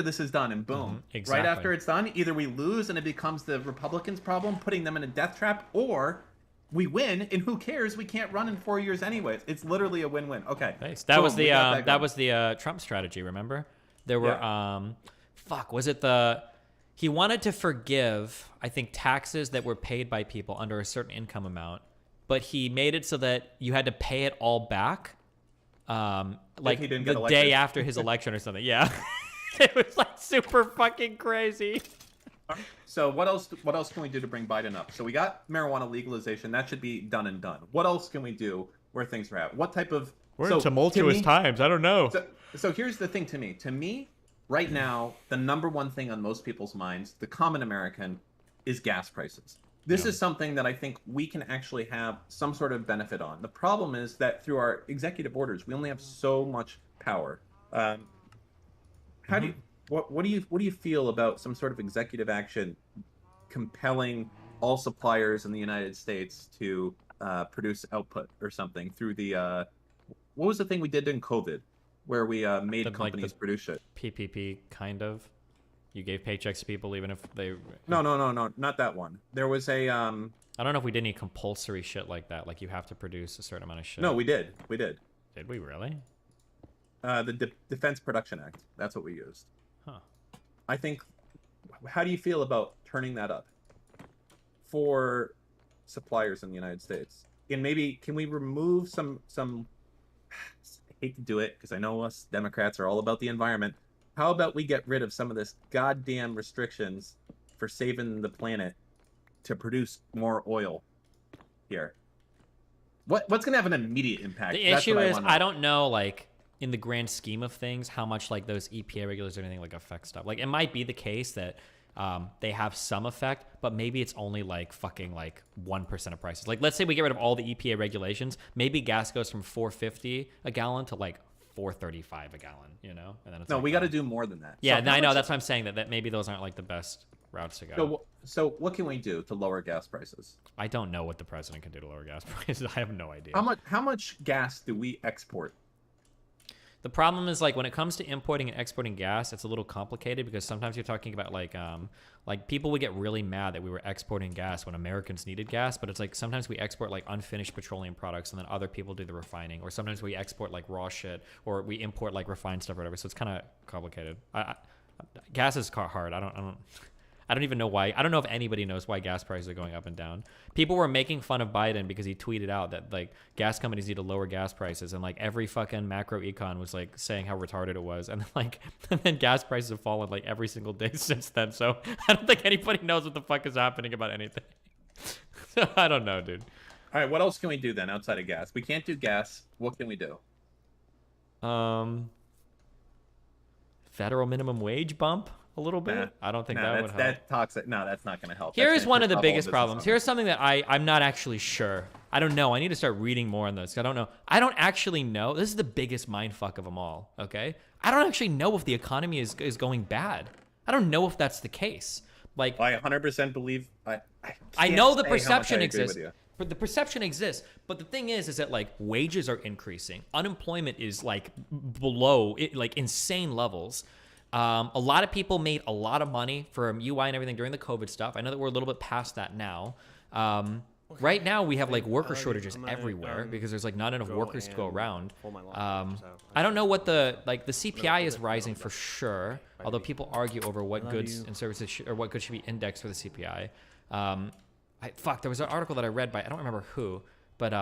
this is done, and boom, exactly. right after it's done, either we lose and it becomes the Republicans' problem, putting them in a death trap, or we win, and who cares? We can't run in 4 years anyways. It's literally a win-win. Okay. Nice. That was the Trump strategy. Remember, there were was it he wanted to forgive, I think, taxes that were paid by people under a certain income amount, but he made it so that you had to pay it all back, like the day after his election or something. Yeah, it was like super fucking crazy. So what else can we do to bring Biden up? So we got marijuana legalization. That should be done and done. What else can we do where things are at? What type of... We're in tumultuous times. I don't know. So here's the thing to me. To me, right now, the number one thing on most people's minds, the common American, is gas prices. This is something that I think we can actually have some sort of benefit on. The problem is that through our executive orders, we only have so much power. How do you... What do you feel about some sort of executive action compelling all suppliers in the United States to produce output or something through the what was the thing we did in COVID where we made companies produce shit? PPP kind of. You gave paychecks to people even if they... No, not that one. There was a I don't know if we did any compulsory shit like that. Like you have to produce a certain amount of shit. No, we did. Did we really? The Defense Production Act. That's what we used. Huh. I think, how do you feel about turning that up for suppliers in the United States? And maybe, can we remove some I hate to do it because I know us Democrats are all about the environment. How about we get rid of some of this goddamn restrictions for saving the planet to produce more oil here? What's going to have an immediate impact? The issue is, I don't know, like, in the grand scheme of things, how much like those EPA regulations or anything like affect stuff. Like it might be the case that they have some effect, but maybe it's only like fucking like 1% of prices. Like let's say we get rid of all the EPA regulations, maybe gas goes from $4.50 a gallon to like $4.35 a gallon, you know? And then it's we got to do more than that. Yeah, I know. That's why I'm saying that maybe those aren't like the best routes to go. So what can we do to lower gas prices? I don't know what the president can do to lower gas prices. I have no idea. How much gas do we export? The problem is like when it comes to importing and exporting gas, it's a little complicated because sometimes you're talking about like people would get really mad that we were exporting gas when Americans needed gas, but it's like sometimes we export like unfinished petroleum products and then other people do the refining, or sometimes we export like raw shit, or we import like refined stuff or whatever. So it's kind of complicated. Gas is hard. I don't even know why. I don't know if anybody knows why gas prices are going up and down. People were making fun of Biden because he tweeted out that like gas companies need to lower gas prices, and like every fucking macro econ was like saying how retarded it was, and then gas prices have fallen like every single day since then. So I don't think anybody knows what the fuck is happening about anything. So I don't know, dude. All right, what else can we do then outside of gas? We can't do gas. What can we do? Federal minimum wage bump. A little bit. I don't think that would help. That's toxic. No, that's not going to help. Here's one of the biggest problems. Here's something that I'm not actually sure. I don't know. I need to start reading more on this. I don't know. I don't actually know. This is the biggest mindfuck of them all. Okay. I don't actually know if the economy is going bad. I don't know if that's the case. Like I 100% believe. I know the perception exists. But the perception exists. But the thing is that like wages are increasing. Unemployment is like below like insane levels. A lot of people made a lot of money from UI and everything during the COVID stuff. I know that we're a little bit past that now. Right now, we have like worker shortages everywhere because there's like not enough workers to go around. I don't know what the CPI is rising for sure, although people argue over what goods and services or what goods should be indexed for the CPI. There was an article that I read by, I don't remember who, but